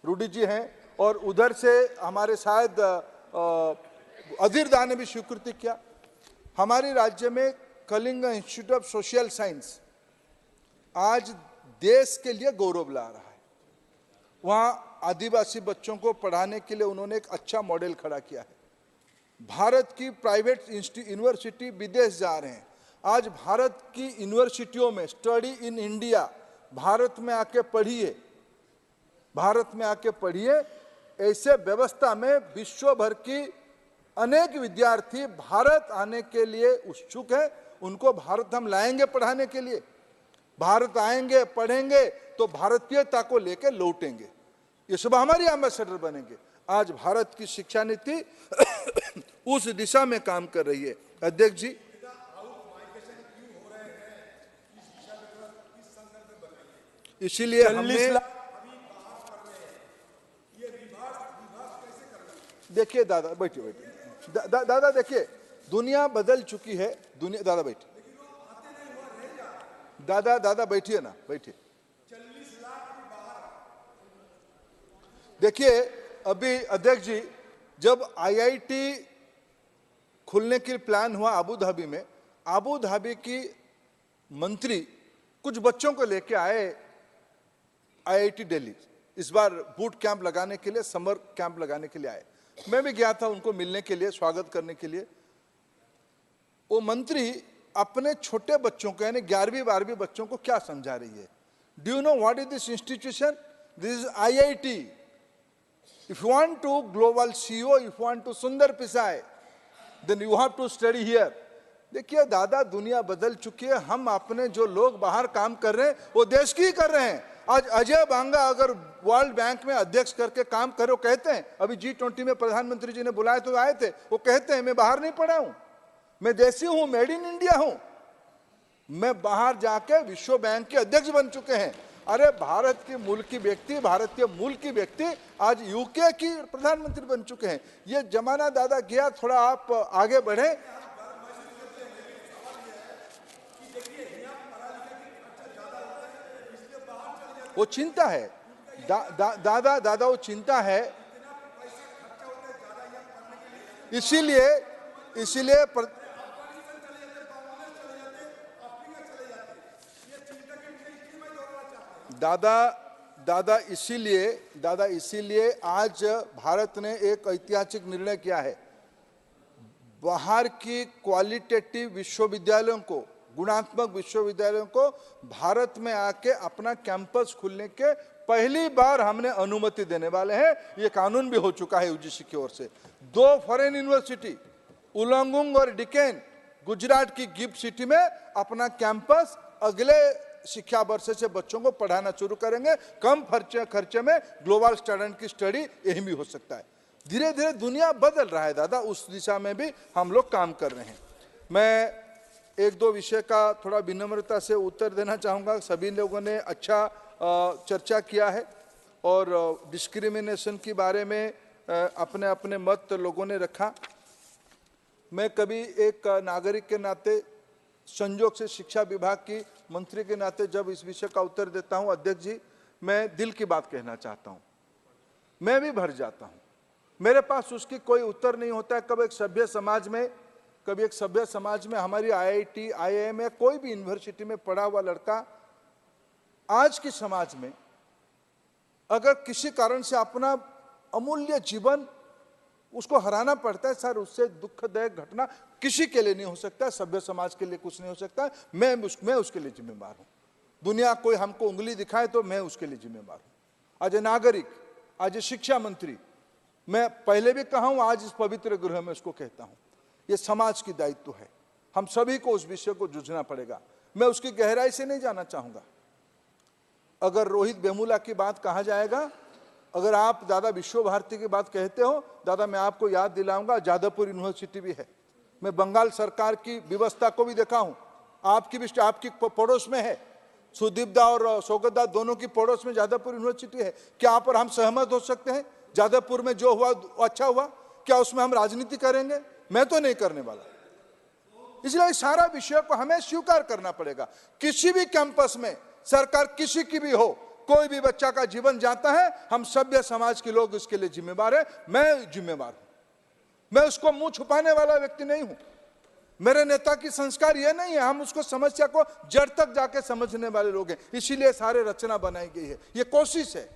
रूडी जी हैं, और उधर से हमारे शायद अधीरदा ने भी स्वीकृति किया। हमारे राज्य में Kalinga institute of social science आज देश के लिए गौरव ला रहा है। वहां आदिवासी बच्चों को पढ़ाने के लिए उन्होंने एक अच्छा मॉडल खड़ा किया है। भारत की प्राइवेट यूनिवर्सिटी विदेश जा रहे हैं। आज भारत की यूनिवर्सिटियों में स्टडी इन इंडिया, भारत में आके पढ़िए, भारत में आके पढ़िए, ऐसे व्यवस्था में विश्व भर की अनेक विद्यार्थी भारत आने के लिए उत्सुक है। उनको भारत हम लाएंगे पढ़ाने के लिए। भारत आएंगे, पढ़ेंगे तो भारतीयता को लेकर लौटेंगे। ये सब हमारी एम्बेसडर बनेंगे। आज भारत की शिक्षा नीति उस दिशा में काम कर रही है। अध्यक्ष जी इसीलिए हमने, देखिए दादा बैठिए, दादा देखिए दुनिया बदल चुकी है। दुनिया, दादा बैठिए, दादा बैठिए ना, बैठिए। देखिए अभी अध्यक्ष जी जब आईआईटी खुलने की प्लान हुआ अबू धाबी में, अबू धाबी की मंत्री कुछ बच्चों को लेके आए आईआईटी दिल्ली, इस बार बूट कैंप लगाने के लिए, समर कैंप लगाने के लिए आए। मैं भी गया था उनको मिलने के लिए, स्वागत करने के लिए। वो मंत्री अपने छोटे बच्चों को, यानी 11वीं 12वीं बच्चों को क्या समझा रही है? Do you know what is this institution? This is IIT. If you want to global CEO, if you want to Sundar Pichai, then you have to study here. देखिए दादा दुनिया बदल चुकी है। हम अपने जो लोग बाहर काम कर रहे हैं वो देश की ही कर रहे हैं। आज अजय बांगा अगर वर्ल्ड बैंक में अध्यक्ष करके काम करो, कहते हैं, अभी G20 में प्रधानमंत्री जी ने बुलाए तो आए थे, वो कहते हैं मैं बाहर नहीं पढ़ा हूं, मैं देसी हूं, मेड इन इंडिया हूं। मैं बाहर जाके विश्व बैंक के अध्यक्ष बन चुके हैं। अरे भारत के मूल की व्यक्ति, भारतीय मूल की व्यक्ति आज यूके की प्रधानमंत्री बन चुके हैं। ये जमाना दादा गया, थोड़ा आप आगे बढ़े। वो चिंता है दादा वो चिंता है। इसीलिए दादा इसीलिए आज भारत ने एक ऐतिहासिक निर्णय किया है। बाहर की क्वालिटेटिव विश्वविद्यालयों को, गुणात्मक विश्वविद्यालयों को भारत में आके अपना कैंपस खुलने के पहली बार हमने अनुमति देने वाले हैं। ये कानून भी हो चुका है यूजीसी की ओर से। 2 फॉरेन यूनिवर्सिटी उलंगुंग और डिकेन गुजरात की गिफ्ट सिटी में अपना कैंपस अगले शिक्षा वर्ष से बच्चों को पढ़ाना शुरू करेंगे। कम खर्चे में ग्लोबल स्टूडेंट की स्टडी यही भी हो सकता है। धीरे धीरे दुनिया बदल रहा है दादा, उस दिशा में भी हम लोग काम कर रहे हैं। मैं 1-2 विषय का थोड़ा विनम्रता से उत्तर देना चाहूँगा। सभी लोगों ने अच्छा चर्चा किया है और डिस्क्रिमिनेशन के बारे में अपने अपने मत लोगों ने रखा। मैं कभी एक नागरिक के नाते, संयोग से शिक्षा विभाग की मंत्री के नाते जब इस विषय का उत्तर देता हूं, अध्यक्ष जी मैं दिल की बात कहना चाहता हूं। मैं भी भर जाता हूं, मेरे पास उसकी कोई उत्तर नहीं होता है। कभी एक सभ्य समाज में हमारी आईआईटी, आईआईएम या कोई भी यूनिवर्सिटी में पढ़ा हुआ लड़का आज के समाज में अगर किसी कारण से अपना अमूल्य जीवन उसको हराना पड़ता है सर। उससे दुखदायक घटना किसी के लिए नहीं हो सकता, सभ्य समाज के लिए कुछ नहीं हो सकता। मैं उसके लिए जिम्मेदार हूं। दुनिया कोई हमको उंगली दिखाए तो मैं उसके लिए जिम्मेदार हूं। आज नागरिक, आज शिक्षा मंत्री, मैं पहले भी कहा हूं, आज इस पवित्र गृह में उसको कहता हूं, ये समाज की दायित्व है। हम सभी को उस विषय को जूझना पड़ेगा। मैं उसकी गहराई से नहीं जाना चाहूंगा। अगर रोहित वेमुला की बात कहा जाएगा, अगर आप दादा विश्व भारती की बात कहते हो, दादा मैं आपको याद दिलाऊंगा जादवपुर यूनिवर्सिटी भी है। मैं बंगाल सरकार की व्यवस्था को भी देखा हूं, आपकी पड़ोस में है। सुदीपदा और शौकतदा दोनों की पड़ोस में जादवपुर यूनिवर्सिटी है। क्या पर हम सहमत हो सकते हैं? जादवपुर में जो हुआ अच्छा हुआ, क्या उसमें हम राजनीति करेंगे? मैं तो नहीं करने वाला। इसलिए इस सारा विषय को हमें स्वीकार करना पड़ेगा। किसी भी कैंपस में सरकार किसी की भी हो, कोई भी बच्चा का जीवन जाता है, हम सभ्य समाज के लोग इसके लिए जिम्मेवार है। मैं जिम्मेवार हूं। मैं उसको मुंह छुपाने वाला व्यक्ति नहीं हूं। मेरे नेता की संस्कार यह नहीं है। हम उसको समस्या को जड़ तक जाके समझने वाले लोग हैं। इसीलिए सारे रचना बनाई गई है, ये कोशिश है।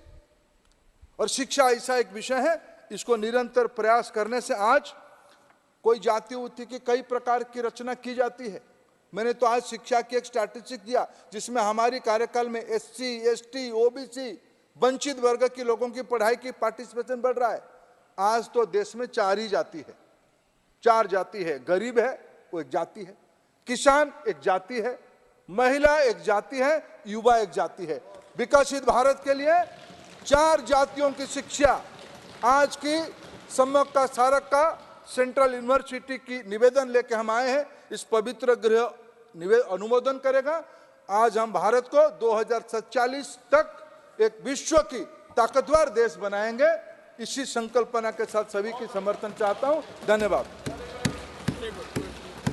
और शिक्षा ऐसा एक विषय है, इसको निरंतर प्रयास करने से आज कोई जाति उति की कई प्रकार की रचना की जाती है। मैंने तो आज शिक्षा की एक स्टैटिस्टिक दिया जिसमें हमारी कार्यकाल में SC, ST, OBC वंचित वर्ग के लोगों की पढ़ाई की पार्टिसिपेशन बढ़ रहा है। आज तो देश में 4 ही जाति है, 4 जाति है। गरीब है वो एक जाति है, किसान एक जाति है, महिला एक जाति है, युवा एक जाति है। विकसित भारत के लिए 4 जातियों की शिक्षा आज की समग्र सारक का सेंट्रल यूनिवर्सिटी की निवेदन लेके हम आए हैं। इस पवित्र गृह अनुमोदन करेगा। आज हम भारत को 2047 तक एक विश्व की ताकतवर देश बनाएंगे। इसी संकल्पना के साथ सभी की समर्थन चाहता हूं। धन्यवाद।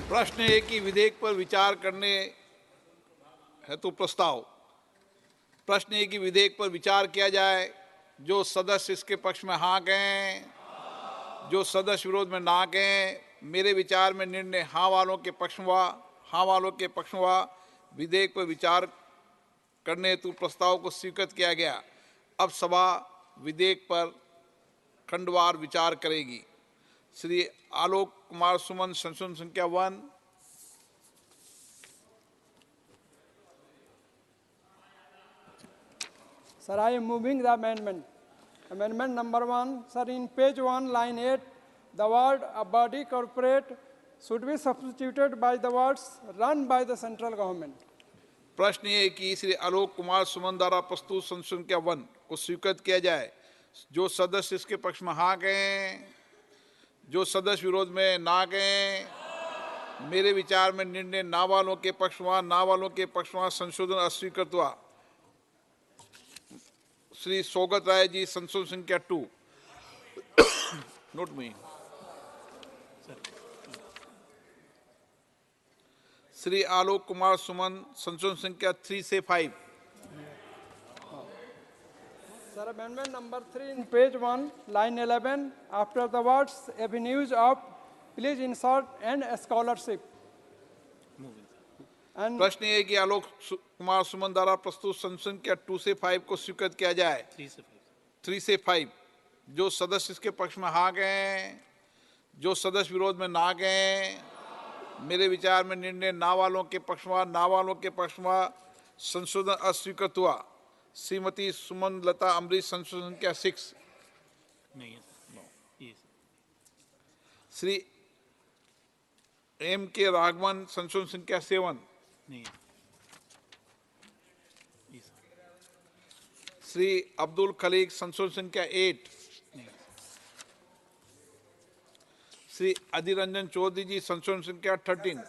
प्रश्न है कि विधेयक पर विचार करने हेतु प्रस्ताव। प्रश्न है कि विधेयक पर विचार किया जाए। जो सदस्य इसके पक्ष में हाँ कहें, जो सदस्य विरोध में ना कहें। मेरे विचार में निर्णय हाँ वालों के पक्ष में हुआ। हाँ वालों के पक्ष में हुआ। विधेयक पर विचार करने हेतु प्रस्ताव को स्वीकृत किया गया। अब सभा विधेयक पर खंडवार विचार करेगी। श्री आलोक कुमार सुमन, संशोधन संख्या 1। Sir, I am moving the amendment. Amendment number 1, sir, in page 1, line 8, the word a body corporate should be substituted by the words run by the central government. प्रश्न ये है कि श्री आलोक कुमार सुमन द्वारा प्रस्तुत संशोधन संख्या 1 को स्वीकृत किया जाए। जो सदस्य इसके पक्ष में हाँ कहें, जो सदस्य विरोध में ना कहें। मेरे विचार में निर्णय ना वालों के पक्ष में, ना वालों के पक्ष में संशोधन अस्वीकृत हुआ। श्री सौगत राय जी, संशोधन संख्या 2। नोट में श्री आलोक कुमार सुमन, संशोधन संख्या 3 से 5। Sir, amendment number 3 in page 1, line 11, after the words avenues of, please insert and scholarship. And प्रश्न ये है कि आलोक कुमार सुमन द्वारा प्रस्तुत संशोधन संख्या 2 से 5 को स्वीकृत किया जाए। 3 से 5। जो सदस्य इसके पक्ष में हाँ कहें, जो सदस्य विरोध में ना कहें। मेरे विचार में निर्णय ना वालों के पक्ष में, ना वालों के पक्ष में संशोधन अस्वीकृत हुआ। श्रीमती सुमन लता अमरीश, संशोधन संख्या 6। श्री M.K. राघवन, संशोधन संख्या 7। श्री अब्दुल खलीक, संशोधन संख्या 8। श्री अधीर रंजन चौधरी जी, संशोधन संख्या 13।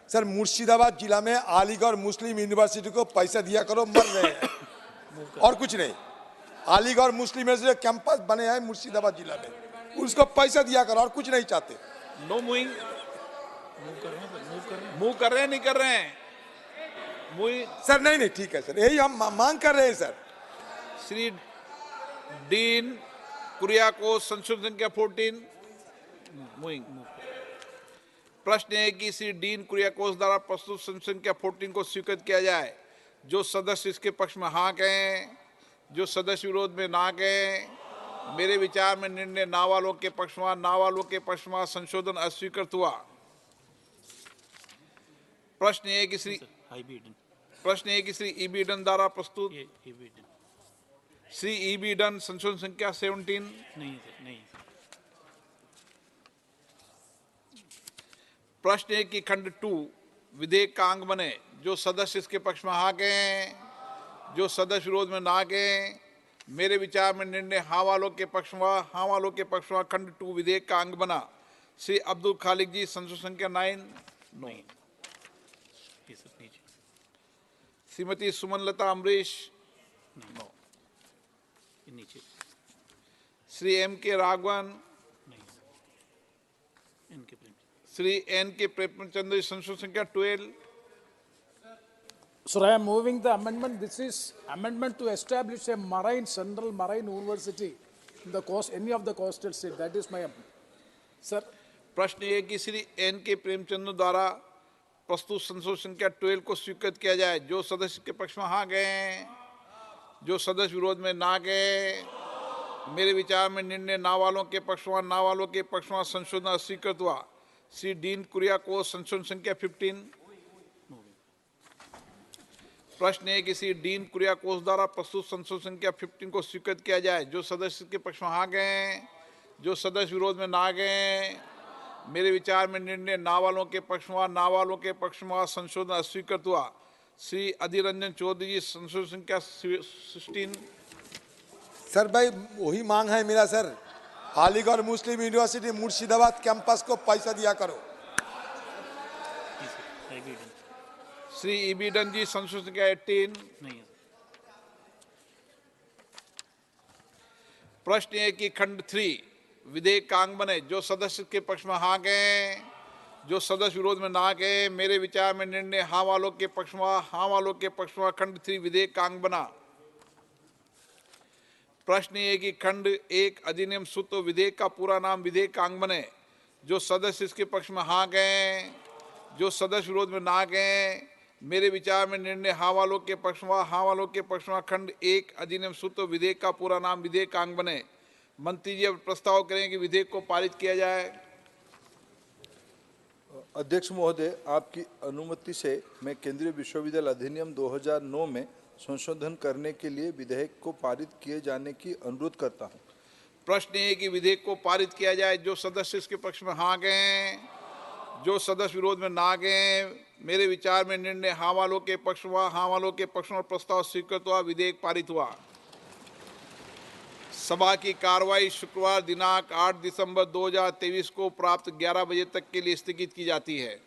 सर, मुर्शिदाबाद जिला में अलीगढ़ मुस्लिम यूनिवर्सिटी को पैसा दिया करो, मर रहे हैं और कुछ नहीं। अलीगढ़ मुस्लिम यूनिवर्सिटी कैंपस बने हैं मुर्शिदाबाद जिला में, उसको पैसा दिया करो और कुछ नहीं चाहते। नो मूविंग, मूव कर रहे हैं, नहीं कर रहे हैं सर। नहीं नहीं, ठीक है सर, यही हम मांग कर रहे हैं सर। श्री डीन कुरियाकोस, संशोधन संख्या 14। मूविंग। प्रश्न है कि श्री डीन कुरियाकोस द्वारा प्रस्तुत संशोधन संख्या 14 को स्वीकृत किया जाए। जो सदस्य इसके पक्ष में हाँ कहें, जो सदस्य विरोध में ना कहें। मेरे विचार में निर्णय ना वालों के पक्ष में संशोधन अस्वीकृत हुआ। प्रश्न है कि श्री ईबी डन द्वारा प्रस्तुत श्री ईबी डन संशोधन संख्या 17 नहीं। प्रश्न है कि खंड 2 विधेयक का अंग बने। जो सदस्य इसके पक्ष में हाँ गए, जो सदस्य विरोध में ना गए। मेरे विचार में निर्णय हाँ वालों के पक्ष में खंड 2 विधेयक का अंग बना। श्री अब्दुल खालिक जी संशोधन संख्या 9 श्रीमती सुमन लता अमरीश श्री एम के राघवन श्री एन के प्रेमचंद्र संशोधन संख्या 12। Sir, I am moving the amendment. This is amendment to establish a central marine university in the any of the coastal states. That is my amendment. Sir. प्रश्न ये कि श्री एन के प्रेमचंद्र द्वारा प्रस्तुत संशोधन संख्या 12 को स्वीकृत किया जाए। जो सदस्य के पक्ष में हाँ गए, जो सदस्य विरोध में ना गए। मेरे विचार में निर्णय ना वालों के पक्ष में संशोधन अस्वीकृत हुआ। श्री डीन कुरियाकोस संशोधन संख्या 15। प्रश्न है कि श्री डीन कुरियाकोस द्वारा प्रस्तुत संशोधन संख्या 15 को स्वीकृत किया जाए। जो सदस्य के पक्ष में हाँ गए, जो सदस्य विरोध में ना गए। मेरे विचार में निर्णय ना वालों के पक्ष में संशोधन अस्वीकृत हुआ। श्री अधीर रंजन चौधरी जी संशोधन संख्या 16। सर भाई वही मांग है मेरा सर, अलीगढ़ मुस्लिम यूनिवर्सिटी मुर्शिदाबाद कैंपस को पैसा दिया करो। श्री ईबी डन जी संशोधन संख्या 18 नहीं। प्रश्न है कि खंड 3 विधेयक का अंग बने। जो सदस्य के पक्ष में हाँ गए, जो सदस्य विरोध में ना गए। मेरे विचार में निर्णय हाँ वालों के पक्ष में खंड 3 विधेयक का अंग बना। प्रश्न ये कि खंड 1 अधिनियम सूत्र विधेयक का पूरा नाम विधेयक का अंग बने। जो सदस्य इसके पक्ष में हाँ गए, जो सदस्य विरोध में ना गए। मेरे विचार में निर्णय हाँ वालों के पक्ष में खंड 1 अधिनियम सूत्र विधेयक का पूरा नाम विधेयक का अंग बने। मंत्री जी अब प्रस्ताव करें कि विधेयक को पारित किया जाए। अध्यक्ष महोदय, आपकी अनुमति से मैं केंद्रीय विश्वविद्यालय अधिनियम 2009 में संशोधन करने के लिए विधेयक को पारित किए जाने की अनुरोध करता हूं। प्रश्न है कि विधेयक को पारित किया जाए। जो सदस्य इसके पक्ष में हाँ गए, जो सदस्य विरोध में ना गए। मेरे विचार में निर्णय हाँ वालों के पक्ष में प्रस्ताव स्वीकृत हुआ, विधेयक पारित हुआ। सभा की कार्रवाई शुक्रवार दिनांक 8 दिसंबर 2023 को प्राप्त 11 बजे तक के लिए स्थगित की जाती है।